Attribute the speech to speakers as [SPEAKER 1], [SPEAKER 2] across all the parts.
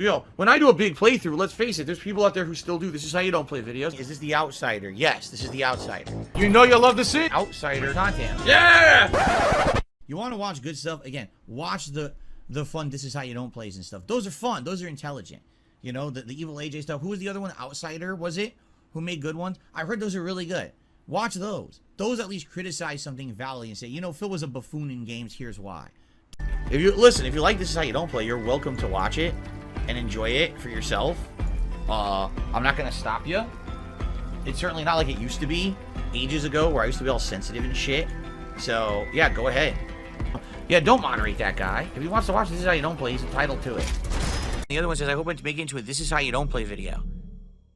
[SPEAKER 1] Yo, when I do a big playthrough, let's face it, there's people out there who still do This Is How You Don't Play videos. Is this the outsider? Yes, this is the outsider. You know you'll love to see outsider content. Yeah! You want to watch good stuff? Again, watch the fun This Is How You Don't Plays and stuff. Those are fun. Those are intelligent. You know, the evil AJ stuff. Who was the other one? Outsider, was it? Who made good ones? I heard those are really good. Watch those. Those at least criticize something validly and say, you know, Phil was a buffoon in games, here's why. If you like This Is How You Don't Play, you're welcome to watch it and enjoy it for yourself. I'm not gonna stop you. It's certainly not like it used to be ages ago where I used to be all sensitive and shit. So yeah, go ahead. Yeah, don't moderate that guy. If he wants to watch This Is How You Don't Play, he's entitled to it. The other one says, I hope to make it into a This Is How You Don't Play video.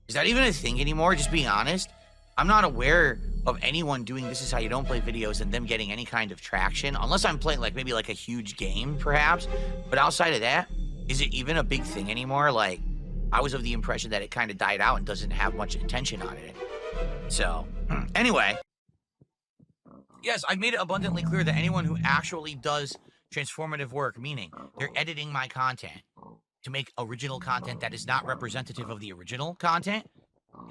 [SPEAKER 1] Is that even a thing anymore? Just being honest, I'm not aware of anyone doing This Is How You Don't Play videos and them getting any kind of traction, unless I'm playing like maybe like a huge game perhaps. But outside of that, is it even a big thing anymore? Like, I was of the impression that it kind of died out and doesn't have much attention on it. So, anyway. Yes, I've made it abundantly clear that anyone who actually does transformative work, meaning they're editing my content to make original content that is not representative of the original content,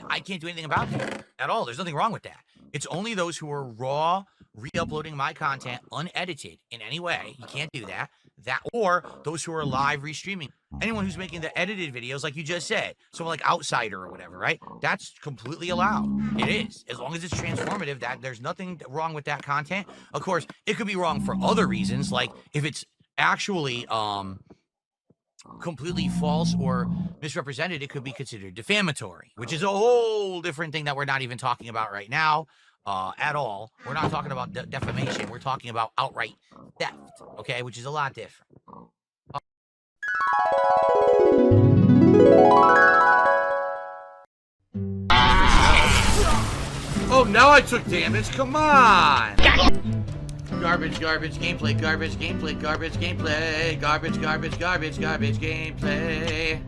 [SPEAKER 1] I can't do anything about it at all. There's nothing wrong with that. It's only those who are raw, re-uploading my content unedited in any way. You can't do that. Or those who are live restreaming. Anyone who's making the edited videos, like you just said, someone like Outsider or whatever, right? That's completely allowed. It is. As long as it's transformative, that there's nothing wrong with that content. Of course, it could be wrong for other reasons, like if it's actually completely false or misrepresented, it could be considered defamatory, which is a whole different thing that we're not even talking about right now at all. We're not talking about defamation. We're talking about outright theft, okay, which is a lot different. Oh, now I took damage. Come on. Garbage, garbage, gameplay, garbage, gameplay, garbage, gameplay, garbage, garbage, garbage, garbage, gameplay.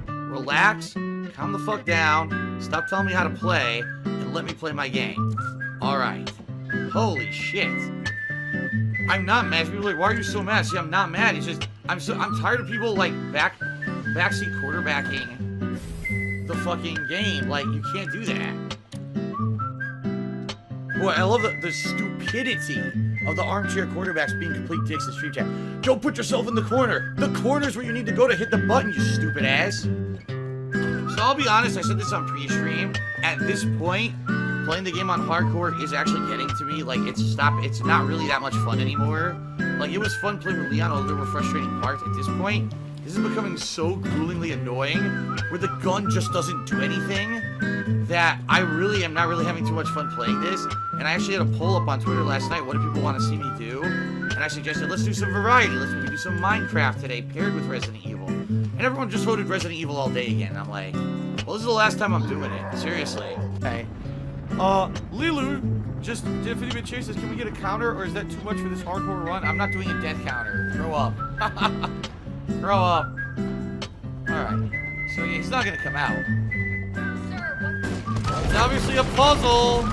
[SPEAKER 1] Relax, calm the fuck down, stop telling me how to play, and let me play my game. Alright. Holy shit. I'm not mad. People are like, why are you so mad? See, I'm not mad. It's just, I'm tired of people, like, backseat quarterbacking the fucking game. Like, you can't do that. Boy, I love the stupidity of the armchair quarterbacks being complete dicks in stream chat. Don't put yourself in the corner. The corner's where you need to go to hit the button, you stupid ass. So I'll be honest, I said this on pre-stream. At this point, playing the game on hardcore is actually getting to me. Like, it's not really that much fun anymore. Like, it was fun playing with Leon, although there were frustrating parts. At this point, this is becoming so gruelingly annoying, where the gun just doesn't do anything, that I really am not really having too much fun playing this. And I actually had a poll up on Twitter last night, what do people want to see me do? And I suggested, let's do some variety. Let's maybe do some Minecraft today, paired with Resident Evil. And everyone just voted Resident Evil all day again. And I'm like, well, this is the last time I'm doing it. Seriously. Okay. Lilu, just Infinite Chases, can we get a counter, or is that too much for this hardcore run? I'm not doing a death counter. Grow up. Grow up. Alright. So yeah, he's not gonna come out. It's obviously a puzzle.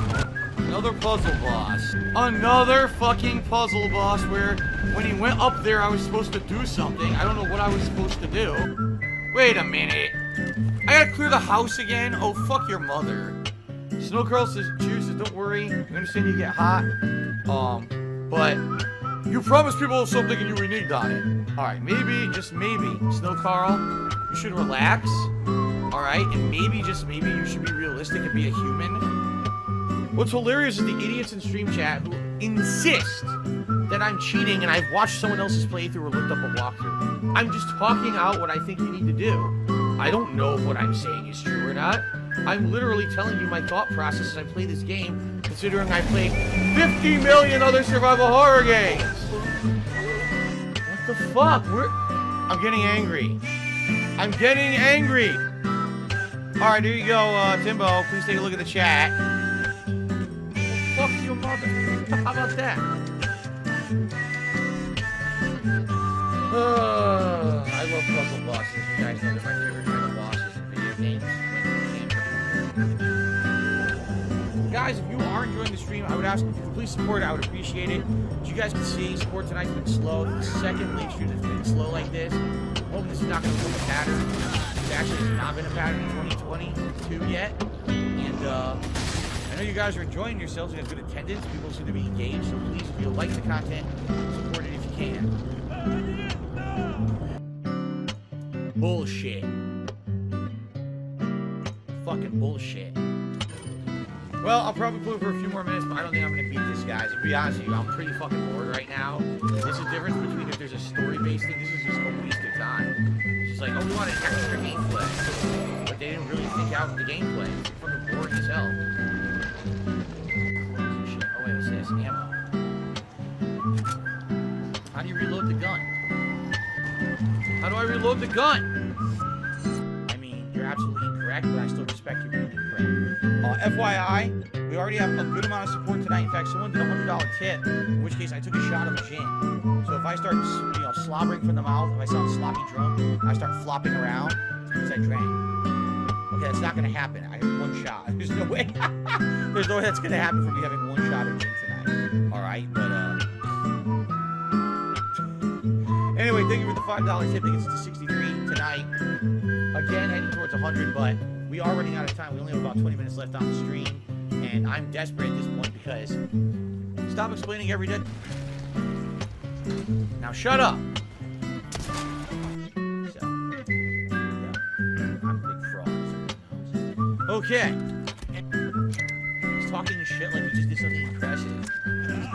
[SPEAKER 1] Another puzzle boss. Another fucking puzzle boss where when he went up there I was supposed to do something. I don't know what I was supposed to do. Wait a minute. I gotta clear the house again? Oh, fuck your mother. Snowgirl says, cheers, don't worry. We understand you get hot. But you promised people something and you reneged on it. Alright, maybe, just maybe, Snow Carl, you should relax. Alright, and maybe, just maybe, you should be realistic and be a human. What's hilarious is the idiots in stream chat who insist that I'm cheating and I've watched someone else's playthrough or looked up a walkthrough. I'm just talking out what I think you need to do. I don't know if what I'm saying is true or not. I'm literally telling you my thought process as I play this game, considering I played 50 million other survival horror games. What the fuck? I'm getting angry. I'm getting angry. Alright, here you go, Timbo. Please take a look at the chat. Fuck your mother. How about that? I love puzzle bosses. You guys know they're my favorite kind of bosses in video games. Guys, if you are enjoying the stream, I would ask if you could please support it. I would appreciate it. As you guys can see, support tonight's been slow. The second late stream has been slow like this. hoping this is not going to become a pattern. It actually has not been a pattern in 2022 yet. And I know you guys are enjoying yourselves. You have good attendance. People seem to be engaged. So please, if you like the content, support it if you can. Bullshit. Fucking bullshit. Well, I'll probably play for a few more minutes, but I don't think I'm going to beat this, guys. To be honest with you, I'm pretty fucking bored right now. There's a difference between if there's a story-based thing. This is just a waste of time. It's just like, oh, we want an extra gameplay. But they didn't really think out the gameplay. It's fucking boring as hell. Shit. Oh, wait, what's this? Ammo. How do you reload the gun? How do I reload the gun? I mean, you're absolutely incorrect, but I still respect you being incorrect. FYI, we already have a good amount of support tonight. In fact, someone did a $100 tip, in which case I took a shot of gin. So if I start, slobbering from the mouth, if I sound sloppy drunk, I start flopping around, it's because I drank. Okay, that's not going to happen. I have one shot. There's no way. There's no way that's going to happen for me having one shot of gin tonight. All right, but anyway, thank you for the $5 tip. That gets us to 63 tonight. Again, heading towards 100, but we are running out of time. We only have about 20 minutes left on the stream, and I'm desperate at this point because stop explaining every day. Now shut up. So, yeah. I'm a big fraud. Okay. He's talking shit like he just did something impressive.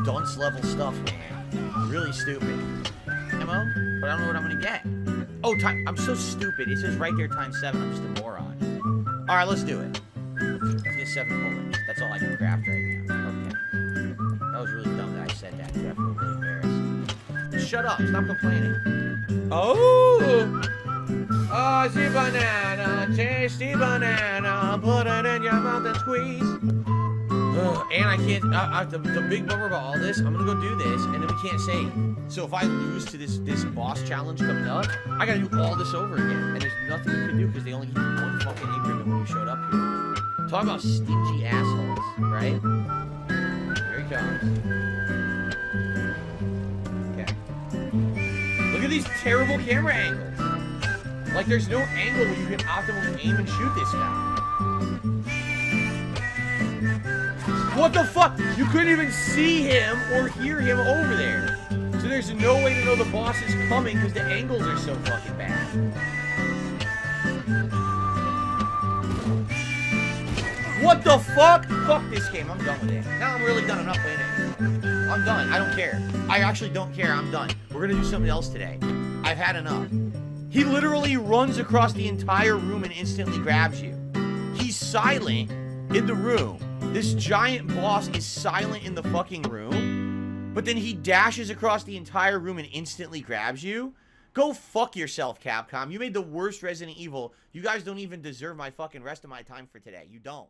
[SPEAKER 1] Dunce level stuff, man. Really stupid. Ammo? But I don't know what I'm gonna get. Oh, time. I'm so stupid. It says right there times 7. I'm just a moron. Alright, let's do it. Let's get 7 bullets. That's all I can craft right now. Okay. That was really dumb that I said that. I feel really embarrassed. Shut up. Stop complaining. Oh! Oh, it's a banana. Tasty banana. Put it in your mouth and squeeze. Ugh, and I can't... the big bummer about all this, I'm gonna go do this, and then we can't save. So if I lose to this boss challenge coming up, I gotta do all this over again. And there's nothing you can do because they only give you one fucking increment when you showed up here. Talk about stingy assholes, right? Here he comes. Okay. Look at these terrible camera angles. Like there's no angle where you can optimally aim and shoot this guy. What the fuck? You couldn't even see him or hear him over there. So there's no way to know the boss is coming because the angles are so fucking bad. What the fuck? Fuck this game. I'm done with it. Now I'm really done. I'm not playing it anymore. I'm done. I don't care. I actually don't care. I'm done. We're gonna do something else today. I've had enough. He literally runs across the entire room and instantly grabs you. He's silent in the room. This giant boss is silent in the fucking room, but then he dashes across the entire room and instantly grabs you? Go fuck yourself, Capcom. You made the worst Resident Evil. You guys don't even deserve my fucking rest of my time for today. You don't.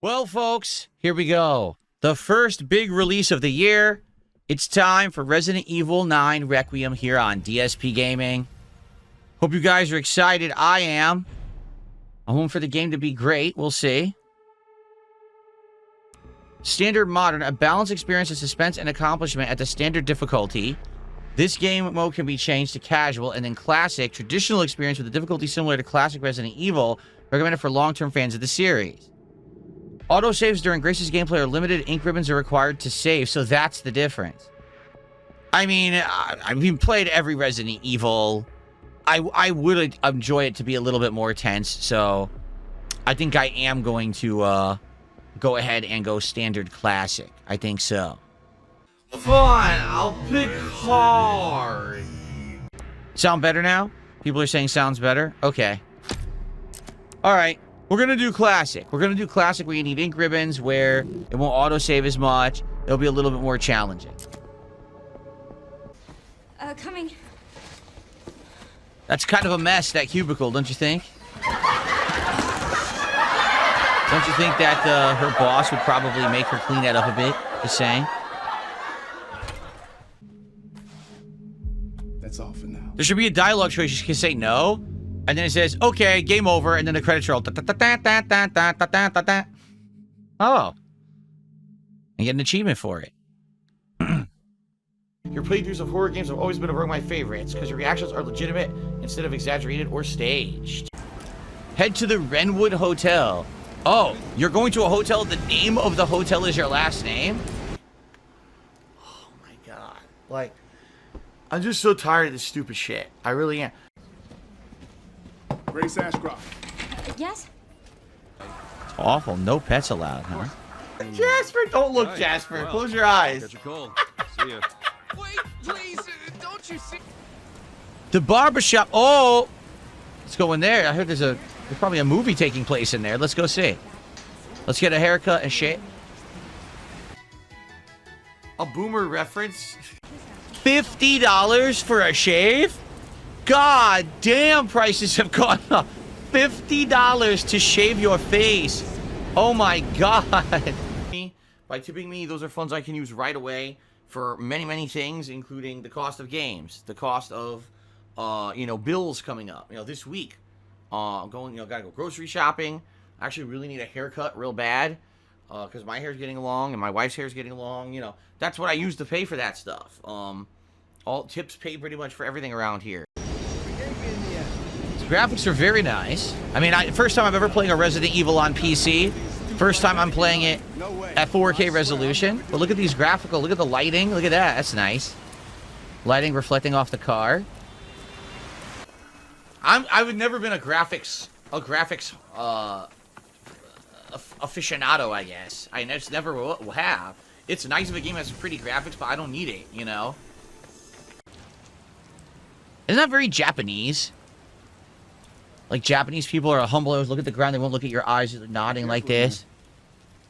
[SPEAKER 1] Well, folks, here we go. The first big release of the year. It's time for Resident Evil 9 Requiem here on DSP Gaming. Hope you guys are excited. I am. I'm hoping for the game to be great. We'll see. Standard Modern, a balanced experience of suspense and accomplishment at the standard difficulty. This game mode can be changed to casual, and then classic, traditional experience with a difficulty similar to classic Resident Evil, recommended for long-term fans of the series. Autosaves during Grace's gameplay are limited. Ink ribbons are required to save, so that's the difference. I mean, I've played every Resident Evil. I would enjoy it to be a little bit more tense, so I think I am going to go ahead and go standard classic. I think so. Fine, I'll pick hard. Sound better now? People are saying sounds better? Okay. Alright. We're going to do classic. We're going to do classic where you need ink ribbons, where it won't autosave as much. It'll be a little bit more challenging.
[SPEAKER 2] Coming.
[SPEAKER 1] That's kind of a mess, that cubicle, don't you think? Don't you think that her boss would probably make her clean that up a bit? Just saying.
[SPEAKER 3] That's all for now.
[SPEAKER 1] There should be a dialogue choice. You can say no. And then it says, okay, game over, and then the credits roll. Oh. I get an achievement for it. Your playthroughs of horror games have always been among my favorites, because your reactions are legitimate instead of exaggerated or staged. Head to the Wrenwood Hotel. Oh, you're going to a hotel, the name of the hotel is your last name? Oh my god. Like, I'm just so tired of this stupid shit. I really am.
[SPEAKER 2] Grace Ashcroft.
[SPEAKER 3] Yes?
[SPEAKER 1] Awful. No pets allowed, huh? Jasper, don't look, right. Jasper. Well, close your eyes.
[SPEAKER 4] Catch a cold. See ya.
[SPEAKER 2] Wait, please, don't you see?
[SPEAKER 1] The barbershop. Oh, let's go in there. I heard there's probably a movie taking place in there. Let's go see. Let's get a haircut and shit. A boomer reference. $50 for a shave? God damn, prices have gone up. $50 to shave your face. Oh my god. By tipping me, those are funds I can use right away for many, many things, including the cost of games, the cost of, bills coming up. This week, I'm going, gotta go grocery shopping. I actually really need a haircut real bad, because my hair's getting long and my wife's hair's getting long. That's what I use to pay for that stuff. All tips pay pretty much for everything around here. The graphics are very nice. I mean, first time I'm ever playing a Resident Evil on PC. First time I'm playing it at 4K resolution. But look at these graphical, look at the lighting. Look at that, that's nice. Lighting reflecting off the car. I've never been a graphics aficionado, I guess. I just never will have. It's nice if a game has pretty graphics, but I don't need it, Isn't that very Japanese? Like, Japanese people are humble. Always look at the ground. They won't look at your eyes. They're nodding like this.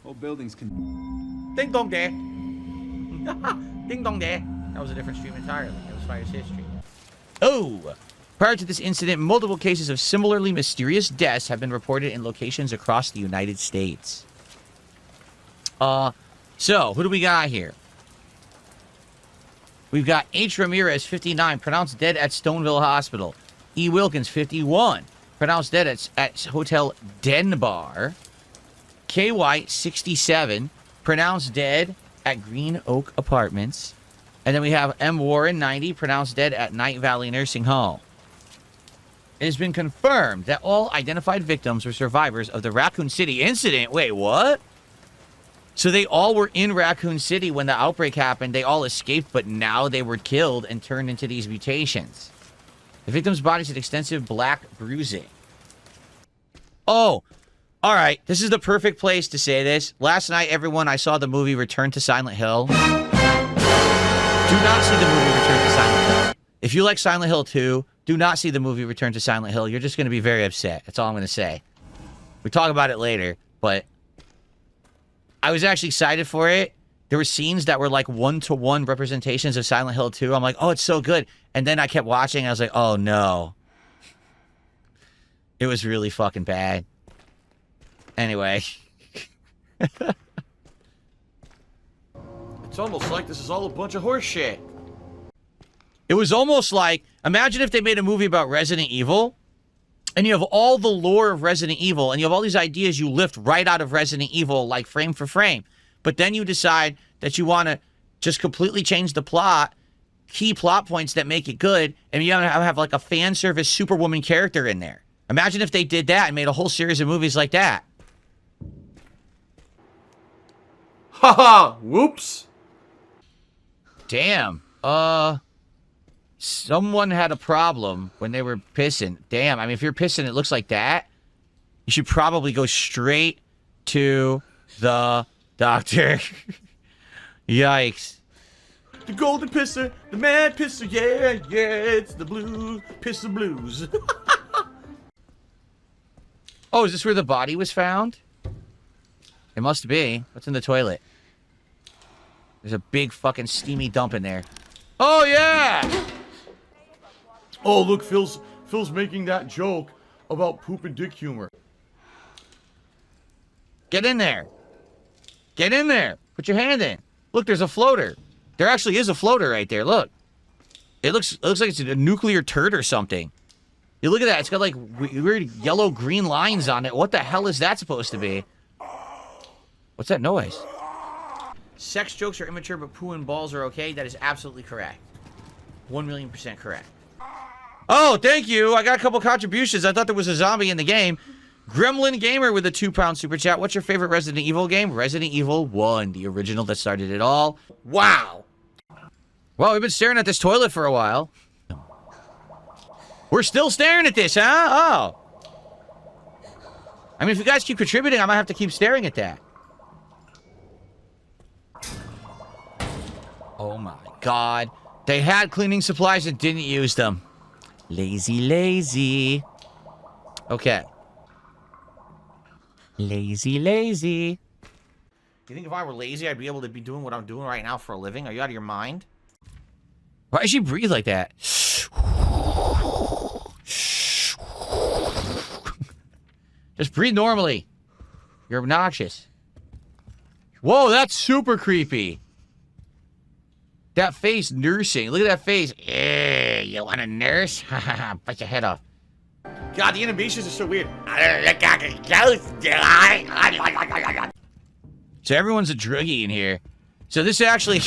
[SPEAKER 2] Whole buildings can...
[SPEAKER 1] Ding dong there. Ding dong there. That was a different stream entirely. It was Fire's history. Oh! Prior to this incident, multiple cases of similarly mysterious deaths have been reported in locations across the United States. So, who do we got here? We've got H. Ramirez, 59, pronounced dead at Stoneville Hospital. E. Wilkins, 51, pronounced dead at Hotel Denbar. K. White, 67, pronounced dead at Green Oak Apartments. And then we have M. Warren, 90, pronounced dead at Night Valley Nursing Home. It has been confirmed that all identified victims were survivors of the Raccoon City incident. Wait, what? So they all were in Raccoon City when the outbreak happened. They all escaped, but now they were killed and turned into these mutations. The victim's bodies had extensive black bruising. Oh, all right. This is the perfect place to say this. Last night, everyone, I saw the movie Return to Silent Hill. Do not see the movie Return to Silent Hill. If you like Silent Hill 2, do not see the movie Return to Silent Hill. You're just going to be very upset. That's all I'm going to say. We talk about it later, but I was actually excited for it. There were scenes that were like one-to-one representations of Silent Hill 2. I'm like, oh, it's so good. And then I kept watching. I was like, oh, no. It was really fucking bad. Anyway. It's almost like this is all a bunch of horse shit. It was almost like, imagine if they made a movie about Resident Evil, and you have all the lore of Resident Evil, and you have all these ideas you lift right out of Resident Evil, like frame for frame. But then you decide that you want to just completely change the plot, key plot points that make it good, and you have like a fan service Superwoman character in there. Imagine if they did that and made a whole series of movies like that. Haha, whoops. Damn. Someone had a problem when they were pissing. Damn, I mean, if you're pissing, it looks like that. You should probably go straight to the doctor. Yikes. The golden pisser, the mad pisser, yeah, it's the blue pisser blues. Oh, is this where the body was found? It must be. What's in the toilet? There's a big fucking steamy dump in there. Oh, yeah! Oh, look, Phil's making that joke about poop and dick humor. Get in there. Get in there. Put your hand in. Look, there's a floater. There actually is a floater right there. Look. It looks like it's a nuclear turd or something. You look at that. It's got like weird yellow-green lines on it. What the hell is that supposed to be? What's that noise? Sex jokes are immature, but poo and balls are okay. That is absolutely correct. 1,000,000% correct. Oh, thank you. I got a couple contributions. I thought there was a zombie in the game. Gremlin Gamer with a £2 super chat. What's your favorite Resident Evil game? Resident Evil 1, the original that started it all. Wow. Well, we've been staring at this toilet for a while. We're still staring at this, huh? Oh. I mean, if you guys keep contributing, I might have to keep staring at that. Oh my god. They had cleaning supplies and didn't use them. Lazy, lazy. Okay. Lazy, lazy. You think if I were lazy, I'd be able to be doing what I'm doing right now for a living? Are you out of your mind? Why does she breathe like that? Just breathe normally. You're obnoxious. Whoa, that's super creepy. That face nursing. Look at that face. You want a nurse? Bite your head off. God, the animations are so weird. So everyone's a druggie in here. So this actually...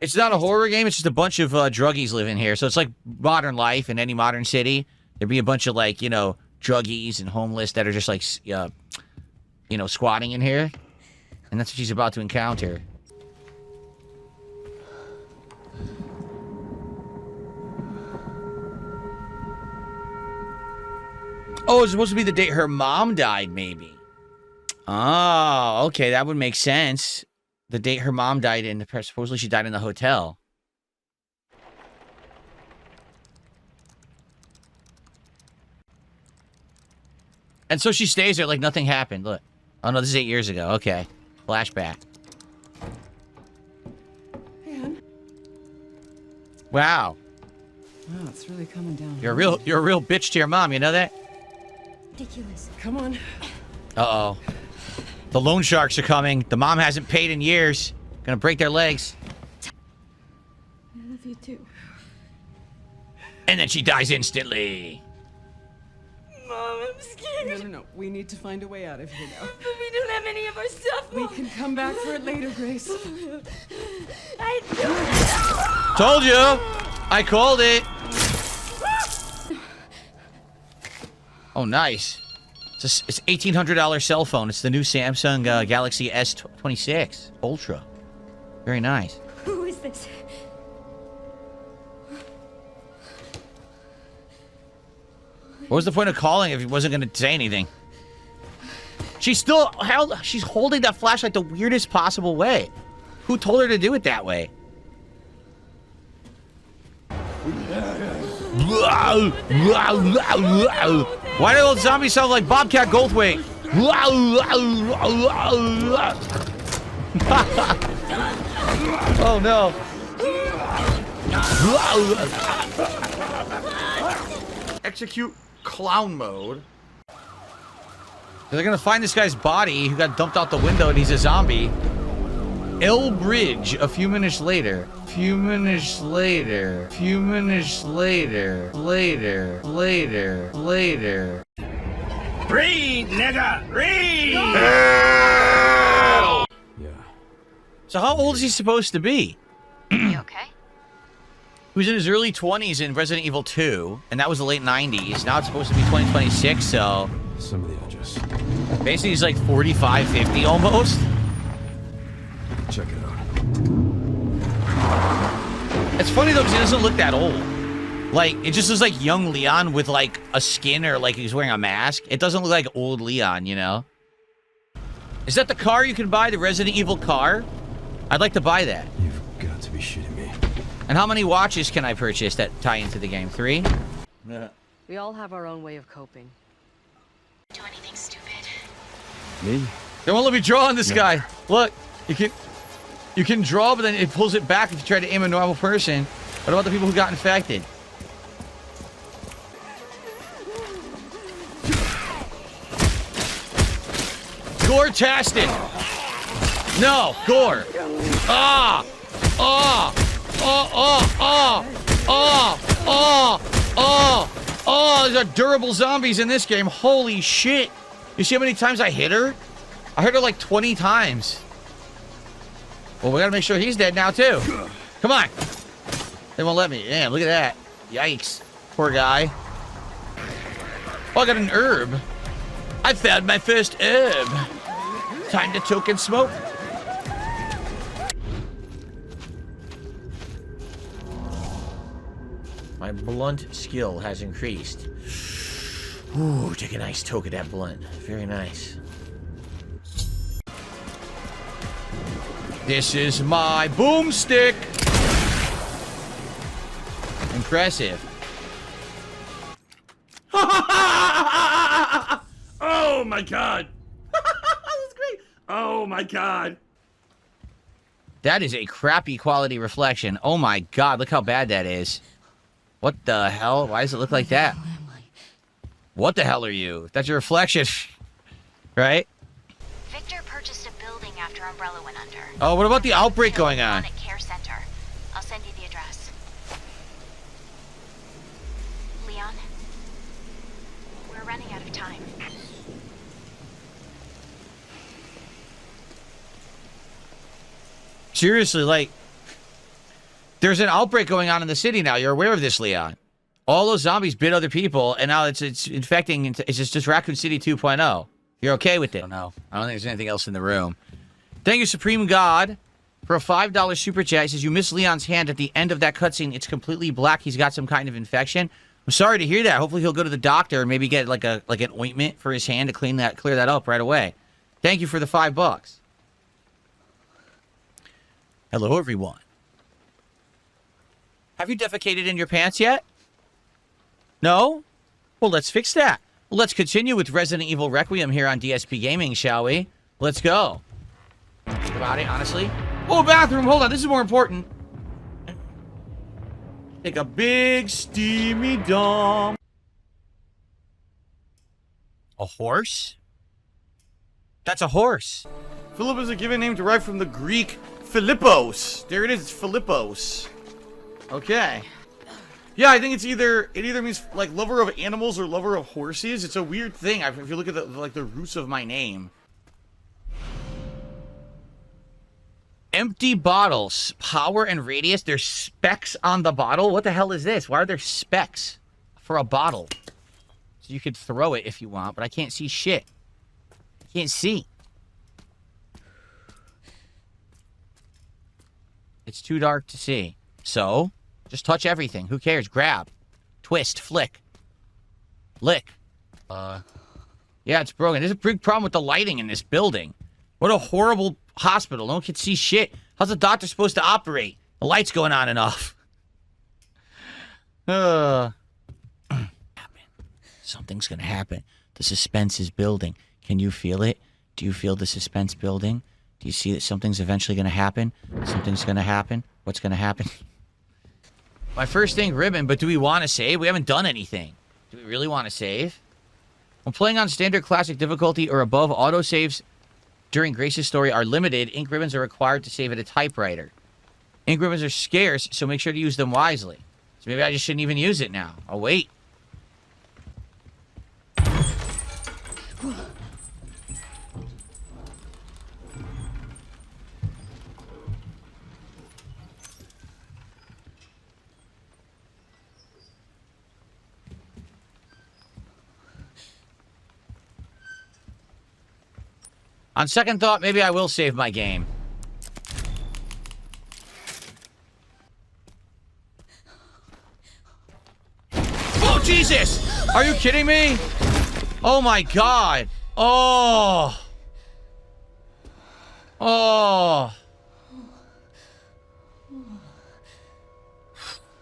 [SPEAKER 1] It's not a horror game. It's just a bunch of druggies living here. So it's like modern life in any modern city. There'd be a bunch of like, you know, druggies and homeless that are just like, you know, squatting in here. And that's what she's about to encounter. Oh, it's supposed to be the date her mom died, maybe. Oh, okay, that would make sense. The date her mom died in, supposedly she died in the hotel. And so she stays there like nothing happened. Look. Oh no, this is 8 years ago. Okay. Flashback.
[SPEAKER 3] Man.
[SPEAKER 1] Wow.
[SPEAKER 3] Wow, it's really coming down.
[SPEAKER 1] You're a real bitch to your mom, you know that?
[SPEAKER 3] Ridiculous. Come on.
[SPEAKER 1] Uh-oh. The loan sharks are coming. The mom hasn't paid in years. Gonna break their legs.
[SPEAKER 3] I love you too.
[SPEAKER 1] And then she dies instantly.
[SPEAKER 4] Mom, I'm scared.
[SPEAKER 3] No. We need to find a way out of here now.
[SPEAKER 4] But we don't have any of our stuff,
[SPEAKER 3] We
[SPEAKER 4] Mom.
[SPEAKER 3] can come back for it later, Grace.
[SPEAKER 4] I don't.
[SPEAKER 1] Told you. I called it. Oh, nice. It's $1,800 cell phone. It's the new Samsung Galaxy S26 Ultra. Very nice.
[SPEAKER 4] Who is this?
[SPEAKER 1] What was the point of calling if he wasn't going to say anything? She's holding that flashlight the weirdest possible way. Who told her to do it that way? Why do those zombies sound like Bobcat Goldthwait? Oh no. Execute clown mode. They're gonna find this guy's body who got dumped out the window and he's a zombie. L Bridge a few minutes later. Few minutes later. Few minutes later. Later.
[SPEAKER 5] Read, nigga! Read!
[SPEAKER 2] Yeah.
[SPEAKER 1] So how old is he supposed to be?
[SPEAKER 4] You okay?
[SPEAKER 1] He was in his early 20s in Resident Evil 2, and that was the late 90s. Now it's supposed to be 2026, so...
[SPEAKER 2] Some of the edges.
[SPEAKER 1] Basically, he's like 45, 50 almost.
[SPEAKER 2] Check it out.
[SPEAKER 1] It's funny, though, because he doesn't look that old. Like, it just looks like young Leon with, like, a skin or, like, he's wearing a mask. It doesn't look like old Leon, you know? Is that the car you can buy, the Resident Evil car? I'd like to buy that.
[SPEAKER 2] You've got to be shitting me.
[SPEAKER 1] And how many watches can I purchase that tie into the game? 3? Yeah.
[SPEAKER 6] We all have our own way of coping.
[SPEAKER 4] Do anything stupid?
[SPEAKER 2] Me?
[SPEAKER 1] They won't let me draw on this guy. Look, you can draw, but then it pulls it back if you try to aim a normal person. What about the people who got infected? Gore-tastic! No, gore! Ah! Ah! Oh, oh, oh! Oh! Oh! Oh! Oh, there's a durable zombies in this game. Holy shit. You see how many times I hit her? I hit her like 20 times. Well, we gotta make sure he's dead now, too. Come on. They won't let me. Damn, look at that. Yikes. Poor guy. Oh, I got an herb. I found my first herb. Time to toke and smoke. My blunt skill has increased. Ooh, take a nice toke of that blunt. Very nice. This is my boomstick. Impressive.
[SPEAKER 5] Oh my god! That's great! Oh my god!
[SPEAKER 1] That is a crappy quality reflection. Oh my god, look how bad that is. What the hell? Why does it look like that? What the hell are you? That's your reflection. Right?
[SPEAKER 4] Victor purchased a building after Umbrella went under.
[SPEAKER 1] Oh, what about the outbreak going on?
[SPEAKER 4] Sanic Care Center. I'll send you the address. Leon, we're running out of time.
[SPEAKER 1] Seriously, like, there's an outbreak going on in the city now. You're aware of this, Leon. All those zombies bit other people, and now it's infecting. It's just Raccoon City 2.0. You're okay with it? No. I don't think there's anything else in the room. Thank you, Supreme God, for a $5 super chat. He says, you missed Leon's hand at the end of that cutscene. It's completely black. He's got some kind of infection. I'm sorry to hear that. Hopefully he'll go to the doctor and maybe get like an ointment for his hand to clear that up right away. Thank you for the $5. Hello, everyone. Have you defecated in your pants yet? No? Well, let's fix that. Well, let's continue with Resident Evil Requiem here on DSP Gaming, shall we? Let's go. Think about it, honestly. Oh, bathroom. Hold on. This is more important. Take a big, steamy dump. A horse? That's a horse.
[SPEAKER 5] Philip is a given name derived from the Greek Philippos. There it is, it's Philippos. Okay. Yeah, I think it either means like lover of animals or lover of horses. It's a weird thing. If you look at the roots of my name.
[SPEAKER 1] Empty bottles, power and radius. There's specs on the bottle. What the hell is this? Why are there specs for a bottle? So you could throw it if you want, but I can't see shit. I can't see. It's too dark to see. So, just touch everything. Who cares? Grab. Twist. Flick. Lick. Yeah, it's broken. There's a big problem with the lighting in this building. What a horrible hospital. No one can see shit. How's the doctor supposed to operate? The light's going on and off. Something's gonna happen. The suspense is building. Can you feel it? Do you feel the suspense building? Do you see that something's eventually gonna happen? Something's gonna happen? What's gonna happen? My first thing, ribbon, but do we want to save? We haven't done anything. Do we really want to save? When playing on standard classic difficulty or above, autosaves during Grace's story are limited. Ink ribbons are required to save at a typewriter. Ink ribbons are scarce, so make sure to use them wisely. So maybe I just shouldn't even use it now. I'll wait. On second thought, maybe I will save my game. Oh, Jesus! Are you kidding me? Oh, my God. Oh. Oh.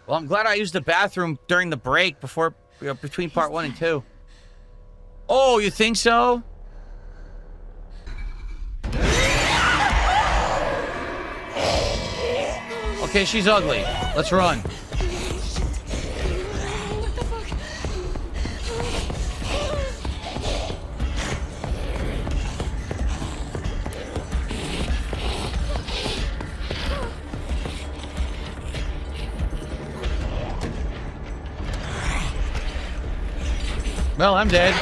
[SPEAKER 1] Well, I'm glad I used the bathroom during the break between part 1 and 2. Oh, you think so? Okay, she's ugly. Let's run.
[SPEAKER 5] Well, I'm dead.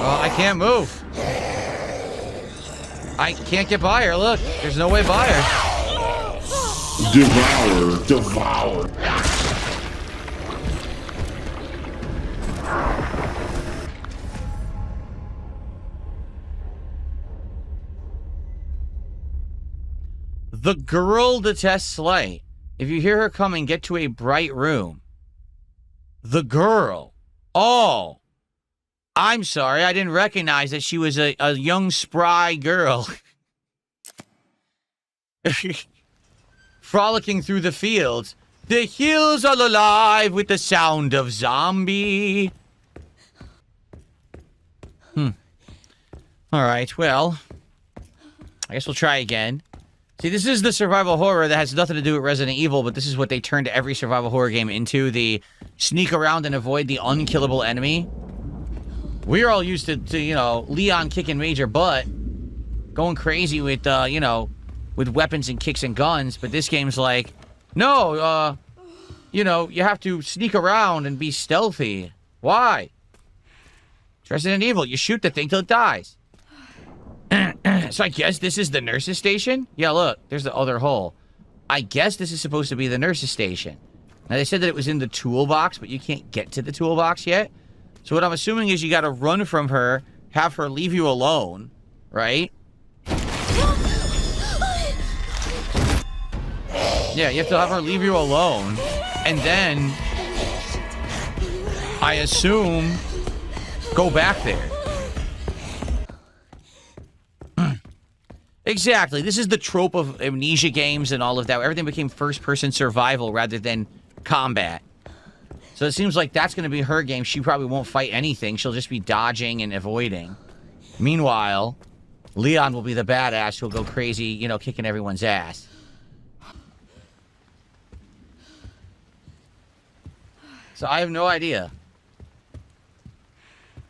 [SPEAKER 5] Oh, I can't move. I can't get by her. Look, there's no way by her.
[SPEAKER 7] Devour, devour.
[SPEAKER 5] The girl detests light. If you hear her coming, get to a bright room. The girl. Oh. I'm sorry, I didn't recognize that she was a young, spry girl. Frolicking through the fields. The hills are alive with the sound of zombie. Alright, well. I guess we'll try again. See, this is the survival horror that has nothing to do with Resident Evil, but this is what they turned every survival horror game into. The sneak around and avoid the unkillable enemy. We're all used to you know, Leon kicking major butt. Going crazy with, you know, with weapons and kicks and guns. But this game's like, no, you know, you have to sneak around and be stealthy. Why? It's Resident Evil. You shoot the thing till it dies. So I guess this is the nurse's station? Yeah, look, there's the other hole. I guess this is supposed to be the nurse's station. Now, they said that it was in the toolbox, but you can't get to the toolbox yet. So what I'm assuming is you gotta run from her, have her leave you alone, right? Yeah, you have to have her leave you alone. And then, I assume, go back there. Exactly. This is the trope of amnesia games and all of that. Everything became first-person survival rather than combat. So it seems like that's going to be her game. She probably won't fight anything. She'll just be dodging and avoiding. Meanwhile, Leon will be the badass who'll go crazy, you know, kicking everyone's ass. So I have no idea.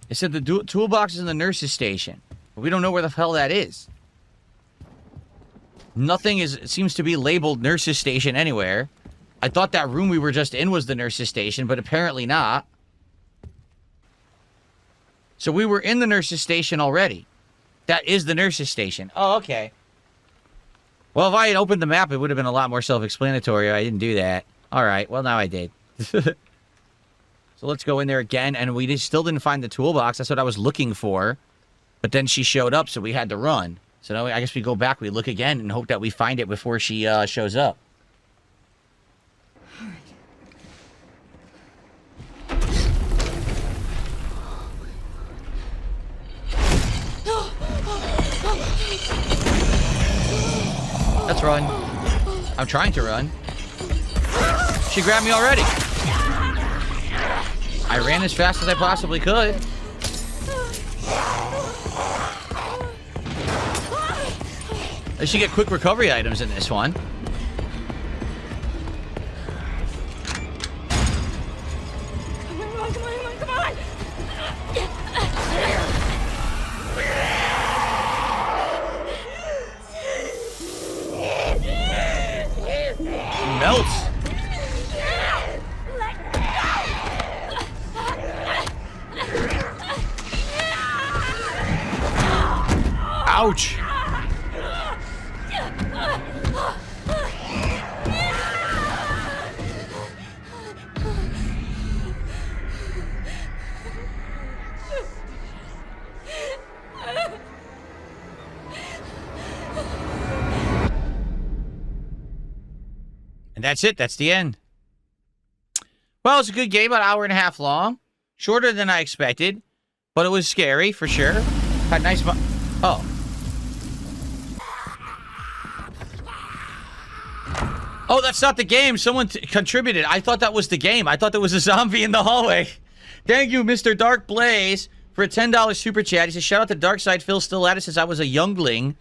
[SPEAKER 5] It said the toolbox is in the nurse's station. But we don't know where the hell that is. Nothing seems to be labeled nurse's station anywhere. I thought that room we were just in was the nurse's station, but apparently not. So we were in the nurse's station already. That is the nurse's station. Oh, okay. Well, if I had opened the map, it would have been a lot more self-explanatory. I didn't do that. All right, well, now I did. So let's go in there again, and we still didn't find the toolbox. That's what I was looking for. But then she showed up, so we had to run. So now I guess we go back, we look again, and hope that we find it before she shows up. Let's run. I'm trying to run. She grabbed me already. I ran as fast as I possibly could. I should get quick recovery items in this one.
[SPEAKER 3] Come on!
[SPEAKER 5] Melts. Ouch. And that's it. That's the end. Well, it's a good game, about an hour and a half long. Shorter than I expected. But it was scary, for sure. Had nice... Oh. Oh, that's not the game. Someone contributed. I thought that was the game. I thought there was a zombie in the hallway. Thank you, Mr. Dark Blaze, for a $10 super chat. He says, shout out to Darkside. Phil still at it since I was a youngling.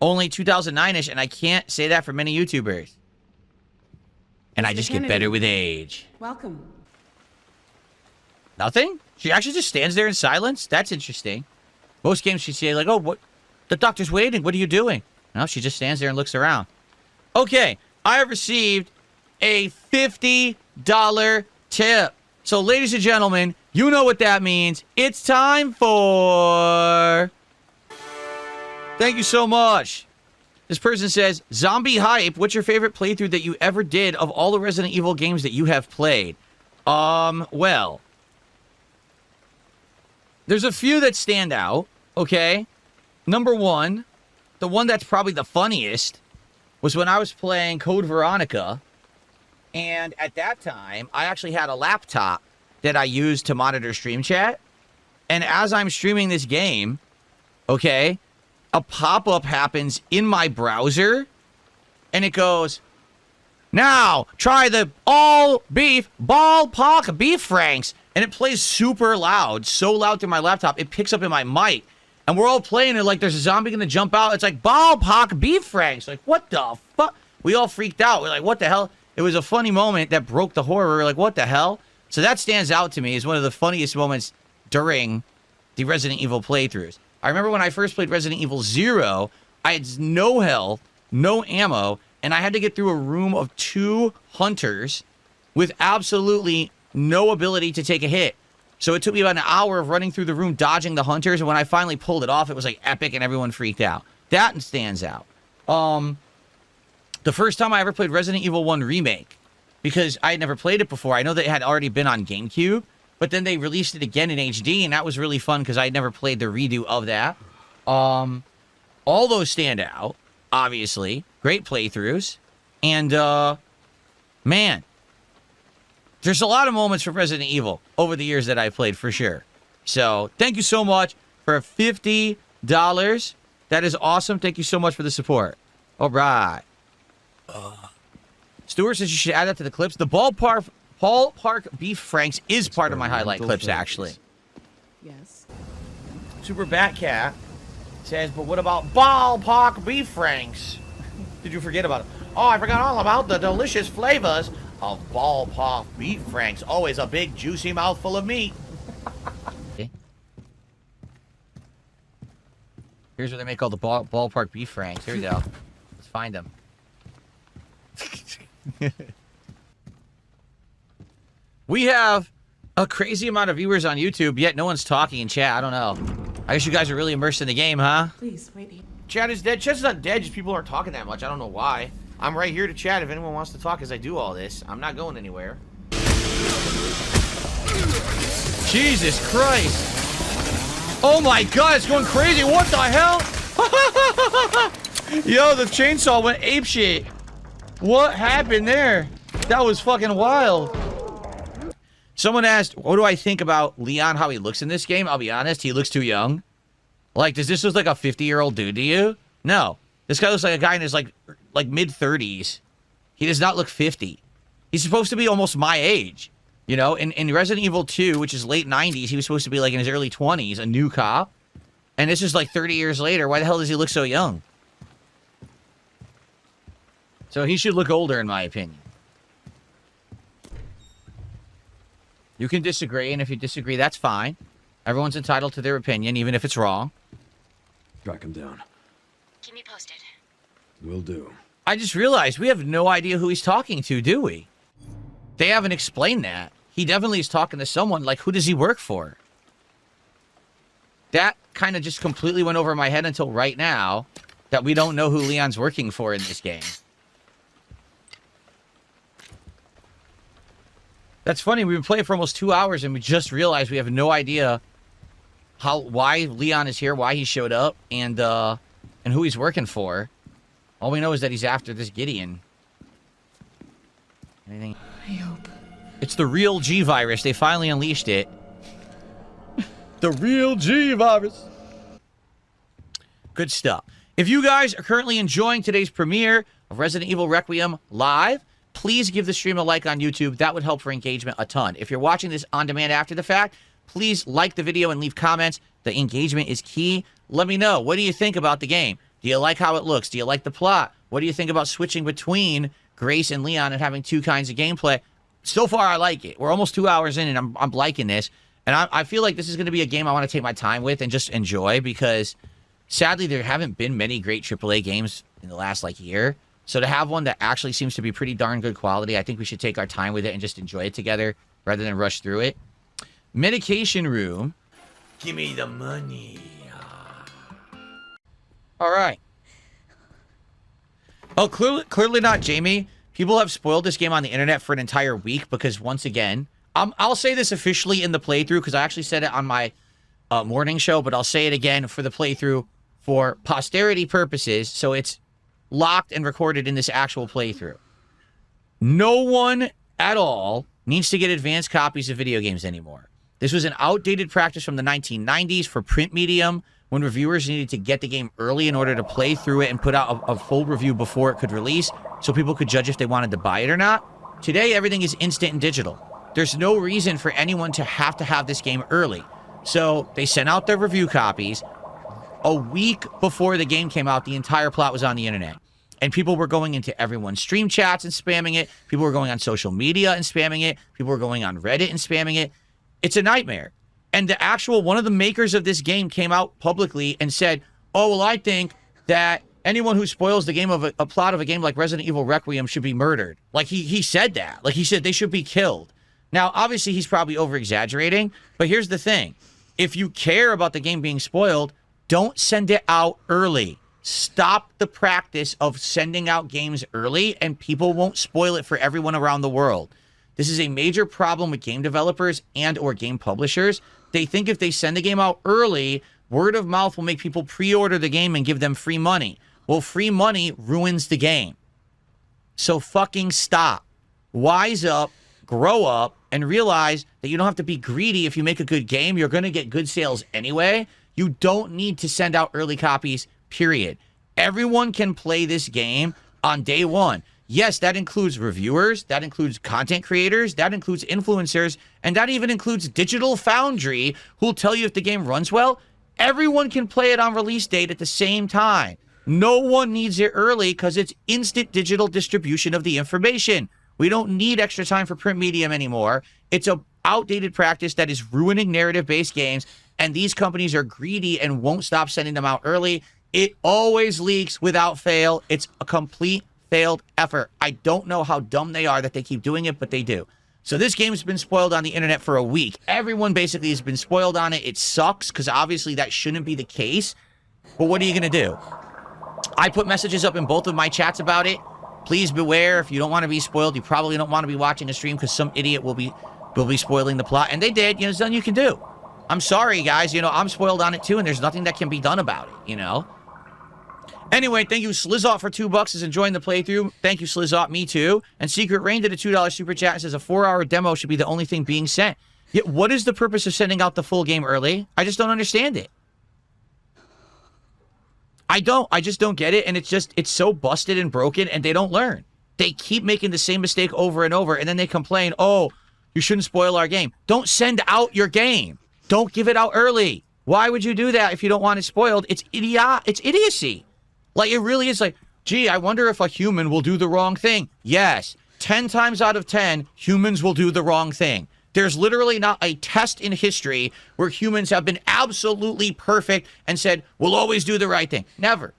[SPEAKER 5] Only 2009-ish, and I can't say that for many YouTubers. And I just get better with age.
[SPEAKER 3] Welcome.
[SPEAKER 5] Nothing? She actually just stands there in silence? That's interesting. Most games she'd say, like, oh, what? The doctor's waiting. What are you doing? No, she just stands there and looks around.
[SPEAKER 1] Okay, I have received a $50 tip. So, ladies and gentlemen, you know what that means. It's time for... Thank you so much. This person says, Zombie Hype, what's your favorite playthrough that you ever did of all the Resident Evil games that you have played? Well, there's a few that stand out, okay? Number one, the one that's probably the funniest, was when I was playing Code Veronica, and at that time, I actually had a laptop that I used to monitor stream chat, and as I'm streaming this game, okay, a pop-up happens in my browser, and it goes, now, try the all-beef ballpark beef franks, and it plays super loud, so loud through my laptop, it picks up in my mic. And we're all playing it like there's a zombie gonna jump out. It's like, ballpark beef franks. Like, what the fuck? We all freaked out. We're like, what the hell? It was a funny moment that broke the horror. We're like, what the hell? So that stands out to me as one of the funniest moments during the Resident Evil playthroughs. I remember when I first played Resident Evil 0, I had no health, no ammo, and I had to get through a room of 2 hunters with absolutely no ability to take a hit. So it took me about an hour of running through the room, dodging the hunters, and when I finally pulled it off, it was like epic and everyone freaked out. That stands out. The first time I ever played Resident Evil 1 Remake, because I had never played it before. I know that it had already been on GameCube, but then they released it again in HD, and that was really fun because I had never played the redo of that. All those stand out, obviously. Great playthroughs. And, man, there's a lot of moments from Resident Evil over the years that I played, for sure. So, thank you so much for $50. That is awesome. Thank you so much for the support. All right. Stuart says you should add that to the clips. The ballpark beef franks is part of my highlight clips, actually.
[SPEAKER 3] Yes.
[SPEAKER 1] Super Batcat says, but what about ballpark beef franks? Did you forget about it? Oh, I forgot all about the delicious flavors of ballpark beef franks. Always a big, juicy mouthful of meat. Okay. Here's where they make all the ballpark beef franks. Here we go. Let's find them. We have a crazy amount of viewers on YouTube, yet no one's talking in chat. I don't know. I guess you guys are really immersed in the game, huh?
[SPEAKER 3] Please, wait here.
[SPEAKER 1] Chat is dead. Chat's not dead, just people aren't talking that much. I don't know why. I'm right here to chat if anyone wants to talk as I do all this. I'm not going anywhere. Jesus Christ. Oh my god, it's going crazy. What the hell? Yo, the chainsaw went apeshit. What happened there? That was fucking wild. Someone asked, what do I think about Leon, how he looks in this game? I'll be honest, he looks too young. Like, does this look like a 50-year-old dude to you? No. This guy looks like a guy in his, like mid-30s. He does not look 50. He's supposed to be almost my age. You know, in Resident Evil 2, which is late 90s, he was supposed to be, like, in his early 20s, a new cop. And this is, like, 30 years later. Why the hell does he look so young? So he should look older, in my opinion. You can disagree, and if you disagree, that's fine. Everyone's entitled to their opinion, even if it's wrong.
[SPEAKER 2] Track him down.
[SPEAKER 4] Keep me posted.
[SPEAKER 2] Will do.
[SPEAKER 1] I just realized we have no idea who he's talking to, do we? They haven't explained that. He definitely is talking to someone. Like, who does he work for? That kind of just completely went over my head until right now, that we don't know who Leon's working for in this game. That's funny. We've been playing for almost 2 hours, and we just realized we have no idea why Leon is here, why he showed up, and who he's working for. All we know is that he's after this Gideon. Anything?
[SPEAKER 3] I hope.
[SPEAKER 1] It's the real G virus. They finally unleashed it. The real G virus. Good stuff. If you guys are currently enjoying today's premiere of Resident Evil Requiem live, please give the stream a like on YouTube. That would help for engagement a ton. If you're watching this on demand after the fact, please like the video and leave comments. The engagement is key. Let me know. What do you think about the game? Do you like how it looks? Do you like the plot? What do you think about switching between Grace and Leon and having two kinds of gameplay? So far, I like it. We're almost 2 hours in, and I'm liking this. And I feel like this is going to be a game I want to take my time with and just enjoy, because sadly, there haven't been many great AAA games in the last, year. So to have one that actually seems to be pretty darn good quality, I think we should take our time with it and just enjoy it together rather than rush through it. Medication room. Give me the money. All right. Oh, clearly not Jamie. People have spoiled this game on the internet for an entire week because, once again, I'll say this officially in the playthrough because I actually said it on my morning show, but I'll say it again for the playthrough for posterity purposes, so it's locked and recorded in this actual playthrough. No one at all needs to get advanced copies of video games anymore. This was an outdated practice from the 1990s for print medium when reviewers needed to get the game early in order to play through it and put out a full review before it could release so people could judge if they wanted to buy it or not. Today, everything is instant and digital. There's no reason for anyone to have this game early. So they sent out their review copies. A week before the game came out, the entire plot was on the internet. And people were going into everyone's stream chats and spamming it. People were going on social media and spamming it. People were going on Reddit and spamming it. It's a nightmare. And one of the makers of this game came out publicly and said, oh, well, I think that anyone who spoils the game of a plot of a game like Resident Evil Requiem should be murdered. Like, he said that. Like, he said they should be killed. Now, obviously, he's probably over-exaggerating. But here's the thing. If you care about the game being spoiled, don't send it out early. Stop the practice of sending out games early, and people won't spoil it for everyone around the world. This is a major problem with game developers and or game publishers. They think if they send the game out early, word of mouth will make people pre-order the game and give them free money. Well, free money ruins the game. So fucking stop. Wise up, grow up, and realize that you don't have to be greedy. If you make a good game, you're going to get good sales anyway. You don't need to send out early copies, period. Everyone can play this game on day one. Yes, that includes reviewers, that includes content creators, that includes influencers, and that even includes Digital Foundry, who'll tell you if the game runs well. Everyone can play it on release date at the same time. No one needs it early because it's instant digital distribution of the information. We don't need extra time for print medium anymore. It's a outdated practice that is ruining narrative-based games, and these companies are greedy and won't stop sending them out early. It always leaks without fail. It's a complete failed effort. I don't know how dumb they are that they keep doing it, but they do. So this game's been spoiled on the internet for a week. Everyone basically has been spoiled on it. It sucks because obviously that shouldn't be the case. But what are you going to do? I put messages up in both of my chats about it. Please beware. If you don't want to be spoiled, you probably don't want to be watching a stream because some idiot will be spoiling the plot. And they did. There's nothing you can do. I'm sorry, guys. I'm spoiled on it too, and there's nothing that can be done about it, Anyway, thank you, Slizzot, for $2. Is enjoying the playthrough. Thank you, Slizzot. Me too. And Secret Rain did a $2 super chat and says a 4-hour demo should be the only thing being sent. Yet, what is the purpose of sending out the full game early? I just don't understand it. I just don't get it. And it's so busted and broken, and they don't learn. They keep making the same mistake over and over, and then they complain, oh, you shouldn't spoil our game. Don't send out your game. Don't give it out early. Why would you do that if you don't want it spoiled? It's idiocy. Like, it really is like, gee, I wonder if a human will do the wrong thing. Yes, 10 times out of 10, humans will do the wrong thing. There's literally not a test in history where humans have been absolutely perfect and said, we'll always do the right thing. Never.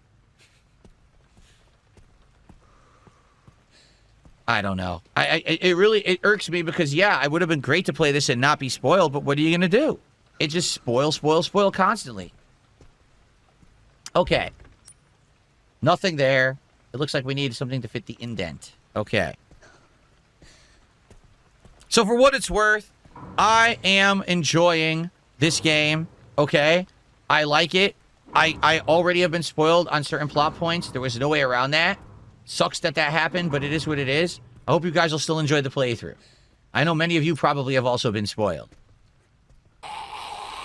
[SPEAKER 1] I don't know. It irks me because, yeah, it would have been great to play this and not be spoiled, but what are you going to do? It just spoil constantly. Okay. Nothing there. It looks like we need something to fit the indent. Okay. So for what it's worth, I am enjoying this game. Okay. I like it. I already have been spoiled on certain plot points. There was no way around that. Sucks that happened, but it is what it is. I hope you guys will still enjoy the playthrough. I know many of you probably have also been spoiled.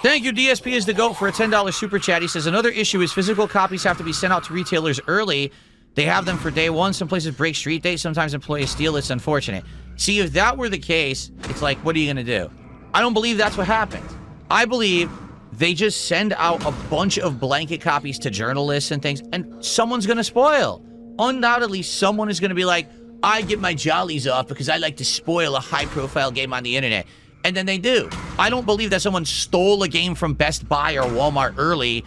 [SPEAKER 1] Thank you, DSP is the GOAT, for a $10 super chat. He says, another issue is physical copies have to be sent out to retailers early. They have them for day one. Some places break street dates. Sometimes employees steal. It's unfortunate. See, if that were the case, it's like, what are you going to do? I don't believe that's what happened. I believe they just send out a bunch of blanket copies to journalists and things, and someone's going to spoil. Undoubtedly, someone is going to be like, I get my jollies off because I like to spoil a high-profile game on the internet. And then they do. I don't believe that someone stole a game from Best Buy or Walmart early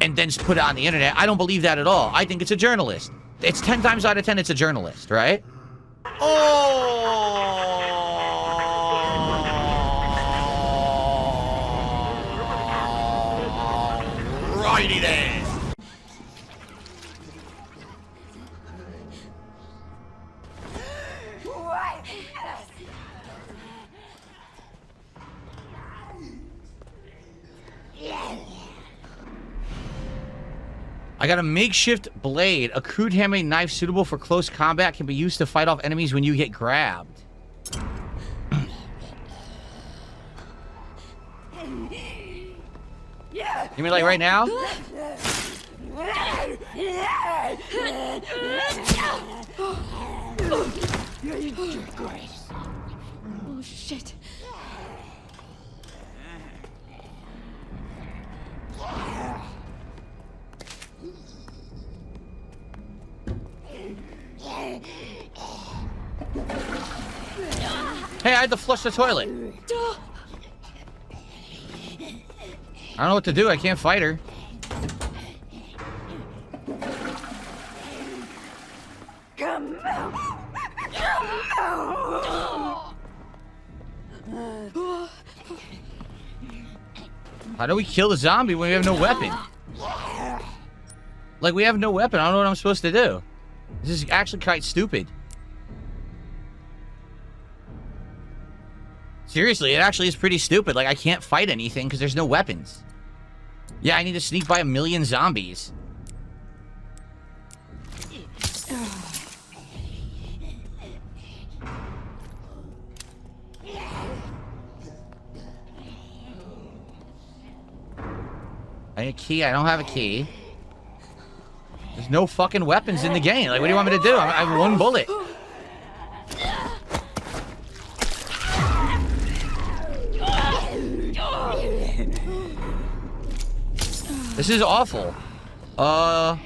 [SPEAKER 1] and then put it on the internet. I don't believe that at all. I think it's a journalist. it's 10 times out of 10 it's a journalist, right?
[SPEAKER 5] Oh! Righty then.
[SPEAKER 1] I got a makeshift blade. A crude handmade knife suitable for close combat can be used to fight off enemies when you get grabbed. You mean like right now?
[SPEAKER 3] Oh, shit.
[SPEAKER 1] Hey, I had to flush the toilet. I don't know what to do. I can't fight her.
[SPEAKER 3] Come out.
[SPEAKER 1] How do we kill the zombie when we have no weapon? Like, we have no weapon. I don't know what I'm supposed to do. This is actually quite stupid. Seriously, it actually is pretty stupid. Like, I can't fight anything because there's no weapons. Yeah, I need to sneak by 1,000,000 zombies. I need a key. I don't have a key. There's no fucking weapons in the game. Like, what do you want me to do? I have 1 bullet. This is awful. Am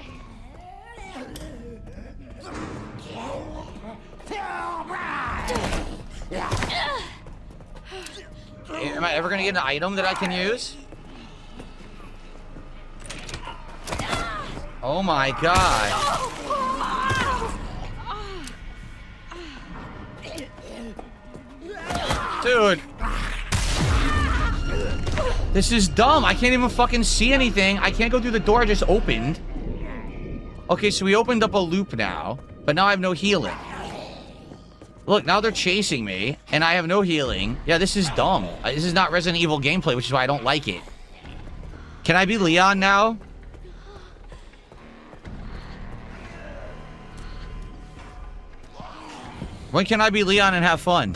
[SPEAKER 1] I ever gonna get an item that I can use? Oh my god. Dude. This is dumb. I can't even fucking see anything. I can't go through the door I just opened. Okay, so we opened up a loop now, but now I have no healing. Look, now they're chasing me, and I have no healing. Yeah, this is dumb. This is not Resident Evil gameplay, which is why I don't like it. Can I be Leon now? When can I be Leon and have fun?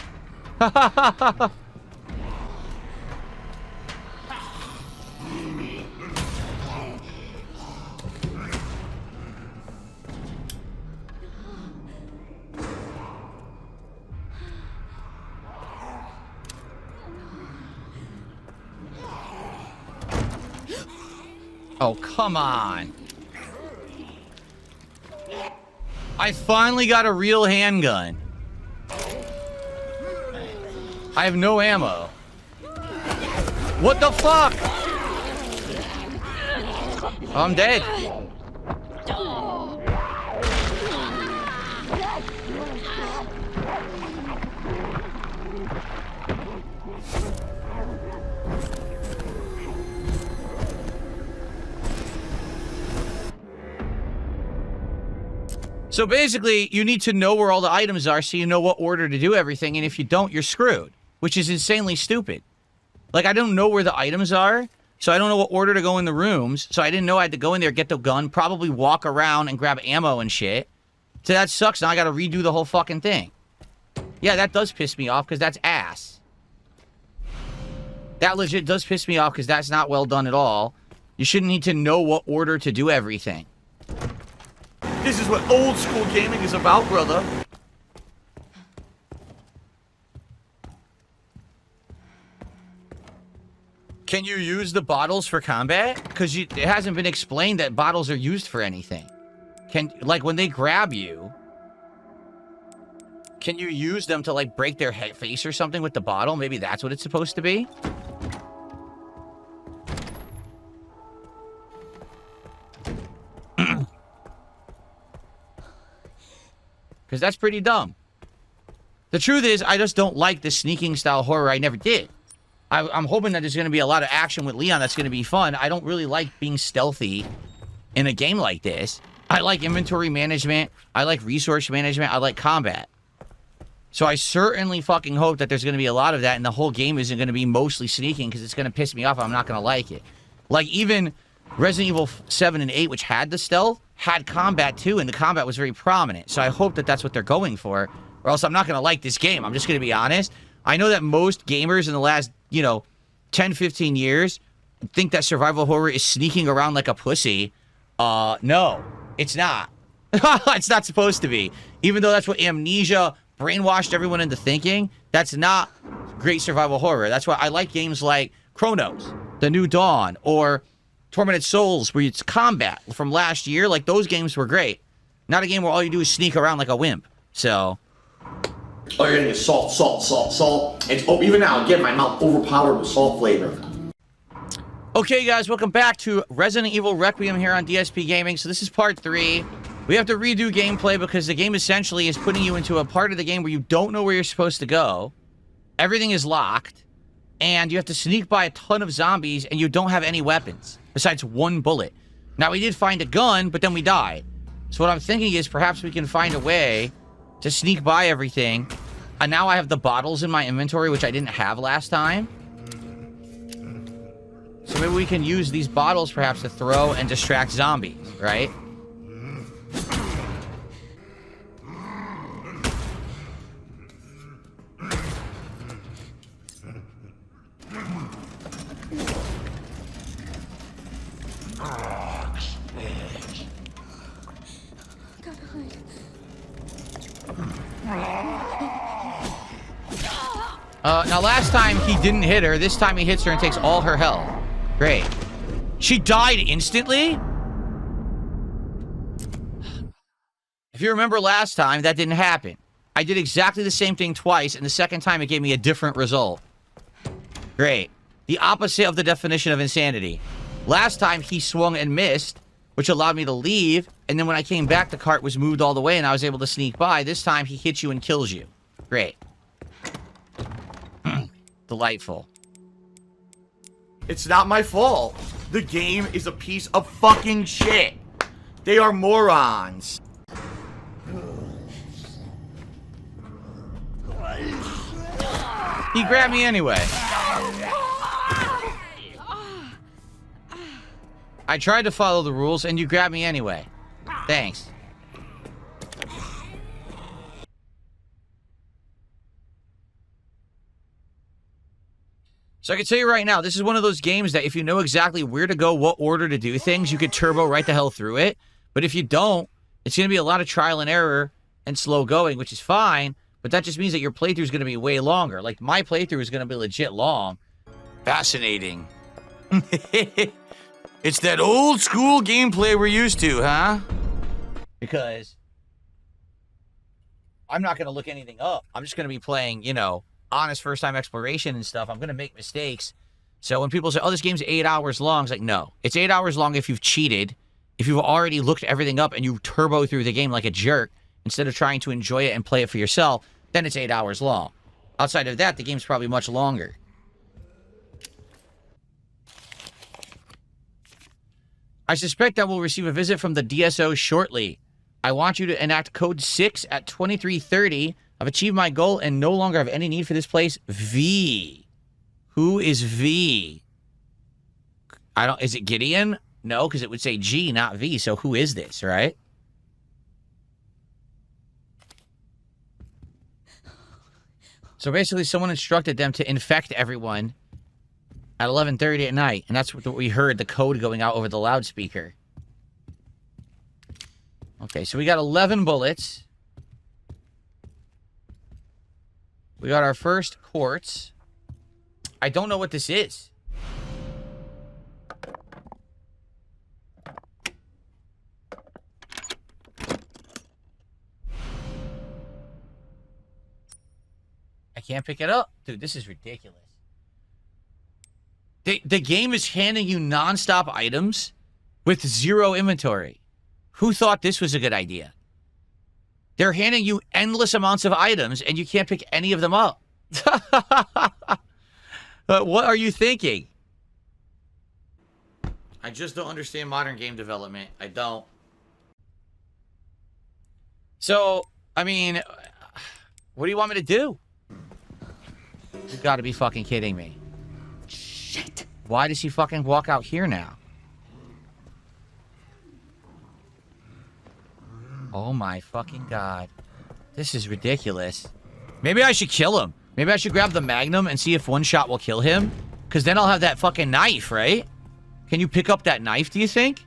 [SPEAKER 1] Oh, come on. I finally got a real handgun. I have no ammo. What the fuck? I'm dead. So basically, you need to know where all the items are so you know what order to do everything, and if you don't, you're screwed. Which is insanely stupid. Like, I don't know where the items are, so I don't know what order to go in the rooms, so I didn't know I had to go in there, get the gun, probably walk around and grab ammo and shit. So that sucks, now I gotta redo the whole fucking thing. Yeah, that does piss me off, because that's ass. That legit does piss me off, because that's not well done at all. You shouldn't need to know what order to do everything.
[SPEAKER 5] This is what old school gaming is about, brother.
[SPEAKER 1] Can you use the bottles for combat? Because it hasn't been explained that bottles are used for anything. Like, when they grab you, can you use them to, like, break their face or something with the bottle? Maybe that's what it's supposed to be? because that's pretty dumb. The truth is, I just don't like the sneaking style horror. I never did. I'm hoping that there's going to be a lot of action with Leon that's going to be fun. I don't really like being stealthy in a game like this. I like inventory management. I like resource management. I like combat. So I certainly fucking hope that there's going to be a lot of that, and the whole game isn't going to be mostly sneaking, because it's going to piss me off. I'm not going to like it. Like, even Resident Evil 7 and 8, which had the stealth, had combat too, and the combat was very prominent. So I hope that that's what they're going for, or else I'm not going to like this game. I'm just going to be honest. I know that most gamers in the last, 10, 15 years think that survival horror is sneaking around like a pussy. No, it's not. It's not supposed to be. Even though that's what Amnesia brainwashed everyone into thinking, that's not great survival horror. That's why I like games like Chronos, The New Dawn, or Tormented Souls, where it's combat from last year. Like, those games were great. Not a game where all you do is sneak around like a wimp. So...
[SPEAKER 8] Oh, you're getting salt, salt, salt, salt. It's, even now, again, my mouth overpowered with salt flavor.
[SPEAKER 1] Okay, guys, welcome back to Resident Evil Requiem here on DSP Gaming. So this is part 3. We have to redo gameplay because the game essentially is putting you into a part of the game where you don't know where you're supposed to go. Everything is locked. And you have to sneak by a ton of zombies, and you don't have any weapons besides one bullet. Now, we did find a gun, but then we died. So what I'm thinking is perhaps we can find a way to sneak by everything. And now I have the bottles in my inventory, which I didn't have last time. So maybe we can use these bottles perhaps to throw and distract zombies, right?
[SPEAKER 3] Gotta hide.
[SPEAKER 1] Now last time he didn't hit her. This time he hits her and takes all her health. Great. She died instantly? If you remember last time, that didn't happen. I did exactly the same thing twice, and the second time it gave me a different result. Great. The opposite of the definition of insanity. Last time he swung and missed, which allowed me to leave, and then when I came back, the cart was moved all the way, and I was able to sneak by. This time, he hits you and kills you. Great. Delightful.
[SPEAKER 5] It's not my fault. The game is a piece of fucking shit. They are morons.
[SPEAKER 1] He grabbed me anyway. I tried to follow the rules, and you grabbed me anyway. Thanks. So I can tell you right now, this is one of those games that if you know exactly where to go, what order to do things, you could turbo right the hell through it. But if you don't, it's going to be a lot of trial and error and slow going, which is fine. But that just means that your playthrough is going to be way longer. Like, my playthrough is going to be legit long. Fascinating. It's that old school gameplay we're used to, huh? Because I'm not going to look anything up. I'm just going to be playing, honest first-time exploration and stuff. I'm going to make mistakes. So when people say, oh, this game's 8 hours long, it's like, no. It's 8 hours long if you've cheated, if you've already looked everything up and you turbo through the game like a jerk, instead of trying to enjoy it and play it for yourself, then it's 8 hours long. Outside of that, the game's probably much longer. I suspect I will receive a visit from the DSO shortly. I want you to enact Code 6 at 23:30. I've achieved my goal and no longer have any need for this place. V. Who is V? Is it Gideon? No, because it would say G, not V. So who is this, right? So basically someone instructed them to infect everyone at 11:30 at night. And that's what we heard, the code going out over the loudspeaker. Okay, so we got 11 bullets. We got our first quartz. I don't know what this is. I can't pick it up. Dude, this is ridiculous. The game is handing you non-stop items with zero inventory. Who thought this was a good idea? They're handing you endless amounts of items, and you can't pick any of them up. What are you thinking? I just don't understand modern game development. I don't. So, I mean, what do you want me to do? You gotta be fucking kidding me.
[SPEAKER 3] Shit.
[SPEAKER 1] Why does he fucking walk out here now? Oh my fucking god. This is ridiculous. Maybe I should kill him. Maybe I should grab the Magnum and see if one shot will kill him. Because then I'll have that fucking knife, right? Can you pick up that knife, do you think?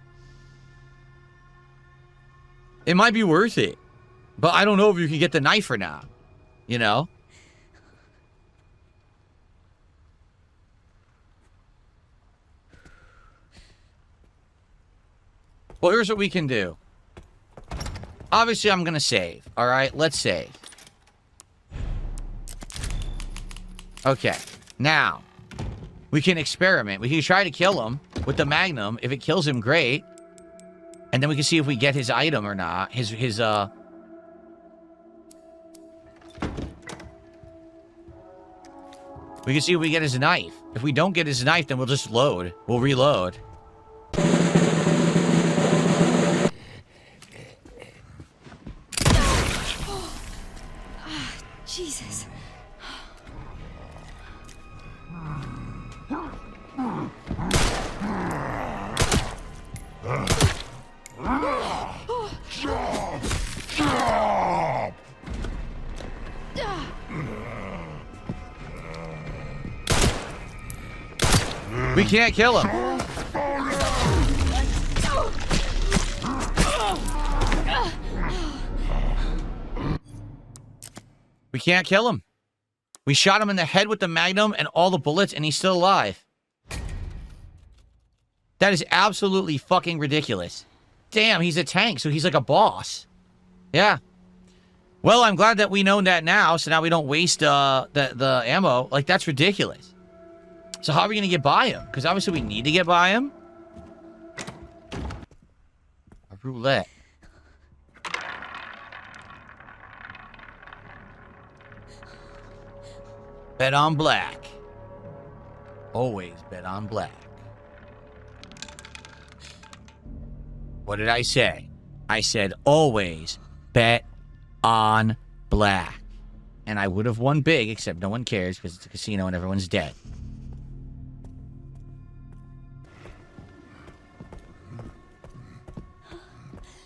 [SPEAKER 1] It might be worth it. But I don't know if you can get the knife or not. You know? Well, here's what we can do. Obviously, I'm going to save. All right, let's save. Okay, now, we can experiment. We can try to kill him with the Magnum. If it kills him, great. And then we can see if we get his item or not. We can see if we get his knife. If we don't get his knife, then we'll just load. We'll reload.
[SPEAKER 3] Jesus.
[SPEAKER 1] We can't kill him. We can't kill him. We shot him in the head with the Magnum and all the bullets, and he's still alive. That is absolutely fucking ridiculous. Damn, he's a tank, so he's like a boss. Yeah. Well, I'm glad that we know that now, so now we don't waste the ammo. Like, that's ridiculous. So how are we going to get by him? Because obviously we need to get by him. A roulette. Bet on black. Always bet on black. What did I say? I said always bet on black. And I would have won big, except no one cares because it's a casino and everyone's dead.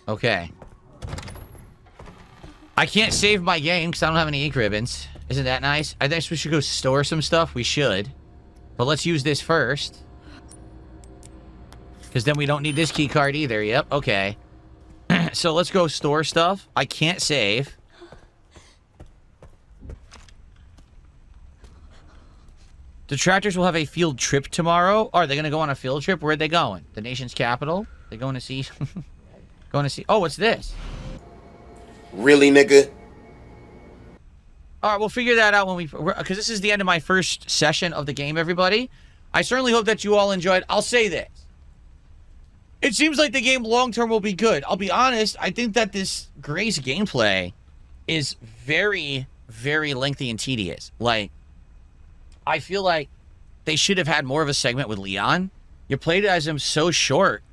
[SPEAKER 1] Okay. I can't save my game because I don't have any ink ribbons. Isn't that nice? I think we should go store some stuff. We should. But let's use this first. Because then we don't need this key card either. Yep, okay. So let's go store stuff. I can't save. Detractors will have a field trip tomorrow. Are they going to go on a field trip? Where are they going? The nation's capital? They going to see... going to see... Oh, what's this?
[SPEAKER 9] Really, nigga?
[SPEAKER 1] All right, we'll figure that out when we... Because this is the end of my first session of the game, everybody. I certainly hope that you all enjoyed. I'll say this. It seems like the game long-term will be good. I'll be honest, I think that this Grace gameplay is very, very lengthy and tedious. Like, I feel like they should have had more of a segment with Leon. You played as him so short,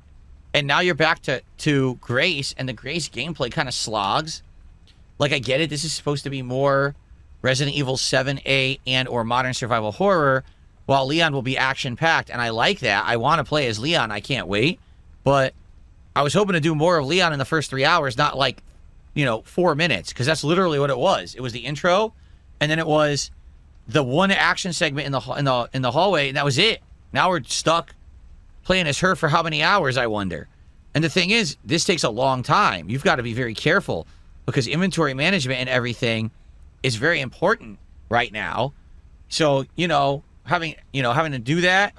[SPEAKER 1] and now you're back to Grace, and the Grace gameplay kind of slogs. Like, I get it. This is supposed to be more Resident Evil 7A and or modern survival horror, while Leon will be action-packed, and I like that. I want to play as Leon. I can't wait. But I was hoping to do more of Leon in the first 3 hours, not like, 4 minutes, because that's literally what it was. It was the intro, and then it was the one action segment in the hallway, and that was it. Now we're stuck playing as her for how many hours, I wonder. And the thing is, this takes a long time. You've got to be very careful, because inventory management and everything is very important right now. So, having to do that,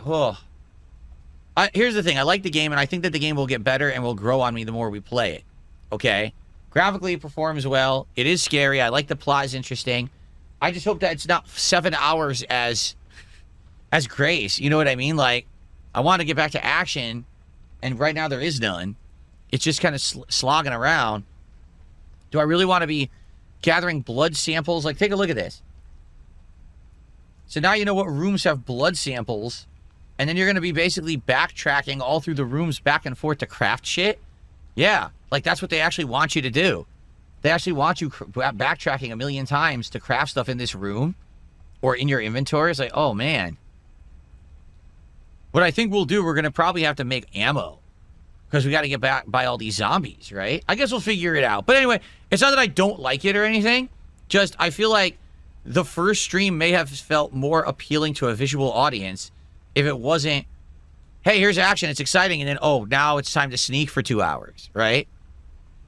[SPEAKER 1] here's the thing. I like the game, and I think that the game will get better and will grow on me the more we play it. Okay? Graphically, it performs well. It is scary. I like the plot is interesting. I just hope that it's not 7 hours as Grace. You know what I mean? Like, I want to get back to action, and right now there is none. It's just kind of slogging around. Do I really want to be gathering blood samples? Like, take a look at this. So now you know what rooms have blood samples, and then you're going to be basically backtracking all through the rooms back and forth to craft shit. Yeah, like that's what they actually want you to do. They actually want you backtracking a million times to craft stuff in this room or in your inventory. It's like, oh man. What I think we'll do, we're going to probably have to make ammo because we got to get back by all these zombies, right? I guess we'll figure it out. But anyway, it's not that I don't like it or anything. Just I feel like the first stream may have felt more appealing to a visual audience if it wasn't, hey, here's action, it's exciting, and then, oh, now it's time to sneak for 2 hours, right?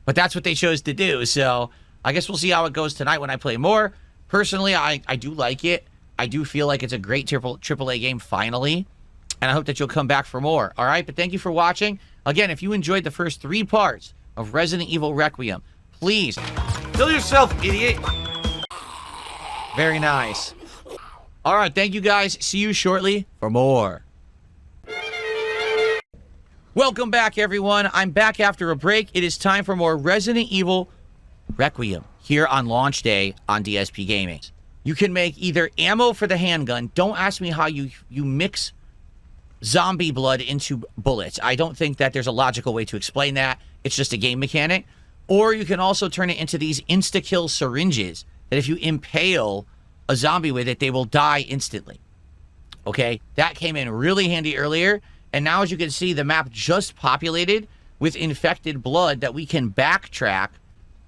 [SPEAKER 1] But that's what they chose to do, so I guess we'll see how it goes tonight when I play more. Personally, I do like it. I do feel like it's a great AAA game finally, and I hope that you'll come back for more, all right? But thank you for watching. Again, if you enjoyed the first 3 parts of Resident Evil Requiem, please
[SPEAKER 5] Kill yourself, idiot.
[SPEAKER 1] Very nice. All right, thank you guys. See you shortly for more. Welcome back, everyone. I'm back after a break. It is time for more Resident Evil Requiem here on launch day on DSP Gaming. You can make either ammo for the handgun. Don't ask me how you mix zombie blood into bullets. I don't think that there's a logical way to explain that. It's just a game mechanic. Or you can also turn it into these insta-kill syringes that if you impale a zombie with it, they will die instantly. Okay? That came in really handy earlier. And now, as you can see, the map just populated with infected blood that we can backtrack.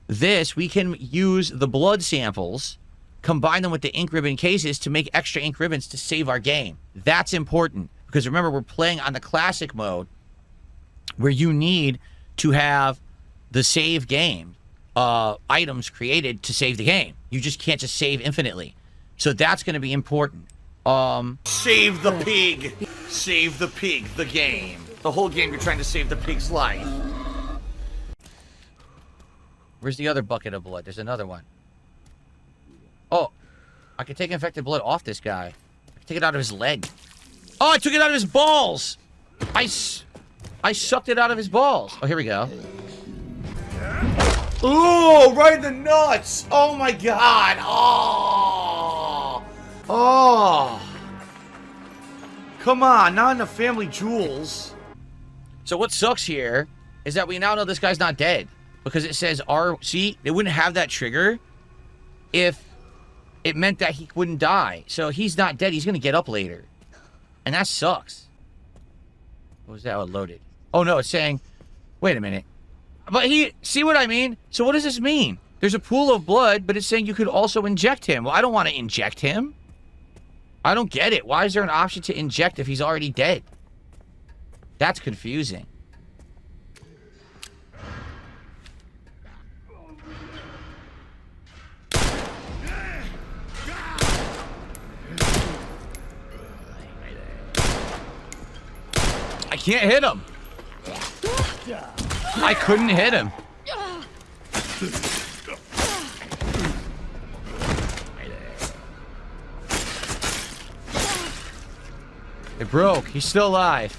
[SPEAKER 1] This, we can use the blood samples, combine them with the ink ribbon cases to make extra ink ribbons to save our game. That's important. Because remember, we're playing on the classic mode where you need to have the save game items created to save the game. You just can't just save infinitely. So that's going to be important.
[SPEAKER 5] Save the pig. Save the pig, the game. The whole game you're trying to save the pig's life.
[SPEAKER 1] Where's the other bucket of blood? There's another one. Oh, I can take infected blood off this guy. I can take it out of his leg. Oh, I took it out of his balls. I sucked it out of his balls. Oh, here we go.
[SPEAKER 5] Ooh, right in the nuts. Oh my god. Oh. Oh. Come on, not in the family jewels.
[SPEAKER 1] So what sucks here is that we now know this guy's not dead. Because it says see, they wouldn't have that trigger if it meant that he wouldn't die. So he's not dead. He's going to get up later. And that sucks. What was that? Oh, loaded. Oh, no, it's saying, wait a minute. But see what I mean? So what does this mean? There's a pool of blood, but it's saying you could also inject him. Well, I don't want to inject him. I don't get it. Why is there an option to inject if he's already dead? That's confusing. I can't hit him. I couldn't hit him. It broke. He's still alive.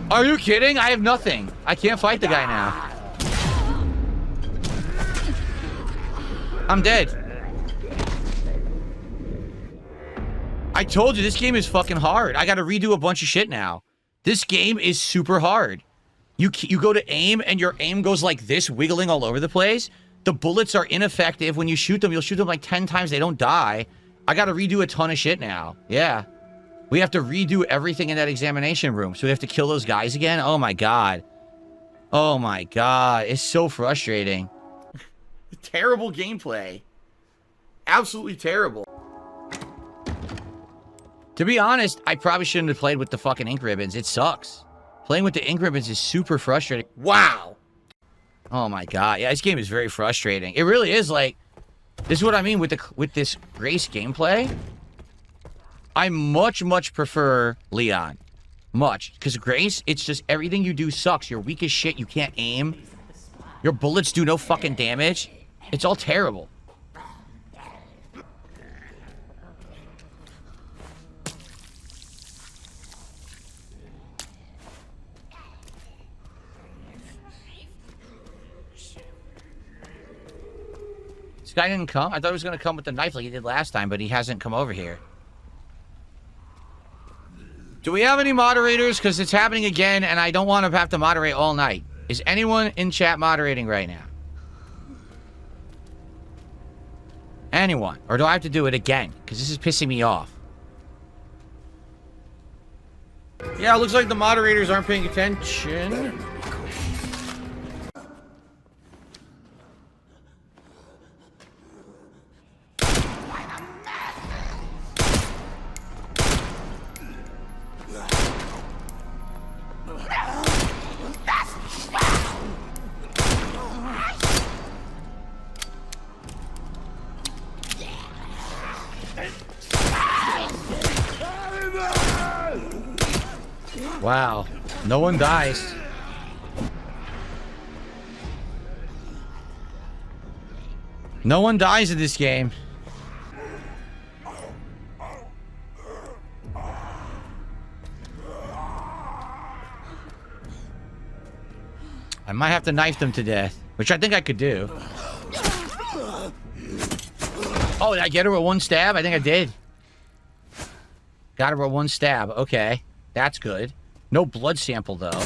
[SPEAKER 1] Are you kidding? I have nothing. I can't fight the guy now. I'm dead. I told you, this game is fucking hard. I gotta redo a bunch of shit now. This game is super hard. You go to aim, and your aim goes like this, wiggling all over the place. The bullets are ineffective. When you shoot them, you'll shoot them like 10 times. They don't die. I gotta redo a ton of shit now. Yeah. We have to redo everything in that examination room. So we have to kill those guys again? Oh my god. Oh my god. It's so frustrating.
[SPEAKER 5] Terrible gameplay. Absolutely terrible.
[SPEAKER 1] To be honest, I probably shouldn't have played with the fucking ink ribbons. It sucks. Playing with the ink ribbons is super frustrating. Wow. Oh my god. Yeah, this game is very frustrating. It really is. Like, this is what I mean with this Grace gameplay. I much prefer Leon. Much. Because Grace, it's just everything you do sucks. You're weak as shit. You can't aim. Your bullets do no fucking damage. It's all terrible. This guy didn't come? I thought he was going to come with the knife like he did last time, but he hasn't come over here. Do we have any moderators? Because it's happening again, and I don't want to have to moderate all night. Is anyone in chat moderating right now? Anyone? Or do I have to do it again? Because this is pissing me off.
[SPEAKER 5] Yeah, it looks like the moderators aren't paying attention.
[SPEAKER 1] Wow. No one dies. No one dies in this game. I might have to knife them to death, which I think I could do. Oh, did I get her with one stab? I think I did. Got her with one stab. Okay. That's good. No blood sample, though.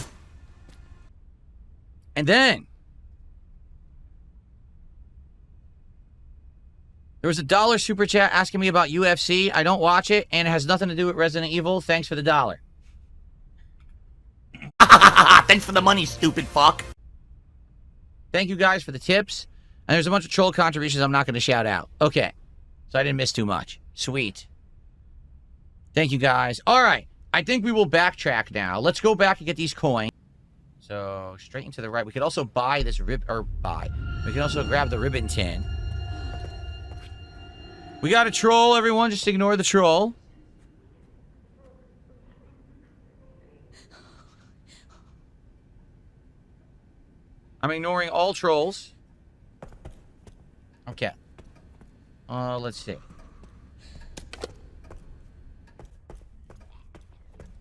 [SPEAKER 1] And then there was a $1 super chat asking me about UFC. I don't watch it, and it has nothing to do with Resident Evil. Thanks for the $1. Thanks for the money, stupid fuck. Thank you guys for the tips. And there's a bunch of troll contributions I'm not going to shout out. Okay. So I didn't miss too much. Sweet. Thank you guys. All right. I think we will backtrack now. Let's go back and get these coins. So, straight and to the right. We could also buy this We can also grab the ribbon tin. We got a troll, everyone. Just ignore the troll. I'm ignoring all trolls. Okay. Let's see.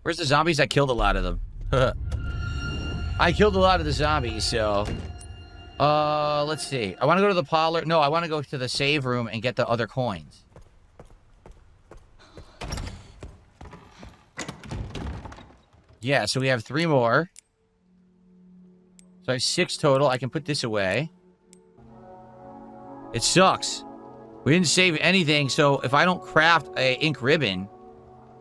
[SPEAKER 1] Where's the zombies? I killed a lot of them. I killed a lot of the zombies, so... let's see. I want to go to the parlor. No, I want to go to the save room and get the other coins. Yeah, so we have 3 more. So I have 6 total. I can put this away. It sucks. We didn't save anything, so if I don't craft a ink ribbon...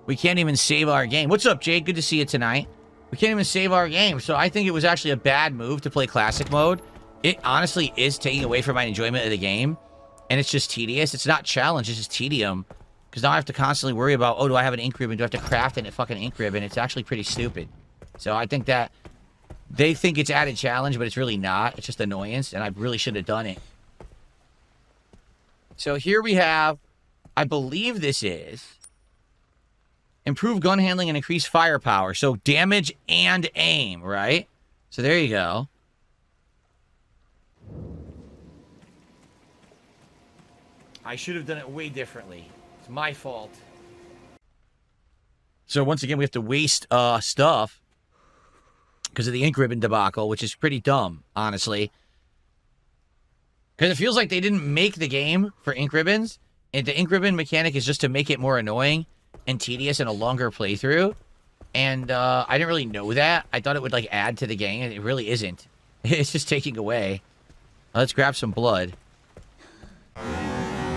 [SPEAKER 1] We can't even save our game. What's up, Jade? Good to see you tonight. We can't even save our game. So I think it was actually a bad move to play classic mode. It honestly is taking away from my enjoyment of the game. And it's just tedious. It's not challenge. It's just tedium. Because now I have to constantly worry about, oh, do I have an ink ribbon? Do I have to craft a fucking ink ribbon? It's actually pretty stupid. So I think that they think it's added challenge, but it's really not. It's just annoyance. And I really should have done it. So here we have, I believe this is... Improve gun handling and increase firepower. So damage and aim, right? So there you go. I should have done it way differently. It's my fault. So once again, we have to waste stuff because of the ink ribbon debacle, which is pretty dumb, honestly. Because it feels like they didn't make the game for ink ribbons, and the ink ribbon mechanic is just to make it more annoying and tedious in a longer playthrough. And I didn't really know that. I thought it would like add to the game, and it really isn't. It's just taking away. Let's grab some blood.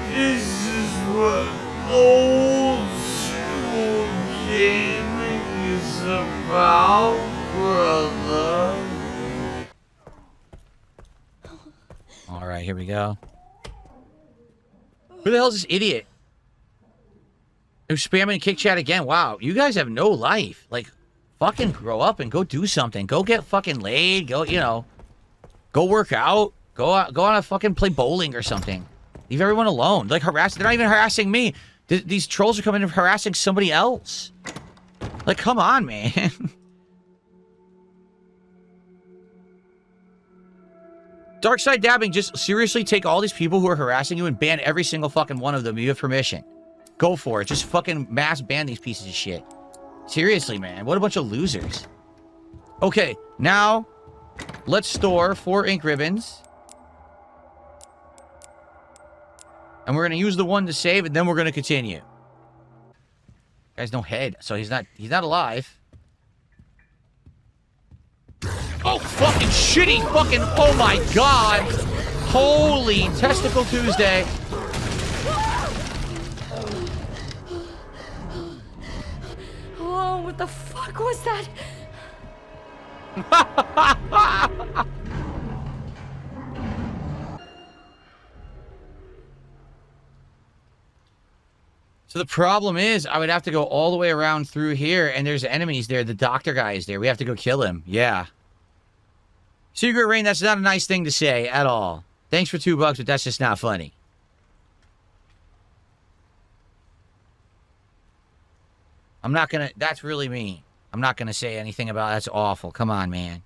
[SPEAKER 5] This is what old school gaming is about, brother.
[SPEAKER 1] Alright, here we go. Who the hell is this idiot? Who's spamming kick chat again? Wow, you guys have no life. Like, fucking grow up and go do something. Go get fucking laid. Go, you know, go work out. Go on a fucking play bowling or something. Leave everyone alone. Like, harass. They're not even harassing me. These trolls are coming and harassing somebody else. Like, come on, man. Dark side dabbing, just seriously take all these people who are harassing you and ban every single fucking one of them. You have permission. Go for it. Just fucking mass ban these pieces of shit. Seriously, man. What a bunch of losers. Okay, now let's store 4 ink ribbons. And we're gonna use the one to save, and then we're gonna continue. Guy's no head, so he's not alive. Oh, fucking shitty fucking, oh my god! Holy Testicle Tuesday.
[SPEAKER 3] Oh, what the fuck was that?
[SPEAKER 1] So the problem is, I would have to go all the way around through here, and there's enemies there. The doctor guy is there. We have to go kill him. Yeah. Secret Rain, that's not a nice thing to say at all. Thanks for $2, but that's just not funny. I'm not gonna... That's really mean. I'm not gonna say anything about... That's awful. Come on, man.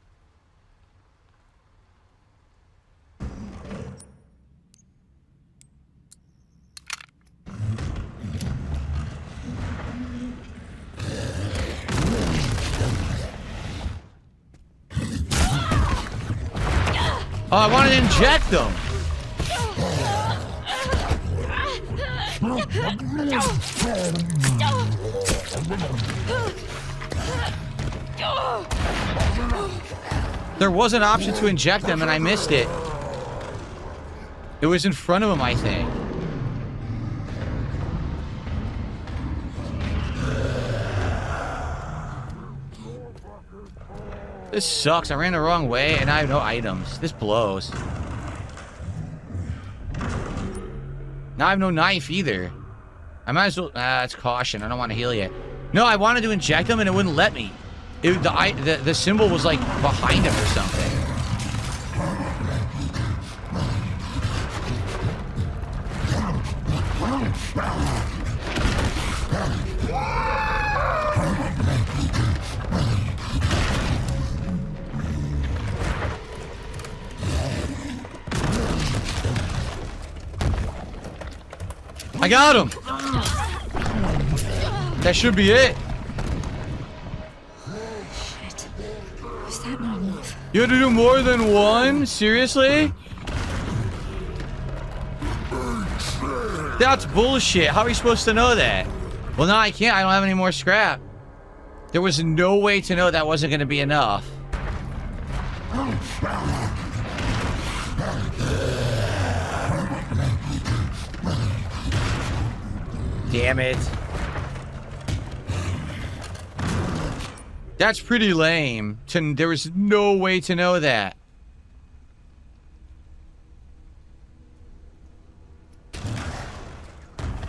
[SPEAKER 1] Oh, I wanted to inject them. There was an option to inject them, and I missed it. It was in front of him, I think. This sucks. I ran the wrong way, and I have no items. This blows. Now I have no knife, either. I might as well... it's caution. I don't want to heal yet. No, I wanted to inject him, and it wouldn't let me. The symbol was, like, behind him or something. I got him! That should be it.
[SPEAKER 3] Shit. Was that not enough?
[SPEAKER 1] You had to do more than one? Seriously? That's bullshit. How are you supposed to know that? Well, now I can't. I don't have any more scrap. There was no way to know that wasn't going to be enough. Damn it. That's pretty lame. There was no way to know that.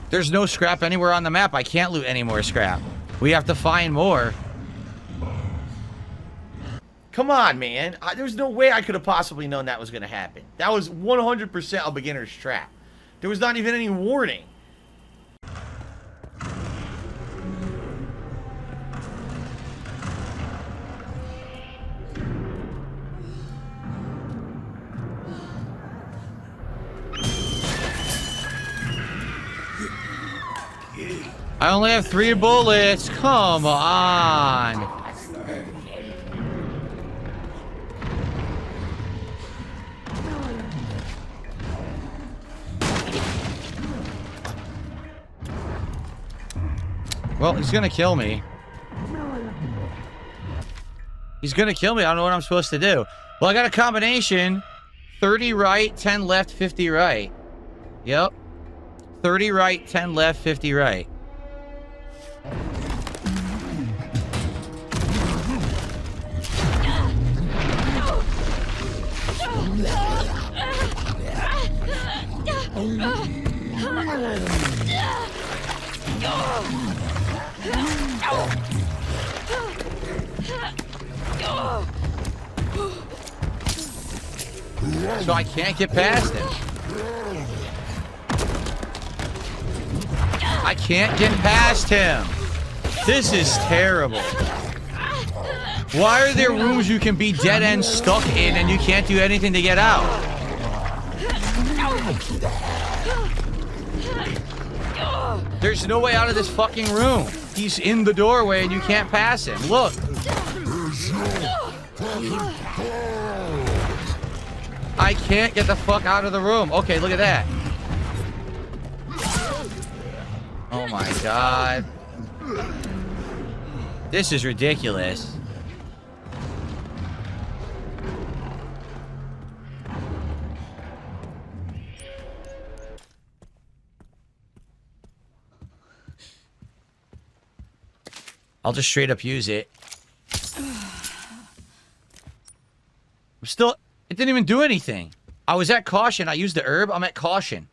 [SPEAKER 1] There's no scrap anywhere on the map. I can't loot any more scrap. We have to find more.
[SPEAKER 5] Come on, man. There's no way I could have possibly known that was going to happen. That was 100% a beginner's trap. There was not even any warning.
[SPEAKER 1] I only have 3 bullets. Come on. Well, he's gonna kill me. He's gonna kill me. I don't know what I'm supposed to do. Well, I got a combination. 30 right, 10 left, 50 right. Yep. 30 right, 10 left, 50 right. So I can't get past him. I can't get past him. This is terrible. Why are there rooms you can be dead end stuck in and you can't do anything to get out? There's no way out of this fucking room. He's in the doorway and you can't pass him. Look. I can't get the fuck out of the room. Okay, look at that. Oh my god. This is ridiculous. I'll just straight up use it. I'm still... It didn't even do anything. I was at caution. I used the herb. I'm at caution.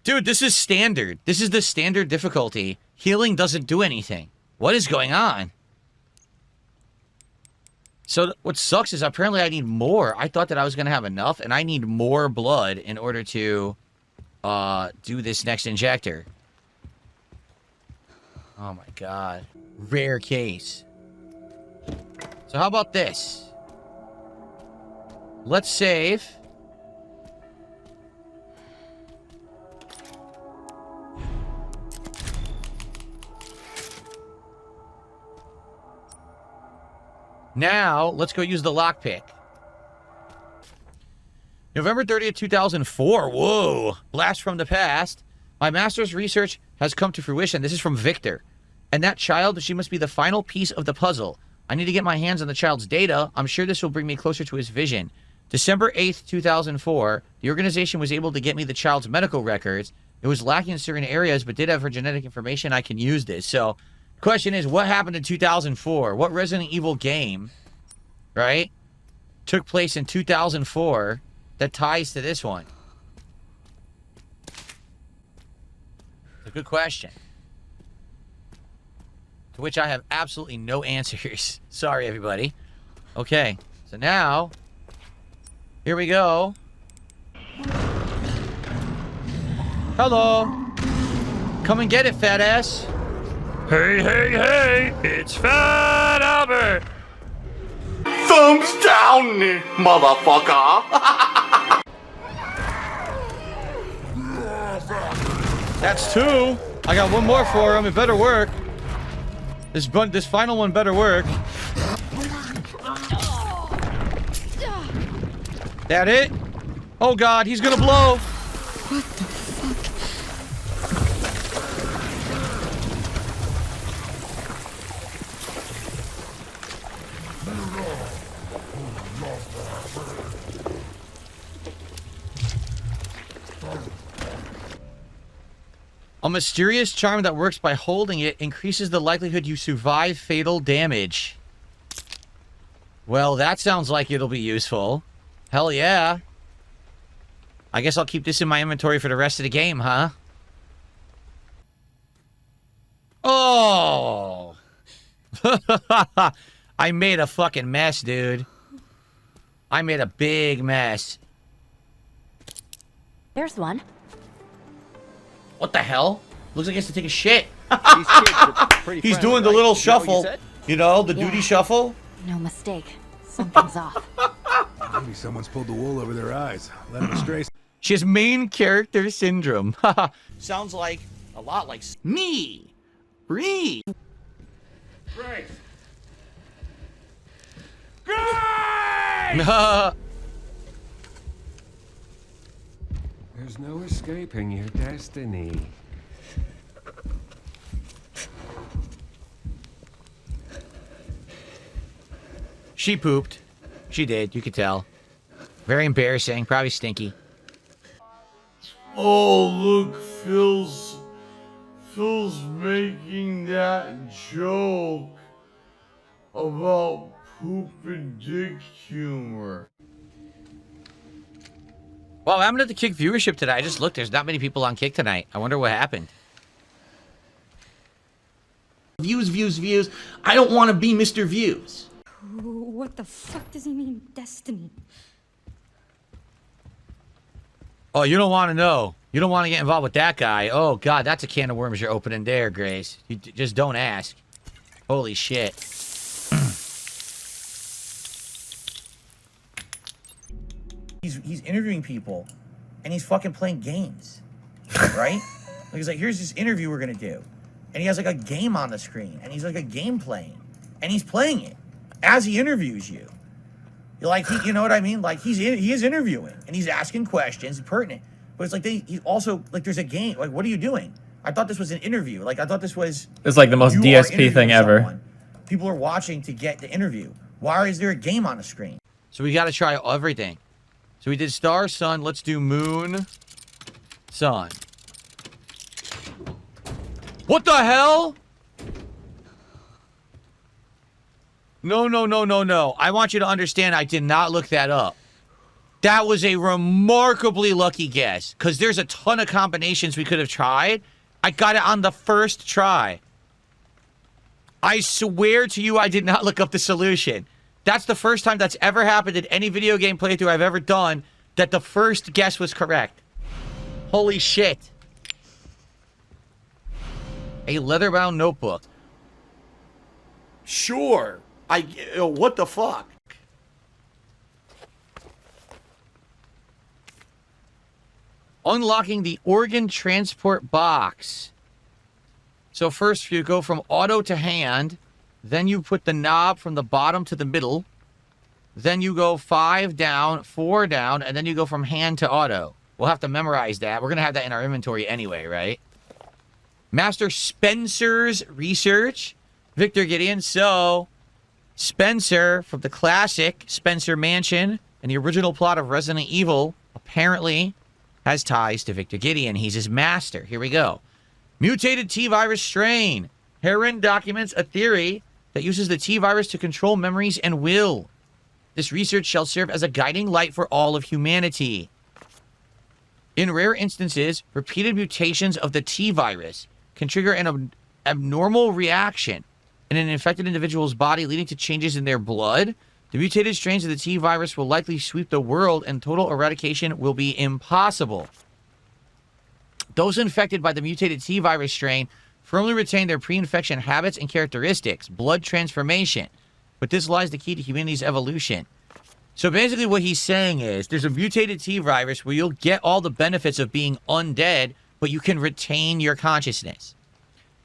[SPEAKER 1] Dude, this is standard. This is the standard difficulty. Healing doesn't do anything. What is going on? So what sucks is apparently I need more. I thought that I was going to have enough, and I need more blood in order to do this next injector. Oh my god. Rare case. So how about this? Let's save. Now, let's go use the lockpick. November 30th, 2004. Whoa. Blast from the past. My master's research has come to fruition. This is from Victor. And that child, she must be the final piece of the puzzle. I need to get my hands on the child's data. I'm sure this will bring me closer to his vision. December 8th, 2004. The organization was able to get me the child's medical records. It was lacking in certain areas, but did have her genetic information. I can use this. So, the question is, what happened in 2004? What Resident Evil game, right, took place in 2004 that ties to this one? It's a good question. To which I have absolutely no answers. Sorry, everybody. Okay, so now, here we go. Hello. Come and get it, fat ass.
[SPEAKER 5] Hey, hey, hey! It's Fat Albert!
[SPEAKER 8] Thumbs down, motherfucker!
[SPEAKER 5] That's two. I got one more for him. It better work. This final one better work. That it? Oh god, he's gonna blow.
[SPEAKER 3] What the fuck?
[SPEAKER 1] A mysterious charm that works by holding it increases the likelihood you survive fatal damage. Well, that sounds like it'll be useful. Hell yeah. I guess I'll keep this in my inventory for the rest of the game, huh? Oh! I made a fucking mess, dude. I made a big mess.
[SPEAKER 4] There's one.
[SPEAKER 1] What the hell? Looks like he has to take a shit.
[SPEAKER 10] These kids are pretty
[SPEAKER 1] He's
[SPEAKER 10] friendly,
[SPEAKER 1] doing the
[SPEAKER 10] right?
[SPEAKER 1] little
[SPEAKER 10] Is that what you
[SPEAKER 1] shuffle.
[SPEAKER 10] said?
[SPEAKER 1] You know, the
[SPEAKER 4] Yeah.
[SPEAKER 1] duty shuffle.
[SPEAKER 4] No mistake. Something's off.
[SPEAKER 2] Maybe someone's pulled the wool over their eyes. Let them astray.
[SPEAKER 1] She has main character syndrome. Sounds like a lot like me. Breathe.
[SPEAKER 7] Great.
[SPEAKER 11] There's no escaping your destiny.
[SPEAKER 1] She pooped. She did. You could tell. Very embarrassing. Probably stinky.
[SPEAKER 5] Oh, look, Phil's making that joke about poop and dick humor.
[SPEAKER 1] Well, I'm at the Kick viewership today. I just looked. There's not many people on Kick tonight. I wonder what happened.
[SPEAKER 8] Views, views, views. I don't want to be Mr. Views.
[SPEAKER 3] What the fuck does he mean, destiny?
[SPEAKER 1] Oh, you don't want to know. You don't want to get involved with that guy. Oh, God, that's a can of worms you're opening there, Grace. You just don't ask. Holy shit.
[SPEAKER 5] He's interviewing people, and he's fucking playing games, right? Like he's like, here's this interview we're gonna do, and he has like a game on the screen, and he's like a game playing, and he's playing it as he interviews you.
[SPEAKER 1] Like, you know what I mean? Like, he is interviewing, and he's asking questions, pertinent. But it's like, he's also, like, there's a game. Like, what are you doing? I thought this was an interview. Like, I thought this was...
[SPEAKER 12] It's like the most DSP thing ever.
[SPEAKER 1] People are watching to get the interview. Why is there a game on the screen?
[SPEAKER 5] So we got to try everything. So we did star, sun. Let's do moon, sun. What the hell? No, no, no, no, no. I want you to understand I did not look that up. That was a remarkably lucky guess, because there's a ton of combinations we could have tried. I got it on the first try. I swear to you I did not look up the solution. That's the first time that's ever happened in any video game playthrough I've ever done, that the first guess was correct. Holy shit. A leather-bound notebook. Sure. What the fuck? Unlocking the organ transport box. So first you go from auto to hand, then you put the knob from the bottom to the middle, then you go 5 down, 4 down, and then you go from hand to auto. We'll have to memorize that. We're going to have that in our inventory anyway, right? Master Spencer's research. Victor Gideon. So, Spencer from the classic Spencer Mansion and the original plot of Resident Evil apparently has ties to Victor Gideon. He's his master. Here we go. Mutated T-virus strain. Heron documents a theory that uses the T-virus to control memories and will. This research shall serve as a guiding light for all of humanity. In rare instances, repeated mutations of the T-virus can trigger an abnormal reaction in an infected individual's body, leading to changes in their blood. The mutated strains of the T-virus will likely sweep the world, and total eradication will be impossible. Those infected by the mutated T-virus strain firmly retain their pre-infection habits and characteristics, blood transformation. But this lies the key to humanity's evolution. So basically what he's saying is there's a mutated T-virus where you'll get all the benefits of being undead, but you can retain your consciousness.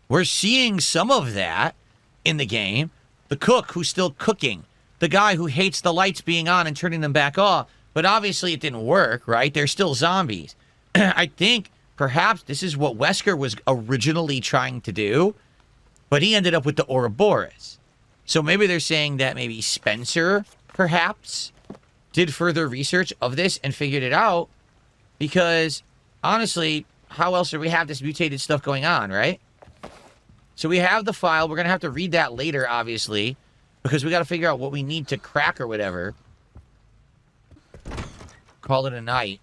[SPEAKER 5] We're seeing some of that in the game. The cook who's still cooking. The guy who hates the lights being on and turning them back off. But obviously it didn't work, right? They're still zombies. I think perhaps this is what Wesker was originally trying to do, but he ended up with the Ouroboros. So maybe they're saying that maybe Spencer, perhaps, did further research of this and figured it out, because honestly, how else do we have this mutated stuff going on, right? So we have the file. We're going to have to read that later, obviously, because we got to figure out what we need to crack or whatever. Call it a night.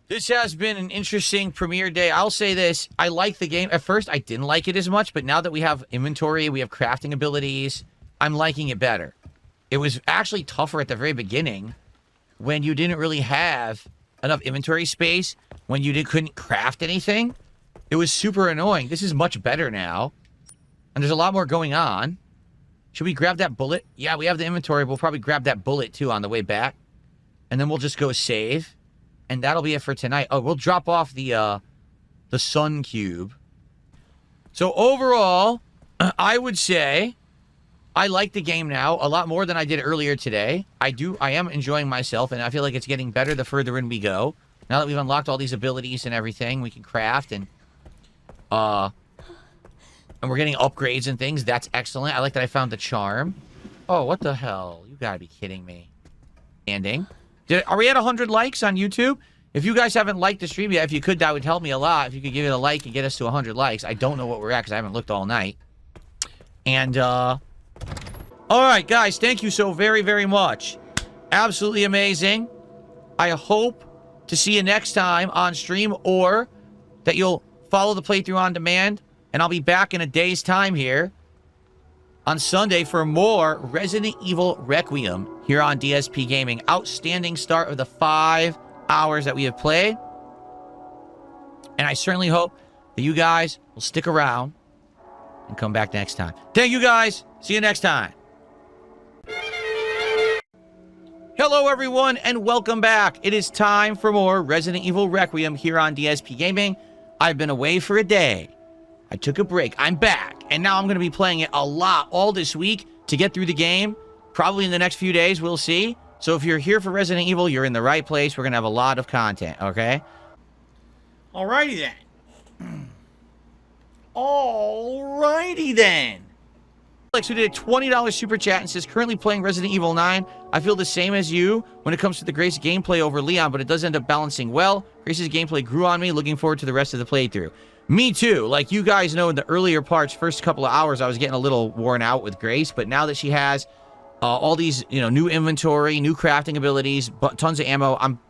[SPEAKER 5] This has been an interesting premiere day. I'll say this. I like the game. At first, I didn't like it as much, but now that we have inventory, we have crafting abilities, I'm liking it better. It was actually tougher at the very beginning when you didn't really have enough inventory space, when you couldn't craft anything. It was super annoying. This is much better now, and there's a lot more going on. Should we grab that bullet? Yeah, we have the inventory. We'll probably grab that bullet, too, on the way back, and then we'll just go save. And that'll be it for tonight. Oh, we'll drop off the sun cube. So overall, I would say I like the game now a lot more than I did earlier today. I am enjoying myself, and I feel like it's getting better the further in we go. Now that we've unlocked all these abilities and everything, we can craft and we're getting upgrades and things. That's excellent. I like that I found the charm. Oh, what the hell? You gotta be kidding me. Ending. Are we at 100 likes on YouTube? If you guys haven't liked the stream yet, if you could, that would help me a lot. If you could give it a like and get us to 100 likes. I don't know what we're at because I haven't looked all night. And, alright, guys. Thank you so very, very much. Absolutely amazing. I hope to see you next time on stream, or that you'll follow the playthrough on demand. And I'll be back in a day's time here on Sunday for more Resident Evil Requiem here on DSP Gaming. Outstanding start of the 5 hours that we have played. And I certainly hope that you guys will stick around and come back next time. Thank you guys. See you next time. Hello everyone and welcome back. It is time for more Resident Evil Requiem here on DSP Gaming. I've been away for a day. I took a break. I'm back. And now I'm going to be playing it a lot all this week
[SPEAKER 1] to get through the game. Probably in the next few days, we'll see. So if you're here for Resident Evil, you're in the right place. We're going to have a lot of content, okay? Alrighty then. Alrighty then. Alex, who did a $20 super chat and says, currently playing Resident Evil 9. I feel the same as you when it comes to the Grace gameplay over Leon, but it does end up balancing well. Grace's gameplay grew on me. Looking forward to the rest of the playthrough. Me too. Like you guys know, in the earlier parts, first couple of hours, I was getting a little worn out with Grace, but now that she has all these, new inventory, new crafting abilities, but tons of ammo, I'm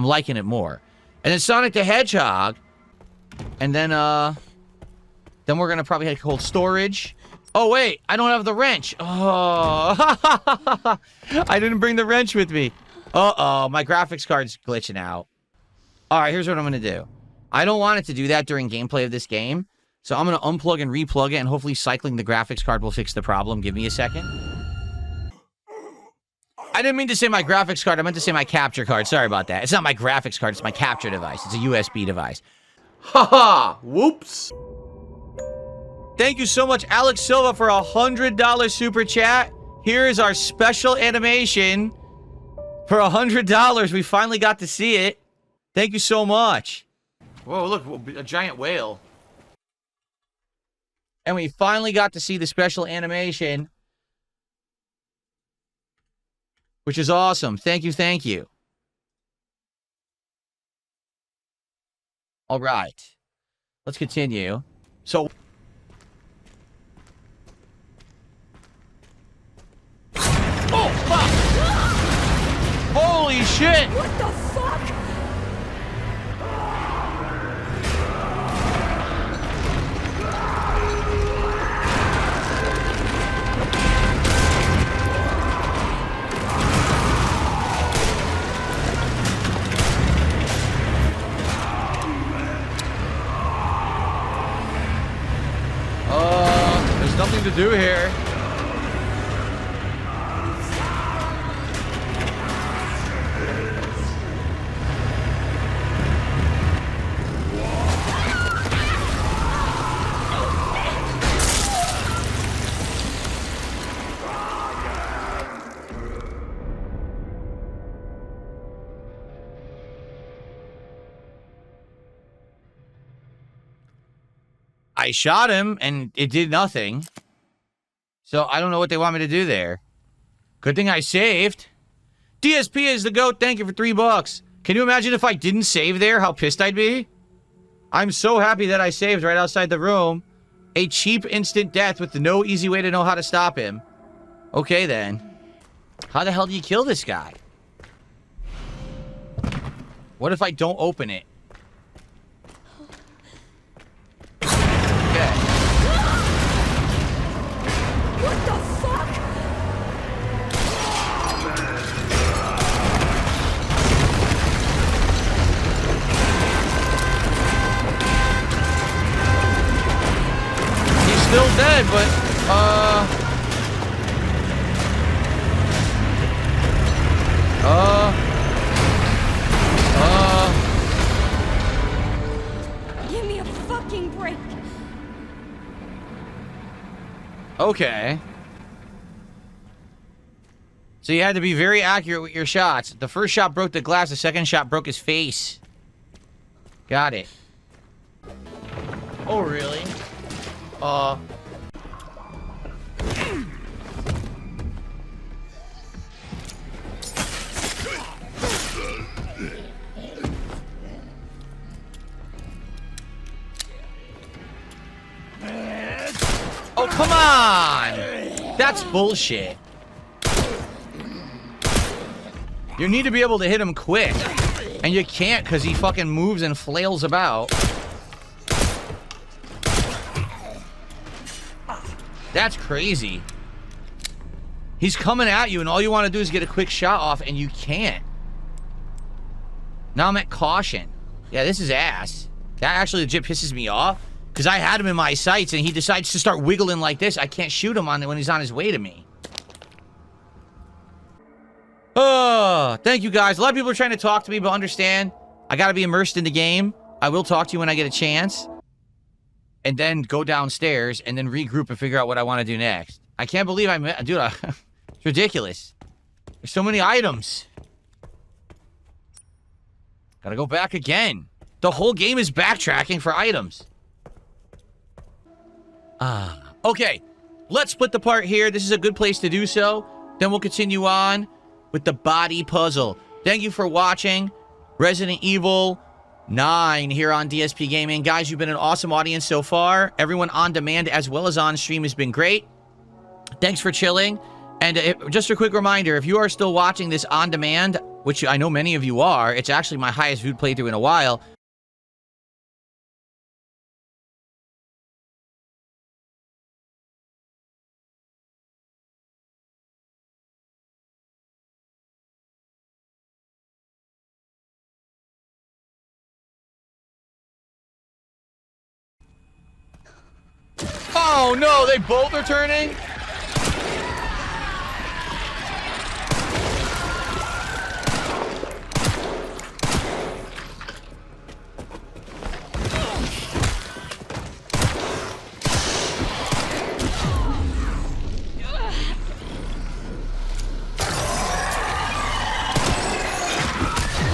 [SPEAKER 1] liking it more. And then Sonic the Hedgehog, and then we're gonna probably head cold storage. Oh wait, I don't have the wrench. Oh, I didn't bring the wrench with me. Uh-oh, my graphics card's glitching out. All right, here's what I'm gonna do. I don't want it to do that during gameplay of this game, so I'm gonna unplug and replug it, and hopefully cycling the graphics card will fix the problem. Give me a second. I didn't mean to say my graphics card. I meant to say my capture card. Sorry about that. It's not my graphics card. It's my capture device. It's a USB device.
[SPEAKER 5] Haha! Whoops!
[SPEAKER 1] Thank you so much, Alex Silva, for a $100 super chat. Here is our special animation for $100. We finally got to see it. Thank you so much.
[SPEAKER 5] Whoa, look, a giant whale.
[SPEAKER 1] And we finally got to see the special animation, which is awesome. Thank you, thank you. All right. Let's continue. So... oh, fuck! Holy shit!
[SPEAKER 3] What the fuck?
[SPEAKER 1] There's nothing to do here. I shot him, and it did nothing. So I don't know what they want me to do there. Good thing I saved. DSP is the GOAT. Thank you for $3. Can you imagine if I didn't save there, how pissed I'd be? I'm so happy that I saved right outside the room. A cheap instant death with no easy way to know how to stop him. Okay, then. How the hell do you kill this guy? What if I don't open it?
[SPEAKER 3] What the fuck?
[SPEAKER 1] He's still dead, but,
[SPEAKER 3] Give me a fucking break.
[SPEAKER 1] okay. So you had to be very accurate with your shots. The first shot broke the glass, the second shot broke his face. Got it. Oh, really? Oh, come on! That's bullshit. You need to be able to hit him quick. And you can't because he fucking moves and flails about. That's crazy. He's coming at you and all you want to do is get a quick shot off and you can't. Now I'm at caution. Yeah, this is ass. That actually legit pisses me off. Because I had him in my sights and he decides to start wiggling like this. I can't shoot him on it when he's on his way to me. Oh, thank you guys. A lot of people are trying to talk to me, but understand, I gotta be immersed in the game. I will talk to you when I get a chance. And then go downstairs and then regroup and figure out what I want to do next. I can't believe dude, it's ridiculous. There's so many items. Gotta go back again. The whole game is backtracking for items. Okay. Let's split the part here. This is a good place to do so. Then we'll continue on with the body puzzle. Thank you for watching Resident Evil 9 here on DSP Gaming. Guys, you've been an awesome audience so far. Everyone on demand as well as on stream has been great. Thanks for chilling. And just a quick reminder, if you are still watching this on demand, which I know many of you are, it's actually my highest viewed playthrough in a while. Oh no, they both are turning?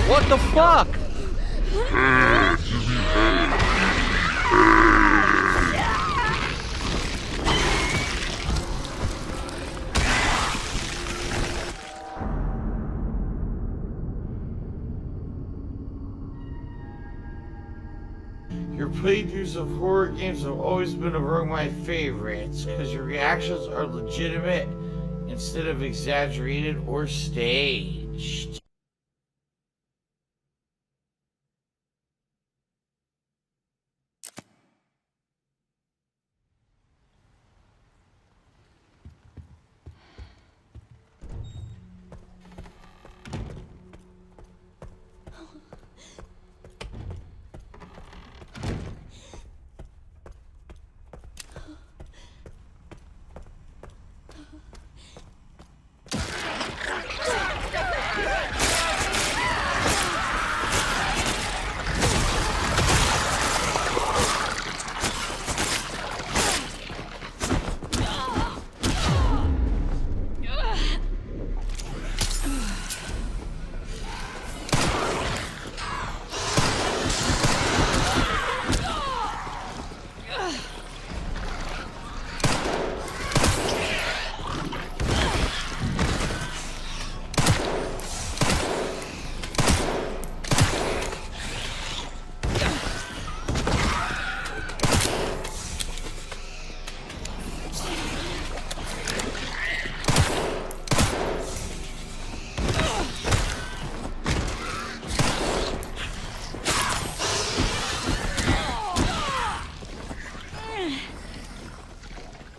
[SPEAKER 1] What the fuck?
[SPEAKER 5] Your playthroughs of horror games have always been among my favorites because your reactions are legitimate instead of exaggerated or staged.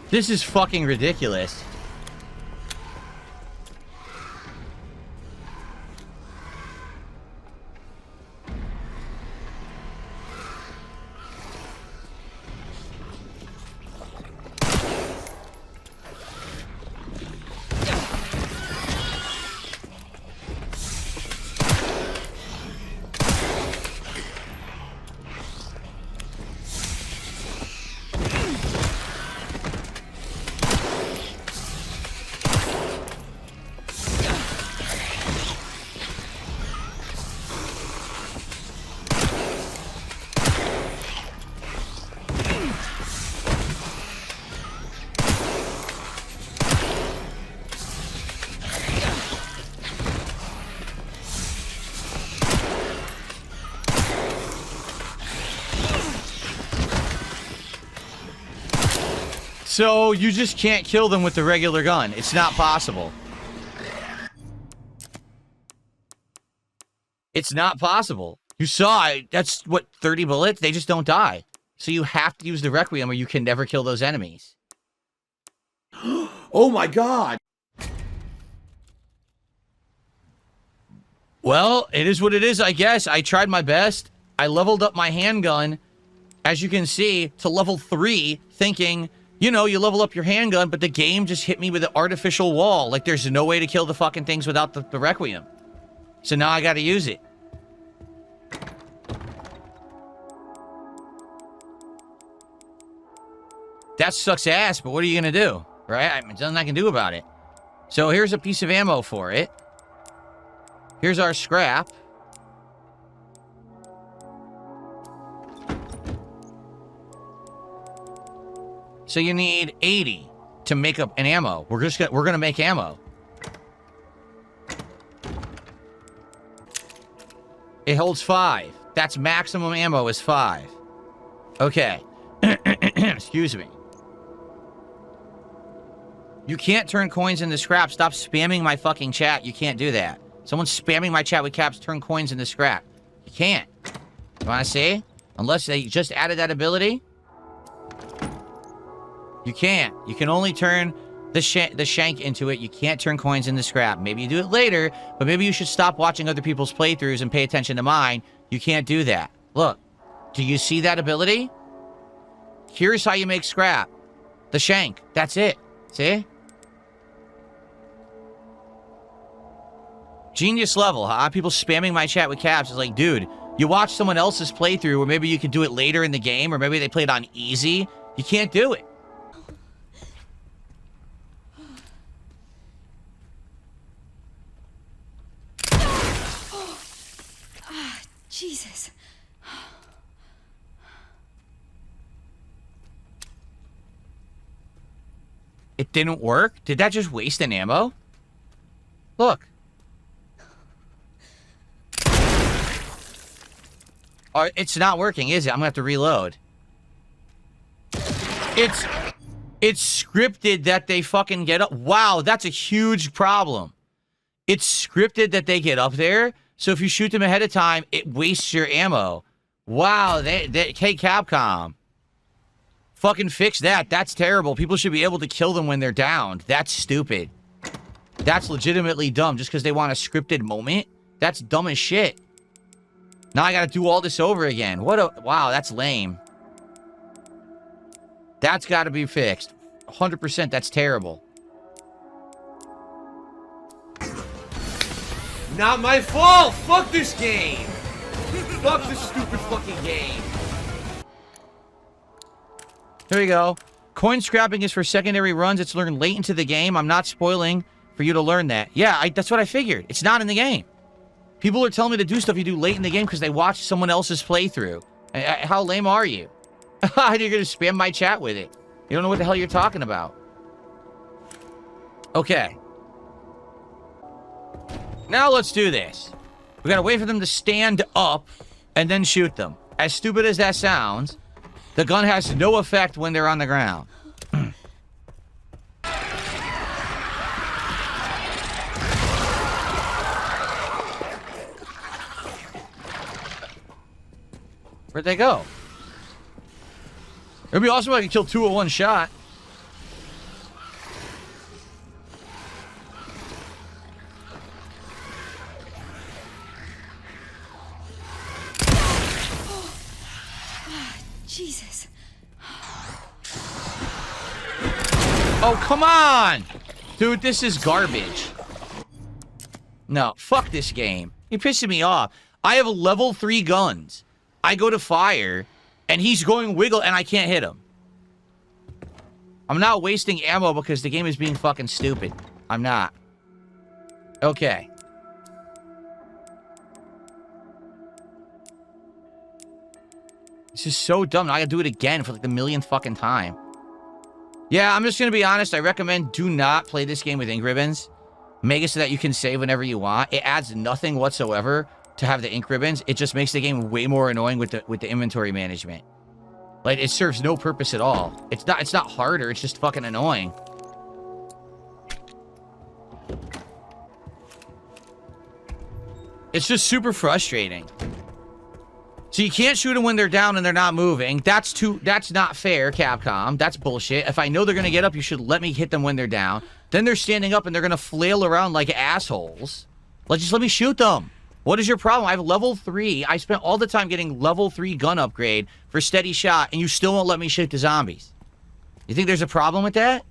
[SPEAKER 1] This is fucking ridiculous. So you just can't kill them with the regular gun. It's not possible. It's not possible. You saw it. That's what, 30 bullets? They just don't die. So you have to use the Requiem or you can never kill those enemies.
[SPEAKER 8] Oh my god!
[SPEAKER 1] Well, it is what it is, I guess. I tried my best. I leveled up my handgun, as you can see, to level 3, thinking, you know, you level up your handgun, but the game just hit me with an artificial wall. Like, there's no way to kill the fucking things without the Requiem. So now I gotta use it. That sucks ass, but what are you gonna do? right? There's nothing I can do about it. So here's a piece of ammo for it. Here's our scrap. So you need 80 to make up an ammo. We're gonna make ammo. It holds 5. That's maximum ammo is 5. Okay. Excuse me. You can't turn coins into scrap. Stop spamming my fucking chat. You can't do that. Someone's spamming my chat with caps, turn coins into scrap. You can't. You wanna see? Unless they just added that ability. You can't. You can only turn the shank into it. You can't turn coins into scrap. Maybe you do it later, but maybe you should stop watching other people's playthroughs and pay attention to mine. You can't do that. Look, do you see that ability? Here's how you make scrap. The shank. That's it. See? Genius level, huh? People spamming my chat with caps is like, dude, you watch someone else's playthrough, or maybe you could do it later in the game, or maybe they played on easy. You can't do it.
[SPEAKER 3] Jesus.
[SPEAKER 1] It didn't work? Did that just waste an ammo? Look. Oh, it's not working, is it? I'm gonna have to reload. It's scripted that they fucking get up. Wow, that's a huge problem. It's scripted that they get up there. So if you shoot them ahead of time, it wastes your ammo. Wow, hey, Capcom. Fucking fix that. That's terrible. People should be able to kill them when they're downed. That's stupid. That's legitimately dumb just because they want a scripted moment. That's dumb as shit. Now I gotta do all this over again. Wow, that's lame. That's gotta be fixed. 100%, that's terrible.
[SPEAKER 5] Not my fault! Fuck this game! Fuck this stupid fucking game!
[SPEAKER 1] Here we go. Coin scrapping is for secondary runs. It's learned late into the game. I'm not spoiling for you to learn that. Yeah, that's what I figured. It's not in the game. People are telling me to do stuff you do late in the game because they watched someone else's playthrough. How lame are you? You're gonna spam my chat with it. You don't know what the hell you're talking about. Okay. Now let's do this. We gotta wait for them to stand up and then shoot them. As stupid as that sounds, the gun has no effect when they're on the ground. Where'd they go? It'd be awesome if I could kill 2 with 1 shot.
[SPEAKER 3] Jesus.
[SPEAKER 1] Oh, come on! Dude, this is garbage. No, fuck this game. You're pissing me off. I have level 3 guns. I go to fire, and he's going wiggle, and I can't hit him. I'm not wasting ammo because the game is being fucking stupid. I'm not. Okay. This is so dumb. Now I gotta do it again for like the millionth fucking time. Yeah, I'm just gonna be honest. I recommend do not play this game with ink ribbons. Make it so that you can save whenever you want. It adds nothing whatsoever to have the ink ribbons. It just makes the game way more annoying with the inventory management. Like, it serves no purpose at all. It's not harder, it's just fucking annoying. It's just super frustrating. So you can't shoot them when they're down and they're not moving. That's not fair, Capcom. That's bullshit. If I know they're gonna get up, you should let me hit them when they're down. Then they're standing up and they're gonna flail around like assholes. Just let me shoot them. What is your problem? I have level 3. I spent all the time getting level 3 gun upgrade for steady shot, and you still won't let me shoot the zombies. You think there's a problem with that?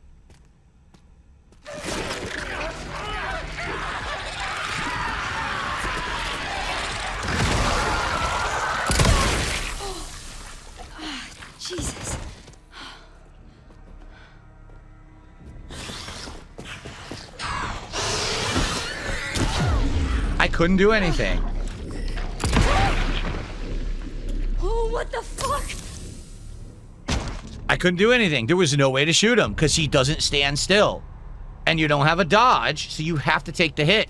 [SPEAKER 3] Jesus.
[SPEAKER 5] couldn't do anything.
[SPEAKER 3] Oh, what the fuck?
[SPEAKER 5] I couldn't do anything. There was no way to shoot him because he doesn't stand still. And you don't have a dodge, so you have to take the hit.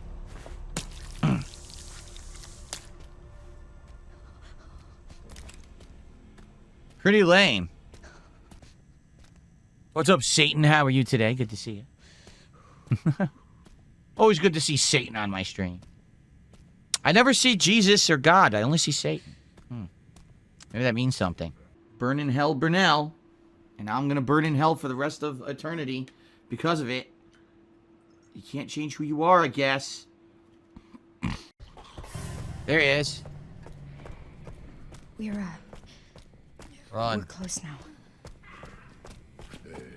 [SPEAKER 5] Pretty lame. What's up, Satan? How are you today? Good to see you. Always good to see Satan on my stream. I never see Jesus or God. I only see Satan. Maybe that means something. Burn in hell, Burnell. And now I'm going to burn in hell for the rest of eternity because of it. You can't change who you are, I guess. There he is.
[SPEAKER 3] We're
[SPEAKER 5] Run.
[SPEAKER 3] close now.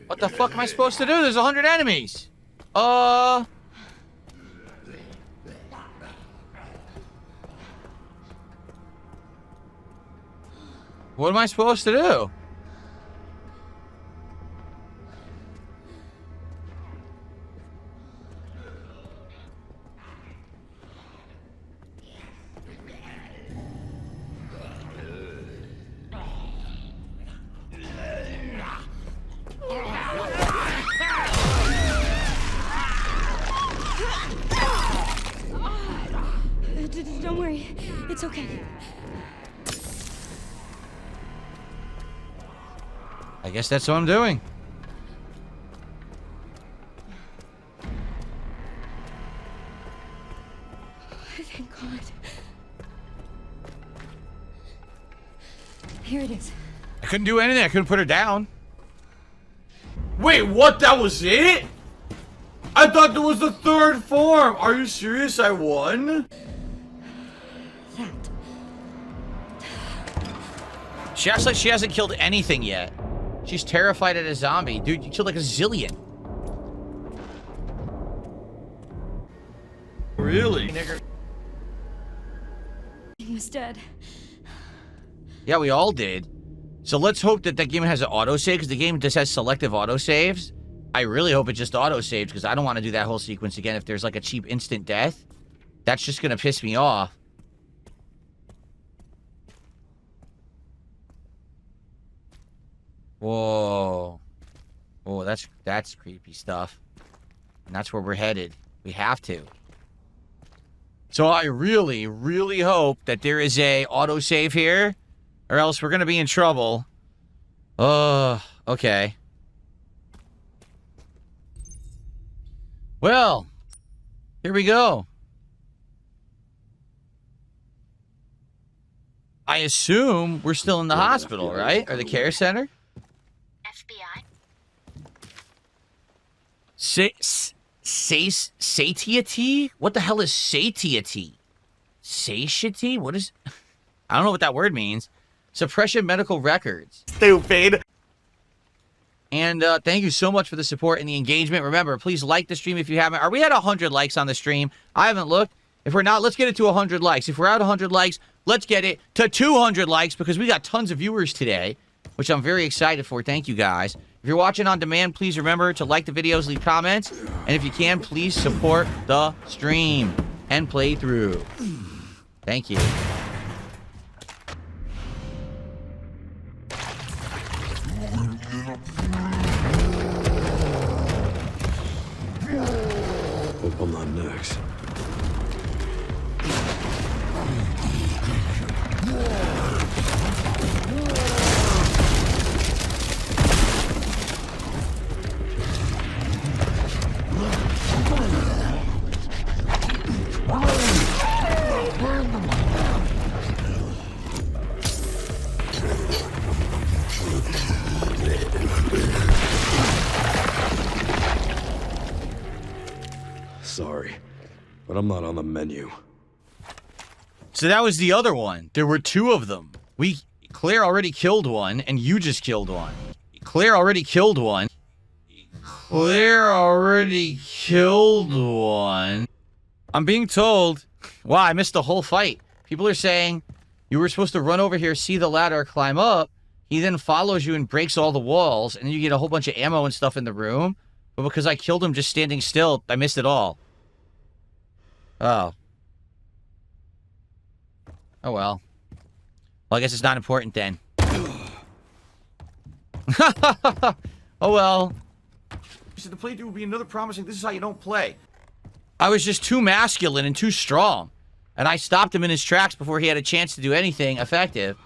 [SPEAKER 5] What the fuck am I supposed to do? There's 100 enemies. What am I supposed to do?
[SPEAKER 3] Don't worry, it's okay.
[SPEAKER 5] I guess that's what I'm doing.
[SPEAKER 3] Thank God. Here it is.
[SPEAKER 5] I couldn't do anything. I couldn't put her down.
[SPEAKER 1] Wait, what? That was it? I thought there was a third form. Are you serious? I won?
[SPEAKER 5] She acts like she hasn't killed anything yet. She's terrified at a zombie. Dude, you killed like a zillion.
[SPEAKER 1] Really?
[SPEAKER 3] He was dead.
[SPEAKER 5] Yeah, we all did. So let's hope that that game has an autosave, because the game just has selective autosaves. I really hope it just autosaves, because I don't want to do that whole sequence again if there's like a cheap instant death. That's just going to piss me off. Whoa. Whoa, that's creepy stuff. And that's where we're headed. We have to. So I really, really hope that there is a autosave here, or else we're going to be in trouble. Okay. Well, here we go. I assume we're still in the hospital, right? Or the care center?
[SPEAKER 4] FBI.
[SPEAKER 5] Satiety? What the hell is satiety? Satiety? What is... I don't know what that word means. Suppression medical records.
[SPEAKER 1] Stupid.
[SPEAKER 5] And thank you so much for the support and the engagement. Remember, please like the stream if you haven't. Are we at 100 likes on the stream? I haven't looked. If we're not, let's get it to 100 likes. If we're at 100 likes, let's get it to 200 likes, because we got tons of viewers today, which I'm very excited for. Thank you, guys. If you're watching on demand, please remember to like the videos, leave comments, and if you can, please support the stream and play through. Thank you.
[SPEAKER 2] Hope I'm not next. Sorry, but I'm not on the menu.
[SPEAKER 5] So that was the other one. There were two of them. Claire already killed one, and you just killed one. Claire already killed one. Claire already killed one. I'm being told... Wow, I missed the whole fight. People are saying you were supposed to run over here, see the ladder, climb up. He then follows you and breaks all the walls, and then you get a whole bunch of ammo and stuff in the room. But because I killed him just standing still, I missed it all. Oh.
[SPEAKER 1] Oh well. Well, I guess it's not important then. Oh well. He said the playthrough will be another promising. This is how you don't play. I was just too masculine and too strong. And I stopped him in his tracks before he had a chance to do anything effective.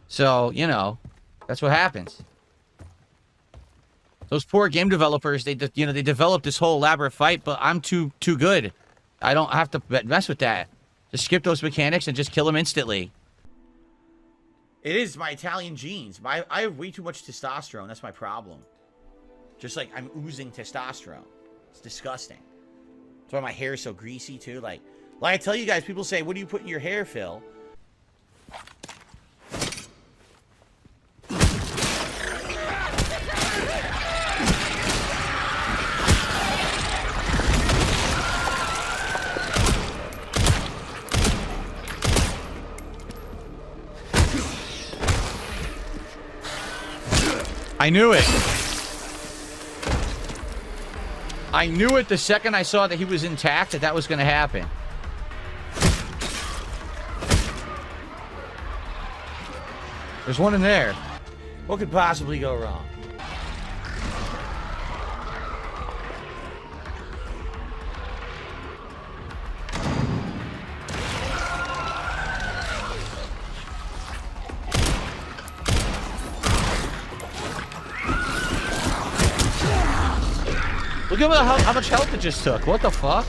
[SPEAKER 1] So, you know, that's what happens. Those poor game developers, they developed this whole elaborate fight, but I'm too good. I don't have to mess with that. Just skip those mechanics and just kill him instantly. It is my Italian genes. I have way too much testosterone. That's my problem. Just like I'm oozing testosterone. It's disgusting. That's why my hair is so greasy too. Like I tell you guys, people say, what do you put in your hair, Phil? I knew it. I knew it the second I saw that he was intact, that was going to happen. There's one in there. What could possibly go wrong? Look at how much health it just took. What the fuck?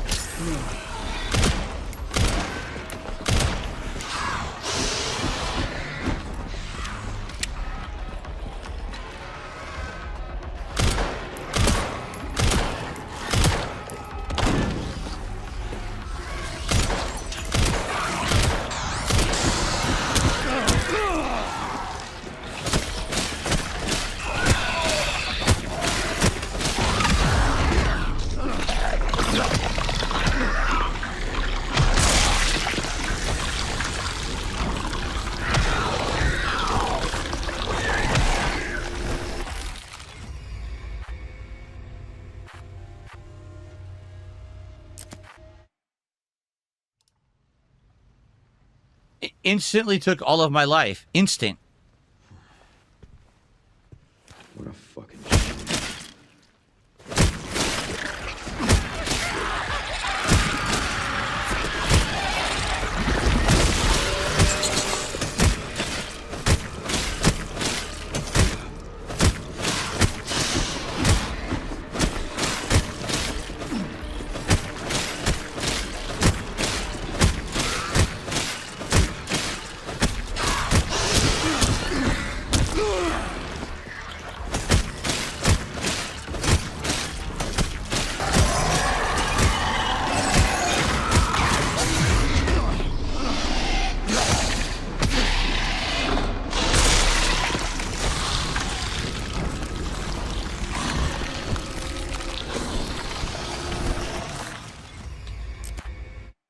[SPEAKER 1] Instantly took all of my life. Instant.
[SPEAKER 2] What a fucking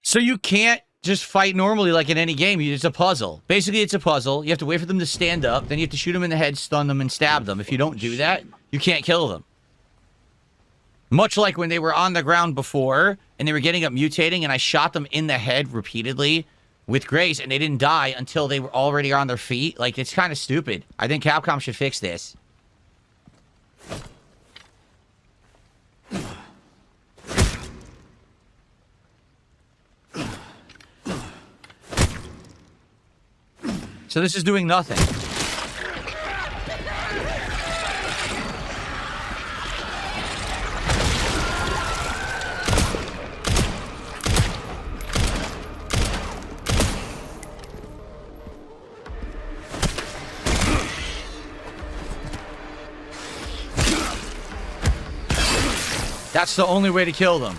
[SPEAKER 1] So you can't just fight normally like in any game. It's a puzzle. Basically, it's a puzzle. You have to wait for them to stand up. Then you have to shoot them in the head, stun them, and stab them. If you don't do that, you can't kill them. Much like when they were on the ground before, and they were getting up mutating, and I shot them in the head repeatedly with grace, and they didn't die until they were already on their feet. Like, it's kind of stupid. I think Capcom should fix this. So this is doing nothing. That's the only way to kill them.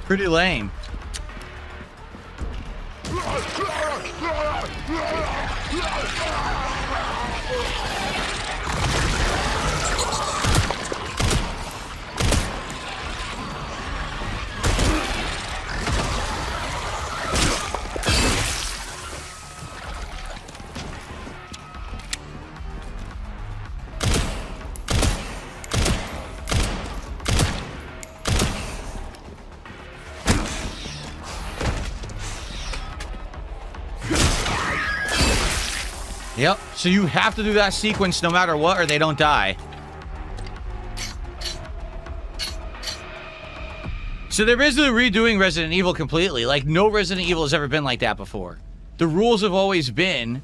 [SPEAKER 1] Pretty lame.
[SPEAKER 5] Yep. So you have to do that sequence no matter what, or they don't die. So they're basically redoing Resident Evil completely. Like, no Resident Evil has ever been like that before. The rules have always been,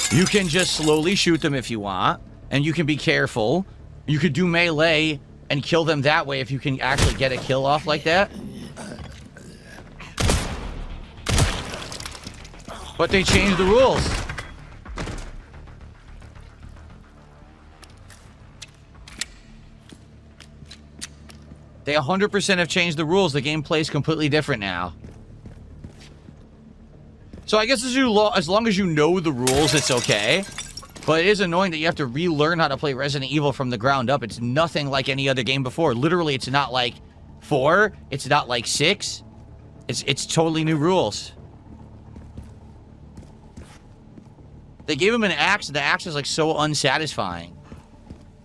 [SPEAKER 5] you can just slowly shoot them if you want, and you can be careful. You could do melee and kill them that way if you can actually get a kill off like that. But they changed the rules. They 100% have changed the rules. The game plays completely different now. So I guess as long as you know the rules, it's okay. But it is annoying that you have to relearn how to play Resident Evil from the ground up. It's nothing like any other game before. Literally, it's not like 4. It's not like 6. It's totally new rules. They gave him an axe. The axe is like so unsatisfying.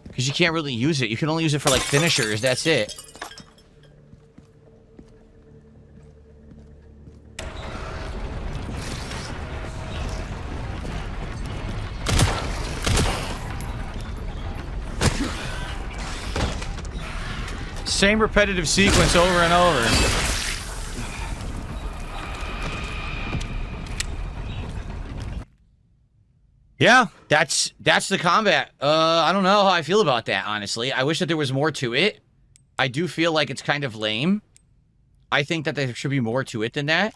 [SPEAKER 5] Because you can't really use it. You can only use it for like finishers. That's it. Same repetitive sequence over and over. Yeah, that's the combat. I don't know how I feel about that, honestly. I wish that there was more to it. I do feel like it's kind of lame. I think that there should be more to it than that.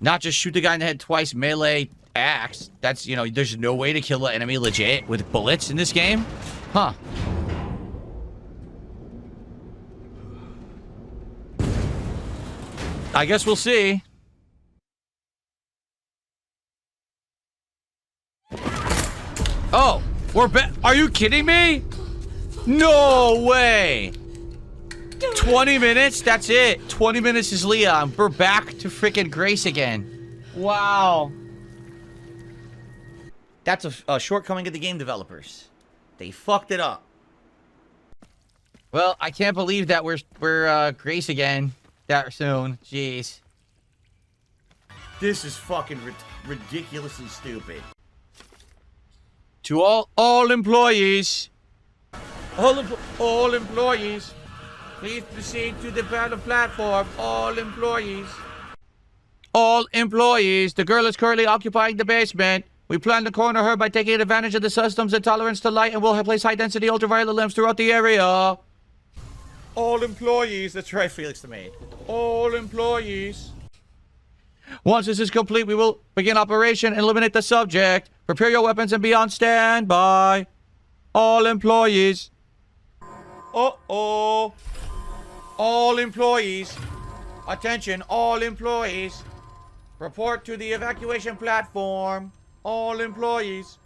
[SPEAKER 5] Not just shoot the guy in the head twice, melee, axe. That's, you know, there's no way to kill an enemy legit with bullets in this game. Huh. I guess we'll see. Oh, we're back. Are you kidding me? No way. 20 minutes? That's it. 20 minutes is Leon. We're back to freaking Grace again. Wow. That's a shortcoming of the game developers. They fucked it up. Well, I can't believe that we're Grace again that soon. Jeez.
[SPEAKER 1] This is fucking ridiculously stupid.
[SPEAKER 5] To all employees.
[SPEAKER 1] All employees, please proceed to the battle platform. All employees.
[SPEAKER 5] All employees. The girl is currently occupying the basement. We plan to corner her by taking advantage of the system's intolerance to light, and we'll place high-density ultraviolet lamps throughout the area.
[SPEAKER 1] All employees. That's right, Felix the Maid. All employees.
[SPEAKER 5] Once this is complete, we will begin operation and eliminate the subject. Prepare your weapons and be on standby. All employees.
[SPEAKER 1] Uh-oh. All employees. Attention, all employees. Report to the evacuation platform. All employees.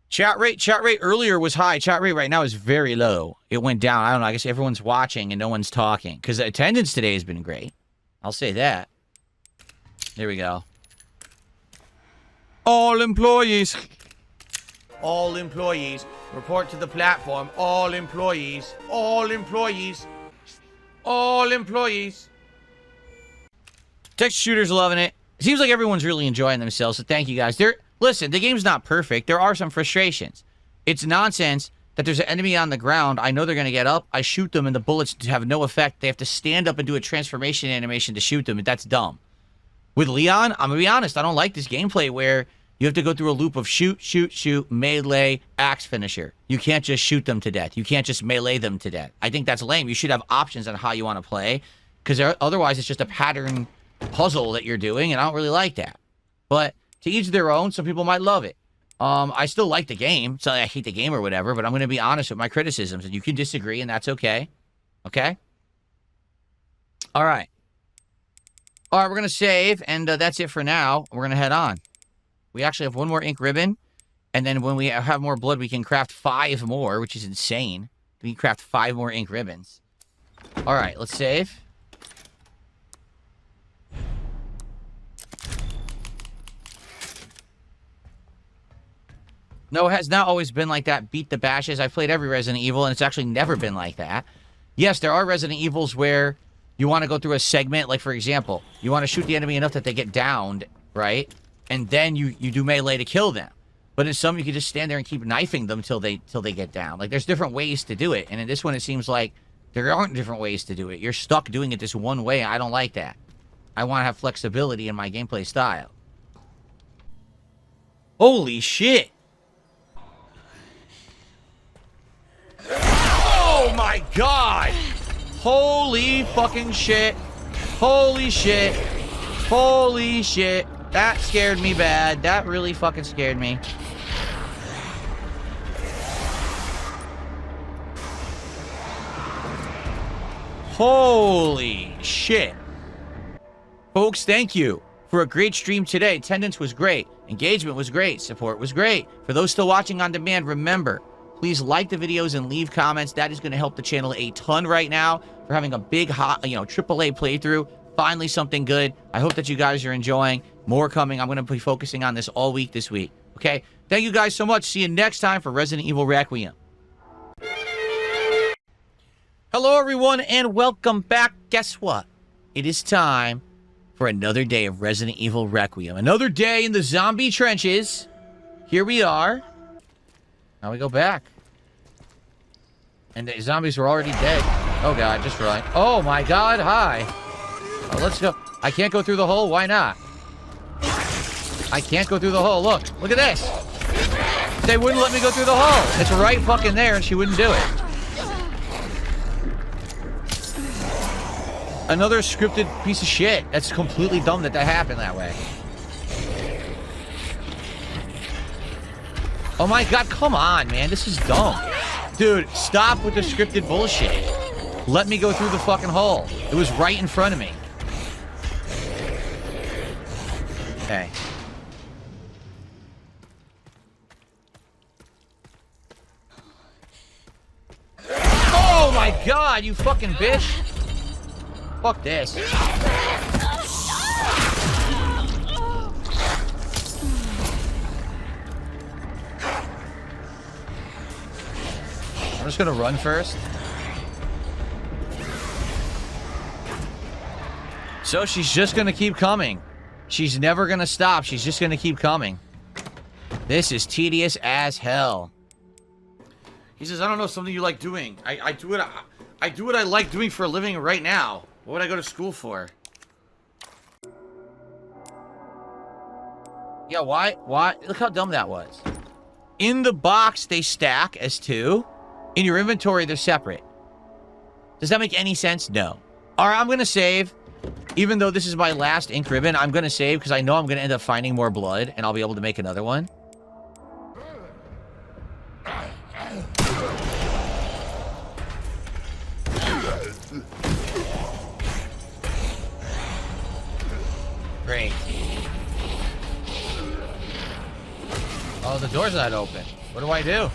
[SPEAKER 5] Chat rate earlier was high. Chat rate right now is very low. It went down. I don't know. I guess everyone's watching and no one's talking. Because the attendance today has been great. I'll say that. There we go. All employees.
[SPEAKER 1] All employees. Report to the platform. All employees. All employees. All employees.
[SPEAKER 5] Texas shooters loving it. It seems like everyone's really enjoying themselves, so thank you guys. Listen, the game's not perfect. There are some frustrations. It's nonsense that there's an enemy on the ground. I know they're going to get up. I shoot them, and the bullets have no effect. They have to stand up and do a transformation animation to shoot them, and that's dumb. With Leon, I'm going to be honest, I don't like this gameplay where you have to go through a loop of shoot, shoot, shoot, melee, axe finisher. You can't just shoot them to death. You can't just melee them to death. I think that's lame. You should have options on how you want to play, because otherwise it's just a pattern puzzle that you're doing, and I don't really like that. But to each their own. Some people might love it. I still like the game. It's not like I hate the game or whatever, but I'm going to be honest with my criticisms, and you can disagree, and that's okay. Okay? All right. All right, we're going to save, and that's it for now. We're going to head on. We actually have one more ink ribbon, and then when we have more blood, we can craft 5 more, which is insane. We can craft 5 more ink ribbons. All right, let's save. No, it has not always been like that. Beat the bashes. I've played every Resident Evil, and it's actually never been like that. Yes, there are Resident Evils where you want to go through a segment. Like, for example, you want to shoot the enemy enough that they get downed, right?
[SPEAKER 1] and then you do melee to kill them. But in some, you can just stand there and keep knifing them till they get down. Like, there's different ways to do it. And in this one, it seems like there aren't different ways to do it. You're stuck doing it this one way. I don't like that. I want to have flexibility in my gameplay style. Holy shit! Oh my god! Holy fucking shit! Holy shit! Holy shit! That scared me bad. That really fucking scared me. Holy shit. Folks, thank you for a great stream today. Attendance was great. Engagement was great. Support was great. For those still watching on demand, remember, please like the videos and leave comments. That is going to help the channel a ton right now. For having a big, hot, AAA playthrough. Finally something good. I hope that you guys are enjoying. More coming. I'm going to be focusing on this all week this week. Okay? Thank you guys so much. See you next time for Resident Evil Requiem. Hello, everyone, and welcome back. Guess what? It is time for another day of Resident Evil Requiem. Another day in the zombie trenches. Here we are. Now we go back. And the zombies were already dead. Oh, God, just run. Oh, my God, hi. Oh, let's go. I can't go through the hole. Why not? I can't go through the hole. Look at this. They wouldn't let me go through the hole. It's right fucking there, and she wouldn't do it. Another scripted piece of shit. That's completely dumb that happened that way. Oh my god, come on, man. This is dumb. Dude, stop with the scripted bullshit. Let me go through the fucking hole. It was right in front of me. Okay. Oh my god, you fucking bitch. Fuck this. I'm just gonna run first. So she's just gonna keep coming. She's never gonna stop. She's just gonna keep coming. This is tedious as hell.
[SPEAKER 5] He says, I don't know, something you like doing. I do what I like doing for a living right now. What would I go to school for?
[SPEAKER 1] Yeah, why? Look how dumb that was. In the box, they stack as 2. In your inventory, they're separate. Does that make any sense? No. Alright, I'm gonna save. Even though this is my last ink ribbon, I'm gonna save because I know I'm gonna end up finding more blood and I'll be able to make another one. Great. Oh, the door's not open. What do I do?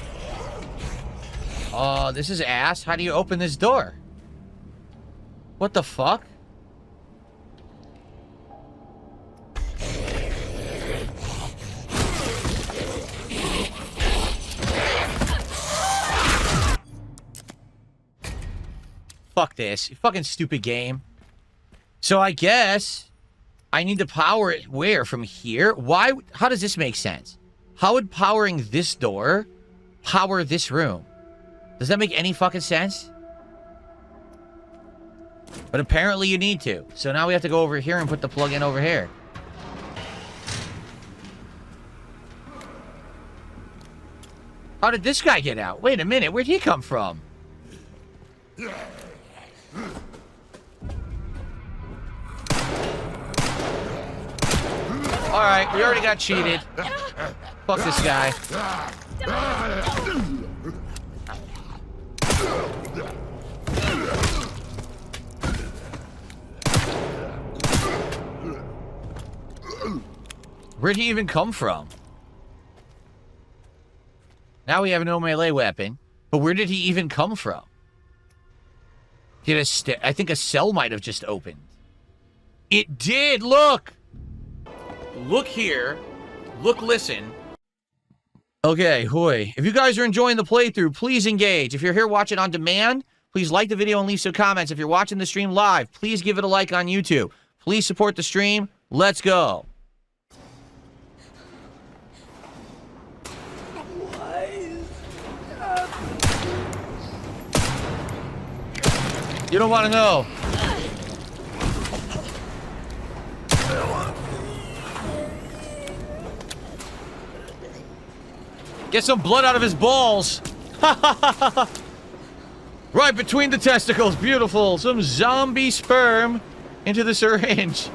[SPEAKER 1] Oh, this is ass. How do you open this door? What the fuck? Fuck this. Fucking stupid game. So I guess I need to power it where? From here? Why? How does this make sense? How would powering this door power this room? Does that make any fucking sense? But apparently you need to. So now we have to go over here and put the plug in over here. How did this guy get out? Wait a minute. Where'd he come from? Alright, we already got cheated. Fuck this guy. Where'd he even come from? Now we have no melee weapon. But where did he even come from? I think a cell might have just opened. It did! Look! Look here. Look, listen. Okay, hoy. If you guys are enjoying the playthrough, please engage. If you're here watching on demand, please like the video and leave some comments. If you're watching the stream live, please give it a like on YouTube. Please support the stream. Let's go.
[SPEAKER 5] You don't want to know. Get some blood out of his balls. Right between the testicles. Beautiful. Some zombie sperm into the syringe.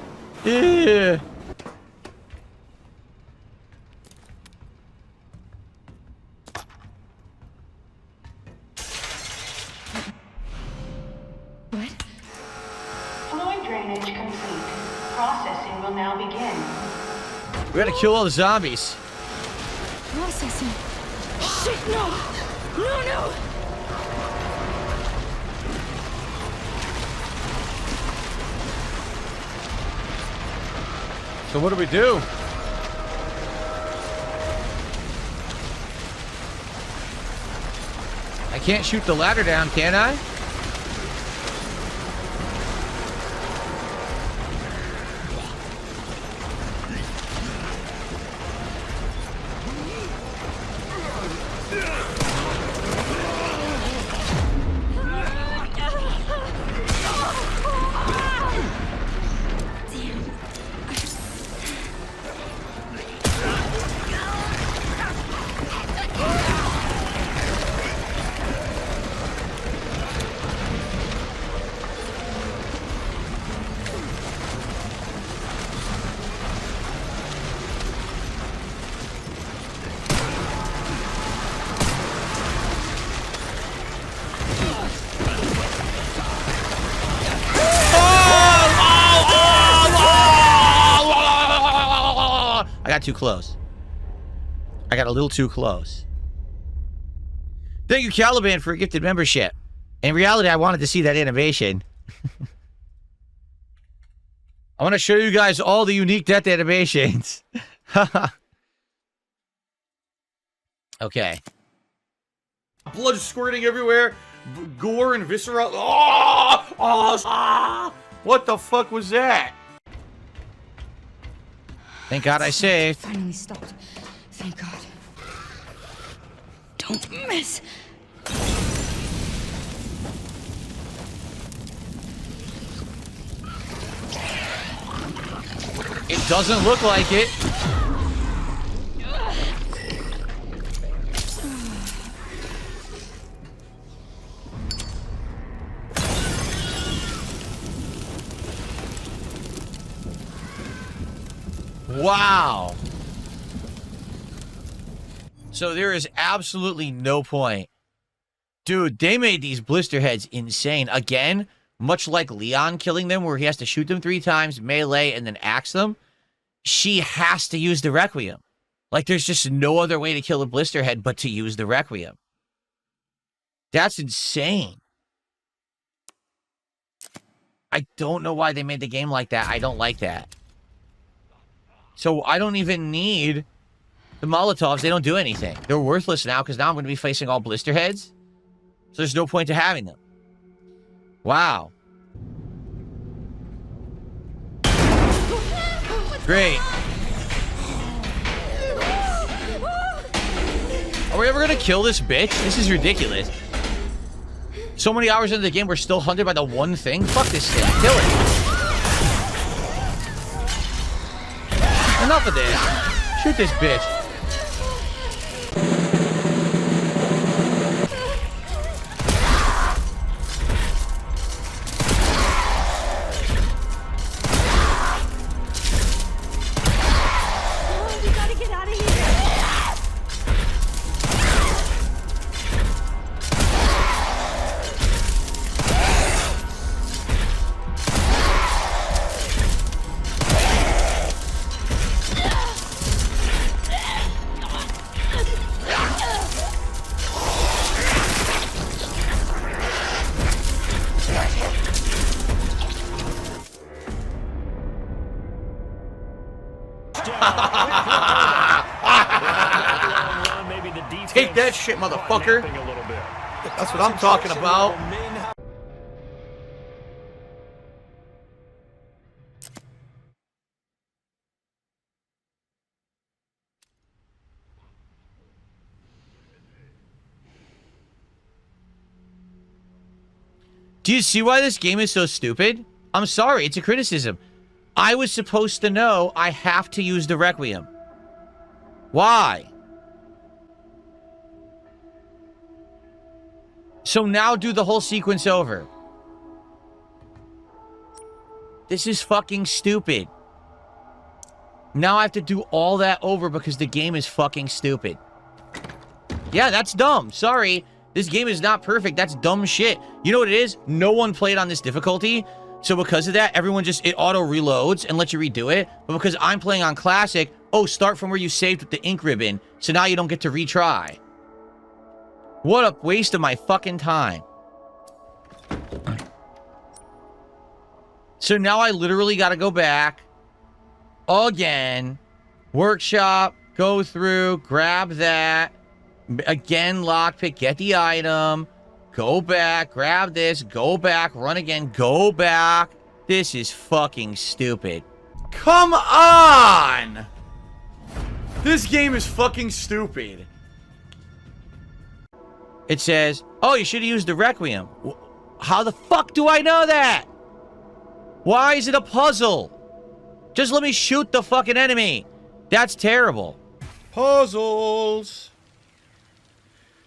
[SPEAKER 5] Yeah.
[SPEAKER 4] Fluid drainage complete. Processing will now begin.
[SPEAKER 5] We gotta kill all the zombies.
[SPEAKER 3] Processing. Shit, no! No, no!
[SPEAKER 5] So what do we do? I can't shoot the ladder down, can I? I got too close. I got a little too close. Thank you, Caliban, for a gifted membership. In reality, I wanted to see that animation. I want to show you guys all the unique death animations. Okay. Blood squirting everywhere. Gore and viscera. What the fuck was that? Thank God I saved.
[SPEAKER 3] Finally stopped. Thank God. Don't miss.
[SPEAKER 5] It doesn't look like it. Wow. So there is absolutely no point. Dude, they made these blister heads insane. Again, much like Leon killing them, where he has to shoot them 3 times, melee, and then axe them. She has to use the Requiem. Like, there's just no other way to kill a blister head but to use the Requiem. That's insane. I don't know why they made the game like that. I don't like that. So I don't even need the Molotovs. They don't do anything. They're worthless now because now I'm going to be facing all blister heads. So there's no point to having them. Wow. Great. Are we ever going to kill this bitch? This is ridiculous. So many hours into the game, we're still hunted by the one thing? Fuck this thing. Kill it. Enough of this. Shoot this bitch.
[SPEAKER 3] Oh, we gotta get out of here.
[SPEAKER 5] Take that shit, motherfucker. That's what I'm talking about.
[SPEAKER 1] Do you see why this game is so stupid? I'm sorry, it's a criticism. I was supposed to know I have to use the Requiem. Why? So now do the whole sequence over. This is fucking stupid. Now I have to do all that over because the game is fucking stupid. Yeah, that's dumb. Sorry. This game is not perfect. That's dumb shit. You know what it is? No one played on this difficulty. So because of that, everyone just, it auto reloads and lets you redo it. But because I'm playing on classic, oh, start from where you saved with the ink ribbon. So now you don't get to retry. What a waste of my fucking time. So now I literally got to go back again, workshop, go through, grab that, again, lockpick, get the item, go back, grab this, go back, run again, go back. This is fucking stupid.
[SPEAKER 5] Come on! This game is fucking stupid.
[SPEAKER 1] It says, oh, you should have used the Requiem. How the fuck do I know that? Why is it a puzzle? Just let me shoot the fucking enemy. That's terrible.
[SPEAKER 5] Puzzles.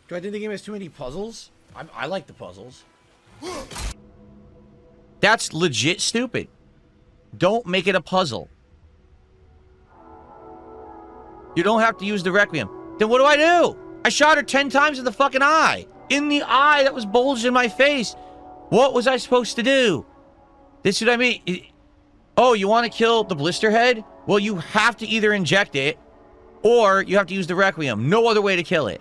[SPEAKER 5] Do I think the game has too many puzzles? I like the puzzles.
[SPEAKER 1] That's legit stupid. Don't make it a puzzle. You don't have to use the Requiem. Then what do I do? I shot her 10 times in the fucking eye. In the eye that was bulged in my face. What was I supposed to do? This is what I mean. Oh, you want to kill the blister head? Well, you have to either inject it or you have to use the Requiem. No other way to kill it.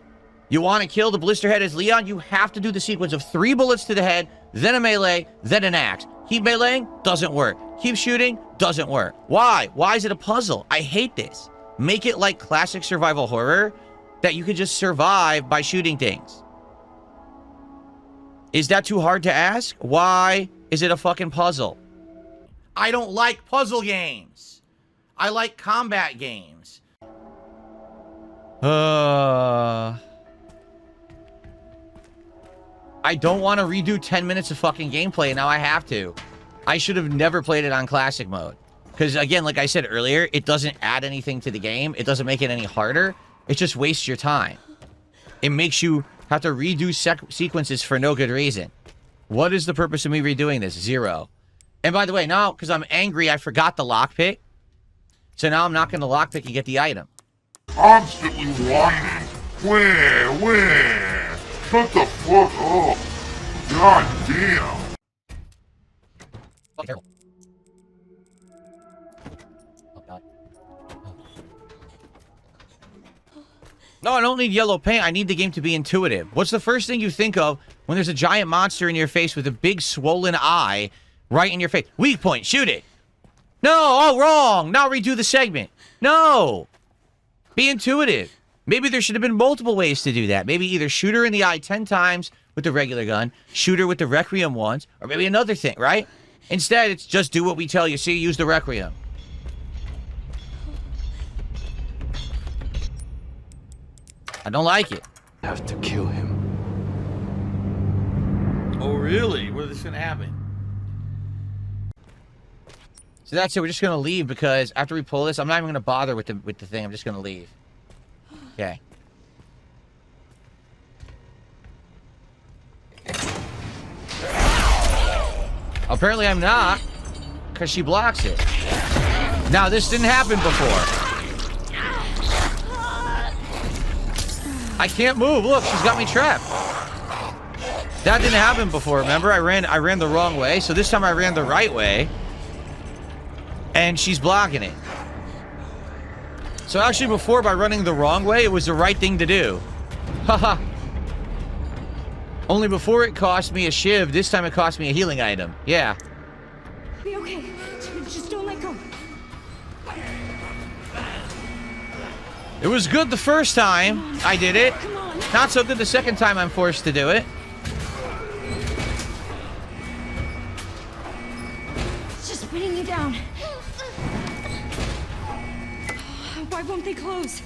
[SPEAKER 1] You want to kill the blister head as Leon? You have to do the sequence of 3 bullets to the head, then a melee, then an axe. Keep meleeing? Doesn't work. Keep shooting? Doesn't work. Why? Why is it a puzzle? I hate this. Make it like classic survival horror that you can just survive by shooting things. Is that too hard to ask? Why is it a fucking puzzle?
[SPEAKER 5] I don't like puzzle games. I like combat games.
[SPEAKER 1] I don't want to redo 10 minutes of fucking gameplay. Now I have to. I should have never played it on classic mode. Because, again, like I said earlier, it doesn't add anything to the game. It doesn't make it any harder. It just wastes your time. It makes you have to redo sequences for no good reason. What is the purpose of me redoing this? 0. And by the way, now, because I'm angry, I forgot the lockpick. So now I'm not going to lockpick and get the item.
[SPEAKER 7] Constantly whining. Where? Shut the fuck up. God damn.
[SPEAKER 1] Oh, careful. Oh, God. No, I don't need yellow paint. I need the game to be intuitive. What's the first thing you think of when there's a giant monster in your face with a big swollen eye right in your face? Weak point. Shoot it. No. Oh, wrong. Now redo the segment. No. Be intuitive. Maybe there should have been multiple ways to do that. Maybe either shoot her in the eye 10 times with the regular gun, shoot her with the Requiem once, or maybe another thing, right? Instead, it's just do what we tell you. See, use the Requiem. I don't like it.
[SPEAKER 2] I have to kill him.
[SPEAKER 5] Oh, really? What is going to happen?
[SPEAKER 1] So that's it. We're just going to leave because after we pull this, I'm not even going to bother with the thing. I'm just going to leave. Okay. Apparently I'm not, because she blocks it. Now, this didn't happen before. I can't move. Look, she's got me trapped. That didn't happen before, remember? I ran the wrong way, so this time I ran the right way. And she's blocking it. So actually before, by running the wrong way, it was the right thing to do. Haha. Only before it cost me a shiv, this time it cost me a healing item. Yeah.
[SPEAKER 3] Be okay. Just don't let go.
[SPEAKER 1] It was good the first time I did it.
[SPEAKER 3] Come on.
[SPEAKER 1] Not so good the second time I'm forced to do it.
[SPEAKER 3] It's just putting you down. Why won't they close?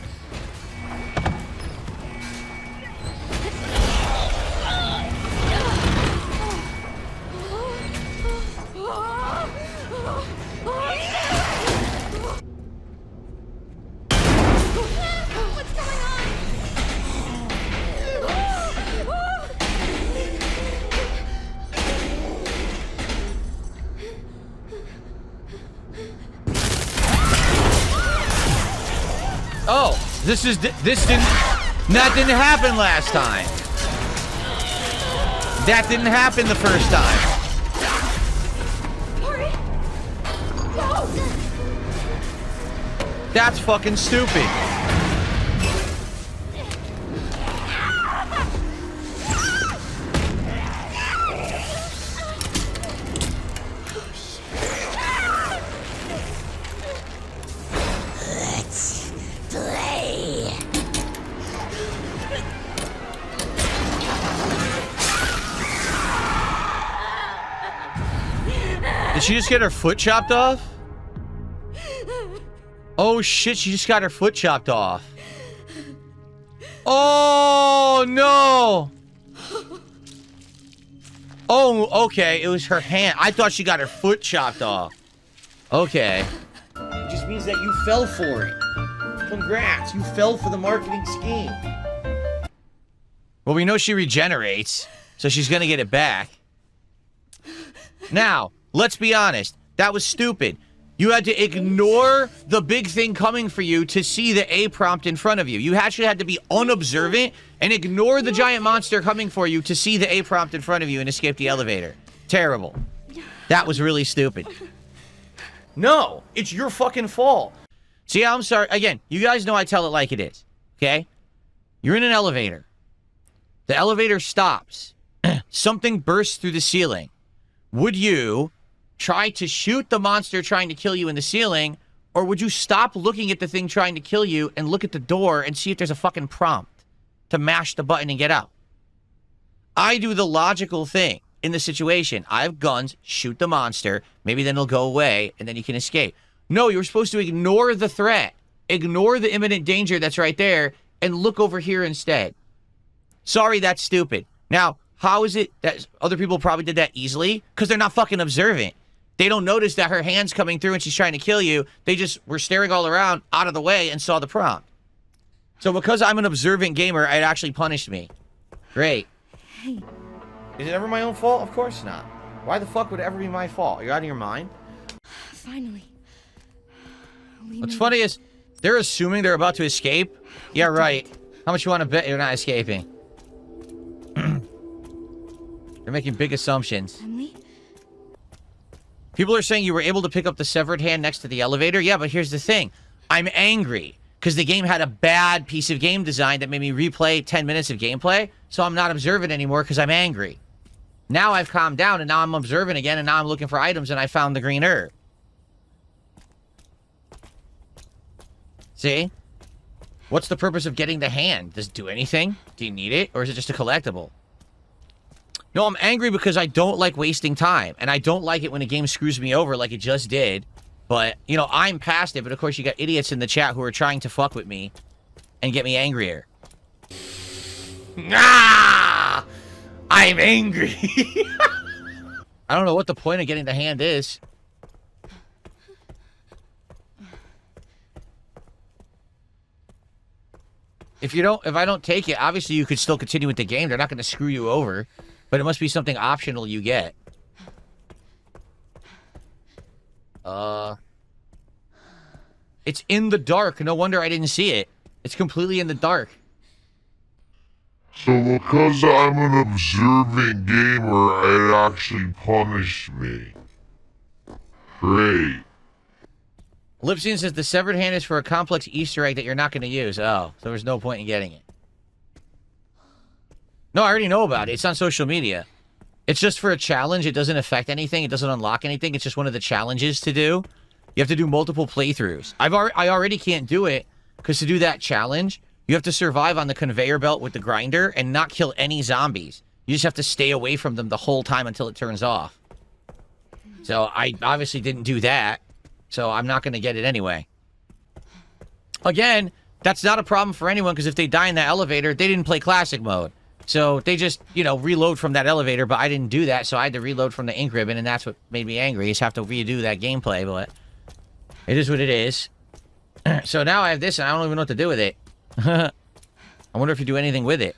[SPEAKER 5] Oh, this didn't happen last time. That didn't happen the first time.
[SPEAKER 3] Hurry! No!
[SPEAKER 5] That's fucking stupid. Did she just get her foot chopped off? Oh shit, she just got her foot chopped off. Oh no! Oh, okay, it was her hand. I thought she got her foot chopped off. Okay. It just means that you fell for it. Congrats, you fell for the marketing scheme. Well, we know she regenerates, so she's gonna get it back. Now, let's be honest. That was stupid. You had to ignore the big thing coming for you to see the A prompt in front of you. You actually had to be unobservant and ignore the giant monster coming for you to see the A prompt in front of you and escape the elevator. Terrible. That was really stupid. No, it's your fucking fault. See, I'm sorry. Again, you guys know I tell it like it is. Okay? You're in an elevator. The elevator stops. Something bursts through the ceiling. Would you try to shoot the monster trying to kill you in the ceiling, or would you stop looking at the thing trying to kill you and look at the door and see if there's a fucking prompt to mash the button and get out? I do the logical thing in the situation. I have guns, shoot the monster, maybe then it'll go away, and then you can escape. No, you're supposed to ignore the threat, ignore the imminent danger that's right there, and look over here instead. Sorry, that's stupid. Now, how is it that other people probably did that easily? Because they're not fucking observant. They don't notice that her hand's coming through and she's trying to kill you. They just were staring all around, out of the way, and saw the prompt. So because I'm an observant gamer, it actually punished me. Great.
[SPEAKER 3] Hey.
[SPEAKER 5] Is it ever my own fault? Of course not. Why the fuck would it ever be my fault? You're out of your mind?
[SPEAKER 3] Finally.
[SPEAKER 5] What's funny is, they're assuming they're about to escape. Yeah, right. How much you want to bet you're not escaping? You're making big assumptions.
[SPEAKER 3] Emily?
[SPEAKER 5] People are saying you were able to pick up the severed hand next to the elevator. Yeah, but here's the thing. I'm angry because the game had a bad piece of game design that made me replay 10 minutes of gameplay. So I'm not observant anymore because I'm angry. Now I've calmed down and now I'm observant again and now I'm looking for items and I found the green herb. See? What's the purpose of getting the hand? Does it do anything? Do you need it? Or is it just a collectible? No, I'm angry because I don't like wasting time. And I don't like it when a game screws me over like it just did. But, you know, I'm past it. But, of course, you got idiots in the chat who are trying to fuck with me and get me angrier. Ah! I'm angry. I don't know what the point of getting the hand is. If I don't take it, obviously you could still continue with the game. They're not going to screw you over. But it must be something optional you get. It's in the dark. No wonder I didn't see it. It's completely in the dark.
[SPEAKER 7] So because I'm an observant gamer, it actually punished me. Great.
[SPEAKER 5] Lipsian says the severed hand is for a complex Easter egg that you're not going to use. Oh, so there's no point in getting it. No, I already know about it. It's on social media. It's just for a challenge. It doesn't affect anything. It doesn't unlock anything. It's just one of the challenges to do. You have to do multiple playthroughs. I already can't do it because to do that challenge, you have to survive on the conveyor belt with the grinder and not kill any zombies. You just have to stay away from them the whole time until it turns off. So I obviously didn't do that. So I'm not going to get it anyway. Again, that's not a problem for anyone because if they die in the elevator, they didn't play classic mode. So they just, you know, reload from that elevator, but I didn't do that, so I had to reload from the ink ribbon, and that's what made me angry, is have to redo that gameplay, but it is what it is. So now I have this, and I don't even know what to do with it. I wonder if you do anything with it.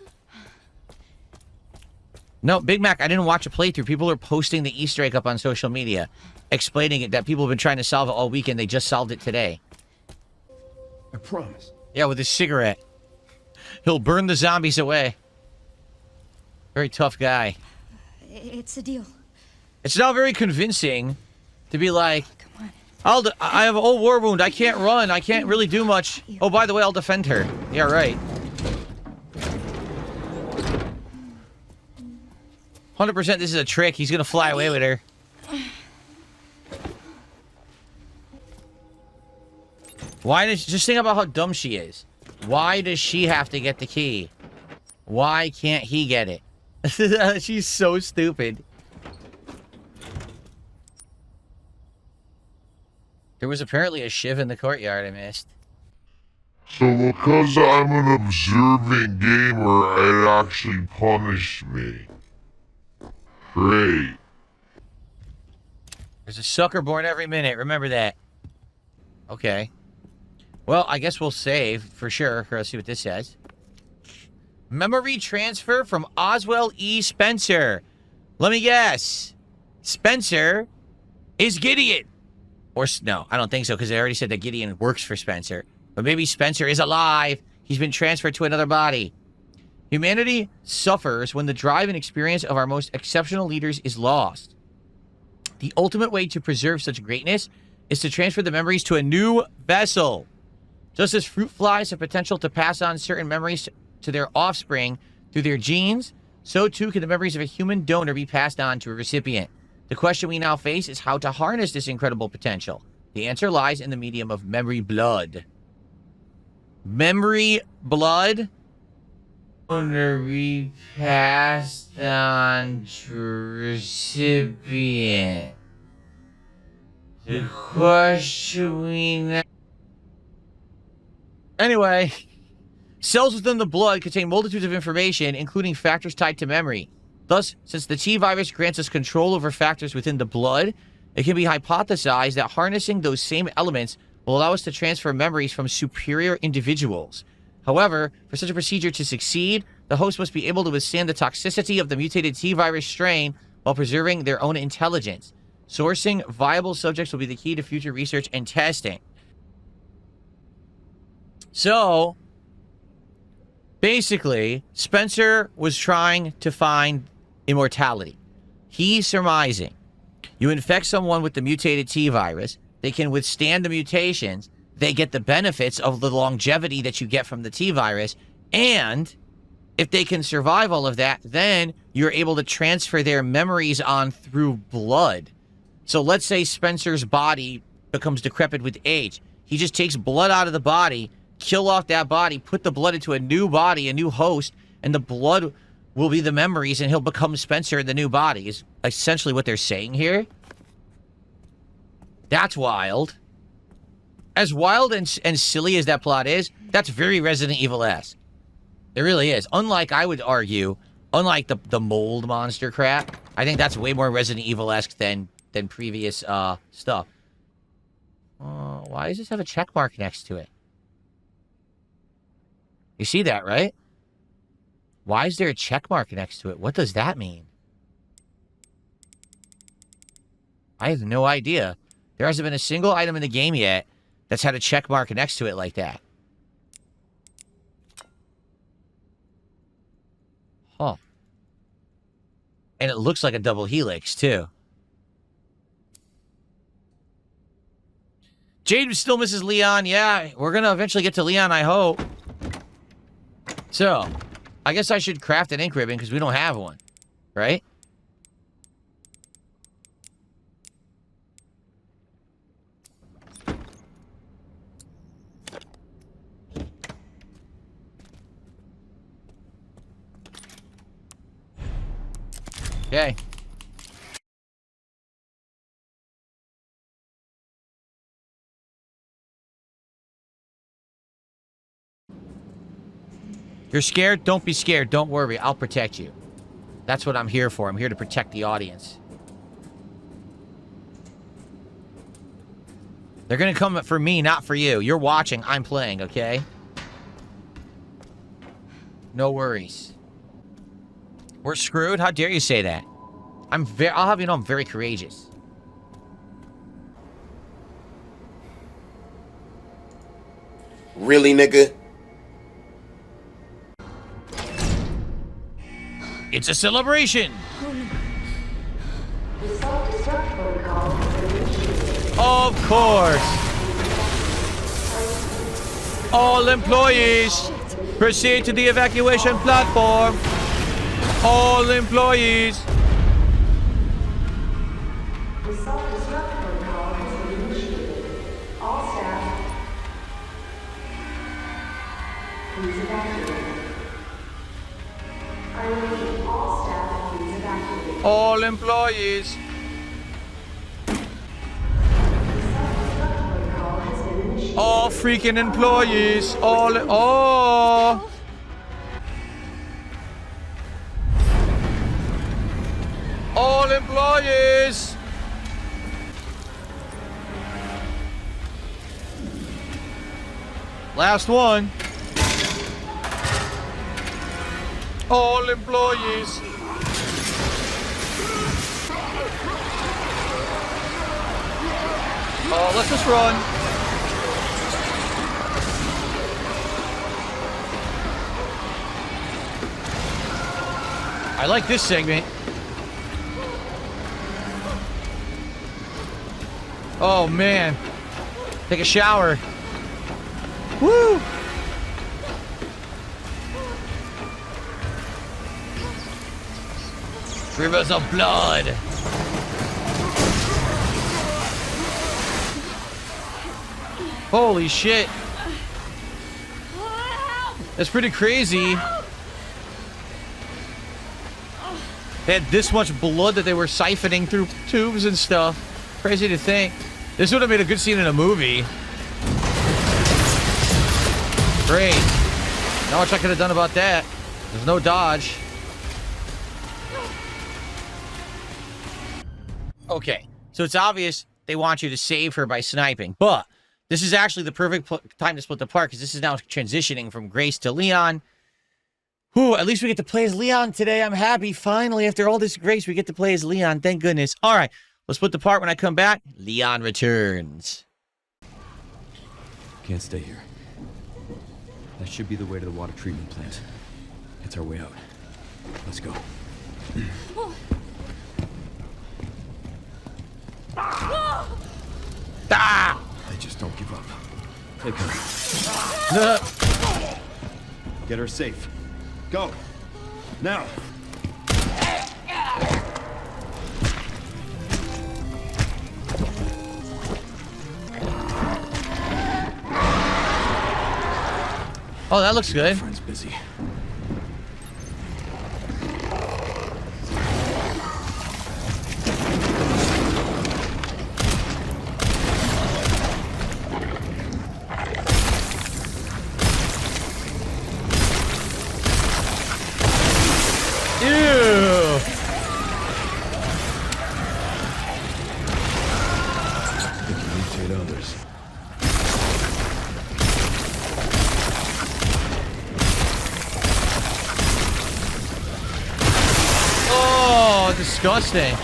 [SPEAKER 5] No, Big Mac, I didn't watch a playthrough. People are posting the Easter egg up on social media, explaining it, that people have been trying to solve it all weekend. They just solved it today.
[SPEAKER 2] I promise.
[SPEAKER 1] Yeah, with his cigarette. He'll burn the zombies away. Very tough guy.
[SPEAKER 3] It's a deal.
[SPEAKER 1] It's not very convincing to be like, I have an old war wound. I can't run. I can't really do much. Oh, by the way, I'll defend her. Yeah, right. 100% this is a trick. He's gonna fly away with her. Why does... Just think about how dumb she is. Why does she have to get the key? Why can't he get it? She's so stupid. There was apparently a shiv in the courtyard I missed.
[SPEAKER 7] So because I'm an observant gamer, it actually punished me. Great.
[SPEAKER 1] There's a sucker born every minute. Remember that. Okay. Well, I guess we'll save for sure. Let's see what this says. Memory transfer from Oswell E. Spencer. Let me guess. Spencer is Gideon. Or, no, I don't think so, because they already said that Gideon works for Spencer. But maybe Spencer is alive. He's been transferred to another body. Humanity suffers when the drive and experience of our most exceptional leaders is lost. The ultimate way to preserve such greatness is to transfer the memories to a new vessel. Just as fruit flies have potential to pass on certain memories to their offspring through their genes, so too can the memories of a human donor be passed on to a recipient. The question we now face is how to harness this incredible potential. The answer lies in the medium of memory blood. Memory blood? Donor be passed on to recipient. The question we now... Anyway, cells within the blood contain multitudes of information, including factors tied to memory. Thus, since the T-virus grants us control over factors within the blood, it can be hypothesized that harnessing those same elements will allow us to transfer memories from superior individuals. However, for such a procedure to succeed, the host must be able to withstand the toxicity of the mutated T-virus strain while preserving their own intelligence. Sourcing viable subjects will be the key to future research and testing. So, basically, Spencer was trying to find immortality. He's surmising. You infect someone with the mutated T-virus, they can withstand the mutations, they get the benefits of the longevity that you get from the T-virus, and if they can survive all of that, then you're able to transfer their memories on through blood. So let's say Spencer's body becomes decrepit with age. He just takes blood out of the body, kill off that body, put the blood into a new body, a new host, and the blood will be the memories, and he'll become Spencer in the new body, is essentially what they're saying here. That's wild. As wild and silly as that plot is, that's very Resident Evil-esque. It really is. Unlike, I would argue, unlike the mold monster crap, I think that's way more Resident Evil-esque than previous stuff. Why does this have a check mark next to it? You see that, right? Why is there a check mark next to it? What does that mean? I have no idea. There hasn't been a single item in the game yet that's had a check mark next to it like that. Huh. And it looks like a double helix, too. Jade still misses Leon. Yeah, we're gonna eventually get to Leon, I hope. So, I guess I should craft an ink ribbon because we don't have one, right? Okay. You're scared? Don't be scared. Don't worry. I'll protect you. That's what I'm here for. I'm here to protect the audience. They're gonna come for me, not for you. You're watching. I'm playing, okay? No worries. We're screwed? How dare you say that? I'll have you know I'm very courageous.
[SPEAKER 9] Really, nigga?
[SPEAKER 1] It's a celebration. Of course. All employees proceed to the evacuation platform. All employees. All employees. All freaking employees. All. All employees. Last one. All employees. Oh, let's just run. I like this segment. Oh, man. Take a shower. Woo! Rivers of blood. Holy shit. That's pretty crazy. They had this much blood that they were siphoning through tubes and stuff. Crazy to think. This would have made a good scene in a movie. Great. Not much I could have done about that. There's no dodge. Okay, so it's obvious they want you to save her by sniping, but this is actually the perfect time to split the part because this is now transitioning from Grace to Leon. Whew, at least we get to play as Leon today. I'm happy. Finally, after all this Grace, we get to play as Leon. Thank goodness. All right, let's split the part. When I come back, Leon returns.
[SPEAKER 11] Can't stay here. That should be the way to the water treatment plant. It's our way out. Let's go.
[SPEAKER 1] Ah!
[SPEAKER 11] They just don't give up. Take her. Get her safe. Go. Now.
[SPEAKER 1] Oh, that looks good.
[SPEAKER 11] Friend's busy.
[SPEAKER 1] Ew.
[SPEAKER 11] They can mutate others.
[SPEAKER 1] Oh, disgusting.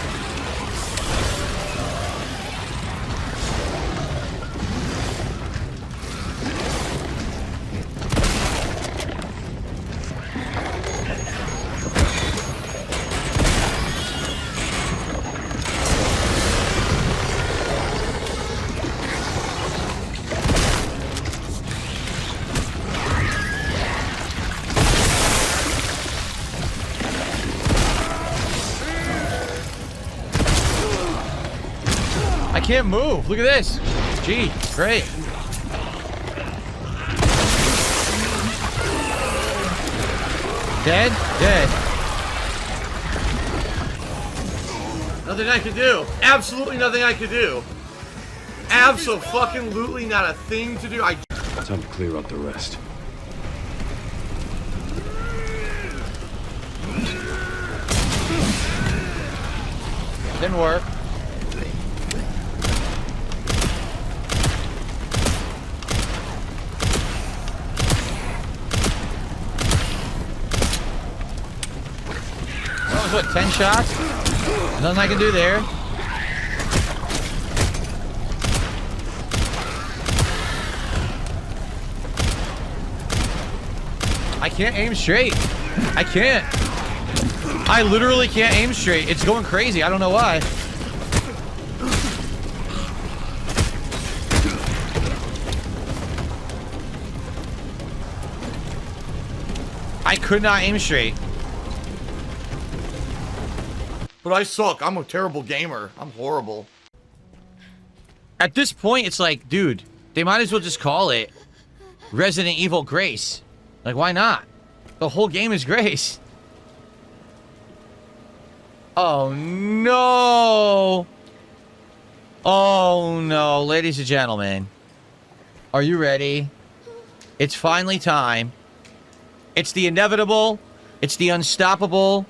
[SPEAKER 1] I can't move. Look at this. Gee, great. Dead? Dead.
[SPEAKER 5] Nothing I could do. Absolutely nothing I could do. Absolutely not a thing to do.
[SPEAKER 11] Time to clear out the rest.
[SPEAKER 1] Didn't work. That was what, 10 shots? Nothing I can do there. I can't aim straight. I can't.
[SPEAKER 5] I literally can't aim straight. It's going crazy. I don't know why. I could not aim straight.
[SPEAKER 1] But I suck. I'm a terrible gamer. I'm horrible.
[SPEAKER 5] At this point, it's like, dude, they might as well just call it Resident Evil Grace. Like, why not? The whole game is Grace. Oh, no. Oh, no. Ladies and gentlemen. Are you ready? It's finally time. It's the inevitable. It's the unstoppable.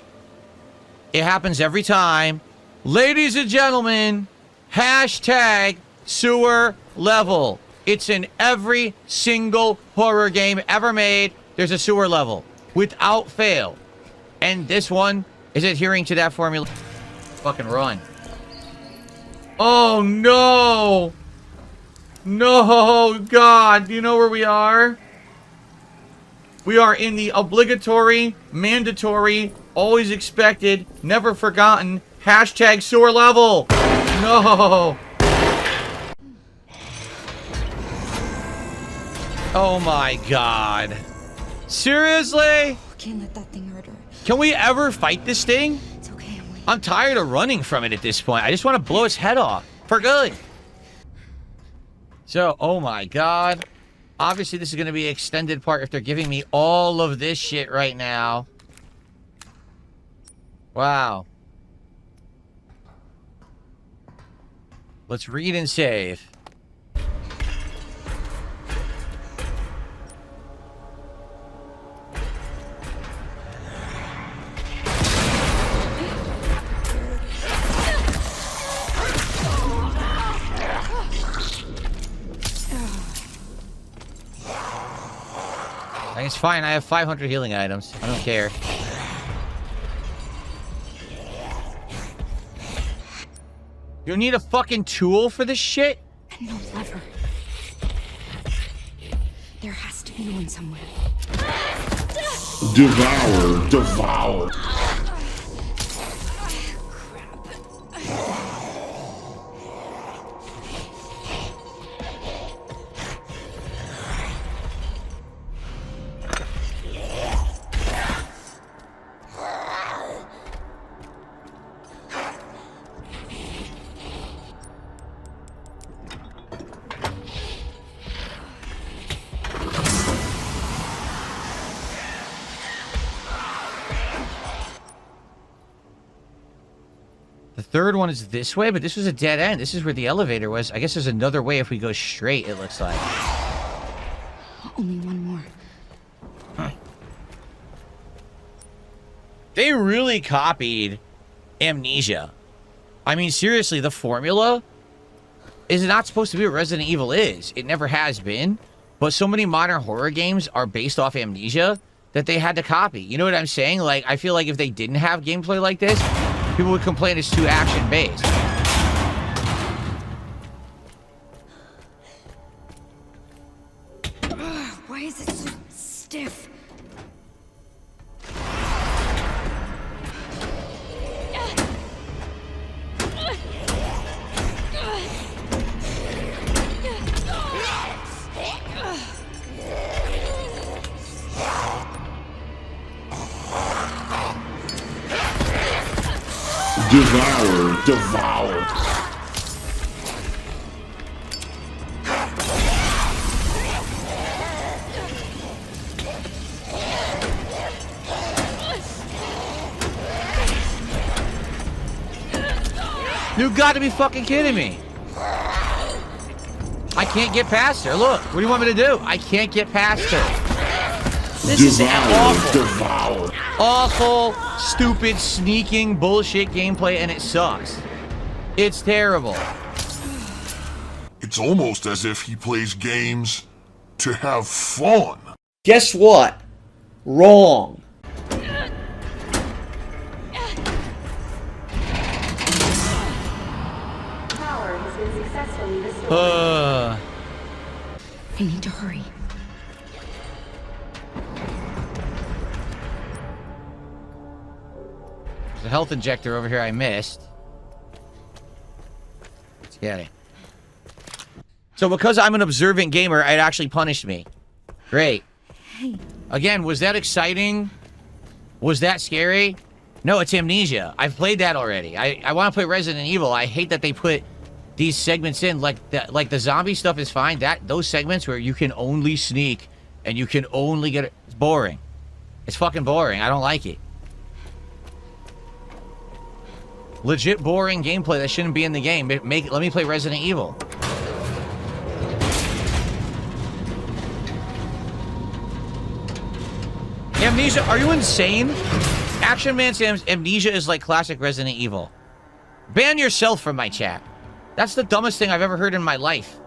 [SPEAKER 5] It happens every time. Ladies and gentlemen, hashtag sewer level. It's in every single horror game ever made. There's a sewer level without fail. And this one is adhering to that formula. Fucking run. Oh, no. No, God. Do you know where we are? We are in the obligatory, mandatory, always expected, never forgotten, hashtag sewer level. No. Oh my God. Seriously?
[SPEAKER 3] Can't let that thing hurt her.
[SPEAKER 5] Can we ever fight this thing?
[SPEAKER 3] It's okay, Emily.
[SPEAKER 5] I'm tired of running from it at this point. I just want to blow its head off. For good. So, oh my God. Obviously, this is going to be an extended part if they're giving me all of this shit right now. Wow. Let's read and save. It's fine, I have 500 healing items. I don't care. You need a fucking tool for this shit?
[SPEAKER 3] And no lever. There has to be one somewhere.
[SPEAKER 7] Devour, devour.
[SPEAKER 5] The third one is this way, but this was a dead end. This is where the elevator was. I guess there's another way if we go straight, it looks like.
[SPEAKER 3] Only one more.
[SPEAKER 5] Huh. They really copied Amnesia. I mean, seriously, the formula is not supposed to be what Resident Evil is. It never has been. But so many modern horror games are based off Amnesia that they had to copy. You know what I'm saying? Like, I feel like if they didn't have gameplay like this, people would complain it's too action-based.
[SPEAKER 3] Why is it so stiff?
[SPEAKER 7] Devour, devour.
[SPEAKER 5] You got to be fucking kidding me. I can't get past her. Look, what do you want me to do? I can't get past her. This is awful.
[SPEAKER 7] Devour.
[SPEAKER 5] Awful, stupid, sneaking bullshit gameplay, and it sucks. It's terrible.
[SPEAKER 7] It's almost as if he plays games to have fun.
[SPEAKER 8] Guess what? Wrong.
[SPEAKER 4] Power has been successfully restored.
[SPEAKER 3] I need to hurry.
[SPEAKER 1] There's a health injector over here I missed. Let's get it. So because I'm an observant gamer, it actually punished me. Great.
[SPEAKER 3] Hey.
[SPEAKER 1] Again, was that exciting? Was that scary? No, it's Amnesia. I've played that already. I want to play Resident Evil. I hate that they put these segments in. Like the zombie stuff is fine. Those segments where you can only sneak and you can only get it. It's boring. It's fucking boring. I don't like it. Legit boring gameplay that shouldn't be in the game. Let me play Resident Evil. Amnesia, are you insane? Action Man Sam's Amnesia is like classic Resident Evil. Ban yourself from my chat. That's the dumbest thing I've ever heard in my life.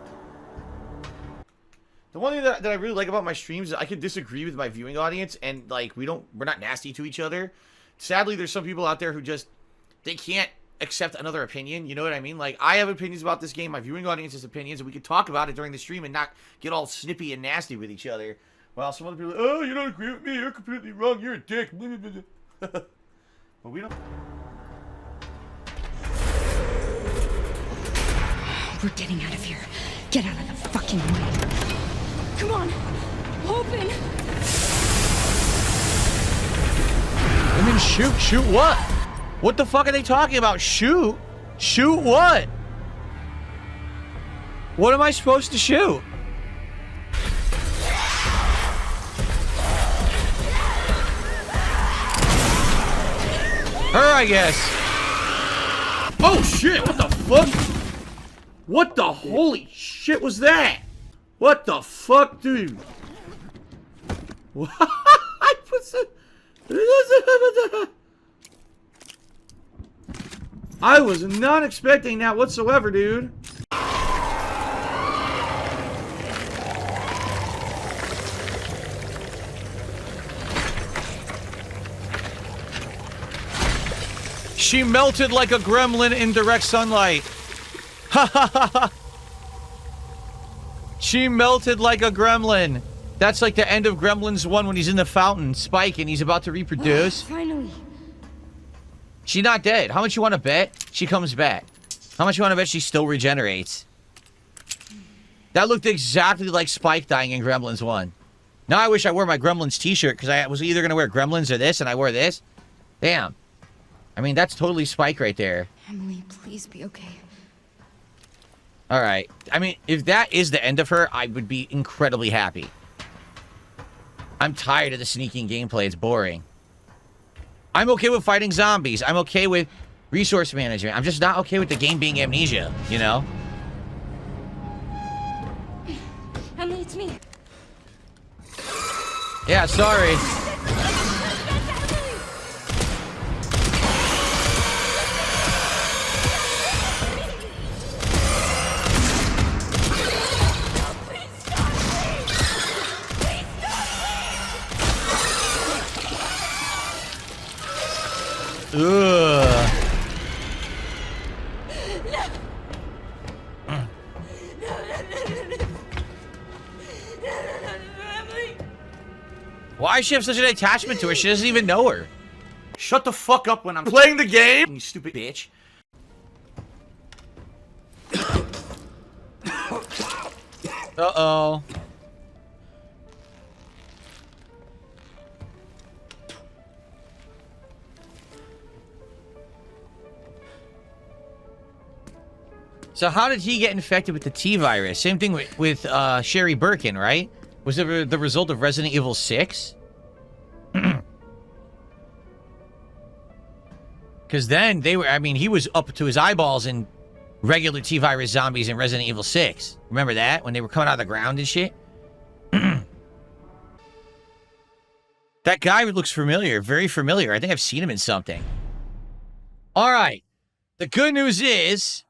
[SPEAKER 5] The one thing that I really like about my streams is I can disagree with my viewing audience, and like we're not nasty to each other. Sadly, there's some people out there who just they can't accept another opinion. You know what I mean? Like I have opinions about this game, my viewing audience has opinions, and we could talk about it during the stream and not get all snippy and nasty with each other. Well, some other people are like, oh, you don't agree with me, you're completely wrong, you're a dick. But we don't.
[SPEAKER 3] We're getting out of here. Get out of the fucking way. Come on. Open.
[SPEAKER 1] And then shoot. Shoot what? What the fuck are they talking about? Shoot? Shoot what? What am I supposed to shoot? Her, I guess.
[SPEAKER 5] Oh shit, what the fuck? What the holy shit was that? What the fuck, dude? What? I was not expecting that whatsoever, dude.
[SPEAKER 1] She melted like a gremlin in direct sunlight. Ha ha ha ha. She melted like a gremlin. That's like the end of Gremlins 1 when he's in the fountain, Spike, and he's about to reproduce.
[SPEAKER 3] Finally.
[SPEAKER 1] She's not dead. How much you want to bet she comes back? How much you want to bet she still regenerates? That looked exactly like Spike dying in Gremlins 1. Now I wish I wore my Gremlins t-shirt because I was either going to wear Gremlins or this, and I wore this. Damn. I mean, that's totally Spike right there.
[SPEAKER 3] Emily, please be okay.
[SPEAKER 1] All right. I mean, if that is the end of her, I would be incredibly happy. I'm tired of the sneaking gameplay. It's boring. I'm okay with fighting zombies. I'm okay with resource management. I'm just not okay with the game being Amnesia, you know?
[SPEAKER 3] Emily, it's me.
[SPEAKER 1] Yeah, sorry. Ugh. Why does she have such an attachment to her? She doesn't even know her.
[SPEAKER 5] Shut the fuck up when I'm playing the game, you stupid bitch.
[SPEAKER 1] Uh-oh. So how did he get infected with the T virus? Same thing with Sherry Birkin, right? Was it the result of Resident Evil 6? Because then they were, I mean, he was up to his eyeballs in regular T virus zombies in Resident Evil 6. Remember that? When they were coming out of the ground and shit? That guy looks familiar, very familiar. I think I've seen him in something. All right. The good news is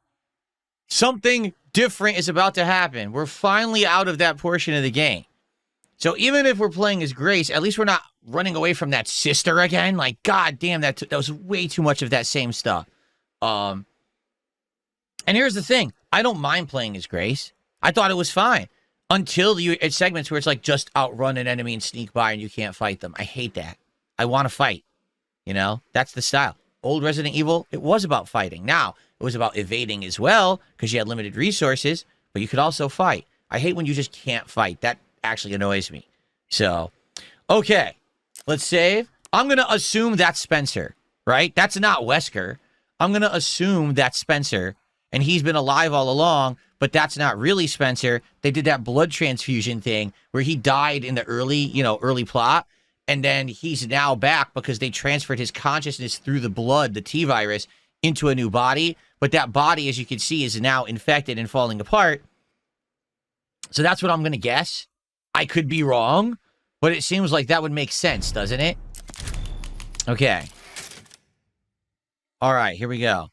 [SPEAKER 1] something different is about to happen. We're finally out of that portion of the game. So even if we're playing as Grace, at least we're not running away from that sister again. Like, god damn, that was way too much of that same stuff. And here's the thing. I don't mind playing as Grace. I thought it was fine. Until it's segments where it's like just outrun an enemy and sneak by and you can't fight them. I hate that. I want to fight. You know? That's the style. Old Resident Evil, it was about fighting. Now, it was about evading as well, because you had limited resources, but you could also fight. I hate when you just can't fight. That actually annoys me. So, okay. Let's save. I'm going to assume that's Spencer, right? That's not Wesker. I'm going to assume that's Spencer, and he's been alive all along, but that's not really Spencer. They did that blood transfusion thing where he died in the early plot, and then he's now back because they transferred his consciousness through the blood, the T-virus, into a new body. But that body, as you can see, is now infected and falling apart. So that's what I'm going to guess. I could be wrong, but it seems like that would make sense, doesn't it? Okay. All right, here we go.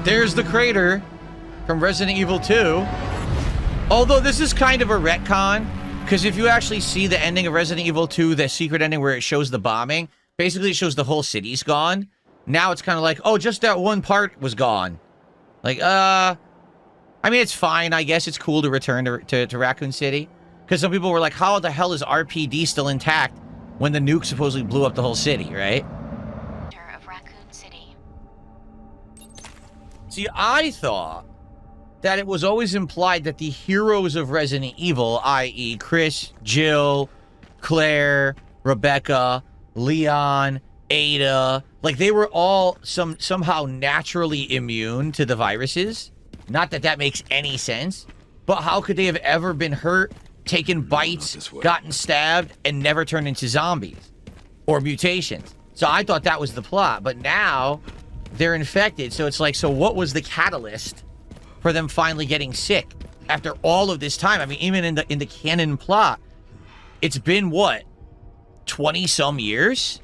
[SPEAKER 1] There's the crater from Resident Evil 2. Although this is kind of a retcon, because if you actually see the ending of Resident Evil 2, the secret ending where it shows the bombing, basically it shows the whole city's gone. Now it's kind of like, oh, just that one part was gone. Like, I mean, it's fine, I guess. It's cool to return to Raccoon City. Because some people were like, how the hell is RPD still intact when the nuke supposedly blew up the whole city, right?
[SPEAKER 4] Of Raccoon City.
[SPEAKER 1] See, I thought that it was always implied that the heroes of Resident Evil, i.e. Chris, Jill, Claire, Rebecca, Leon, Ada, like they were all somehow naturally immune to the viruses. Not that that makes any sense, but how could they have ever been hurt, taken bites, gotten stabbed, and never turned into zombies or mutations? So I thought that was the plot, but now they're infected. So it's like, so what was the catalyst for them finally getting sick after all of this time? I mean, even in the canon plot, it's been what, 20 some years,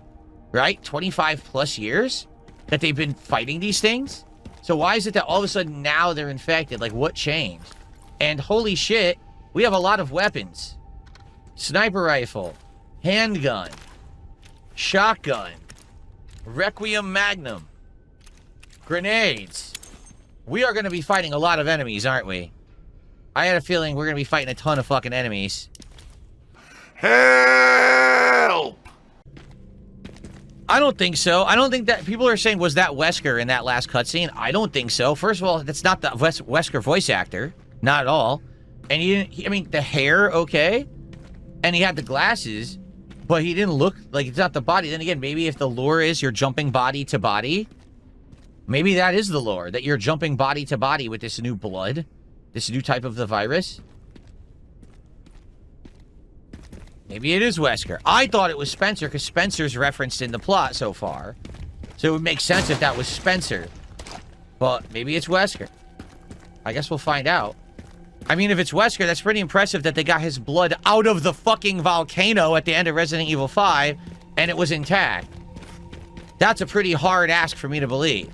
[SPEAKER 1] right? 25 plus years that they've been fighting these things. So why is it that all of a sudden now they're infected? Like, what changed? And holy shit, we have a lot of weapons. Sniper rifle, handgun, shotgun, Requiem Magnum, grenades. We are going to be fighting a lot of enemies, aren't we? I had a feeling we're going to be fighting a ton of fucking enemies.
[SPEAKER 7] Help!
[SPEAKER 1] I don't think so. I don't think that... People are saying, was that Wesker in that last cutscene? I don't think so. First of all, that's not the Wesker voice actor. Not at all. And he didn't... I mean, the hair, okay. And he had the glasses. But he didn't look like... It's not the body. Then again, maybe if the lore is you're jumping body to body... Maybe that is the lore. That you're jumping body to body with this new blood. This new type of the virus. Maybe it is Wesker. I thought it was Spencer because Spencer's referenced in the plot so far. So it would make sense if that was Spencer. But maybe it's Wesker. I guess we'll find out. I mean, if it's Wesker, that's pretty impressive that they got his blood out of the fucking volcano at the end of Resident Evil 5 and it was intact. That's a pretty hard ask for me to believe.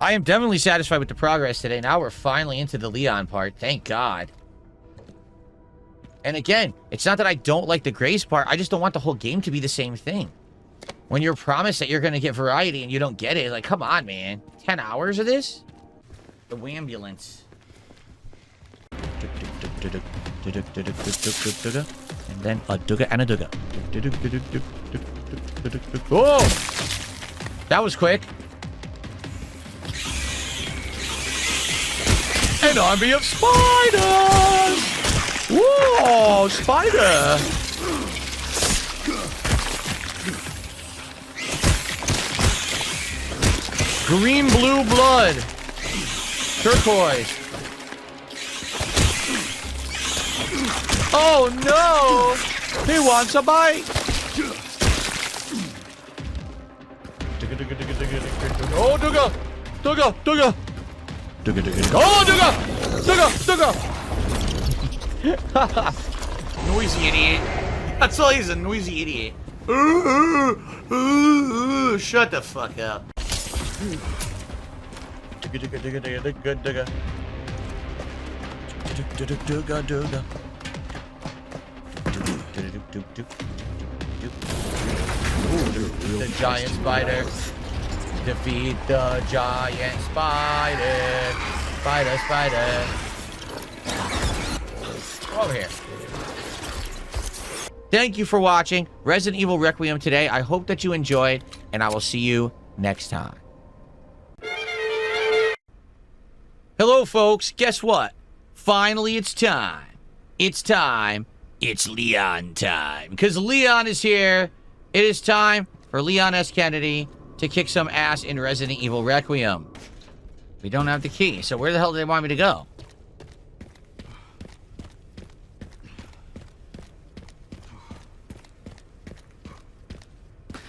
[SPEAKER 1] I am definitely satisfied with the progress today. Now we're finally into the Leon part. Thank God. And again, it's not that I don't like the Grace part. I just don't want the whole game to be the same thing. When you're promised that you're going to get variety and you don't get it, like, come on, man. 10 hours of this? The Wambulance. And then a dugga and a dugga. Oh! That was quick. An army of spiders! Whoa, spider! Green, blue blood. Turquoise. Oh no! He wants a bite! Oh, Dugga! Dugga! Dugga! Dugga, Dugga, oh, Dugga! Dugga! Dugga! Noisy idiot. That's all, he's a noisy idiot. Shut the fuck up. Dugga, Dugga, Dugga, Dugga, Dugga, Dugga. Dugga, Dugga. The giant spider. Defeat the giant spider. Spider, spider. Come over here. Thank you for watching Resident Evil Requiem today. I hope that you enjoyed, and I will see you next time. Hello, folks. Guess what? Finally, it's time. It's time. It's Leon time. Because Leon is here. It is time for Leon S. Kennedy to kick some ass in Resident Evil Requiem. We don't have the key, so where the hell do they want me to go?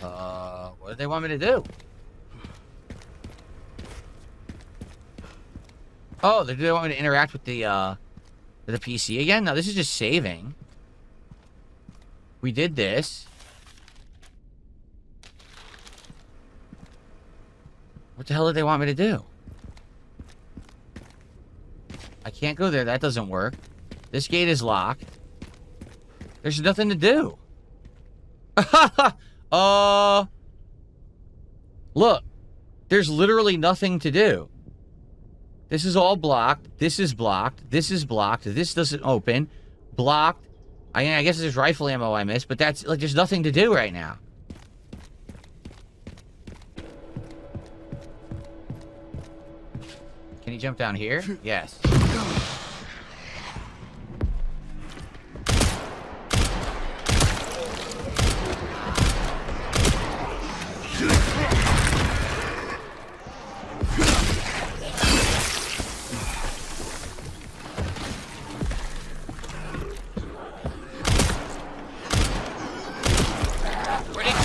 [SPEAKER 1] What do they want me to do? Oh, do they want me to interact with the PC again? No, this is just saving. We did this. What the hell did they want me to do? I can't go there. That doesn't work. This gate is locked. There's nothing to do. Look. There's literally nothing to do. This is all blocked. This is blocked. This is blocked. This doesn't open. Blocked. I guess there's rifle ammo I missed, but that's like there's nothing to do right now. Can you jump down here? Yes.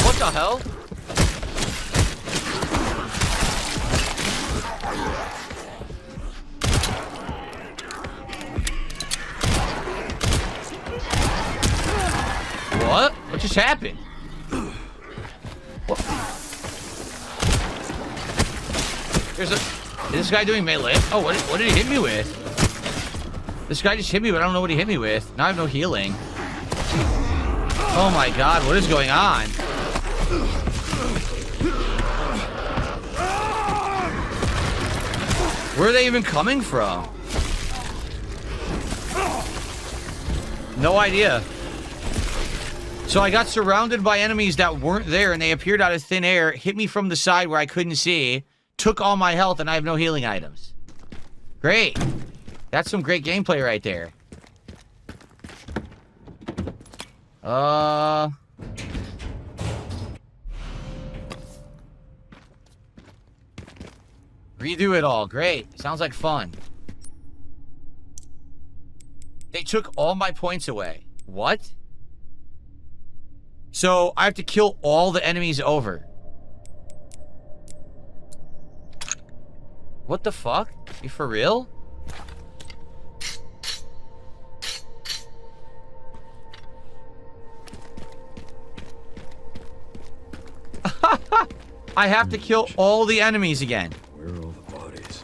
[SPEAKER 1] What the hell? What? What just happened? What? Is this guy doing melee? Oh, what did he hit me with? This guy just hit me, but I don't know what he hit me with. Now I have no healing. Oh my god, what is going on? Where are they even coming from? No idea. So I got surrounded by enemies that weren't there, and they appeared out of thin air, hit me from the side where I couldn't see, took all my health, and I have no healing items. Great. That's some great gameplay right there. Redo it all. Great. Sounds like fun. They took all my points away. What? So, I have to kill all the enemies over. What the fuck? You for real? I have to kill all the enemies again.
[SPEAKER 11] Where are all the bodies?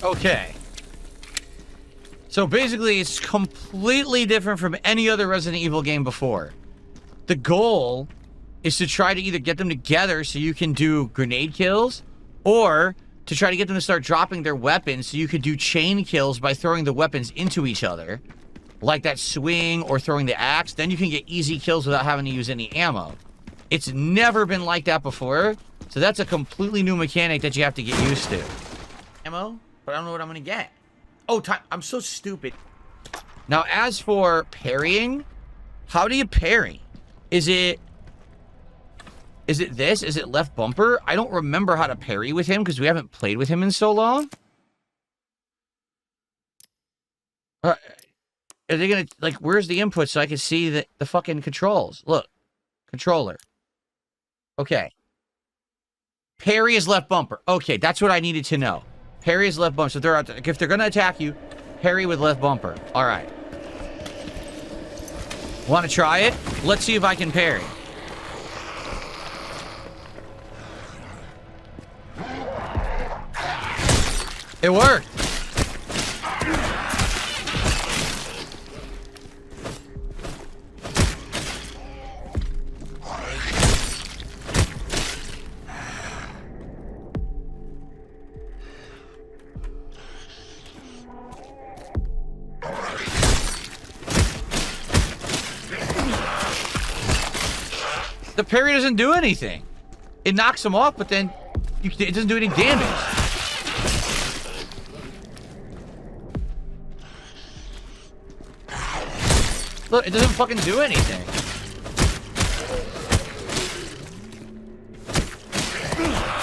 [SPEAKER 1] Okay. So basically, it's completely different from any other Resident Evil game before. The goal is to try to either get them together so you can do grenade kills, or to try to get them to start dropping their weapons so you could do chain kills by throwing the weapons into each other. Like that swing or throwing the axe. Then you can get easy kills without having to use any ammo. It's never been like that before. So that's a completely new mechanic that you have to get used to. Ammo? But I don't know what I'm going to get. Oh, time. I'm so stupid. Now, as for parrying, how do you parry? Is it this? Is it left bumper? I don't remember how to parry with him because we haven't played with him in so long. Are they gonna, like, where's the input so I can see the fucking controls? Look. Controller. Okay. Parry is left bumper. Okay, that's what I needed to know. Parry is left bumper. So if they're gonna attack you, parry with left bumper. Alright. Want to try it? Let's see if I can parry. It worked. The parry doesn't do anything. It knocks him off, but then it doesn't do any damage. Look, it doesn't fucking do anything.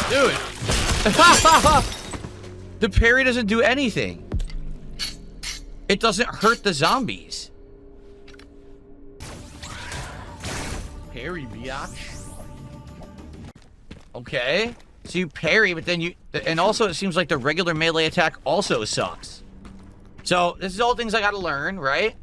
[SPEAKER 1] Dude. The parry doesn't do anything. It doesn't hurt the zombies. Parry, biatch. Okay. So you parry, but then and also it seems like the regular melee attack also sucks. So this is all things I gotta learn, right?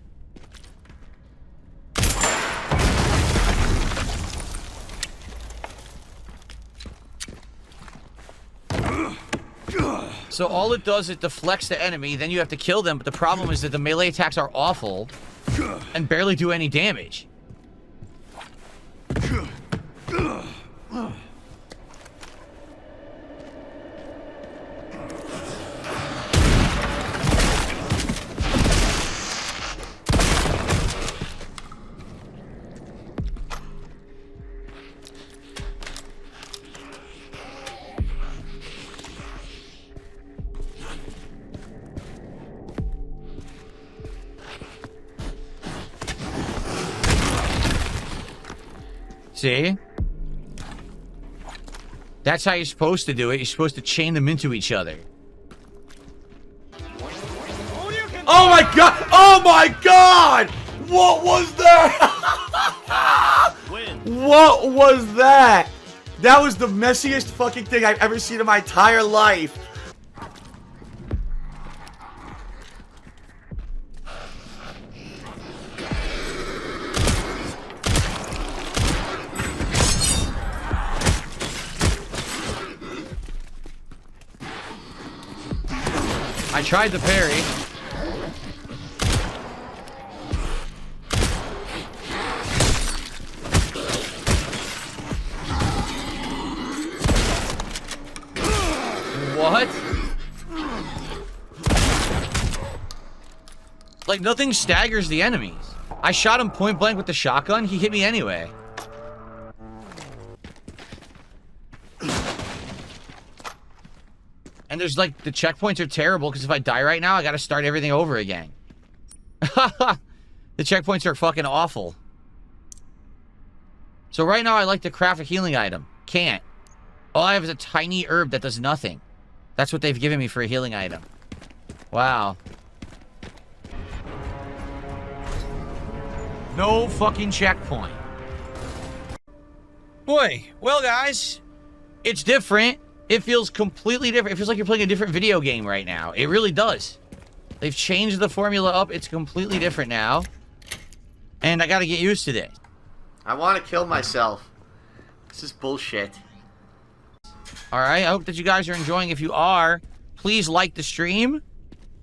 [SPEAKER 1] So all it does is deflects the enemy, then you have to kill them, but the problem is that the melee attacks are awful and barely do any damage. See? That's how you're supposed to do it. You're supposed to chain them into each other.
[SPEAKER 5] Oh my god! Oh my god! What was that? What was that? That was the messiest fucking thing I've ever seen in my entire life.
[SPEAKER 1] I tried the parry. What? Like, nothing staggers the enemies. I shot him point blank with the shotgun. He hit me anyway. And there's like, the checkpoints are terrible because if I die right now, I gotta start everything over again. The checkpoints are fucking awful. So right now I like to craft a healing item. Can't. All I have is a tiny herb that does nothing. That's what they've given me for a healing item. Wow. No fucking checkpoint. Boy, well guys, it's different. It feels completely different. It feels like you're playing a different video game right now. It really does. They've changed the formula up. It's completely different now. And I gotta get used to this.
[SPEAKER 8] I want to kill myself. This is bullshit.
[SPEAKER 1] Alright, I hope that you guys are enjoying. If you are, please like the stream.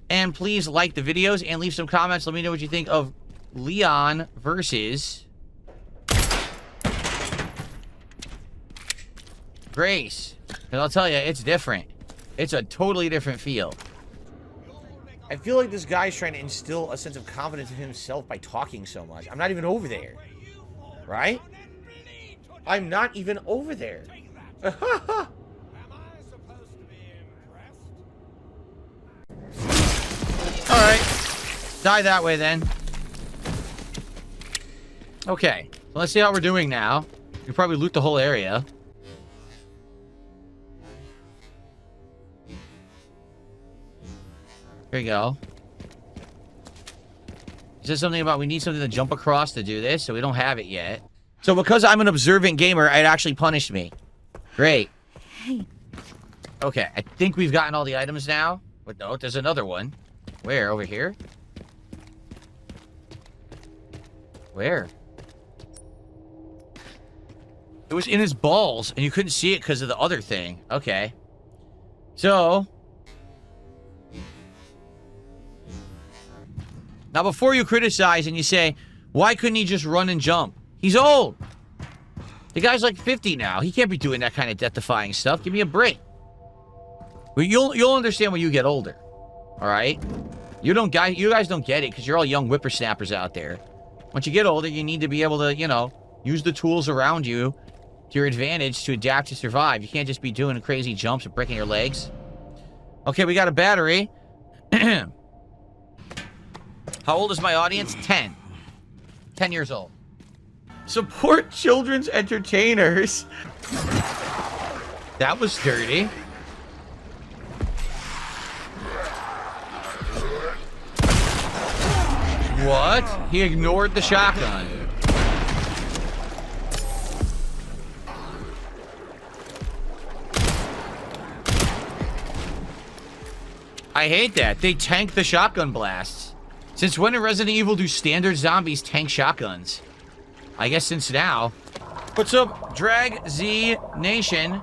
[SPEAKER 1] And please like the videos and leave some comments. Let me know what you think of Leon versus Grace. And I'll tell you, it's different. It's a totally different feel. I feel like this guy's trying to instill a sense of confidence in himself by talking so much. I'm not even over there. Right? I'm not even over there. Alright. Die that way then. Okay. So let's see how we're doing now. We probably loot the whole area. Here you go. It says something about we need something to jump across to do this, so we don't have it yet. So because I'm an observant gamer, it actually punished me. Great. Okay, I think we've gotten all the items now. But no, there's another one. Where? Over here? Where? It was in his balls, and you couldn't see it because of the other thing. Okay. So... now, before you criticize and you say, why couldn't he just run and jump? He's old. The guy's like 50 now. He can't be doing that kind of death-defying stuff. Give me a break. Well, you'll understand when you get older. All right? You guys don't get it because you're all young whippersnappers out there. Once you get older, you need to be able to, you know, use the tools around you to your advantage to adapt to survive. You can't just be doing crazy jumps and breaking your legs. Okay, we got a battery. How old is my audience? 10. 10 years old. Support children's entertainers. That was dirty. What? He ignored the shotgun. I hate that. They tank the shotgun blasts. Since when did Resident Evil do standard zombies tank shotguns? I guess since now. What's up, Drag Z Nation?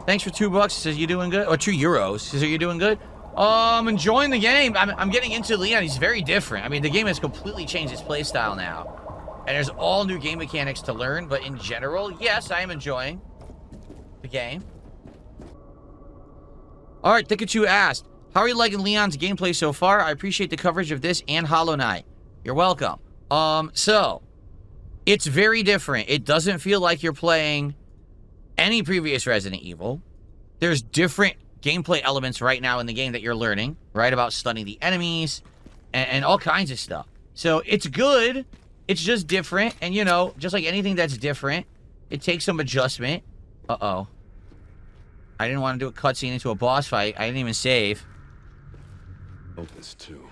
[SPEAKER 1] Thanks for $2. Says you doing good? Or €2. Says, are you doing good? Enjoying the game. I'm getting into Leon. He's very different. I mean, the game has completely changed its playstyle now. And there's all new game mechanics to learn. But in general, yes, I am enjoying the game. Alright, Thickatu asked, how are you liking Leon's gameplay so far? I appreciate the coverage of this and Hollow Knight. You're welcome. So, it's very different. It doesn't feel like you're playing any previous Resident Evil. There's different gameplay elements right now in the game that you're learning, right? About stunning the enemies and all kinds of stuff. So, it's good. It's just different. And, you know, just like anything that's different, it takes some adjustment. Uh-oh. I didn't want to do a cutscene into a boss fight. I didn't even save.
[SPEAKER 2] This too.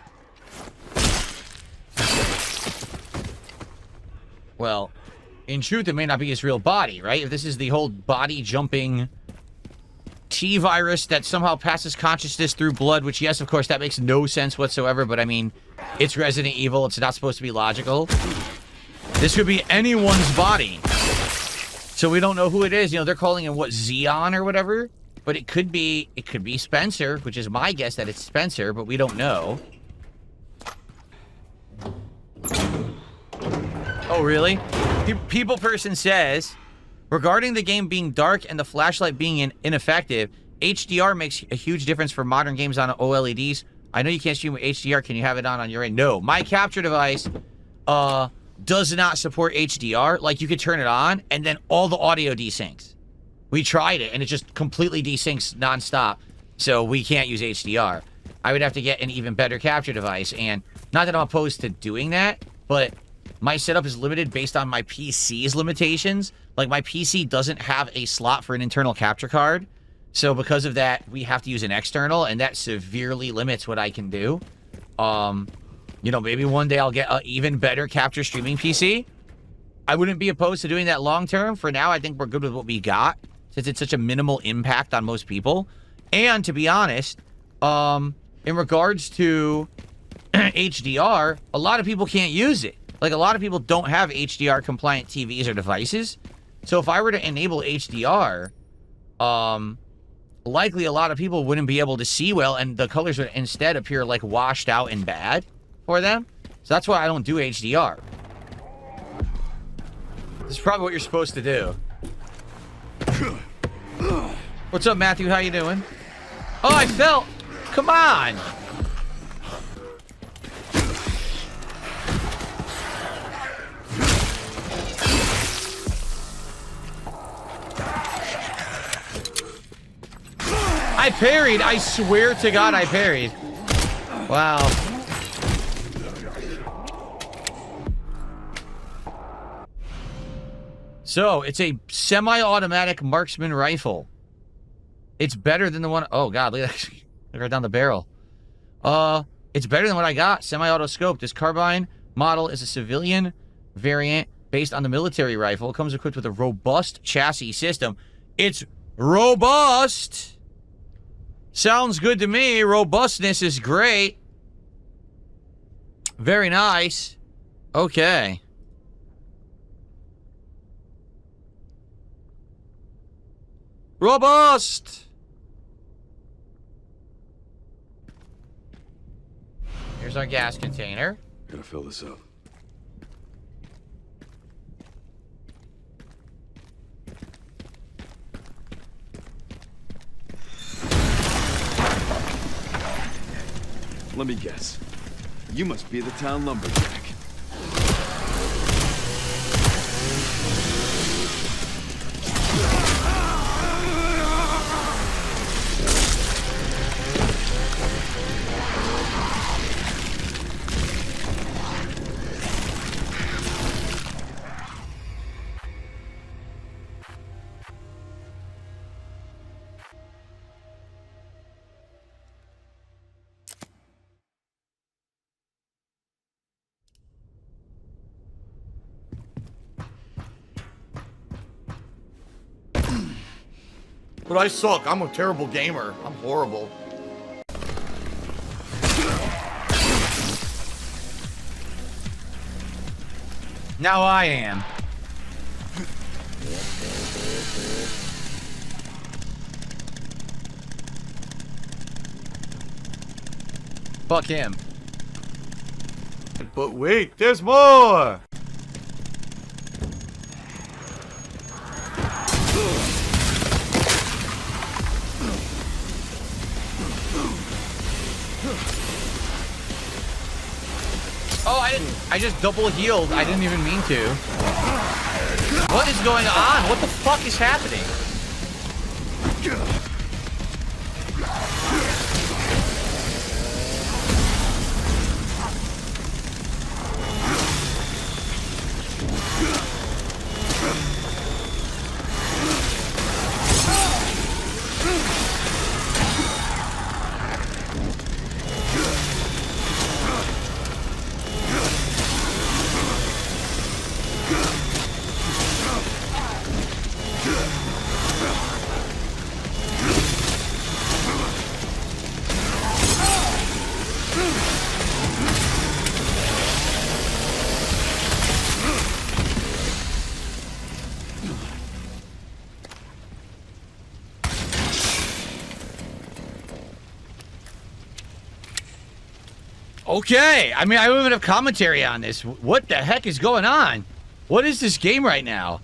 [SPEAKER 1] Well, in truth, it may not be his real body, right? If this is the whole body-jumping T-virus that somehow passes consciousness through blood, which, yes, of course, that makes no sense whatsoever, but I mean, it's Resident Evil. It's not supposed to be logical. This could be anyone's body. So we don't know who it is. You know, they're calling him, what, Xeon or whatever? But it could be Spencer, which is my guess that it's Spencer, but we don't know. Oh, really? People Person says, regarding the game being dark and the flashlight being ineffective, HDR makes a huge difference for modern games on OLEDs. I know you can't stream with HDR. Can you have it on your end? No. My capture device does not support HDR. Like, you could turn it on, and then all the audio desyncs. We tried it, and it just completely desyncs nonstop. So we can't use HDR. I would have to get an even better capture device. And not that I'm opposed to doing that, but my setup is limited based on my PC's limitations. Like, my PC doesn't have a slot for an internal capture card. So because of that, we have to use an external, and that severely limits what I can do. You know, maybe one day I'll get an even better capture streaming PC. I wouldn't be opposed to doing that long term. For now, I think we're good with what we got, since it's such a minimal impact on most people. And to be honest, in regards to HDR, a lot of people can't use it. Like, a lot of people don't have HDR compliant TVs or devices. So if I were to enable HDR, likely a lot of people wouldn't be able to see well, and the colors would instead appear like washed out and bad for them. So that's why I don't do HDR. This is probably what you're supposed to do. What's up, Matthew? How you doing? Oh, I fell. Come on. I parried. I swear to God, I parried. Wow. So, it's a semi-automatic marksman rifle. It's better than the one... Oh, God. Look right down the barrel. It's better than what I got. Semi-auto scope. This carbine model is a civilian variant based on the military rifle. It comes equipped with a robust chassis system. It's robust! Sounds good to me. Robustness is great. Very nice. Okay. Robust! Here's our gas container.
[SPEAKER 2] Gotta fill this up.
[SPEAKER 11] Let me guess. You must be the town lumberjack.
[SPEAKER 5] But I suck. I'm a terrible gamer. I'm horrible.
[SPEAKER 1] Now I am. Fuck him.
[SPEAKER 5] But wait, there's more!
[SPEAKER 1] Oh, I just double healed. I didn't even mean to. What is going on? What the fuck is happening? Okay, I mean, I don't even have commentary on this. What the heck is going on? What is this game right now?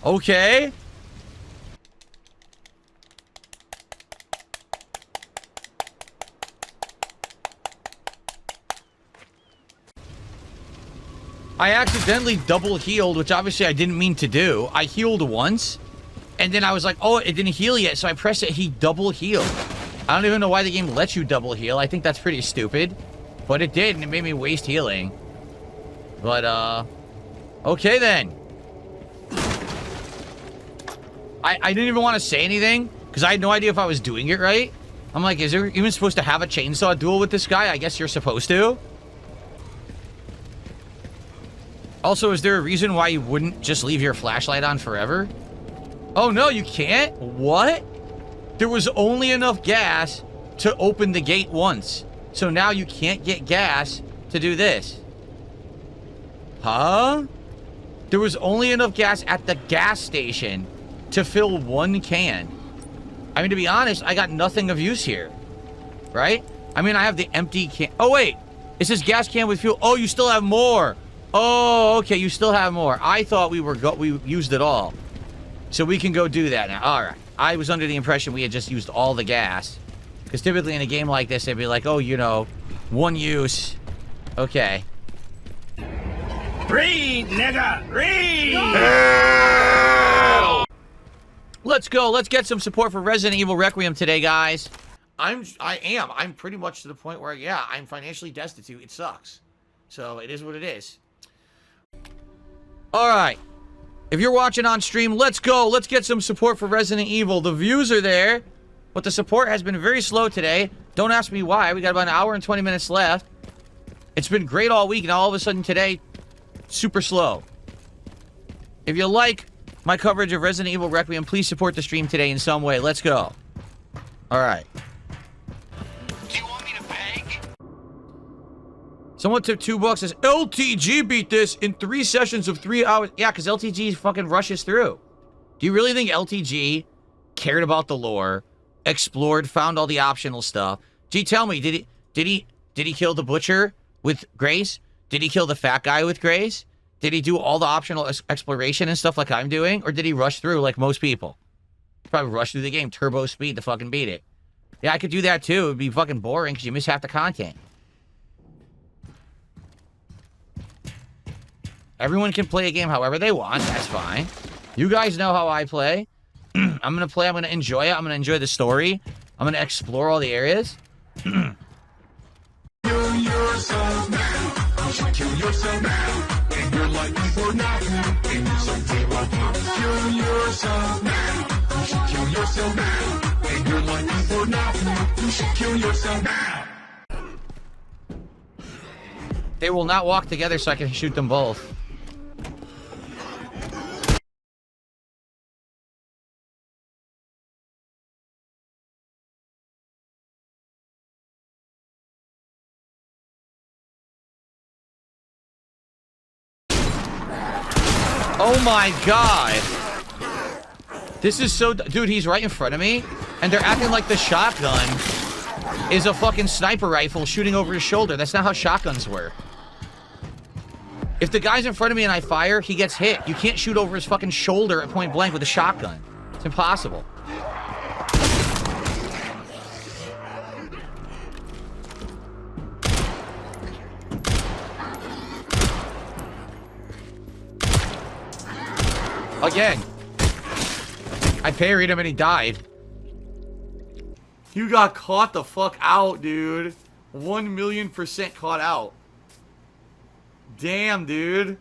[SPEAKER 1] Okay. I accidentally double healed, which obviously I didn't mean to do. I healed once. And then I was like, oh, it didn't heal yet. So I pressed it. He double healed. I don't even know why the game lets you double heal. I think that's pretty stupid. But it did, and it made me waste healing. But, okay then. I didn't even want to say anything, because I had no idea if I was doing it right. I'm like, is there even supposed to have a chainsaw duel with this guy? I guess you're supposed to. Also, is there a reason why you wouldn't just leave your flashlight on forever? Oh, no, you can't? What? There was only enough gas to open the gate once. So now you can't get gas to do this. Huh? There was only enough gas at the gas station to fill one can. I mean, to be honest, I got nothing of use here. Right? I mean, I have the empty can. Oh, wait. It says gas can with fuel. Oh, you still have more. Oh, okay, you still have more. I thought we used it all. So we can go do that now. All right. I was under the impression we had just used all the gas. Because typically in a game like this, they'd be like, oh, you know, one use. Okay.
[SPEAKER 2] Read, nigga! Read!
[SPEAKER 1] Let's go. Let's get some support for Resident Evil Requiem today, guys.
[SPEAKER 5] I'm pretty much to the point where, yeah, I'm financially destitute. It sucks. So it is what it is.
[SPEAKER 1] All right. If you're watching on stream, let's go. Let's get some support for Resident Evil. The views are there, but the support has been very slow today. Don't ask me why. We got about an hour and 20 minutes left. It's been great all week, and all of a sudden today, super slow. If you like my coverage of Resident Evil Requiem, please support the stream today in some way. Let's go. All right.
[SPEAKER 2] Do you want me to beg?
[SPEAKER 1] Someone took $2 says, LTG beat this in 3 sessions of 3 hours. Yeah, because LTG fucking rushes through. Do you really think LTG cared about the lore, explored, found all the optional stuff? Gee, tell me, did he kill the butcher with Grace? Did he kill the fat guy with Grace? Did he do all the optional exploration and stuff like I'm doing? Or did he rush through like most people? Probably rush through the game, turbo speed to fucking beat it. Yeah, I could do that too. It'd be fucking boring because you miss half the content. Everyone can play a game however they want. That's fine. You guys know how I play. I'm going to play. I'm going to enjoy it. I'm going to enjoy the story. I'm going to explore all the areas.
[SPEAKER 2] Kill yourself now. You should kill yourself now. And you're like before nothing. And you say kill yourself now. You should kill yourself now. And you're like before nothing. You should kill yourself now.
[SPEAKER 1] They will not walk together so I can shoot them both. Oh my god. This is so... Dude, he's right in front of me, and they're acting like the shotgun is a fucking sniper rifle shooting over his shoulder. That's not how shotguns work. If the guy's in front of me and I fire, he gets hit. You can't shoot over his fucking shoulder at point blank with a shotgun. It's impossible. Again. I parried him and he died.
[SPEAKER 5] You got caught the fuck out, dude. 1,000,000% caught out. Damn, dude.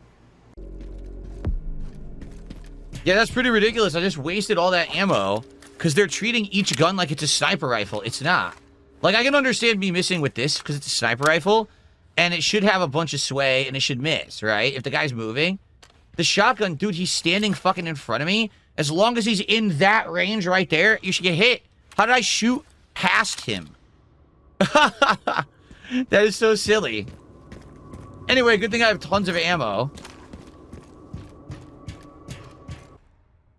[SPEAKER 1] Yeah, that's pretty ridiculous. I just wasted all that ammo because they're treating each gun like it's a sniper rifle. It's not. Like, I can understand me missing with this because it's a sniper rifle and it should have a bunch of sway and it should miss, right? If the guy's moving. The shotgun, dude, he's standing fucking in front of me. As long as he's in that range right there, you should get hit. How did I shoot past him? That is so silly. Anyway, good thing I have tons of ammo.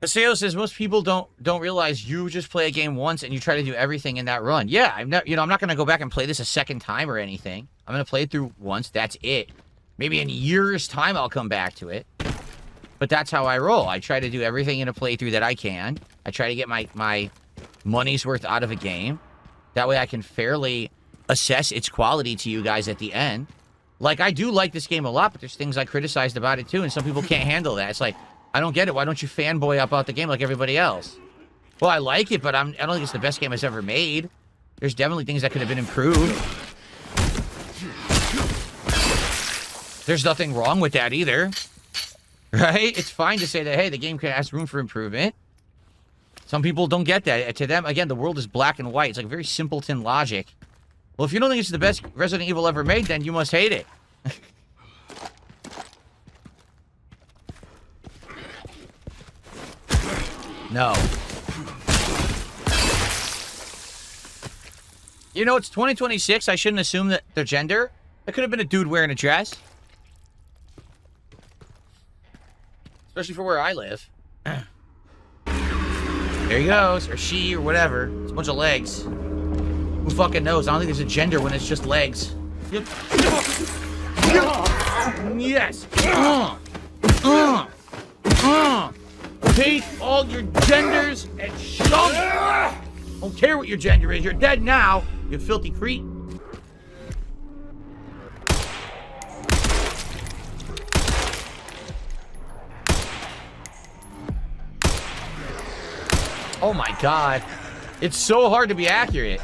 [SPEAKER 1] Paseo says most people don't realize you just play a game once and you try to do everything in that run. Yeah, I'm not going to go back and play this a second time or anything. I'm going to play it through once. That's it. Maybe in a year's time I'll come back to it. But that's how I roll. I try to do everything in a playthrough that I can. I try to get my money's worth out of a game. That way I can fairly assess its quality to you guys at the end. Like, I do like this game a lot, but there's things I criticized about it too, and some people can't handle that. It's like, I don't get it. Why don't you fanboy about the game like everybody else? Well, I like it, but I don't think it's the best game it's ever made. There's definitely things that could have been improved. There's nothing wrong with that either. Right? It's fine to say that, hey, the game has room for improvement. Some people don't get that. To them, again, the world is black and white. It's like very simpleton logic. Well, if you don't think it's the best Resident Evil ever made, then you must hate it. No. You know, it's 2026. I shouldn't assume that their gender. It could have been a dude wearing a dress. Especially for where I live. There he goes. Or she, or whatever. It's a bunch of legs. Who fucking knows? I don't think there's a gender when it's just legs. Yes. Take all your genders and shove it. Don't care what your gender is. You're dead now, you filthy creep. Oh my god. It's so hard to be accurate.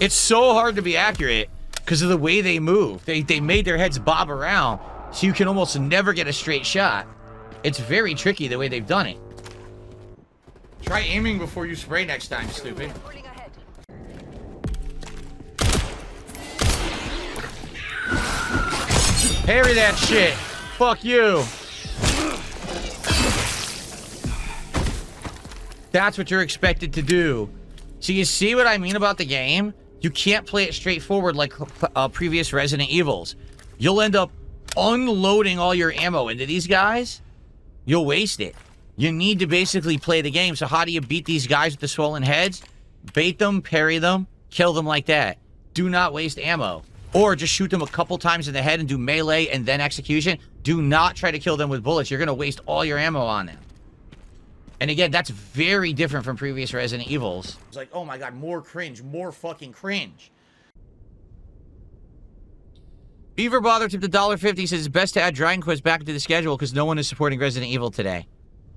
[SPEAKER 1] It's so hard to be accurate because of the way they move. They made their heads bob around, so you can almost never get a straight shot. It's very tricky the way they've done it. Try aiming before you spray next time, stupid. Parry that shit. Fuck you. That's what you're expected to do. So you see what I mean about the game? You can't play it straightforward like previous Resident Evils. You'll end up unloading all your ammo into these guys. You'll waste it. You need to basically play the game. So how do you beat these guys with the swollen heads? Bait them, parry them, kill them like that. Do not waste ammo. Or just shoot them a couple times in the head and do melee and then execution. Do not try to kill them with bullets. You're going to waste all your ammo on them. And again, that's very different from previous Resident Evils. It's like, oh my god, more cringe, more fucking cringe. Beaver Bother tipped $1.50, says it's best to add Dragon Quest back into the schedule because no one is supporting Resident Evil today.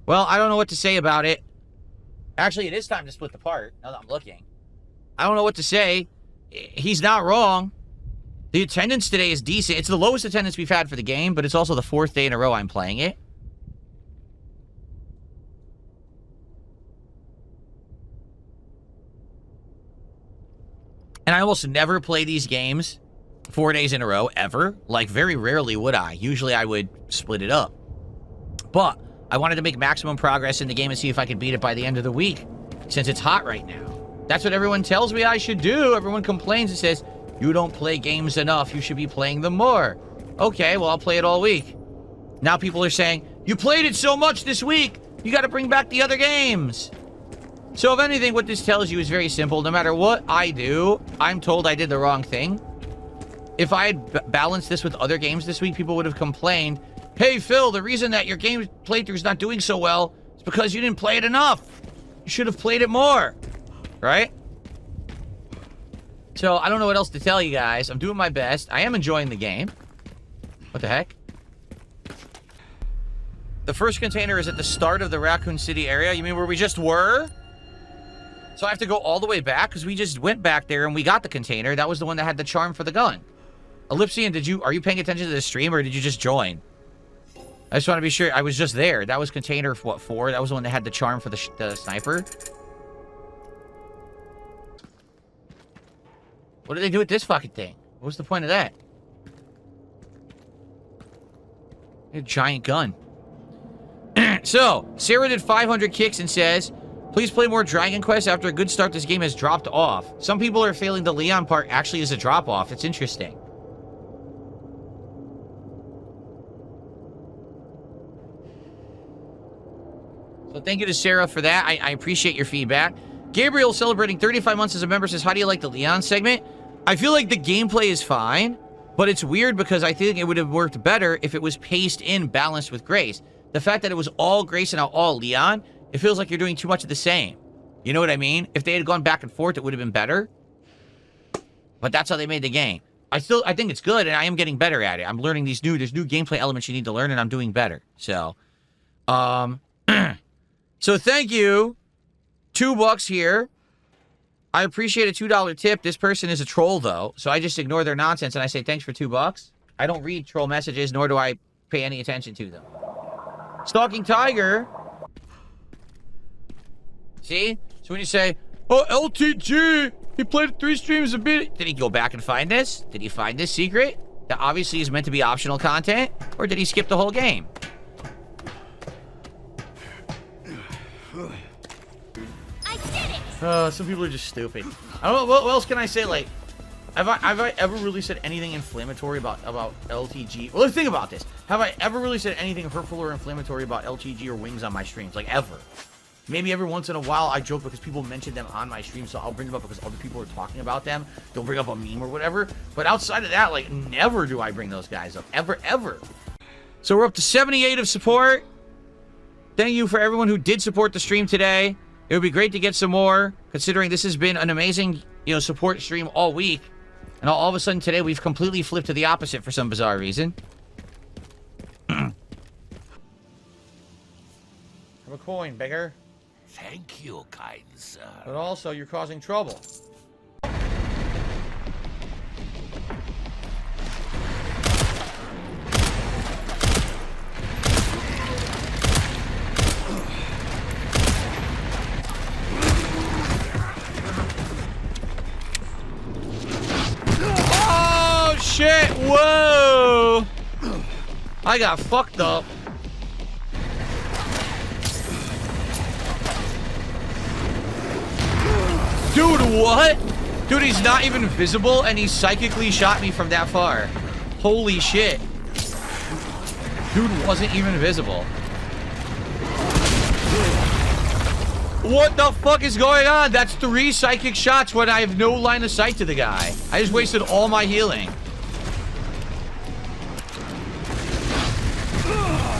[SPEAKER 1] Well, I don't know what to say about it. Actually, it is time to split the part, now that I'm looking. I don't know what to say. He's not wrong. The attendance today is decent. It's the lowest attendance we've had for the game, but it's also the 4th day in a row I'm playing it. And I almost never play these games 4 days in a row, ever. Like, very rarely would I. Usually I would split it up. But I wanted to make maximum progress in the game and see if I could beat it by the end of the week, since it's hot right now. That's what everyone tells me I should do. Everyone complains and says, you don't play games enough. You should be playing them more. Okay, well, I'll play it all week. Now people are saying, you played it so much this week. You got to bring back the other games. So if anything, what this tells you is very simple. No matter what I do, I'm told I did the wrong thing. If I had balanced this with other games this week, people would have complained, hey, Phil, the reason that your game playthrough is not doing so well is because you didn't play it enough. You should have played it more. Right? So I don't know what else to tell you guys. I'm doing my best. I am enjoying the game. What the heck? The first container is at the start of the Raccoon City area. You mean where we just were? So I have to go all the way back because we just went back there and we got the container. That was the one that had the charm for the gun. Ellipsian, are you paying attention to the stream or did you just join? I just want to be sure. I was just there. That was container, what, 4? That was the one that had the charm for the sniper. What did they do with this fucking thing? What was the point of that? A giant gun. So, Sarah did 500 kicks and says, please play more Dragon Quest. After a good start, this game has dropped off. Some people are feeling the Leon part actually is a drop-off. It's interesting. So thank you to Sarah for that. I appreciate your feedback. Gabriel, celebrating 35 months as a member, says, how do you like the Leon segment? I feel like the gameplay is fine, but it's weird because I think it would have worked better if it was paced in, balanced with Grace. The fact that it was all Grace and now all Leon, it feels like you're doing too much of the same. You know what I mean? If they had gone back and forth, it would have been better. But that's how they made the game. I think it's good, and I am getting better at it. I'm learning there's new gameplay elements you need to learn, and I'm doing better. So, so thank you. $2 here. I appreciate a $2 tip. This person is a troll, though, so I just ignore their nonsense, and I say thanks for $2. I don't read troll messages, nor do I pay any attention to them. Stalking Tiger. See? So when you say, oh, LTG, he played 3 streams a bit. Did he go back and find this? Did he find this secret? That obviously is meant to be optional content? Or did he skip the whole game?
[SPEAKER 4] I did it!
[SPEAKER 1] Some people are just stupid. I don't know, what else can I say? Like, have I ever really said anything inflammatory about LTG? Well, let's think about this. Have I ever really said anything hurtful or inflammatory about LTG or Wings on my streams? Like, ever? Maybe every once in a while I joke because people mention them on my stream, so I'll bring them up because other people are talking about them. They'll bring up a meme or whatever. But outside of that, like, never do I bring those guys up. Ever, ever. So we're up to 78 of support. Thank you for everyone who did support the stream today. It would be great to get some more, considering this has been an amazing, support stream all week. And all of a sudden today, we've completely flipped to the opposite for some bizarre reason. Have a coin, beggar.
[SPEAKER 13] Thank you, kind sir.
[SPEAKER 1] But also, you're causing trouble. Oh, shit! Whoa! I got fucked up. Dude, what? Dude, he's not even visible, and he psychically shot me from that far. Holy shit. Dude wasn't even visible. What the fuck is going on? That's 3 psychic shots when I have no line of sight to the guy. I just wasted all my healing.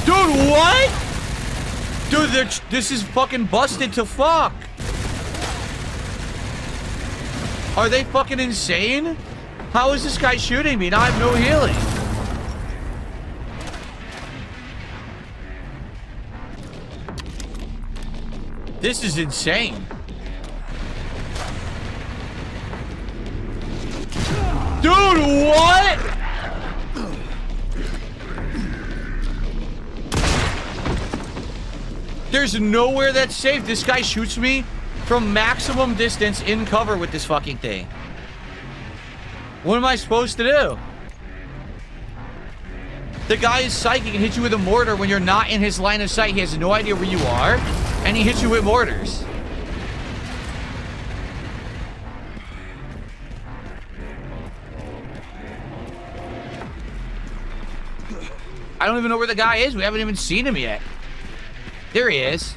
[SPEAKER 1] Dude, what? Dude, this is fucking busted to fuck. Are they fucking insane? How is this guy shooting me? Now I have no healing. This is insane. Dude, what? There's nowhere that's safe. This guy shoots me from maximum distance in cover with this fucking thing. What am I supposed to do? The guy is psychic and hits you with a mortar when you're not in his line of sight. He has no idea where you are, and he hits you with mortars. I don't even know where the guy is. We haven't even seen him yet. There he is.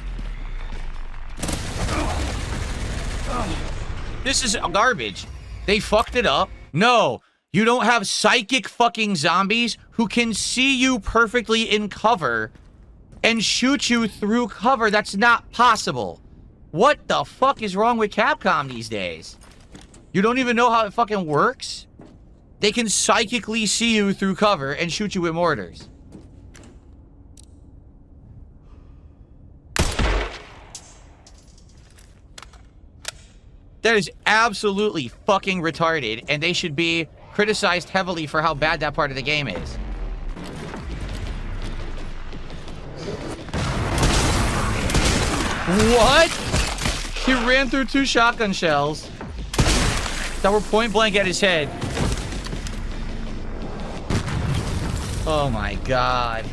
[SPEAKER 1] This is garbage. They fucked it up. No, you don't have psychic fucking zombies who can see you perfectly in cover and shoot you through cover. That's not possible. What the fuck is wrong with Capcom these days? You don't even know how it fucking works? They can psychically see you through cover and shoot you with mortars. That is absolutely fucking retarded, and they should be criticized heavily for how bad that part of the game is. What? He ran through 2 shotgun shells that were point blank at his head. Oh my god.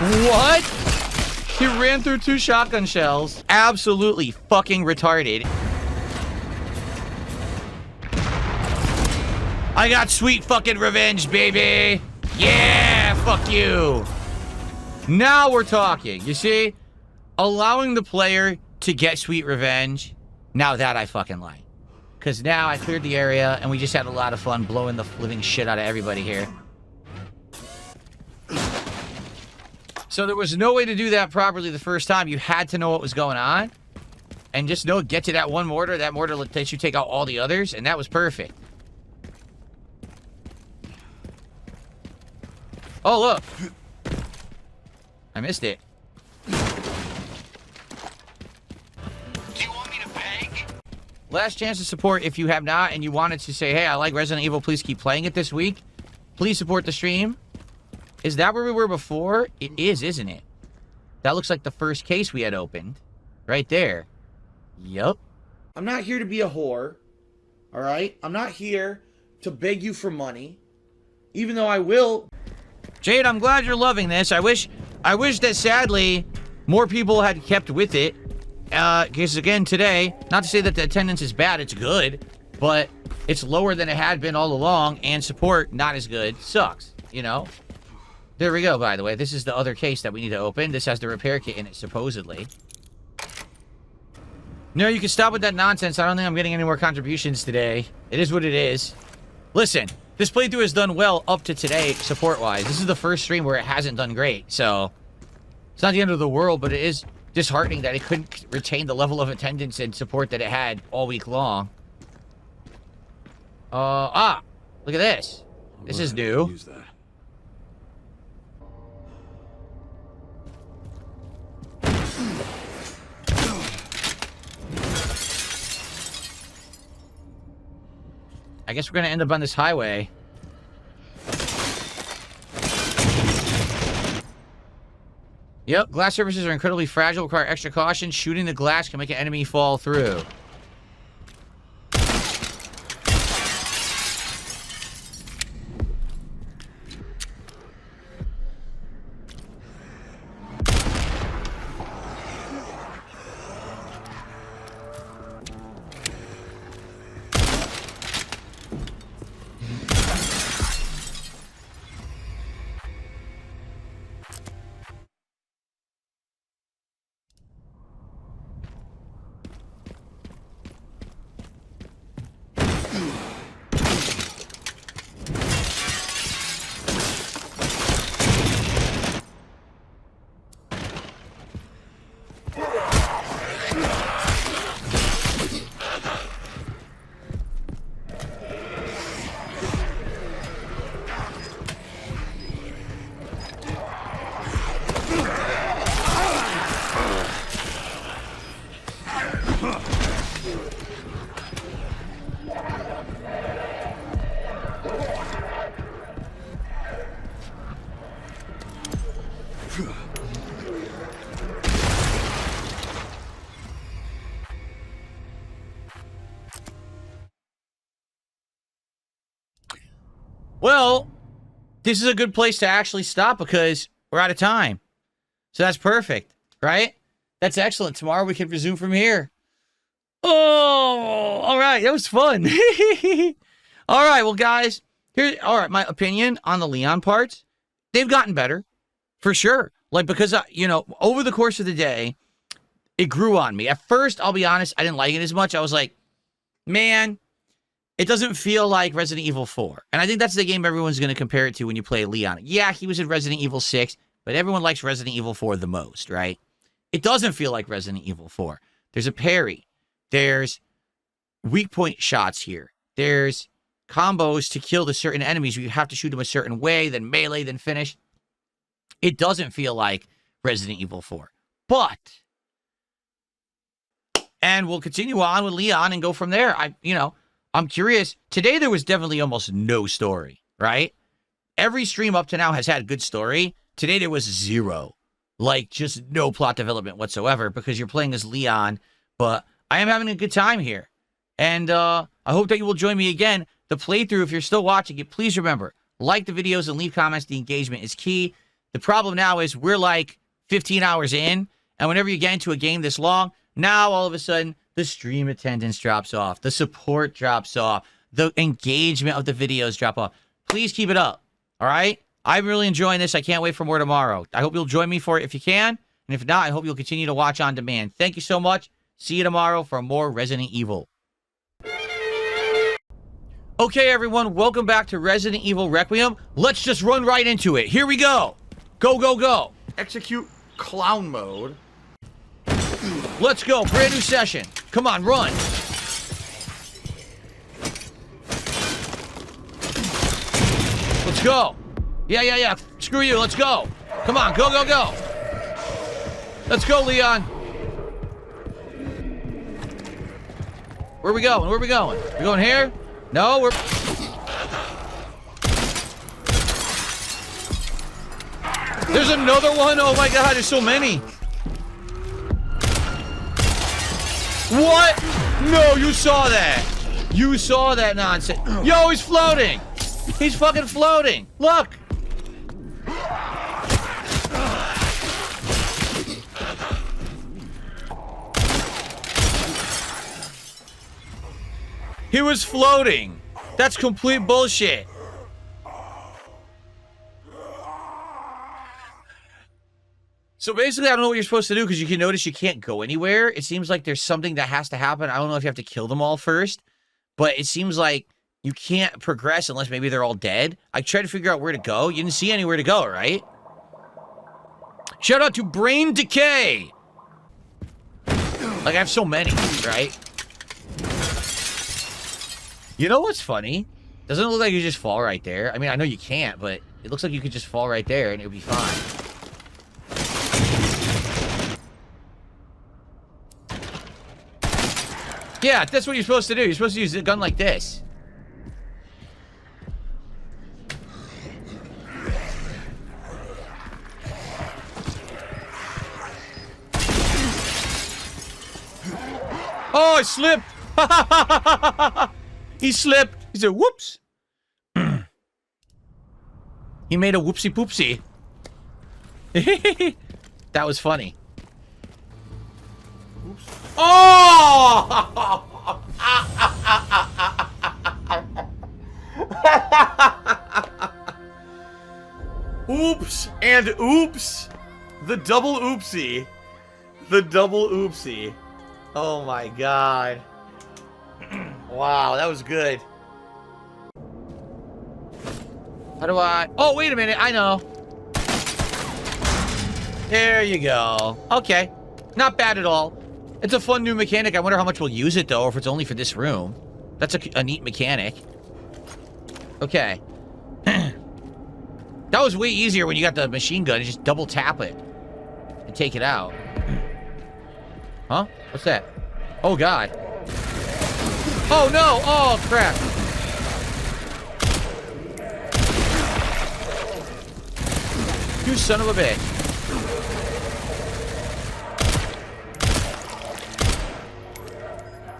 [SPEAKER 1] What? He ran through 2 shotgun shells. Absolutely fucking retarded. I got sweet fucking revenge, baby. Yeah, fuck you. Now we're talking. You see? Allowing the player to get sweet revenge. Now that I fucking like. Because now I cleared the area and we just had a lot of fun blowing the living shit out of everybody here. So there was no way to do that properly the first time. You had to know what was going on. And just get to that one mortar. That mortar lets you take out all the others. And that was perfect. Oh, look. I missed it. Do you want me to beg? Last chance to support if you have not and you wanted to say, hey, I like Resident Evil, please keep playing it this week. Please support the stream. Is that where we were before? It is, isn't it? That looks like the first case we had opened. Right there. Yup.
[SPEAKER 5] I'm not here to be a whore. Alright? I'm not here to beg you for money. Even though I will
[SPEAKER 1] Jade, I'm glad you're loving this. I wish that sadly more people had kept with it. Because again, today, not to say that the attendance is bad, it's good, but it's lower than it had been all along, and support not as good. Sucks, you know? There we go, by the way. This is the other case that we need to open. This has the repair kit in it, supposedly. No, you can stop with that nonsense. I don't think I'm getting any more contributions today. It is what it is. Listen, this playthrough has done well up to today, support-wise. This is the first stream where it hasn't done great, so... It's not the end of the world, but it is disheartening that it couldn't retain the level of attendance and support that it had all week long. Look at this. This is new.
[SPEAKER 11] Use that.
[SPEAKER 1] I guess we're gonna end up on this highway. Yep, glass surfaces are incredibly fragile, require extra caution. Shooting the glass can make an enemy fall through. Well, this is a good place to actually stop because we're out of time. So that's perfect, right? That's excellent. Tomorrow we can resume from here. Oh, all right. That was fun. All right. Well, guys, all right. My opinion on the Leon parts, they've gotten better for sure. Like, because, you know, over the course of the day, it grew on me. At first, I'll be honest, I didn't like it as much. I was like, man, it doesn't feel like Resident Evil 4. And I think that's the game everyone's going to compare it to when you play Leon. Yeah, he was in Resident Evil 6, but everyone likes Resident Evil 4 the most, right? It doesn't feel like Resident Evil 4. There's a parry. There's weak point shots here. There's combos to kill the certain enemies. You have to shoot them a certain way, then melee, then finish. It doesn't feel like Resident Evil 4. But, and we'll continue on with Leon and go from there. I'm curious. Today there was definitely almost no story, right? Every stream up to now has had good story. Today there was zero. Like, just no plot development whatsoever because you're playing as Leon. But I am having a good time here. And I hope that you will join me again. The playthrough, if you're still watching it, please remember, like the videos and leave comments. The engagement is key. The problem now is we're like 15 hours in. And whenever you get into a game this long, now all of a sudden, the stream attendance drops off. The support drops off. The engagement of the videos drop off. Please keep it up. All right? I'm really enjoying this. I can't wait for more tomorrow. I hope you'll join me for it if you can. And if not, I hope you'll continue to watch on demand. Thank you so much. See you tomorrow for more Resident Evil. Okay, everyone. Welcome back to Resident Evil Requiem. Let's just run right into it. Here we go. Go, go, go.
[SPEAKER 5] Execute clown mode.
[SPEAKER 1] Let's go. Brand new session. Come on, run. Let's go. Yeah. Screw you. Let's go. Come on. Go, go, go. Let's go, Leon. Where are we going? Where are we going? We going here? No, we're... There's another one? Oh my god, there's so many. What? No, you saw that. You saw that nonsense. Yo, he's floating. He's fucking floating. Look. He was floating. That's complete bullshit. So basically, I don't know what you're supposed to do because you can notice you can't go anywhere. It seems like there's something that has to happen. I don't know if you have to kill them all first, but it seems like you can't progress unless maybe they're all dead. I tried to figure out where to go. You didn't see anywhere to go, right? Shout out to Brain Decay. Like, I have so many, right? You know what's funny? Doesn't it look like you just fall right there? I mean, I know you can't, but it looks like you could just fall right there and it would be fine. Yeah, that's what you're supposed to do. You're supposed to use a gun like this. Oh, I slipped! He slipped. He said, whoops. He made a whoopsie poopsie. That was funny. Oops. Oh! Oops and oops. The double oopsie. The double oopsie. Oh my god. Wow, that was good. How do I... Oh, wait a minute. I know. There you go. Okay. Not bad at all. It's a fun new mechanic. I wonder how much we'll use it, though, or if it's only for this room. That's a neat mechanic. Okay. That was way easier when you got the machine gun. You just double tap it and take it out. Huh? What's that? Oh, God. Oh, no! Oh, crap. You son of a bitch.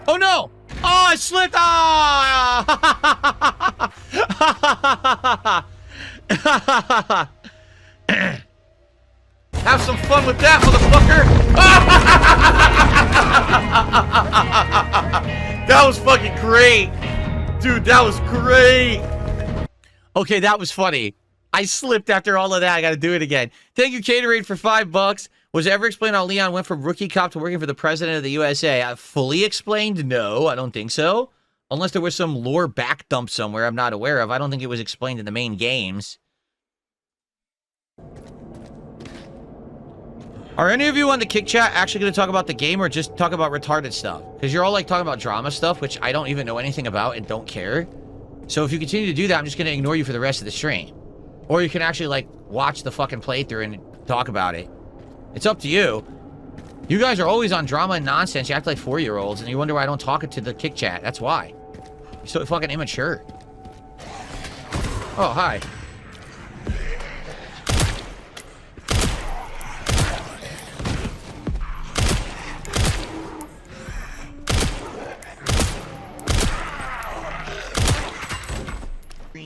[SPEAKER 1] Oh, no! Oh, I slipped! Ah! Have some fun with that, motherfucker! That was fucking great! Dude, that was great! Okay, that was funny. I slipped after all of that. I gotta do it again. Thank you, Caterade, for $5. Was it ever explained how Leon went from rookie cop to working for the president of the USA? Fully explained? No, I don't think so. Unless there was some lore back dump somewhere I'm not aware of. I don't think it was explained in the main games. Are any of you on the Kick Chat actually going to talk about the game or just talk about retarded stuff? Because you're all like talking about drama stuff, which I don't even know anything about and don't care. So if you continue to do that, I'm just going to ignore you for the rest of the stream. Or you can actually like watch the fucking playthrough and talk about it. It's up to you. You guys are always on drama and nonsense. You act like 4-year-olds and you wonder why I don't talk to the Kick Chat. That's why. You're so fucking immature. Oh, hi.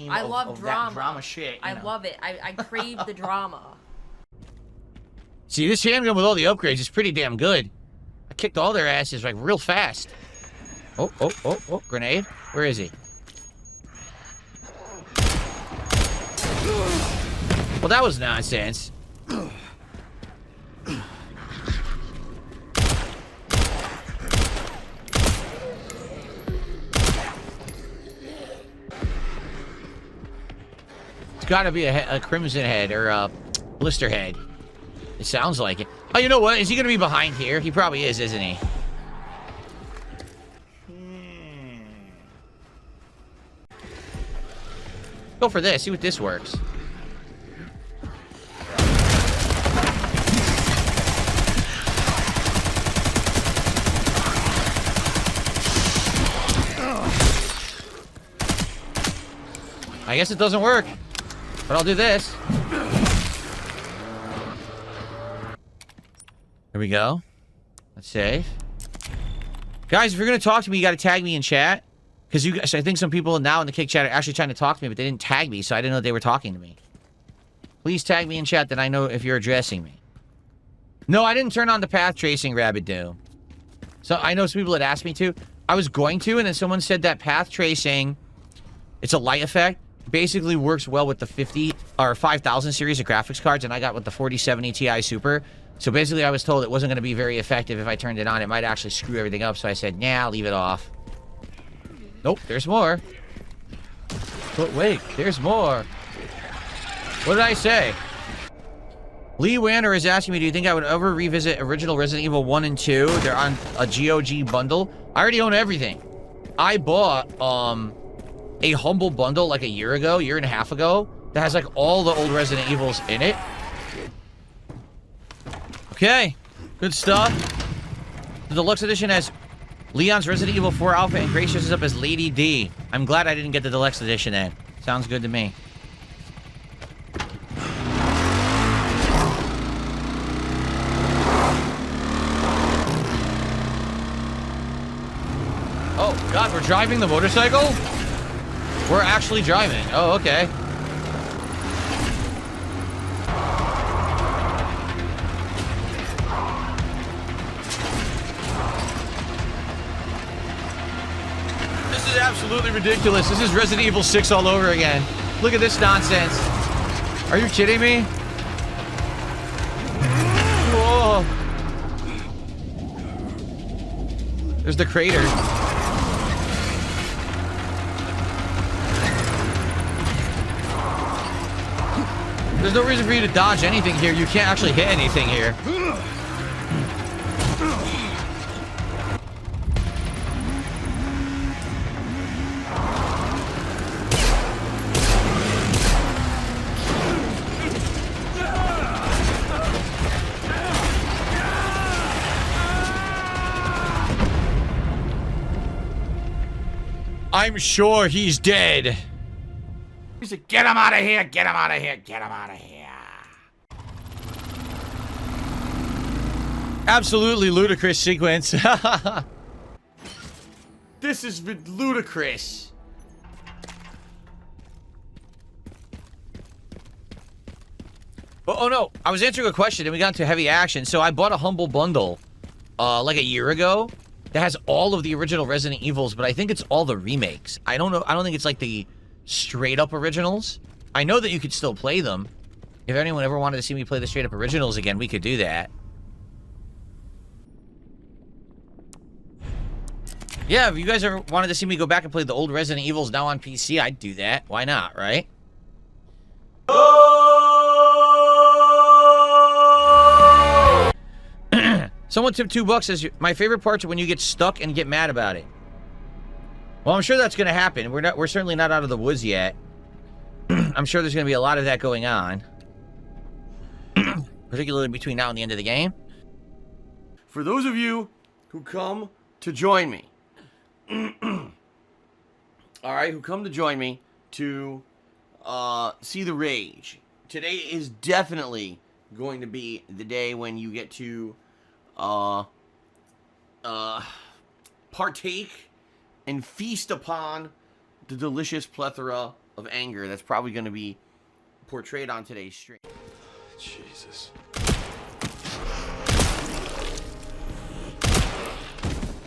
[SPEAKER 14] I love drama.
[SPEAKER 1] Drama shit.
[SPEAKER 14] I love it. I crave the drama.
[SPEAKER 1] See, this handgun with all the upgrades is pretty damn good. I kicked all their asses like real fast. Oh, grenade. Where is he? Well, that was nonsense. It's gotta be a crimson head or a blister head. It sounds like it. Oh, you know what? Is he gonna be behind here? He probably is, isn't he? Go for this. See what this works. I guess it doesn't work. But I'll do this. There we go. Let's save. Guys, if you're going to talk to me, you got to tag me in chat. Because you guys, I think some people now in the Kick Chat are actually trying to talk to me, but they didn't tag me, so I didn't know they were talking to me. Please tag me in chat, then I know if you're addressing me. No, I didn't turn on the path tracing, Rabbit Doom. So I know some people had asked me to. I was going to, and then someone said that path tracing, it's a light effect, basically works well with the 50 or 5000 series of graphics cards, and I got with the 4070 Ti Super. So basically I was told it wasn't going to be very effective if I turned it on. It might actually screw everything up, so I said, nah, leave it off. Nope, there's more. But wait, there's more. What did I say? Lee Wanner is asking me, do you think I would ever revisit original Resident Evil 1 and 2? They're on a GOG bundle. I already own everything. I bought a Humble bundle like a year and a half ago, that has like all the old Resident Evils in it. Okay, good stuff. The deluxe edition has Leon's Resident Evil 4 outfit, and Grace dresses up as Lady D. I'm glad I didn't get the deluxe edition then. Sounds good to me. Oh, God, we're driving the motorcycle? We're actually driving. Oh, okay. This is absolutely ridiculous. This is Resident Evil 6 all over again. Look at this nonsense. Are you kidding me? Whoa. There's the crater. There's no reason for you to dodge anything here. You can't actually hit anything here. I'm sure he's dead. He said, get him out of here, get him out of here, get him out of here. Absolutely ludicrous sequence. This is ludicrous. Oh no, I was answering a question and we got into heavy action. So I bought a Humble bundle like a year ago that has all of the original Resident Evils, but I think it's all the remakes. I don't know. I don't think it's like the straight up originals. I know that you could still play them. If anyone ever wanted to see me play the straight up originals again, we could do that. Yeah, if you guys ever wanted to see me go back and play the old Resident Evils now on PC, I'd do that. Why not, right? Someone tipped $2 says, my favorite parts are when you get stuck and get mad about it. Well, I'm sure that's going to happen. We're certainly not out of the woods yet. I'm sure there's going to be a lot of that going on. Particularly between now and the end of the game.
[SPEAKER 5] For those of you who come to join me. Alright, who come to join me to see the rage. Today is definitely going to be the day when you get to partake and feast upon the delicious plethora of anger that's probably going to be portrayed on today's stream.
[SPEAKER 11] Jesus.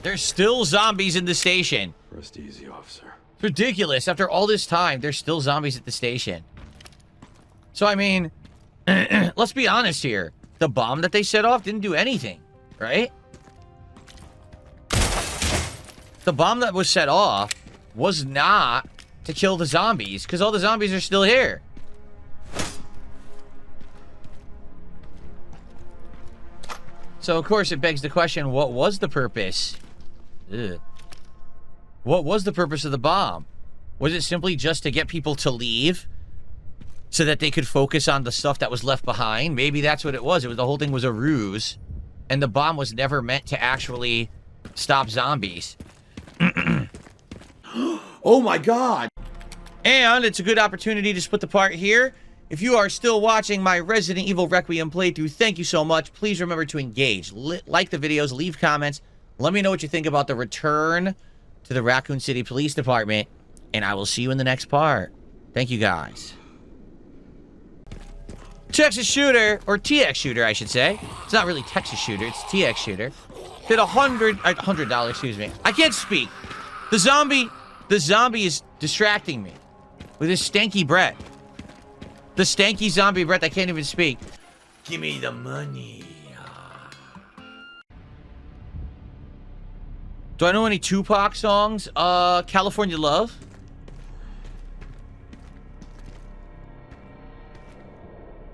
[SPEAKER 1] There's still zombies in the station.
[SPEAKER 11] Rest easy, officer.
[SPEAKER 1] It's ridiculous. After all this time, there's still zombies at the station. So, I mean, let's be honest here. The bomb that they set off didn't do anything, right? The bomb that was set off was not to kill the zombies, because all the zombies are still here. So, of course, it begs the question, what was the purpose? Ugh. What was the purpose of the bomb? Was it simply just to get people to leave so that they could focus on the stuff that was left behind? Maybe that's what it was. The whole thing was a ruse, and the bomb was never meant to actually stop zombies.
[SPEAKER 5] Oh my god!
[SPEAKER 1] And it's a good opportunity to split the part here. If you are still watching my Resident Evil Requiem playthrough, thank you so much. Please remember to engage. Like the videos, leave comments. Let me know what you think about the return to the Raccoon City Police Department. And I will see you in the next part. Thank you, guys. Texas Shooter, or TX Shooter, I should say. It's not really Texas Shooter, it's TX Shooter. Did $100, excuse me. I can't speak. The zombie is distracting me with his stanky breath. The stanky zombie breath, I can't even speak. Give me the money. Do I know any Tupac songs? California Love.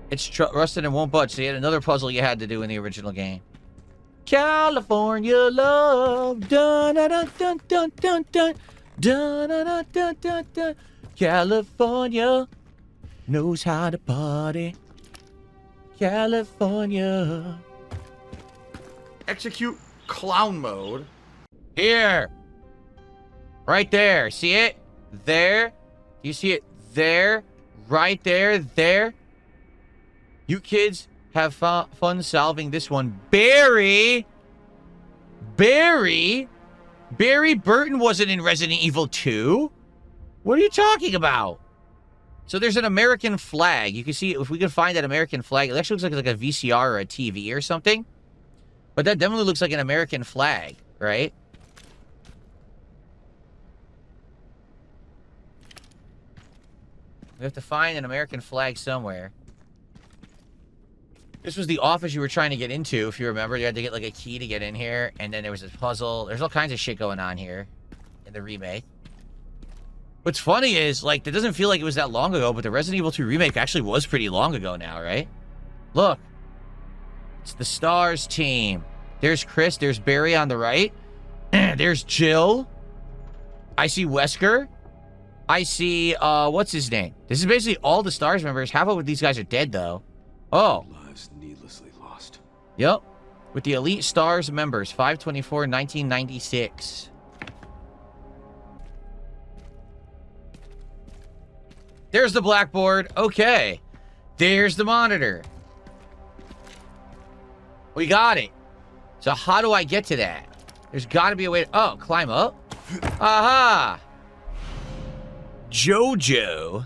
[SPEAKER 1] It's rusted and won't budge. So you had another puzzle you had to do in the original game. California Love. Dun dun dun dun dun dun dun dun dun dun dun dun. California knows how to party. California.
[SPEAKER 5] Execute clown mode.
[SPEAKER 1] Here. Right there. See it? There. You see it? There. Right there. There. You kids have fun solving this one. Barry Burton wasn't in Resident Evil 2. What are you talking about? So there's an American flag. You can see if we can find that American flag. It actually looks like a VCR or a TV or something. But that definitely looks like an American flag, right? We have to find an American flag somewhere. This was the office you were trying to get into, if you remember. You had to get, like, a key to get in here. And then there was a puzzle. There's all kinds of shit going on here in the remake. What's funny is, like, it doesn't feel like it was that long ago, but the Resident Evil 2 remake actually was pretty long ago now, right? Look. It's the STARS team. There's Chris. There's Barry on the right. There's Jill. I see Wesker. I see, what's his name? This is basically all the STARS members. Half of these guys are dead, though. Oh.
[SPEAKER 11] Lives needlessly lost.
[SPEAKER 1] Yep. With the Elite STARS members. 5/24/1996. There's the blackboard. Okay. There's the monitor. We got it. So how do I get to that? There's got to be a way to... Oh, climb up? Aha! JoJo's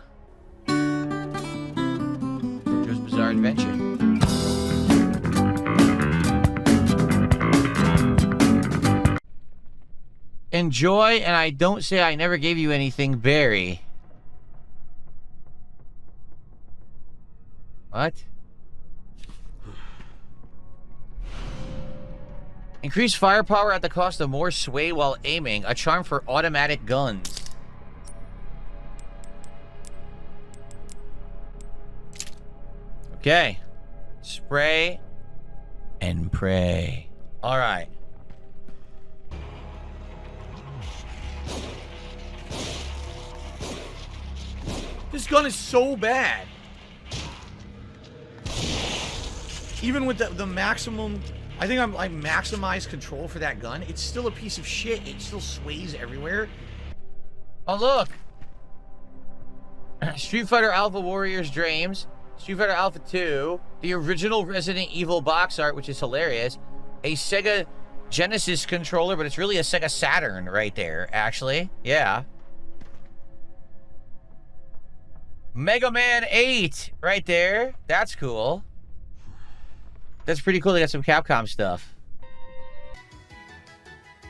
[SPEAKER 1] Bizarre Adventure. Enjoy, and I don't say I never gave you anything, Barry. What? Increase firepower at the cost of more sway while aiming. A charm for automatic guns. Okay. Spray and pray. Alright.
[SPEAKER 5] This gun is so bad. Even with the maximum... I think I maximized control for that gun. It's still a piece of shit. It still sways everywhere.
[SPEAKER 1] Oh, look. Street Fighter Alpha Warriors Dreams. Street Fighter Alpha 2. The original Resident Evil box art, which is hilarious. A Sega Genesis controller, but it's really a Sega Saturn right there, actually. Yeah. Mega Man 8 right there. That's cool. That's pretty cool. They got some Capcom stuff.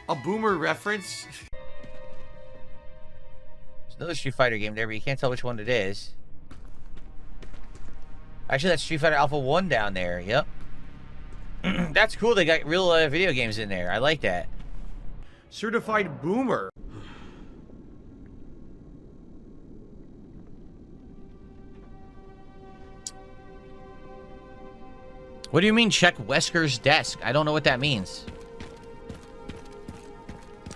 [SPEAKER 5] A boomer reference.
[SPEAKER 1] There's another Street Fighter game there, but you can't tell which one it is. Actually, that's Street Fighter Alpha 1 down there. Yep. That's cool. They got real video games in there. I like that.
[SPEAKER 5] Certified boomer.
[SPEAKER 1] What do you mean, check Wesker's desk? I don't know what that means.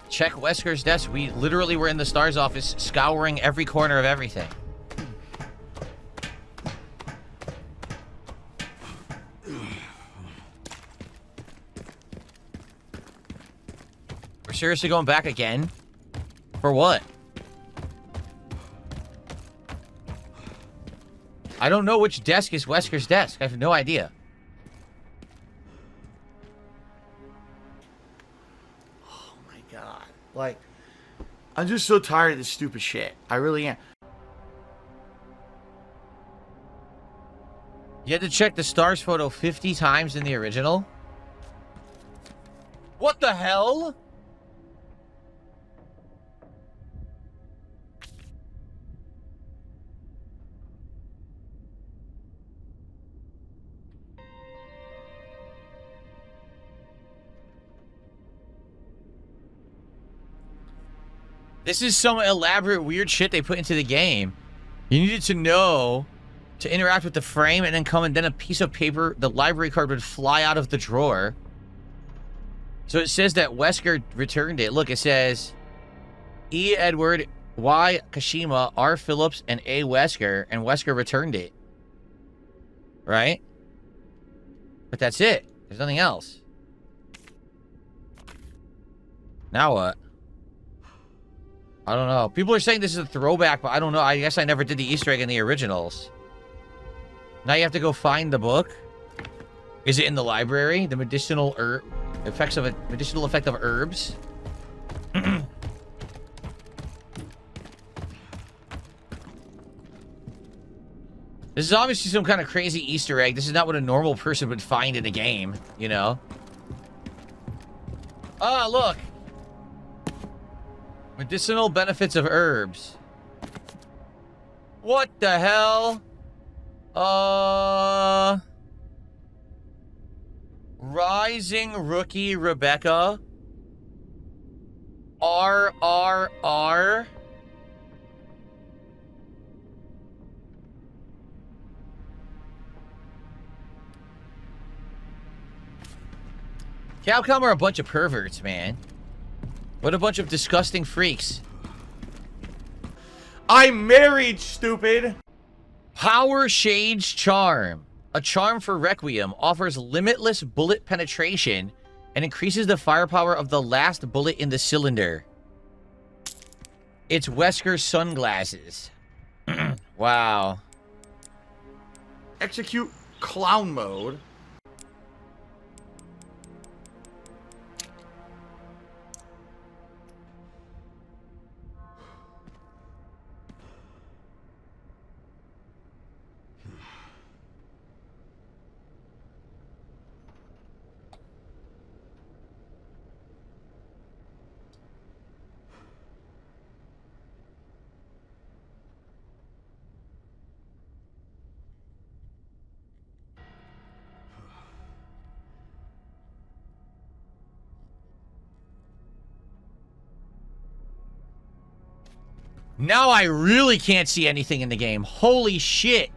[SPEAKER 1] Check Wesker's desk. We literally were in the STARS office scouring every corner of everything. We're seriously going back again? For what? I don't know which desk is Wesker's desk. I have no idea.
[SPEAKER 5] Like, I'm just so tired of this stupid shit. I really am.
[SPEAKER 1] You had to check the STARS photo 50 times in the original? What the hell? This is some elaborate weird shit they put into the game. You needed to know to interact with the frame and then come and then a piece of paper, the library card would fly out of the drawer. So it says that Wesker returned it. Look, it says E. Edward, Y. Kashima, R. Phillips, and A. Wesker, and Wesker returned it. Right? But that's it. There's nothing else. Now what? I don't know. People are saying this is a throwback, but I don't know. I guess I never did the Easter egg in the originals. Now you have to go find the book. Is it in the library? The medicinal effect of herbs. This is obviously some kind of crazy Easter egg. This is not what a normal person would find in a game, you know? Ah, look. Medicinal benefits of herbs. What the hell? Rising Rookie Rebecca. RRR. Capcom are a bunch of perverts, man. What a bunch of disgusting freaks.
[SPEAKER 5] I'm married, stupid!
[SPEAKER 1] Power Shade's Charm. A charm for Requiem offers limitless bullet penetration and increases the firepower of the last bullet in the cylinder. It's Wesker's sunglasses. Wow.
[SPEAKER 5] Execute clown mode.
[SPEAKER 1] Now I really can't see anything in the game. Holy shit.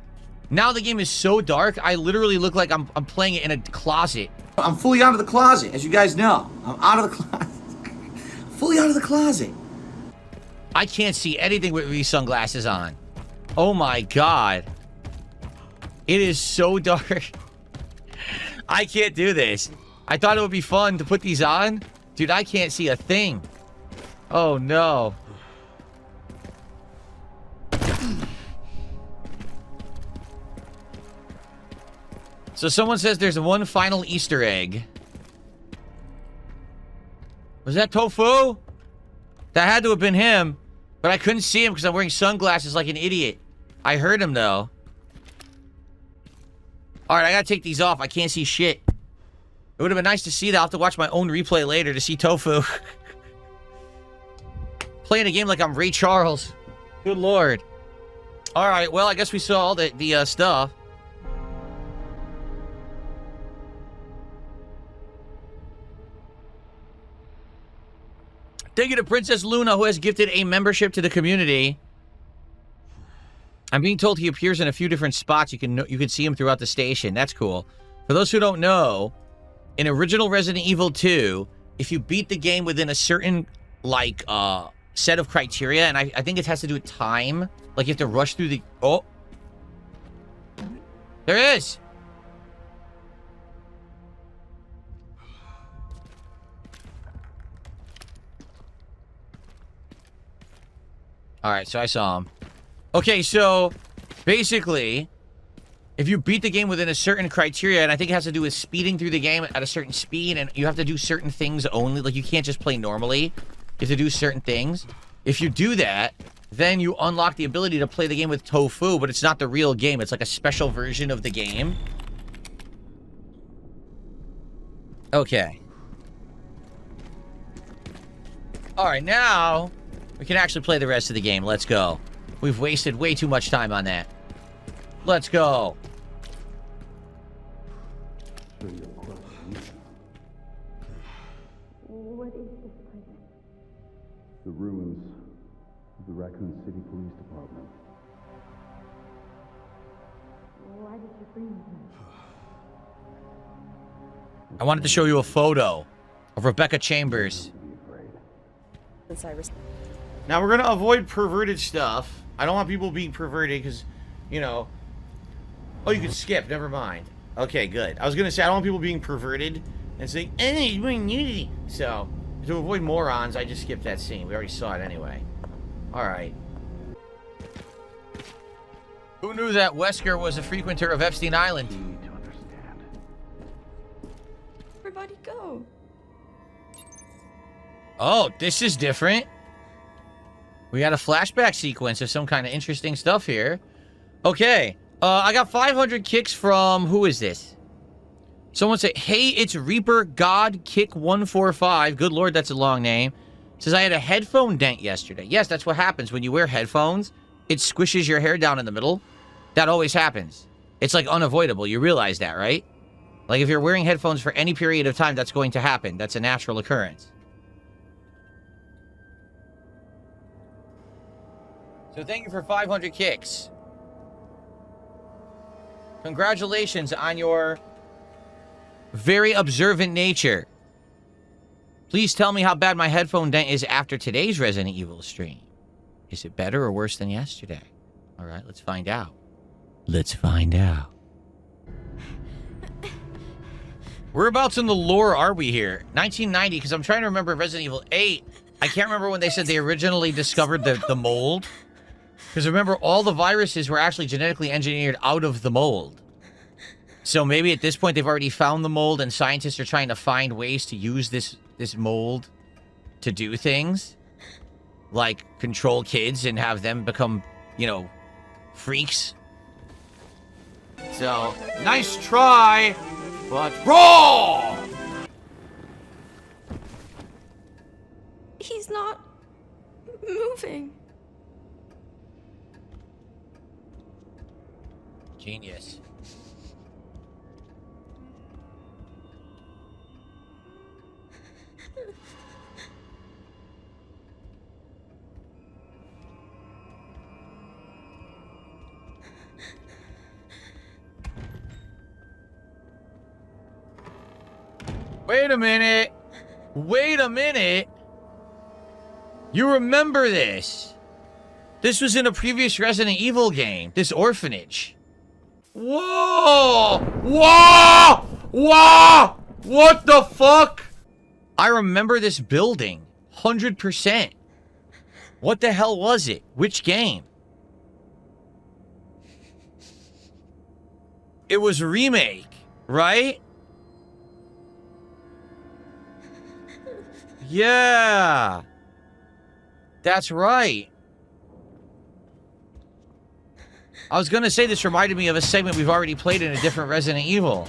[SPEAKER 1] Now the game is so dark, I literally look like I'm playing it in a closet.
[SPEAKER 8] I'm fully out of the closet, as you guys know. I'm out of the closet. Fully out of the closet.
[SPEAKER 1] I can't see anything with these sunglasses on. Oh my god. It is so dark. I can't do this. I thought it would be fun to put these on. Dude, I can't see a thing. Oh no. So someone says there's one final Easter egg. Was that Tofu? That had to have been him. But I couldn't see him because I'm wearing sunglasses like an idiot. I heard him though. Alright, I gotta take these off. I can't see shit. It would have been nice to see that. I'll have to watch my own replay later to see Tofu. Playing a game like I'm Ray Charles. Good lord. Alright, well, I guess we saw all the stuff. Thank you to Princess Luna, who has gifted a membership to the community. I'm being told he appears in a few different spots. You can see him throughout the station. That's cool. For those who don't know, in original Resident Evil 2, if you beat the game within a certain, like, set of criteria, and I think it has to do with time. Like, you have to rush through the... Oh! There it is! Alright, so I saw him. Okay, so, basically, if you beat the game within a certain criteria, and I think it has to do with speeding through the game at a certain speed, and you have to do certain things only, like you can't just play normally. You have to do certain things. If you do that, then you unlock the ability to play the game with Tofu, but it's not the real game. It's like a special version of the game. Okay. Alright, now we can actually play the rest of the game. Let's go. We've wasted way too much time on that. Let's go.
[SPEAKER 3] What is this place?
[SPEAKER 11] The ruins of the Raccoon City Police Department.
[SPEAKER 3] Why did you bring me here?
[SPEAKER 1] I wanted to show you a photo of Rebecca Chambers.
[SPEAKER 5] Now we're gonna avoid perverted stuff. I don't want people being perverted because, you know. Oh, you can skip. Never mind. Okay, good. I was gonna say I don't want people being perverted and saying, "Hey, we're nudity." So to avoid morons, I just skipped that scene. We already saw it anyway. All right.
[SPEAKER 1] Who knew that Wesker was a frequenter of Epstein Island?
[SPEAKER 3] Everybody go.
[SPEAKER 1] Oh, this is different. We got a flashback sequence of some kind of interesting stuff here. Okay. I got 500 kicks from... Who is this? Someone said, hey, it's Reaper God Kick 145. Good lord, that's a long name. Says, I had a headphone dent yesterday. Yes, that's what happens when you wear headphones. It squishes your hair down in the middle. That always happens. It's like unavoidable. You realize that, right? Like if you're wearing headphones for any period of time, that's going to happen. That's a natural occurrence. So thank you for 500 kicks. Congratulations on your very observant nature. Please tell me how bad my headphone dent is after today's Resident Evil stream. Is it better or worse than yesterday? All right, let's find out. Let's find out. Whereabouts in the lore are we here? 1990, because I'm trying to remember Resident Evil 8. I can't remember when they said they originally discovered the mold. Because remember, all the viruses were actually genetically engineered out of the mold. So maybe at this point they've already found the mold and scientists are trying to find ways to use this mold to do things. Like control kids and have them become, you know, freaks.
[SPEAKER 5] So, nice try, but wrong!
[SPEAKER 3] He's not moving.
[SPEAKER 1] Genius. Wait a minute. Wait a minute. You remember this. This was in a previous Resident Evil game. This orphanage.
[SPEAKER 5] Whoa! Whoa! Whoa! What the fuck?
[SPEAKER 1] I remember this building. 100%. What the hell was it? Which game? It was a remake, right? Yeah. That's right. I was gonna say this reminded me of a segment we've already played in a different Resident Evil.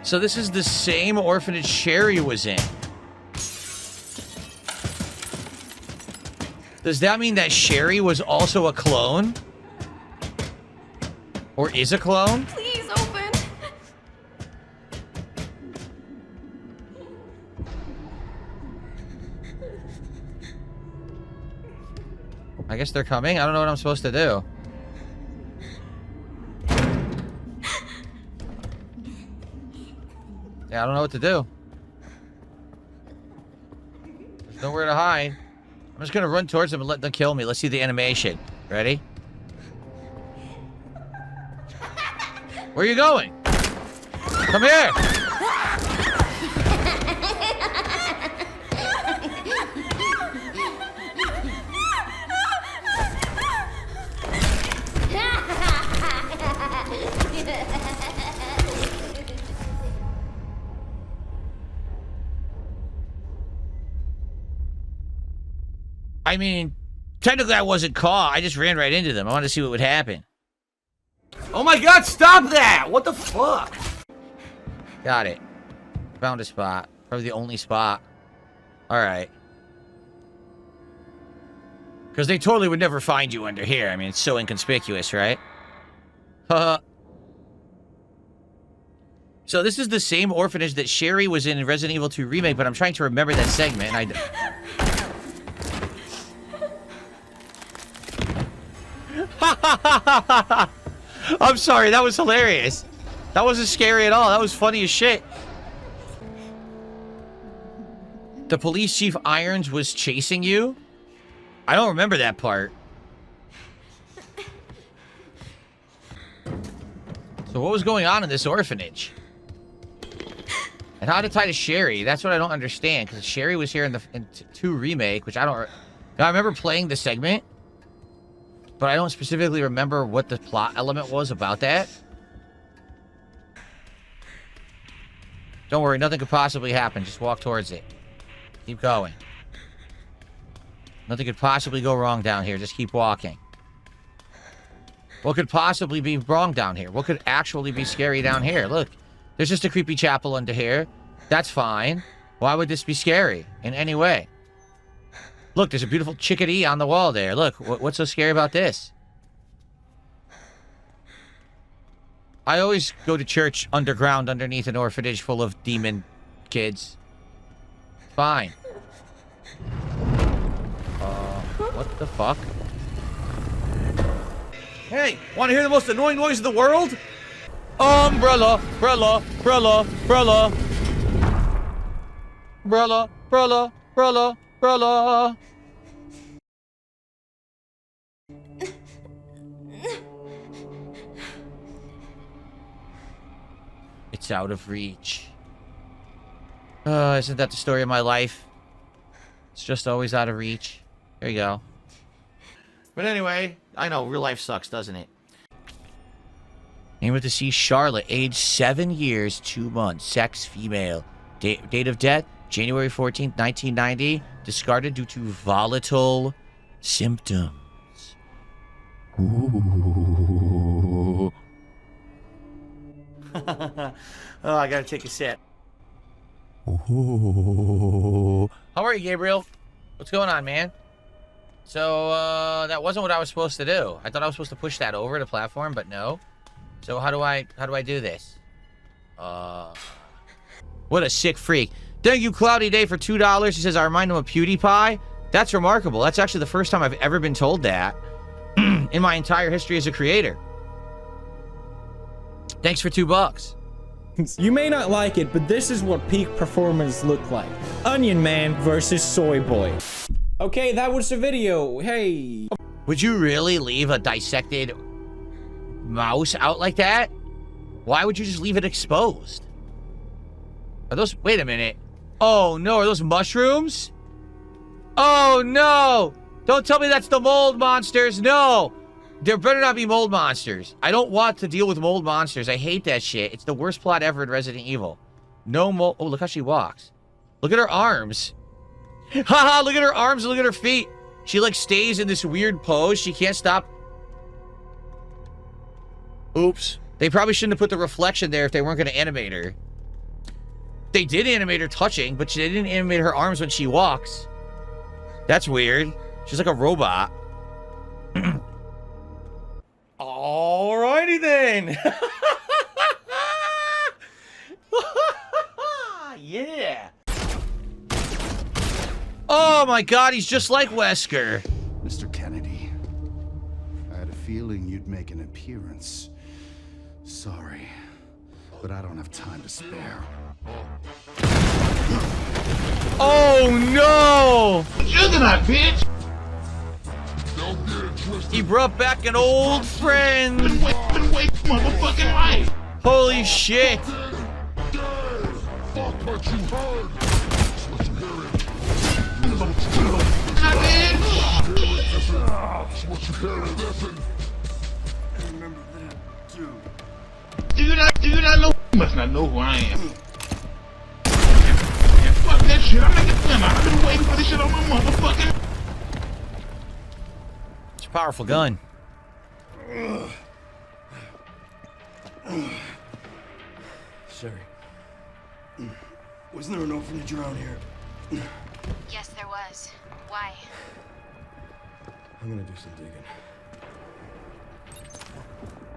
[SPEAKER 1] So this is the same orphanage Sherry was in. Does that mean that Sherry was also a clone? Or is a clone?
[SPEAKER 3] Please open.
[SPEAKER 1] I guess they're coming. I don't know what I'm supposed to do. Yeah, I don't know what to do. There's nowhere to hide. I'm just gonna run towards them and let them kill me. Let's see the animation. Ready? Where are you going? Come here! I mean, technically I wasn't caught. I just ran right into them. I wanted to see what would happen.
[SPEAKER 5] Oh my god, stop that! What the fuck?
[SPEAKER 1] Got it. Found a spot. Probably the only spot. Alright. Because they totally would never find you under here. I mean, it's so inconspicuous, right? So this is the same orphanage that Sherry was in Resident Evil 2 Remake, but I'm trying to remember that segment. I'm sorry, that was hilarious. That wasn't scary at all. That was funny as shit. The police chief Irons was chasing you? I don't remember that part. So what was going on in this orphanage? And how to tie to Sherry? That's what I don't understand. Because Sherry was here in 2 Remake, which I don't... I remember playing the segment. But I don't specifically remember what the plot element was about that. Don't worry, nothing could possibly happen. Just walk towards it. Keep going. Nothing could possibly go wrong down here. Just keep walking. What could possibly be wrong down here? What could actually be scary down here? Look, there's just a creepy chapel under here. That's fine. Why would this be scary in any way? Look, there's a beautiful chickadee on the wall there. Look, what's so scary about this? I always go to church underground underneath an orphanage full of demon kids. Fine. What the fuck? Hey, want to hear the most annoying noise in the world? Umbrella, umbrella, umbrella, umbrella. Umbrella, umbrella, umbrella, umbrella. It's out of reach. Isn't that the story of my life? It's just always out of reach. There you go. But anyway, I know, real life sucks, doesn't it? Able to see Charlotte, age 7 years, 2 months, sex female. Date of death, January 14th, 1990. Discarded due to volatile symptoms. Ooh. Oh, I gotta take a sip. Ooh. How are you, Gabriel? What's going on, man? So, that wasn't what I was supposed to do. I thought I was supposed to push that over the platform, but no. So how do I do this? What a sick freak. Thank you, Cloudy Day, for $2. He says, I remind him of PewDiePie. That's remarkable. That's actually the first time I've ever been told that in my entire history as a creator. Thanks for $2.
[SPEAKER 15] You may not like it, but this is what peak performance look like. Onion Man versus Soy Boy. Okay, that was the video. Hey.
[SPEAKER 1] Would you really leave a dissected mouse out like that? Why would you just leave it exposed? Are those... Wait a minute. Oh, no. Are those mushrooms? Oh, no. Don't tell me that's the mold monsters. No. There better not be mold monsters. I don't want to deal with mold monsters. I hate that shit. It's the worst plot ever in Resident Evil. No mold... Oh, look how she walks. Look at her arms. Haha, look at her arms and look at her feet. She, like, stays in this weird pose. She can't stop. Oops. They probably shouldn't have put the reflection there if they weren't going to animate her. They did animate her touching, but they didn't animate her arms when she walks. That's weird. She's like a robot. Alrighty then. Yeah. Oh my god, he's just like Wesker.
[SPEAKER 16] Mr. Kennedy, I had a feeling you'd make an appearance. Sorry, but I don't have time to spare.
[SPEAKER 1] Oh no!
[SPEAKER 2] Juggernaut, bitch!
[SPEAKER 1] He brought back an old friend.
[SPEAKER 2] Been wait, motherfucking life.
[SPEAKER 1] Holy shit!
[SPEAKER 2] Do you not know? You must not know who I am. Yeah, fuck that shit. I'm making fun. I've been waiting for this shit on my motherfucking.
[SPEAKER 1] It's a powerful gun.
[SPEAKER 11] Sorry.
[SPEAKER 17] Wasn't there an orphanage around here?
[SPEAKER 4] Yes, there was. Why?
[SPEAKER 17] I'm gonna do some digging.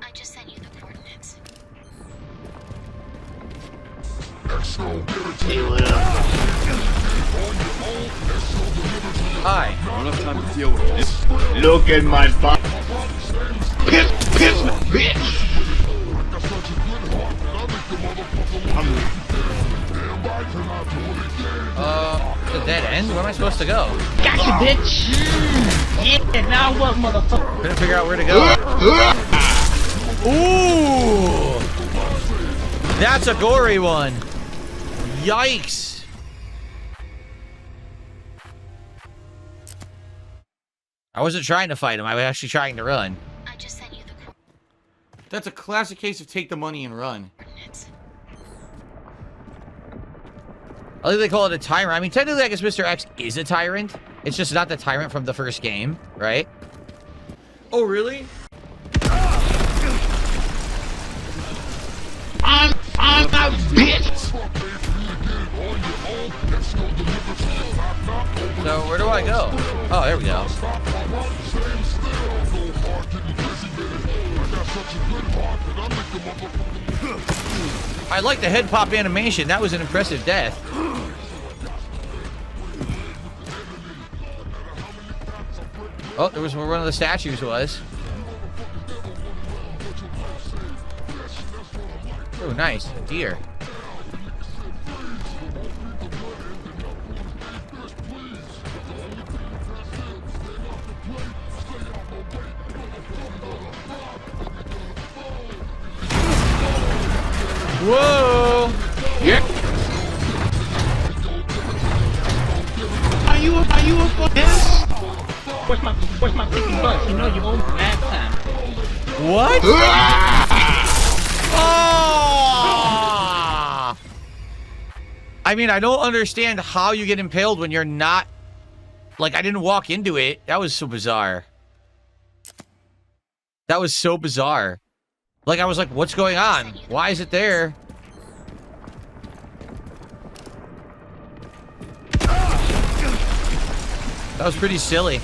[SPEAKER 4] I just sent you the coordinates.
[SPEAKER 5] Hi.
[SPEAKER 17] I don't have time to deal with this.
[SPEAKER 2] Look at my butt. Piss, bitch!
[SPEAKER 5] The dead end? Where am I supposed to go?
[SPEAKER 2] Gotcha, bitch! Yeah, now what, motherfucker?
[SPEAKER 5] Couldn't figure out where to go. Ooh! That's a gory one. Yikes! I wasn't trying to fight him. I was actually trying to run.
[SPEAKER 4] I just sent you the
[SPEAKER 5] That's a classic case of take the money and run.
[SPEAKER 4] coordinates.
[SPEAKER 5] I think they call it a tyrant. I mean, technically, I guess Mr. X is a tyrant. It's just not the tyrant from the first game, right?
[SPEAKER 1] Oh, really?
[SPEAKER 2] I'm a bitch!
[SPEAKER 5] So, where do I go? Oh, there we go. I like the head pop animation. That was an impressive death. Oh, there was where one of the statues was. Oh, nice. Deer. Whoa!
[SPEAKER 2] Yeah. Are you a yes? Where's my $50? You know you own bad time.
[SPEAKER 5] What? Oh! I mean, I don't understand how you get impaled when you're not... Like, I didn't walk into it. That was so bizarre. That was so bizarre. Like, I was like, what's going on? Why is it there? That was pretty silly.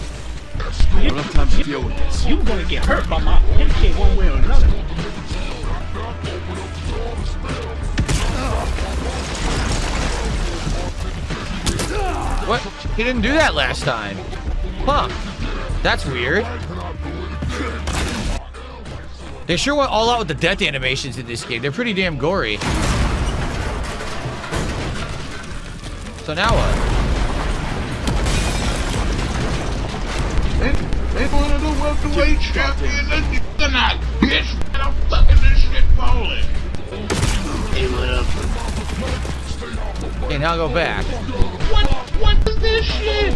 [SPEAKER 17] I don't have time to deal with this.
[SPEAKER 2] You gonna get hurt by my MK one way or another.
[SPEAKER 5] What? He didn't do that last time. Huh. That's weird. They sure went all out with the death animations in this game. They're pretty damn gory. So now what?
[SPEAKER 2] They wanna do welterweight champion and you're not, bitch. I'm fucking this shit falling. Hey, what up?
[SPEAKER 5] Okay, now go back.
[SPEAKER 2] What is this shit?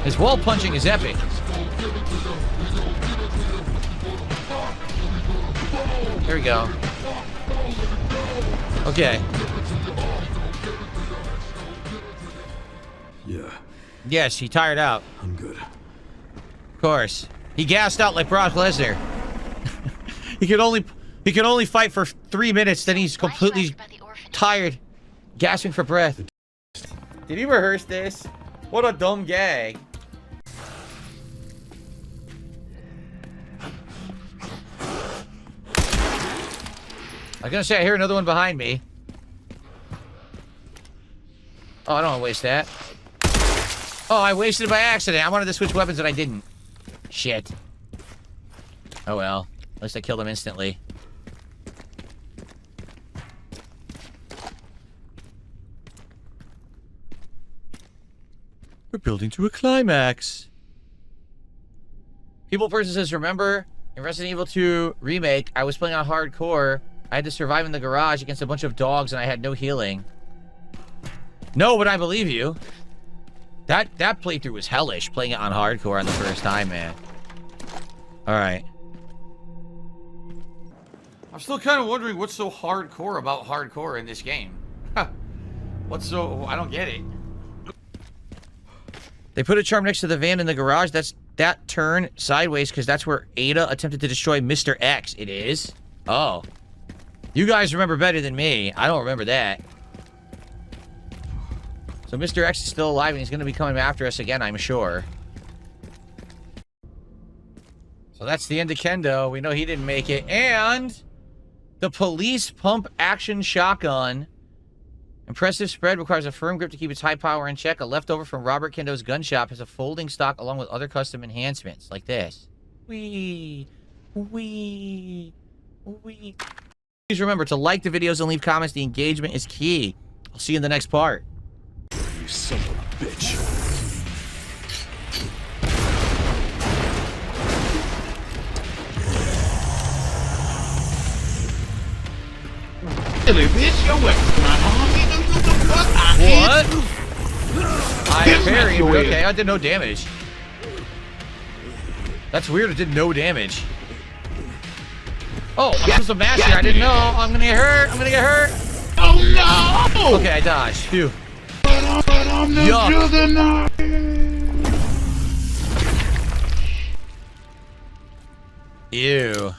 [SPEAKER 5] His wall punching is epic. Here we go. Okay.
[SPEAKER 17] Yeah.
[SPEAKER 5] Yes, he tired out.
[SPEAKER 17] I'm good.
[SPEAKER 5] Of course. He gassed out like Brock Lesnar. he could only fight for 3 minutes, then he's completely tired, gasping for breath. Did he rehearse this? What a dumb gag. I was gonna say, I hear another one behind me. Oh, I don't want to waste that. Oh, I wasted it by accident. I wanted to switch weapons and I didn't. Shit. Oh well. At least I killed him instantly. We're building to a climax. People person says, remember in Resident Evil 2 Remake, I was playing on hardcore. I had to survive in the garage against a bunch of dogs and I had no healing. No, but I believe you. That playthrough was hellish, playing it on hardcore on the first time, man. Alright.
[SPEAKER 1] I'm still kind of wondering what's so hardcore about hardcore in this game. What's so... I don't get it.
[SPEAKER 5] They put a charm next to the van in the garage. That's that turn sideways because that's where Ada attempted to destroy Mr. X. It is? Oh.
[SPEAKER 1] You guys remember better than me. I don't remember that. So Mr. X is still alive and he's going to be coming after us again, I'm sure. So that's the end of Kendo. We know he didn't make it. And the police pump action shotgun. Impressive spread, requires a firm grip to keep its high power in check. A leftover from Robert Kendo's gun shop has a folding stock along with other custom enhancements like this. Wee. Please remember to like the videos and leave comments. The engagement is key. I'll see you in the next part.
[SPEAKER 17] You son of a bitch.
[SPEAKER 2] Silly bitch, your weapon's not on.
[SPEAKER 1] What? I parried, but okay, I did no damage. That's weird, it did no damage. Oh, I'm supposed to mash it. I didn't know. I'm gonna get hurt. I'm gonna get hurt.
[SPEAKER 2] Oh no!
[SPEAKER 1] Okay, I dodged. Phew.
[SPEAKER 2] Yuck.
[SPEAKER 1] Ew.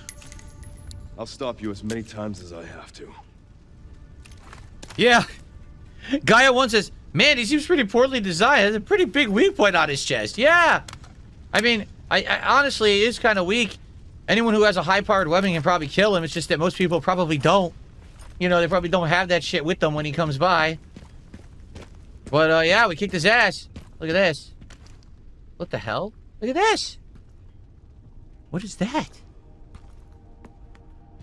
[SPEAKER 17] I'll stop you as many times as I have to.
[SPEAKER 1] Yeah. Gaia once says, man, he seems pretty poorly designed. Has a pretty big weak point on his chest. Yeah. I mean, I honestly, it is kind of weak. Anyone who has a high-powered weapon can probably kill him. It's just that most people probably don't. You know, they probably don't have that shit with them when he comes by. But, yeah, we kicked his ass. Look at this. What the hell? Look at this. What is that?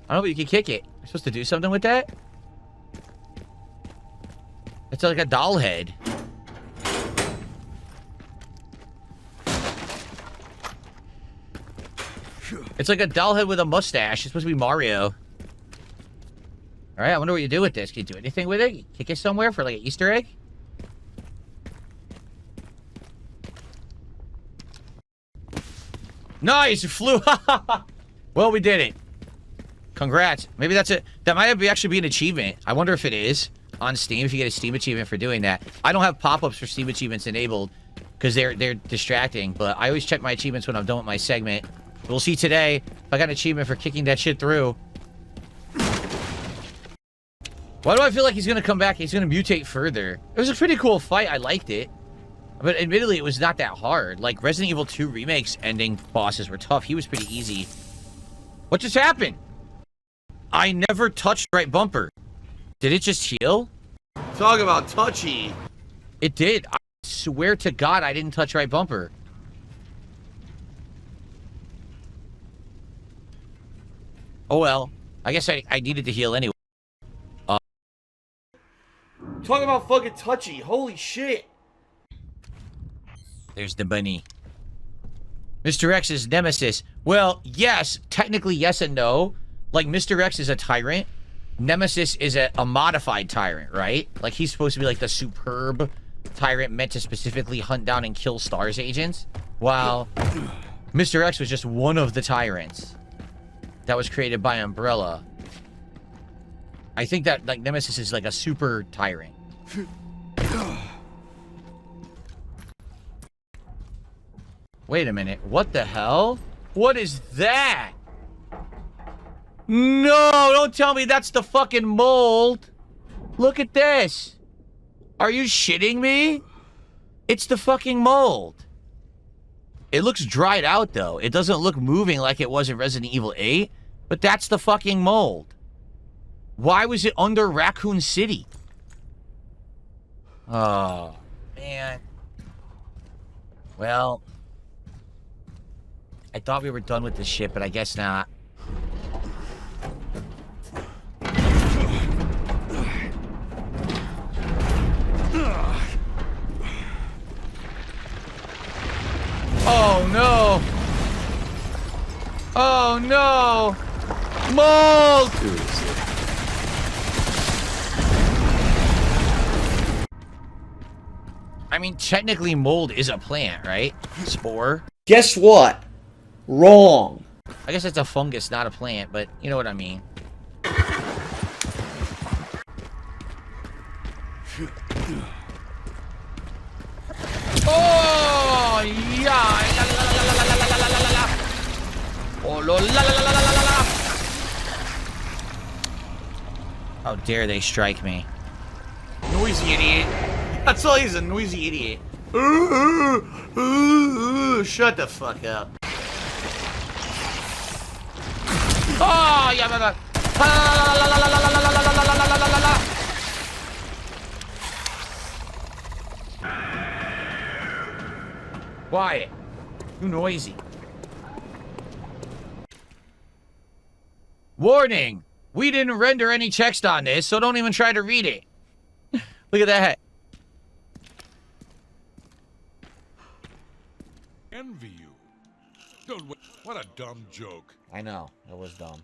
[SPEAKER 1] I don't know, but you can kick it. You're supposed to do something with that? It's like a doll head. It's like a doll head with a mustache. It's supposed to be Mario. Alright, I wonder what you do with this. Can you do anything with it? You kick it somewhere for like an Easter egg? Nice! It flew! Well, we did it. Congrats. Maybe that's it. That might actually be an achievement. I wonder if it is on Steam, if you get a Steam achievement for doing that. I don't have pop-ups for Steam achievements enabled because they're distracting, but I always check my achievements when I'm done with my segment. We'll see today if I got an achievement for kicking that shit through. Why do I feel like he's gonna come back? He's gonna mutate further. It was a pretty cool fight. I liked it. But admittedly, it was not that hard. Like, Resident Evil 2 Remake's ending bosses were tough. He was pretty easy. What just happened? I never touched right bumper. Did it just heal?
[SPEAKER 5] Talk about touchy.
[SPEAKER 1] It did. I swear to God, I didn't touch right bumper. Oh well. I guess I needed to heal anyway.
[SPEAKER 5] Talk about fucking touchy. Holy shit.
[SPEAKER 1] There's the bunny. Mr. X's nemesis. Well, yes. Technically, yes and no. Like, Mr. X is a tyrant. Nemesis is a modified tyrant, right? Like, he's supposed to be like the superb tyrant meant to specifically hunt down and kill STARS agents. While Mr. X was just one of the tyrants that was created by Umbrella. I think that, like, Nemesis is like a super tyrant. Wait a minute. What the hell? What is that? No, don't tell me that's the fucking mold. Look at this. Are you shitting me? It's the fucking mold. It looks dried out, though. It doesn't look moving like it was in Resident Evil 8, but that's the fucking mold. Why was it under Raccoon City? Oh, man. Well, I thought we were done with this shit, but I guess not. Oh no! Oh no! Mold! I mean, technically mold is a plant, right? Spore.
[SPEAKER 8] Guess what? Wrong.
[SPEAKER 1] I guess it's a fungus, not a plant, but you know what I mean. Oh, yeah. La, la, la, la, la, la, la, la, la, la. Oh, lo, la, la, la, la, la, la, la. How dare they strike me? Noisy idiot. That's all, he's a noisy idiot. Shut the fuck up. Oh, yeah, man. Quiet. Too noisy. Warning! We didn't render any text on this, so don't even try to read it. Look at that.
[SPEAKER 13] Envy you. Don't wait. What a dumb joke.
[SPEAKER 1] I know. That was dumb.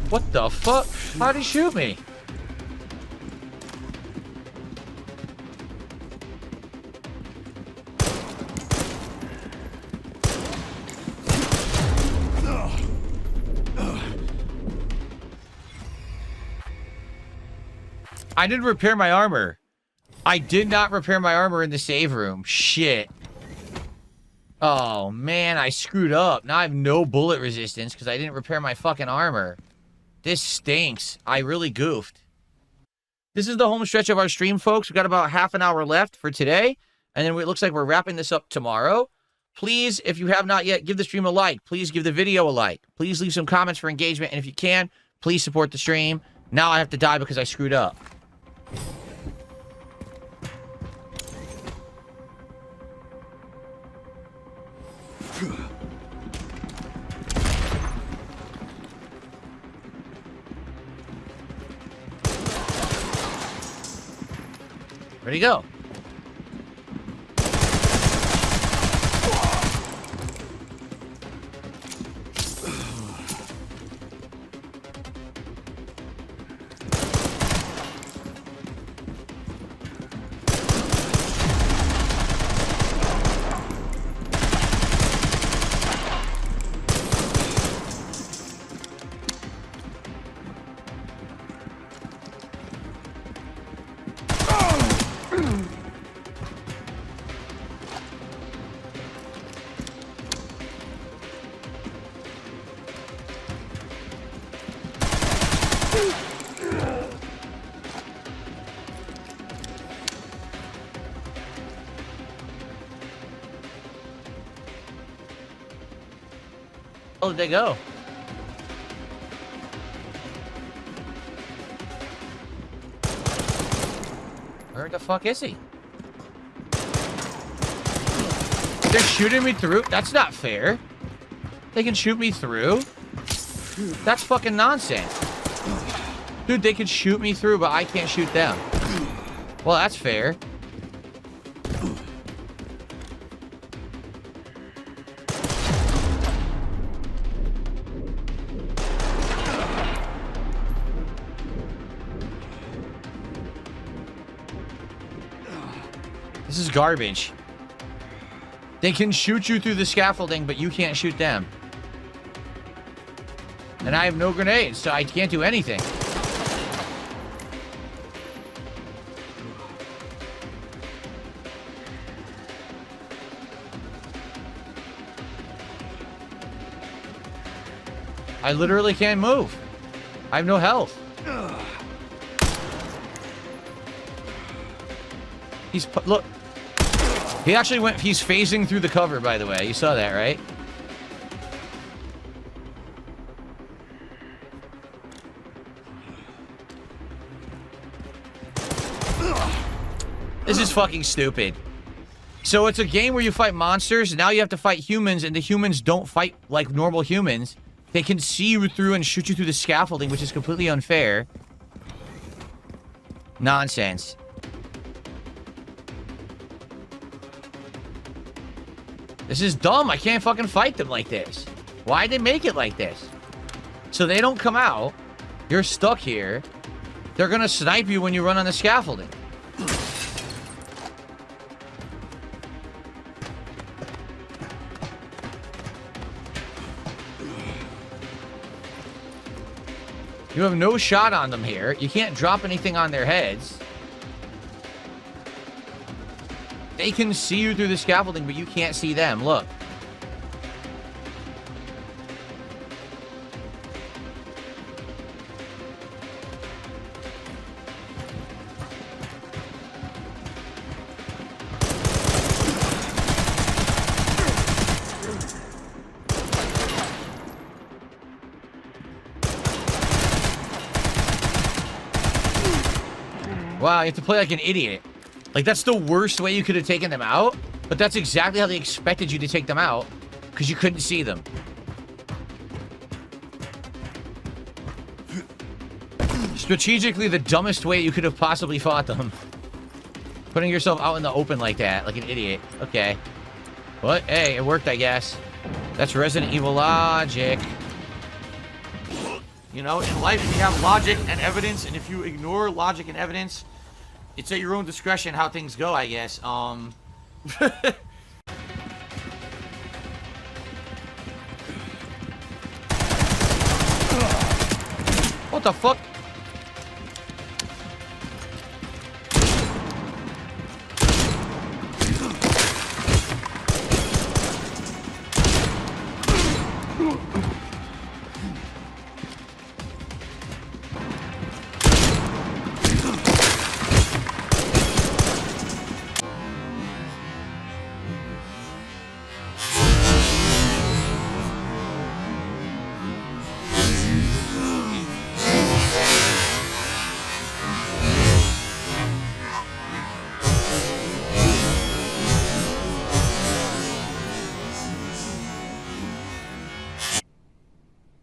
[SPEAKER 1] What the fuck? How'd he shoot me? I didn't repair my armor. I did not repair my armor in the save room. Shit. Oh, man, I screwed up. Now I have no bullet resistance because I didn't repair my fucking armor. This stinks. I really goofed. This is the home stretch of our stream, folks. We've got about half an hour left for today. And then it looks like we're wrapping this up tomorrow. Please, if you have not yet, give the stream a like. Please give the video a like. Please leave some comments for engagement. And if you can, please support the stream. Now I have to die because I screwed up. Where'd he go? Where did they go? Where the fuck is he? They're shooting me through? That's not fair. They can shoot me through? That's fucking nonsense. Dude, they can shoot me through, but I can't shoot them. Well, that's fair. This is garbage. They can shoot you through the scaffolding, but you can't shoot them. And I have no grenades, so I can't do anything. I literally can't move. I have no health. Look. He actually went, he's phasing through the cover, by the way. You saw that, right? This is fucking stupid. So it's a game where you fight monsters, and now you have to fight humans, and the humans don't fight like normal humans. They can see you through and shoot you through the scaffolding, which is completely unfair. Nonsense. This is dumb. I can't fucking fight them like this. Why'd they make it like this? So they don't come out. You're stuck here. They're gonna snipe you when you run on the scaffolding. You have no shot on them here. You can't drop anything on their heads. They can see you through the scaffolding, but you can't see them. Look. Wow, you have to play like an idiot. Like, that's the worst way you could have taken them out, but that's exactly how they expected you to take them out, because you couldn't see them. Strategically, the dumbest way you could have possibly fought them. Putting yourself out in the open like that, like an idiot. Okay. But, hey, it worked, I guess. That's Resident Evil logic.
[SPEAKER 5] You know, in life, you have logic and evidence, and if you ignore logic and evidence, it's at your own discretion how things go, I guess.
[SPEAKER 1] What the fuck?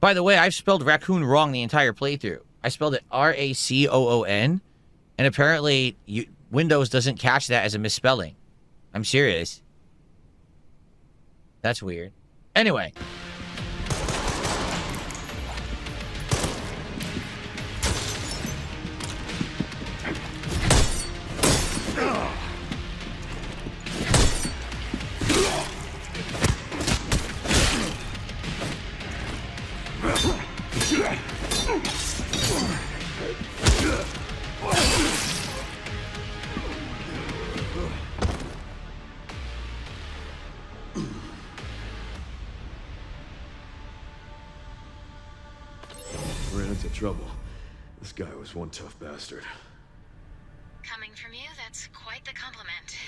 [SPEAKER 1] By the way, I've spelled raccoon wrong the entire playthrough. I spelled it R-A-C-O-O-N, and apparently Windows doesn't catch that as a misspelling. I'm serious. That's weird. Anyway.
[SPEAKER 17] Ran into trouble. This guy was one tough bastard.
[SPEAKER 4] Coming from you, that's quite the compliment.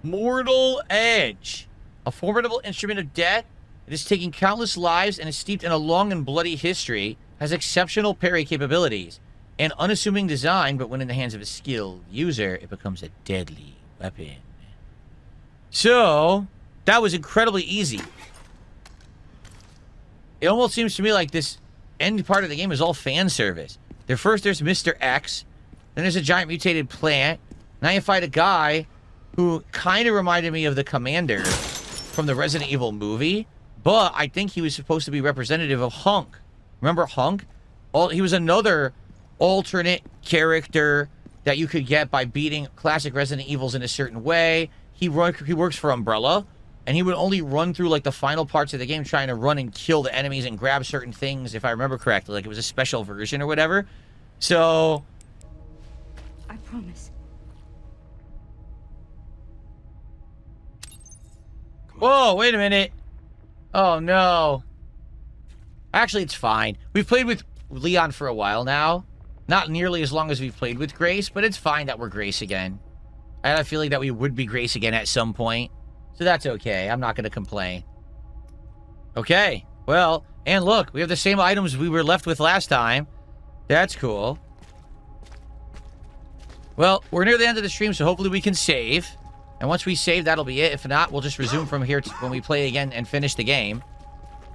[SPEAKER 1] Mortal Edge. A formidable instrument of death. It has taken countless lives and is steeped in a long and bloody history. Has exceptional parry capabilities. An unassuming design, but when in the hands of a skilled user, it becomes a deadly weapon. So, that was incredibly easy. It almost seems to me like this end part of the game is all fan service. First there's Mr. X, then there's a giant mutated plant. Now you fight a guy who kind of reminded me of the commander from the Resident Evil movie, but I think he was supposed to be representative of Hunk. Remember Hunk? He was another alternate character that you could get by beating classic Resident Evils in a certain way. He works for Umbrella, and he would only run through like the final parts of the game trying to run and kill the enemies and grab certain things, if I remember correctly. Like it was a special version or whatever. So...
[SPEAKER 3] I promise.
[SPEAKER 1] Whoa, wait a minute. Oh, no. Actually, it's fine. We've played with Leon for a while now. Not nearly as long as we've played with Grace, but it's fine that we're Grace again. I had a feeling that we would be Grace again at some point. So that's okay. I'm not going to complain. Okay. Well, and look, we have the same items we were left with last time. That's cool. Well, we're near the end of the stream, so hopefully we can save. And once we save, that'll be it. If not, we'll just resume from here when we play again and finish the game.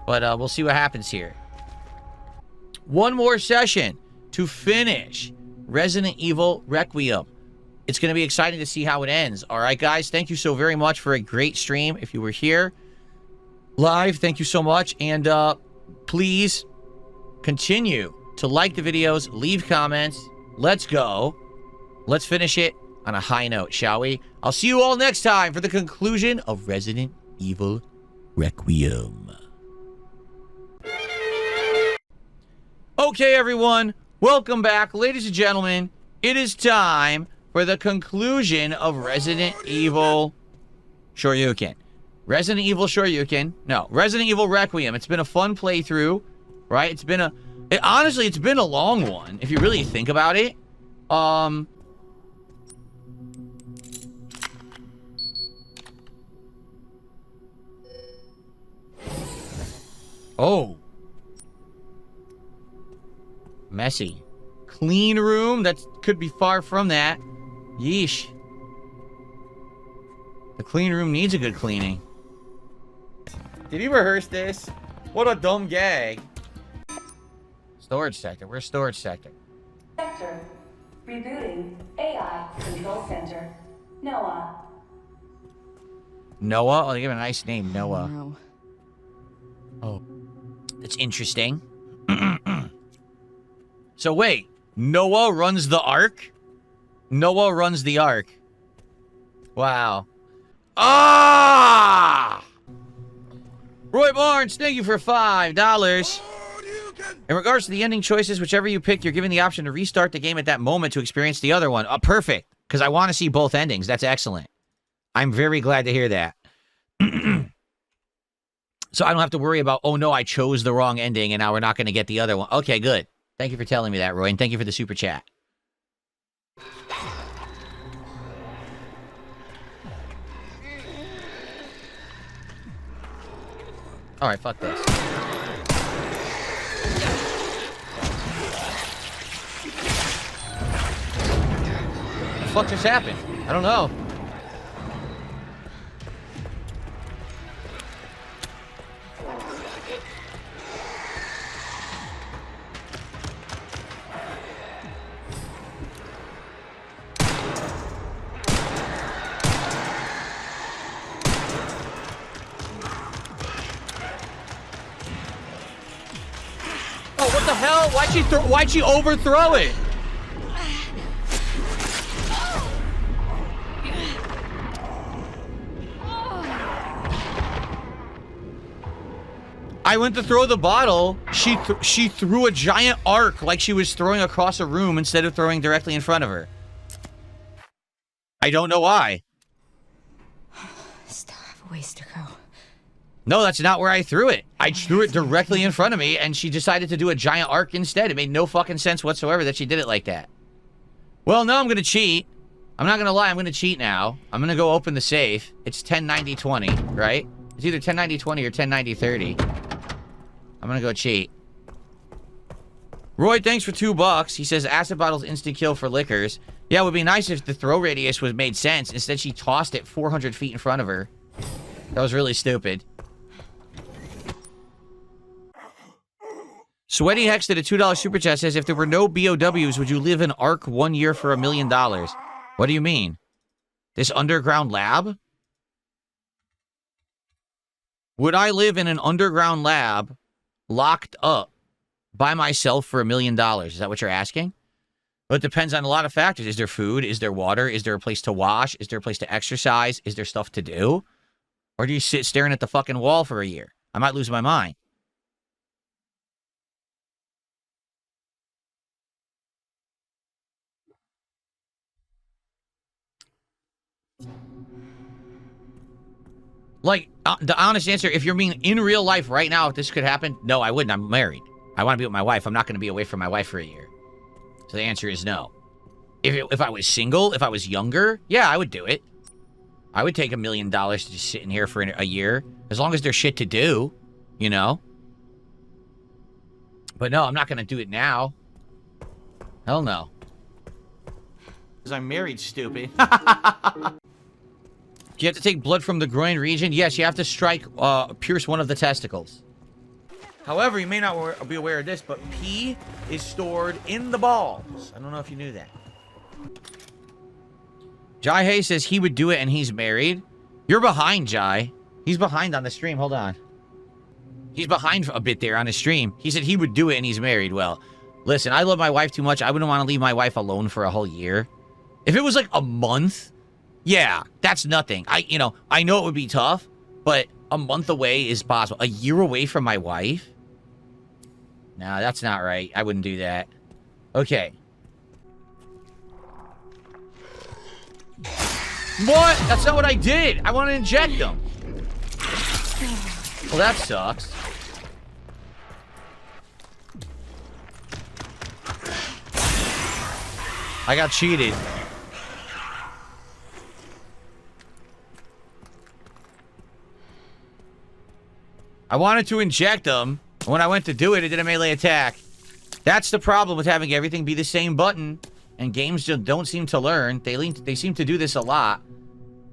[SPEAKER 1] But we'll see what happens here. One more session to finish Resident Evil Requiem. It's going to be exciting to see how it ends. All right, guys, thank you so very much for a great stream. If you were here live, thank you so much. And please continue to like the videos, leave comments. Let's go. Let's finish it on a high note, shall we? I'll see you all next time for the conclusion of Resident Evil Requiem. Okay, everyone. Welcome back. Ladies and gentlemen, it is time for the conclusion of Resident Evil Shoryuken. Resident Evil Shoryuken. No, Resident Evil Requiem. It's been a fun playthrough, right? It's been honestly, it's been a long one, if you really think about it. Oh. Messy. Clean room? That could be far from that. Yeesh. The clean room needs a good cleaning. Did he rehearse this? What a dumb gag. Storage sector. Where's storage sector?
[SPEAKER 18] Sector. Rebooting. AI Control Center. Noah.
[SPEAKER 1] Noah? Oh, they give him a nice name. Noah.
[SPEAKER 3] No.
[SPEAKER 1] Oh. That's interesting. So wait. Noah runs the Ark? Noah runs the Ark. Wow. Ah! Roy Barnes, thank you for $5. In regards to the ending choices, whichever you pick, you're given the option to restart the game at that moment to experience the other one. Perfect. Because I want to see both endings. That's excellent. I'm very glad to hear that. So I don't have to worry about, oh no, I chose the wrong ending and now we're not going to get the other one. Okay, good. Thank you for telling me that, Roy, and thank you for the super chat. Alright, fuck this. What the fuck just happened? I don't know. Oh, what the hell? Why'd she overthrow it? I went to throw the bottle. She threw a giant arc like she was throwing across a room instead of throwing directly in front of her. I don't know why.
[SPEAKER 3] Still have a ways to go.
[SPEAKER 1] No, that's not where I threw it. I threw it directly in front of me, and she decided to do a giant arc instead. It made no fucking sense whatsoever that she did it like that. Well, no, I'm gonna cheat. I'm not gonna lie, I'm gonna cheat now. I'm gonna go open the safe. It's 1090-20, right? It's either 1090-20 or 1090-30. I'm gonna go cheat. Roy, thanks for $2. He says acid bottles instant kill for liquors. Yeah, it would be nice if the throw radius was made sense. Instead, she tossed it 400 feet in front of her. That was really stupid. Sweaty Hex did a $2 super chat, says, if there were no BOWs, would you live in Ark 1 year for $1 million? What do you mean? This underground lab? Would I live in an underground lab locked up by myself for $1 million? Is that what you're asking? Well, it depends on a lot of factors. Is there food? Is there water? Is there a place to wash? Is there a place to exercise? Is there stuff to do? Or do you sit staring at the fucking wall for a year? I might lose my mind. Like, the honest answer, if you're being in real life right now, if this could happen, no, I wouldn't. I'm married. I want to be with my wife. I'm not going to be away from my wife for a year. So the answer is no. If I was single, if I was younger, yeah, I would do it. I would take $1 million to just sit in here for a year. As long as there's shit to do, you know? But no, I'm not going to do it now. Hell no. Because I'm married, stupid. Do you have to take blood from the groin region? Yes, you have to pierce one of the testicles. However, you may not be aware of this, but pee is stored in the balls. I don't know if you knew that. Jai Hay says he would do it and he's married. You're behind, Jai. He's behind on the stream. Hold on. He's behind a bit there on his stream. He said he would do it and he's married. Well, listen, I love my wife too much. I wouldn't want to leave my wife alone for a whole year. If it was like a month, yeah, that's nothing. I know it would be tough, but a month away is possible. A year away from my wife? No, that's not right. I wouldn't do that. Okay. What? That's not what I did. I want to inject them. Well, that sucks. I got cheated. I wanted to inject them. When I went to do it, it did a melee attack. That's the problem with having everything be the same button. And games just don't seem to learn. They seem to do this a lot.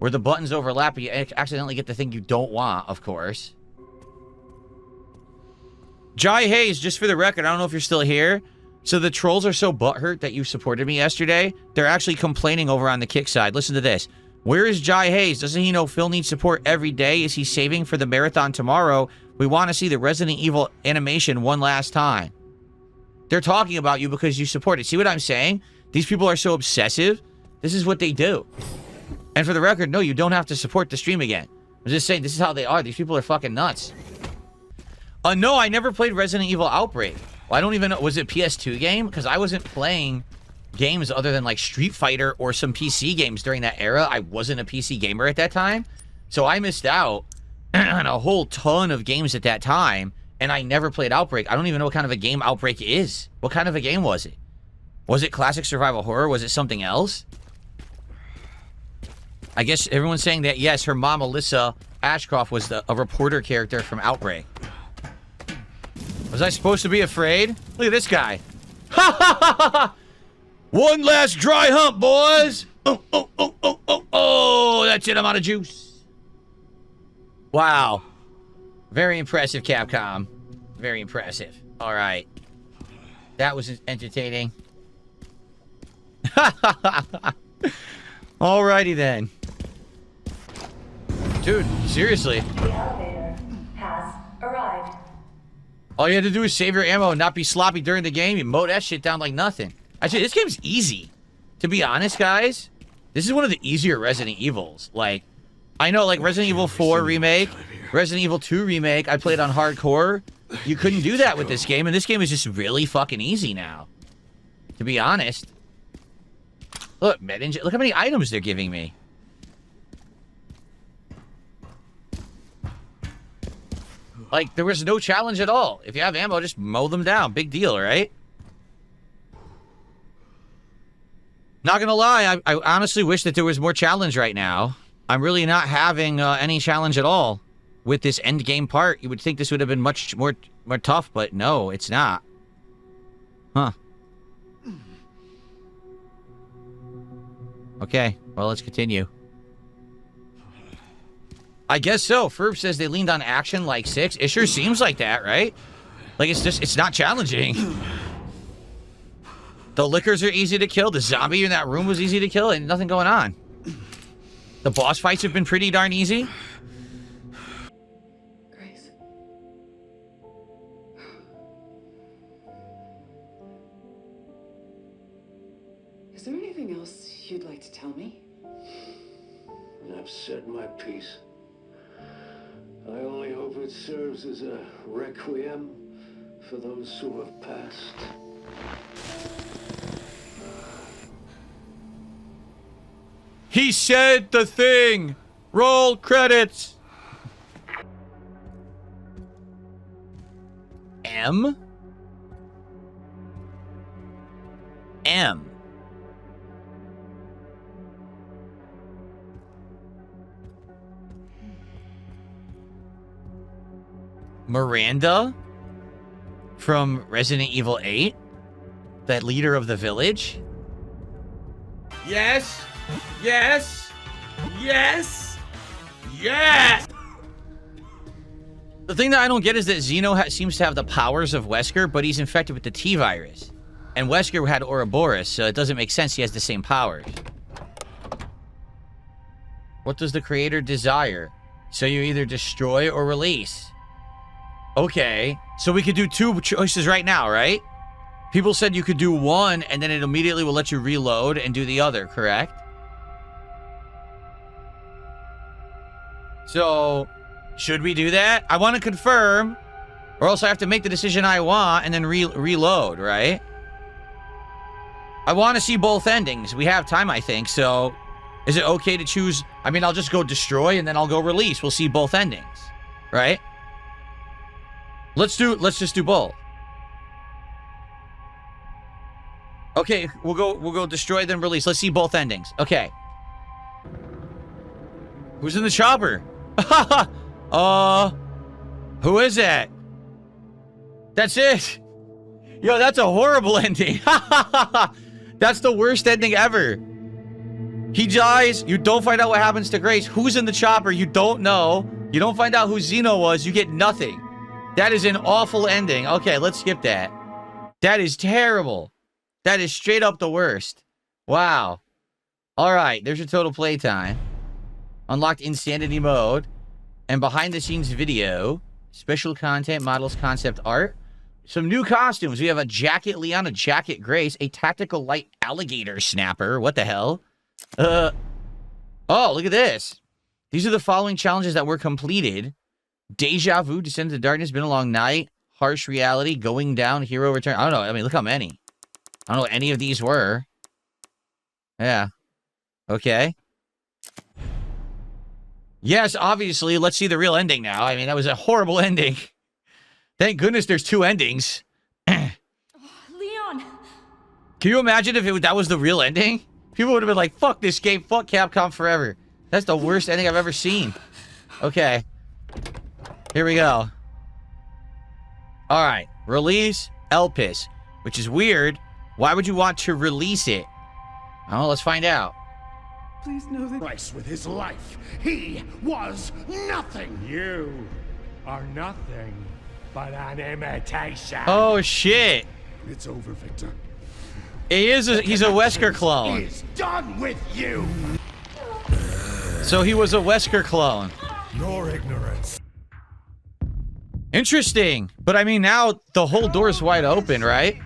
[SPEAKER 1] Where the buttons overlap, you accidentally get the thing you don't want, of course. Jai Hayes, just for the record, I don't know if you're still here. So the trolls are so butthurt that you supported me yesterday. They're actually complaining over on the kick side. Listen to this. Where is Jai Hayes? Doesn't he know Phil needs support every day? Is he saving for the marathon tomorrow? We want to see the Resident Evil animation one last time. They're talking about you because you support it. See what I'm saying? These people are so obsessive. This is what they do. And for the record, no, you don't have to support the stream again. I'm just saying, this is how they are. These people are fucking nuts. No, I never played Resident Evil Outbreak. Well, I don't even know. Was it PS2 game? Because I wasn't playing games other than like Street Fighter or some PC games during that era. I wasn't a PC gamer at that time. So I missed out on a whole ton of games at that time. And I never played Outbreak. I don't even know what kind of a game Outbreak is. What kind of a game was it? Was it classic survival horror? Was it something else? I guess everyone's saying that, yes, her mom, Alyssa Ashcroft, was a reporter character from Outbreak. Was I supposed to be afraid? Look at this guy. Ha ha ha ha! One last dry hump, boys! Oh, oh, oh, oh, oh, oh! That's it, I'm out of juice. Wow. Very impressive, Capcom. Very impressive. All right. That was entertaining. Alrighty then. Dude, seriously.
[SPEAKER 18] The elevator has arrived.
[SPEAKER 1] All you had to do is save your ammo and not be sloppy during the game. You mow that shit down like nothing. Actually, this game's easy. To be honest, guys, this is one of the easier Resident Evils. Like, I know, like, Resident Evil 4 Remake, Resident Evil 2 Remake, I played on hardcore. You couldn't do that with this game, and this game is just really fucking easy now. To be honest. Look, look how many items they're giving me. Like, there was no challenge at all. If you have ammo, just mow them down. Big deal, right? Not gonna lie, I honestly wish that there was more challenge right now. I'm really not having any challenge at all with this end game part. You would think this would have been much more tough, but no, it's not. Huh. Okay, well, let's continue. I guess so. Ferb says they leaned on action like 6. It sure seems like that, right? Like, it's not challenging. The lickers are easy to kill. The zombie in that room was easy to kill, and nothing going on. The boss fights have been pretty darn easy.
[SPEAKER 3] Grace. Is there anything else you'd like to tell me?
[SPEAKER 17] I've said my piece. I only hope it serves as a requiem for those who have passed.
[SPEAKER 1] He said the thing! Roll credits! M? M. Miranda? From Resident Evil 8? That leader of the village?
[SPEAKER 5] Yes! Yes! Yes! Yes!
[SPEAKER 1] The thing that I don't get is that Xeno seems to have the powers of Wesker, but he's infected with the T-virus. And Wesker had Ouroboros, so it doesn't make sense he has the same powers. What does the creator desire? So you either destroy or release. Okay, so we could do 2 choices right now, right? People said you could do one, and then it immediately will let you reload and do the other, correct? So, should we do that? I want to confirm, or else I have to make the decision I want and then reload, right? I want to see both endings. We have time, I think, so Is it okay to choose? I mean, I'll just go destroy and then I'll go release. We'll see both endings, right? Let's just do both. Okay, we'll go destroy then release. Let's see both endings. Okay. Who's in the chopper? Who is that? That's it. Yo, that's a horrible ending. That's the worst ending ever. He dies. You don't find out what happens to Grace. Who's in the chopper? You don't know. You don't find out who Xeno was. You get nothing. That is an awful ending. Okay, let's skip that. That is terrible. That is straight up the worst. Wow. All right, there's your total playtime. Unlocked Insanity Mode. And behind the scenes video. Special content, models, concept art. Some new costumes. We have a jacket Leon, a jacket Grace, a tactical light alligator snapper. What the hell? Oh, look at this. These are the following challenges that were completed. Deja Vu, Descent into Darkness, Been a Long Night, Harsh Reality, Going Down, Hero Return. I don't know. I mean, look how many. I don't know what any of these were. Yeah. Okay. Yes, obviously. Let's see the real ending now. I mean, that was a horrible ending. Thank goodness there's two endings.
[SPEAKER 3] Leon!
[SPEAKER 1] Can you imagine if that was the real ending? People would have been like, fuck this game, fuck Capcom forever. That's the worst ending I've ever seen. Okay. Here we go. Alright. Release Elpis. Which is weird. Why would you want to release it? Oh, let's find out.
[SPEAKER 2] Please know that price with his life. He was nothing. You are nothing but an imitation.
[SPEAKER 1] Oh, shit.
[SPEAKER 2] It's over, Victor.
[SPEAKER 1] He's a Wesker clone.
[SPEAKER 2] He's done with you.
[SPEAKER 1] So he was a Wesker clone.
[SPEAKER 2] Your ignorance.
[SPEAKER 1] Interesting. But I mean, now the whole door's wide open, right?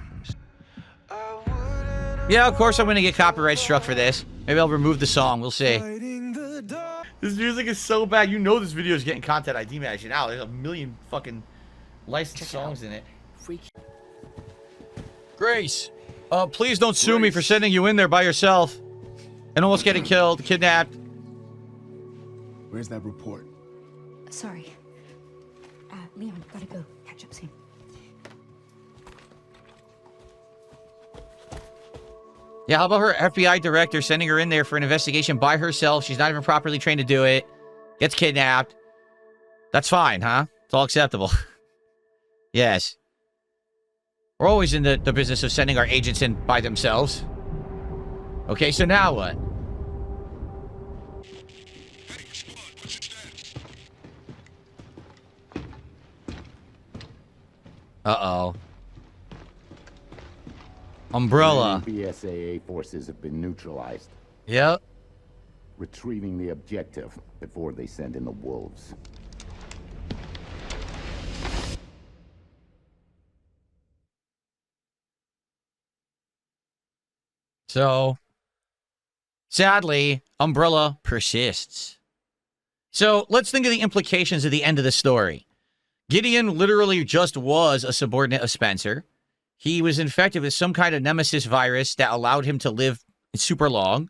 [SPEAKER 1] Yeah, of course I'm going to get copyright struck for this. Maybe I'll remove the song. We'll see. This music is so bad. You know this video is getting content ID managed out. There's a million fucking licensed songs in it. Grace, please don't sue me for sending you in there by yourself and almost getting killed, kidnapped.
[SPEAKER 2] Where's that report?
[SPEAKER 3] Sorry. Leon, gotta go. Catch up soon.
[SPEAKER 1] Yeah, how about her FBI director sending her in there for an investigation by herself? She's not even properly trained to do it. Gets kidnapped. That's fine, huh? It's all acceptable. Yes. We're always in the business of sending our agents in by themselves. Okay, so now what? Uh-oh. Umbrella.
[SPEAKER 19] BSAA forces have been neutralized.
[SPEAKER 1] Yep.
[SPEAKER 19] Retrieving the objective before they send in the wolves.
[SPEAKER 1] So, sadly, Umbrella persists. So, let's think of the implications of the end of the story. Gideon literally just was a subordinate of Spencer. He was infected with some kind of nemesis virus that allowed him to live super long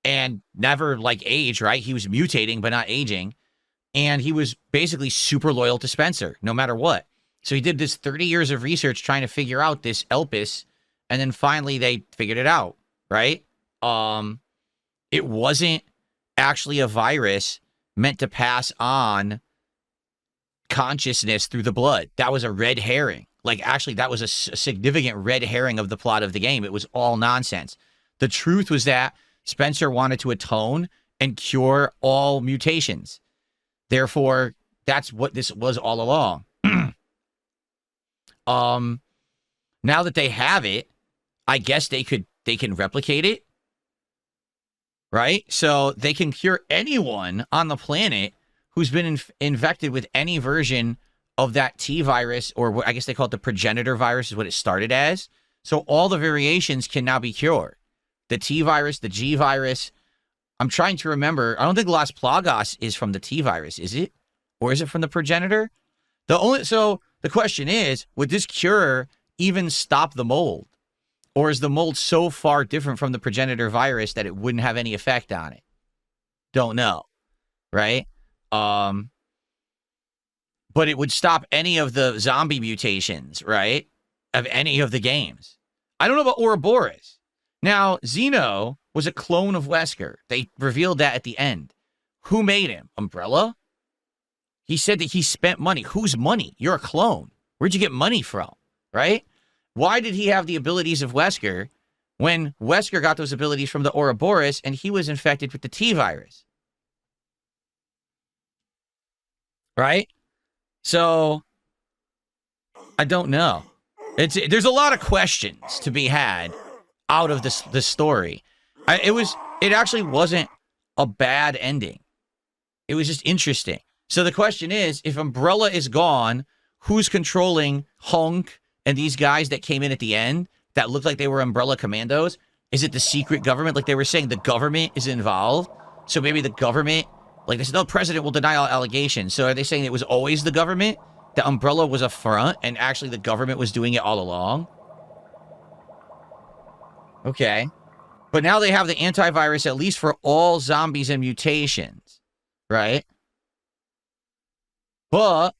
[SPEAKER 1] and never, like, age, right? He was mutating, but not aging. And he was basically super loyal to Spencer, no matter what. So he did this 30 years of research trying to figure out this Elpis, and then finally they figured it out, right? It wasn't actually a virus meant to pass on consciousness through the blood. That was a red herring. Like, actually, that was a significant red herring of the plot of the game. It was all nonsense. The truth was that Spencer wanted to atone and cure all mutations. Therefore, that's what this was all along. Now that they have it, I guess they can replicate it. Right? So they can cure anyone on the planet who's been infected with any version of that T virus, or what I guess they call it the progenitor virus, is what it started as. So all the variations can now be cured. The T virus, the G virus. I'm trying to remember. I don't think Las Plagas is from the T virus, is it? Or is it from the progenitor? So the question is, would this cure even stop the mold? Or is the mold so far different from the progenitor virus that it wouldn't have any effect on it? Don't know, right? But it would stop any of the zombie mutations, right? Of any of the games. I don't know about Ouroboros. Now, Xeno was a clone of Wesker. They revealed that at the end. Who made him? Umbrella? He said that he spent money. Whose money? You're a clone. Where'd you get money from, right? Why did he have the abilities of Wesker when Wesker got those abilities from the Ouroboros and he was infected with the T-virus? Right? So, I don't know. There's a lot of questions to be had out of this story. It actually wasn't a bad ending. It was just interesting. So the question is, if Umbrella is gone, who's controlling Hunk and these guys that came in at the end that looked like they were Umbrella commandos? Is it the secret government? Like they were saying, the government is involved. So maybe the government, like they said, no, the president will deny all allegations. So are they saying it was always the government? That Umbrella was a front and actually the government was doing it all along? Okay. But now they have the antivirus, at least for all zombies and mutations, right? But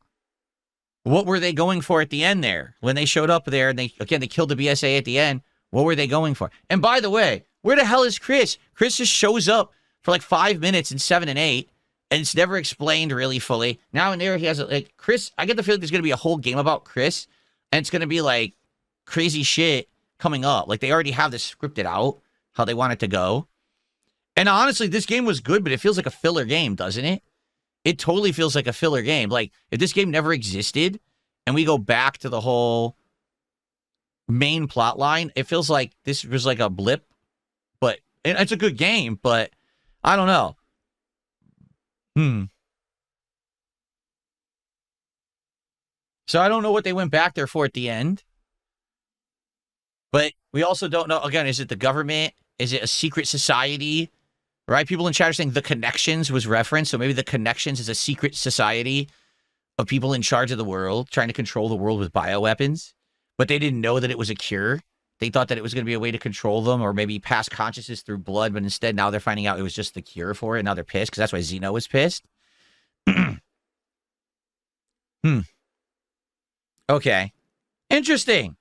[SPEAKER 1] what were they going for at the end there? When they showed up there and they killed the BSA at the end, what were they going for? And by the way, where the hell is Chris? Chris just shows up for like 5 minutes in 7 and 8, and it's never explained really fully. Now and there he has, like, Chris, I get the feeling there's going to be a whole game about Chris, and it's going to be like crazy shit coming up. Like they already have this scripted out, how they want it to go. And honestly, this game was good, but it feels like a filler game, doesn't it? It totally feels like a filler game. Like, if this game never existed, and we go back to the whole main plot line, it feels like this was like a blip. But it's a good game, but I don't know. So I don't know what they went back there for at the end. But we also don't know, again, is it the government? Is it a secret society? Right? People in chat are saying The Connections was referenced. So maybe The Connections is a secret society of people in charge of the world, trying to control the world with bioweapons. But they didn't know that it was a cure. They thought that it was going to be a way to control them or maybe pass consciousness through blood. But instead, now they're finding out it was just the cure for it. Now they're pissed because that's why Xeno was pissed. Okay. Interesting.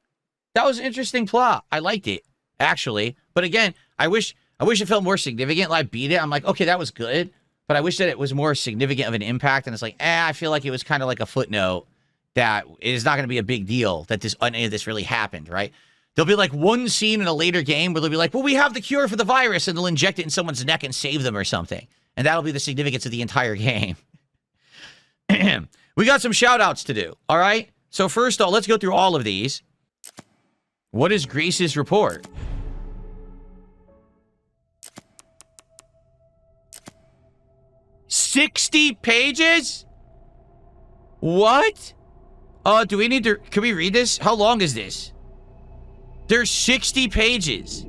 [SPEAKER 1] That was an interesting plot. I liked it, actually. But again, I wish it felt more significant. Like, I beat it. I'm like, okay, that was good. But I wish that it was more significant of an impact. And it's like, I feel like it was kind of like a footnote that it is not going to be a big deal that any of this really happened, right? There'll be like one scene in a later game where they'll be like, well, we have the cure for the virus, and they'll inject it in someone's neck and save them or something. And that'll be the significance of the entire game. We got some shout-outs to do, all right? So first off, let's go through all of these. What is Grace's report? $60 pages? What? Do we need to... Can we read this? How long is this? There's 60 pages.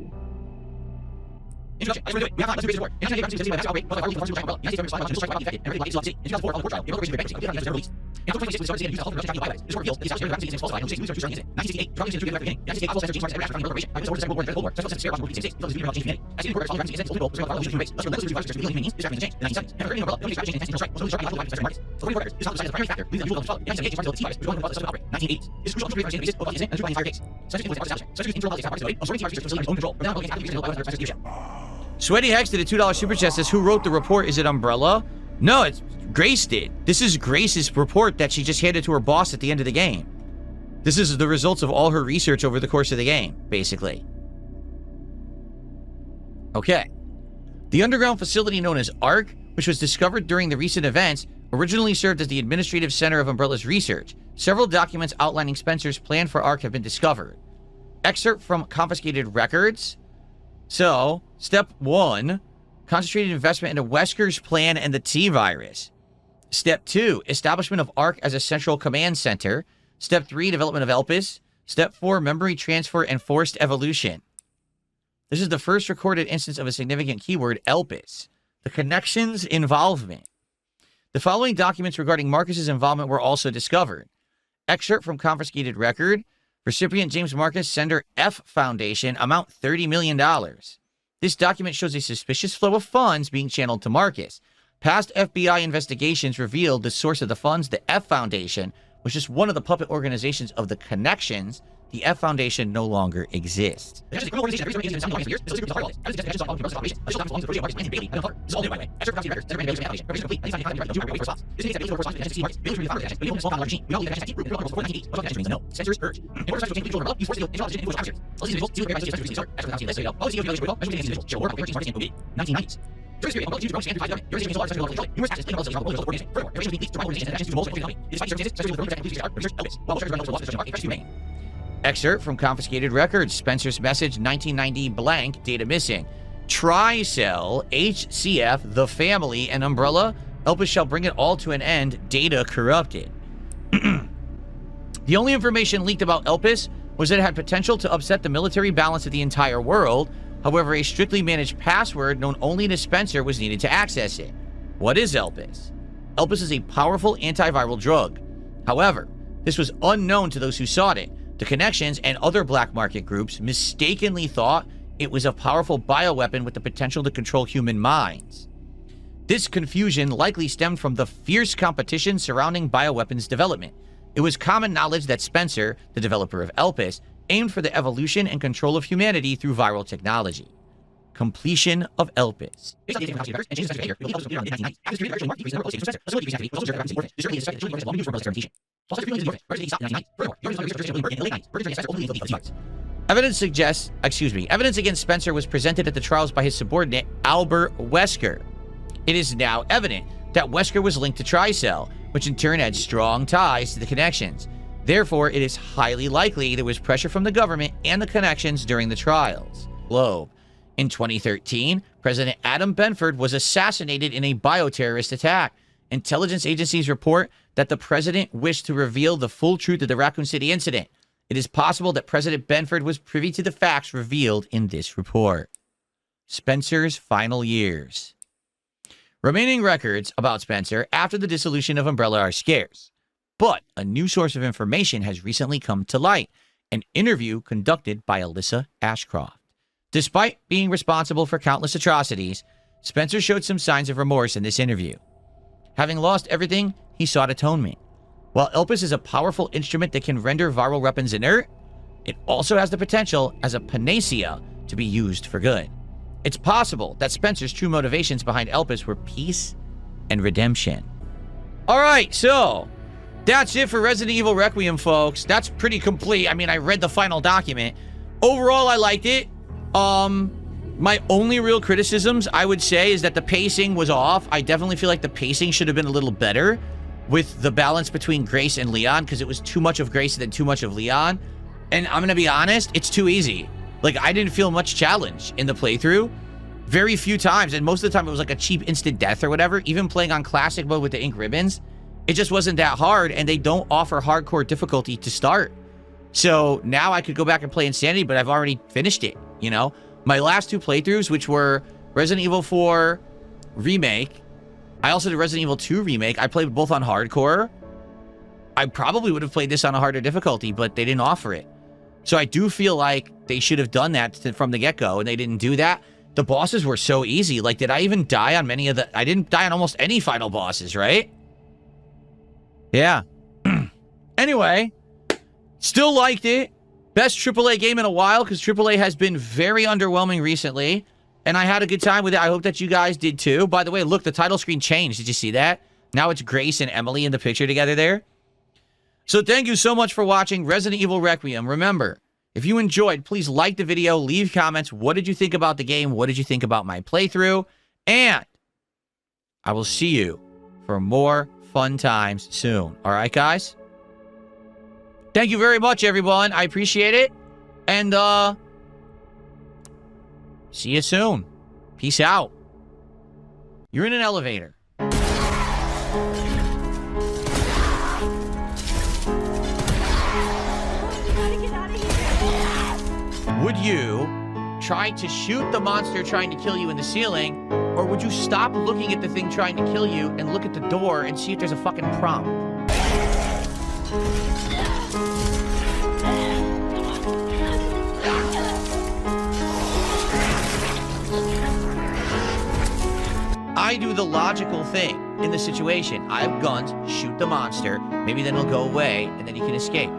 [SPEAKER 1] Sweaty Hex did a $2 super chat, says, who wrote the report? Is it Umbrella? No, it's Grace did. This is Grace's report that she just handed to her boss at the end of the game. This is the results of all her research over the course of the game, basically. Okay. The underground facility known as ARC, which was discovered during the recent events, originally served as the administrative center of Umbrella's research. Several documents outlining Spencer's plan for ARC have been discovered. Excerpt from confiscated records. So, step 1, concentrated investment into Wesker's plan and the T-virus. Step 2, establishment of ARC as a central command center. Step 3, development of Elpis. Step 4, memory transfer and forced evolution. This is the first recorded instance of a significant keyword, Elpis. The connections involvement. The following documents regarding Marcus's involvement were also discovered. Excerpt from confiscated record. Recipient James Marcus, sender F Foundation, amount $30 million. This document shows a suspicious flow of funds being channeled to Marcus. Past FBI investigations revealed the source of the funds, the F Foundation, was just one of the puppet organizations of the Connections. The F Foundation no longer exists. Excerpt from confiscated records. Spencer's message, 1990 blank, data missing. Tricell, HCF, the family, and Umbrella. Elpis shall bring it all to an end. Data corrupted. The only information leaked about Elpis was that it had potential to upset the military balance of the entire world. However, a strictly managed password known only to Spencer was needed to access it. What is Elpis? Elpis is a powerful antiviral drug. However, this was unknown to those who sought it. The Connections and other black market groups mistakenly thought it was a powerful bioweapon with the potential to control human minds. This confusion likely stemmed from the fierce competition surrounding bioweapons development. It was common knowledge that Spencer, the developer of Elpis, aimed for the evolution and control of humanity through viral technology. Completion of Elpis. Evidence against Spencer was presented at the trials by his subordinate, Albert Wesker. It is now evident that Wesker was linked to Tricell, which in turn had strong ties to the Connections. Therefore, it is highly likely there was pressure from the government and the Connections during the trials. Globe. In 2013, President Adam Benford was assassinated in a bioterrorist attack. Intelligence agencies report that the president wished to reveal the full truth of the Raccoon City incident. It is possible that President Benford was privy to the facts revealed in this report. Spencer's final years. Remaining records about Spencer after the dissolution of Umbrella are scarce. But a new source of information has recently come to light. An interview conducted by Alyssa Ashcroft. Despite being responsible for countless atrocities, Spencer showed some signs of remorse in this interview. Having lost everything, he sought atonement. While Elpis is a powerful instrument that can render viral weapons inert, it also has the potential as a panacea to be used for good. It's possible that Spencer's true motivations behind Elpis were peace and redemption. Alright, so that's it for Resident Evil Requiem, folks. That's pretty complete. I mean, I read the final document. Overall, I liked it. My only real criticisms, I would say, is that the pacing was off. I definitely feel like the pacing should have been a little better with the balance between Grace and Leon, because it was too much of Grace and then too much of Leon. And I'm gonna be honest, it's too easy. Like, I didn't feel much challenge in the playthrough. Very few times, and most of the time it was like a cheap instant death or whatever. Even playing on classic mode with the ink ribbons, it just wasn't that hard, and they don't offer hardcore difficulty to start. So now I could go back and play Insanity, but I've already finished it, you know? My last two playthroughs, which were Resident Evil 4 Remake, I also did Resident Evil 2 Remake. I played both on hardcore. I probably would have played this on a harder difficulty, but they didn't offer it. So I do feel like they should have done that from the get-go, and they didn't do that. The bosses were so easy. Like, did I even die on many of the... I didn't die on almost any final bosses, right? Yeah. Anyway, still liked it. Best AAA game in a while, because AAA has been very underwhelming recently. And I had a good time with it. I hope that you guys did too. By the way, look, the title screen changed. Did you see that? Now it's Grace and Emily in the picture together there. So thank you so much for watching Resident Evil Requiem. Remember, if you enjoyed, please like the video, leave comments. What did you think about the game? What did you think about my playthrough? And I will see you for more fun times soon. All right, guys? Thank you very much, everyone. I appreciate it. And, see you soon. Peace out. You're in an elevator. Would you try to shoot the monster trying to kill you in the ceiling, or would you stop looking at the thing trying to kill you and look at the door and see if there's a fucking prompt? I do the logical thing in the situation. I have guns, shoot the monster, maybe then it'll go away, and then you can escape.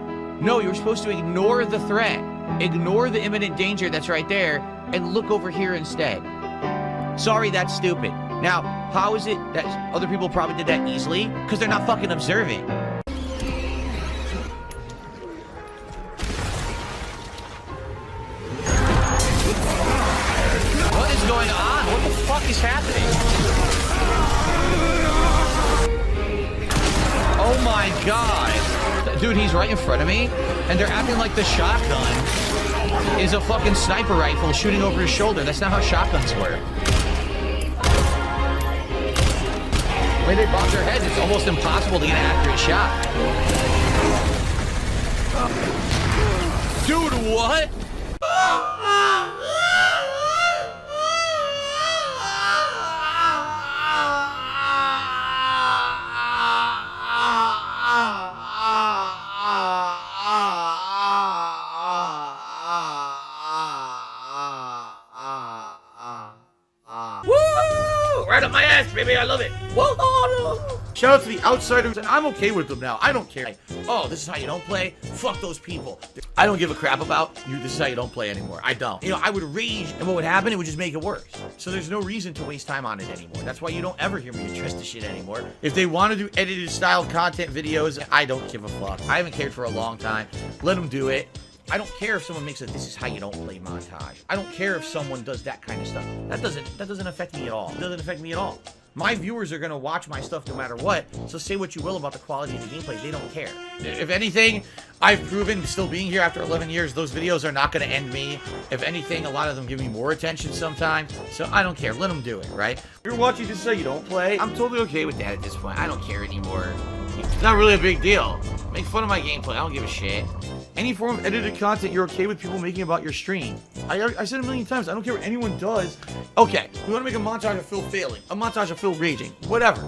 [SPEAKER 1] No, you're supposed to ignore the threat. Ignore the imminent danger that's right there, and look over here instead. Sorry, that's stupid. Now, how is it that other people probably did that easily? Because they're not fucking observing. What is going on? What the fuck is happening? Oh my god. Dude, he's right in front of me, and they're acting like the shotgun is a fucking sniper rifle shooting over his shoulder. That's not how shotguns work. When they bob their heads, it's almost impossible to get an accurate shot. Dude, what?
[SPEAKER 5] Woo! Right up my ass, baby. I love it. Whoa! Shout out to the outsiders, and I'm okay with them now. I don't care. Oh, this is how you don't play? Fuck those people. I don't give a crap about you. This is how you don't play anymore. I don't. You know, I would rage, and what would happen? It would just make it worse. So there's no reason to waste time on it anymore. That's why you don't ever hear me address the shit anymore. If they want to do edited style content videos, I don't give a fuck. I haven't cared for a long time. Let them do it. I don't care if someone makes a "this is how you don't play" montage. I don't care if someone does that kind of stuff. That doesn't affect me at all. It doesn't affect me at all. My viewers are gonna watch my stuff no matter what, so say what you will about the quality of the gameplay, they don't care. If anything, I've proven, still being here after 11 years, those videos are not gonna end me. If anything, a lot of them give me more attention sometimes, so I don't care, let them do it, right? If you're watching This Is How You Don't Play, I'm totally okay with that at this point. I don't care anymore. It's not really a big deal. Make fun of my gameplay, I don't give a shit. Any form of edited content you're okay with people making about your stream. I said a million times, I don't care what anyone does. Okay, we want to make a montage of Phil failing, a montage of Phil raging, whatever.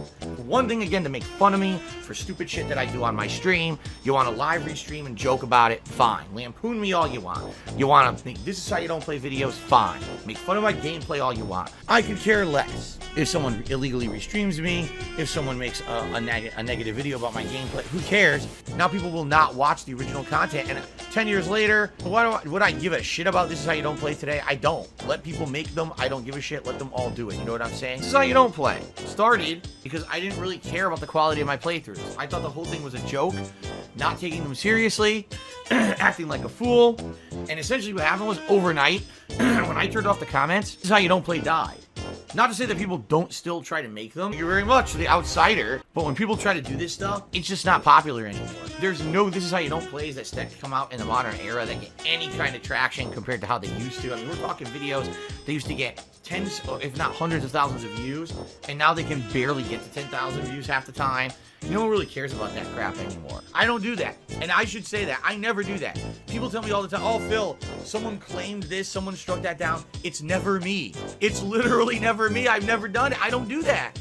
[SPEAKER 5] One thing again to make fun of me for stupid shit that I do on my stream. You want to live restream and joke about it? Fine. Lampoon me all you want. You want to make This Is How You Don't Play videos? Fine. Make fun of my gameplay all you want. I could care less. If someone illegally restreams me, if someone makes a negative video about my gameplay, who cares? Now people will not watch the original content, and 10 years later, would I give a shit about This Is How You Don't Play today? I don't. Let people make them. I don't give a shit. Let them all do it. You know what I'm saying? This is how you don't play. Started because I didn't really care about the quality of my playthroughs. I thought the whole thing was a joke, not taking them seriously, acting like a fool, and essentially what happened was overnight, when I turned off the comments, This Is How You Don't Play died. Not to say that people don't still try to make them. Thank you very much for the outsider. But when people try to do this stuff, it's just not popular anymore. There's no This Is How You Don't Plays that come out in the modern era that get any kind of traction compared to how they used to. I mean, we're talking videos they used to get tens, if not hundreds of thousands of views, and now they can barely get to 10,000 views half the time. No one really cares about that crap anymore. I don't do that. And I should say that. I never do that. People tell me all the time, oh, Phil, someone claimed this, someone struck that down. It's never me. It's literally never me. I've never done it. I don't do that.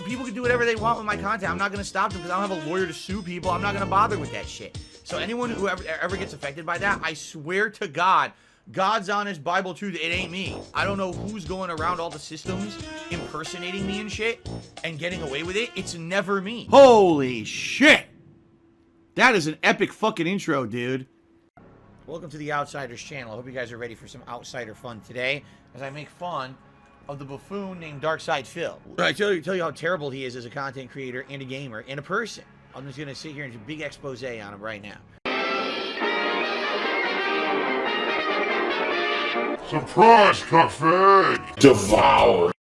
[SPEAKER 5] People can do whatever they want with my content. I'm not going to stop them because I don't have a lawyer to sue people. I'm not going to bother with that shit. So anyone who ever gets affected by that, I swear to God, God's honest Bible truth, it ain't me. I don't know who's going around all the systems impersonating me and shit and getting away with it. It's never me. Holy shit! That is an epic fucking intro, dude. Welcome to the Outsiders channel. I hope you guys are ready for some outsider fun today as I make fun of the buffoon named Darkside Phil. I tell you how terrible he is as a content creator and a gamer and a person. I'm just going to sit here and do a big expose on him right now.
[SPEAKER 7] Surprise, cockfig!
[SPEAKER 2] Devour.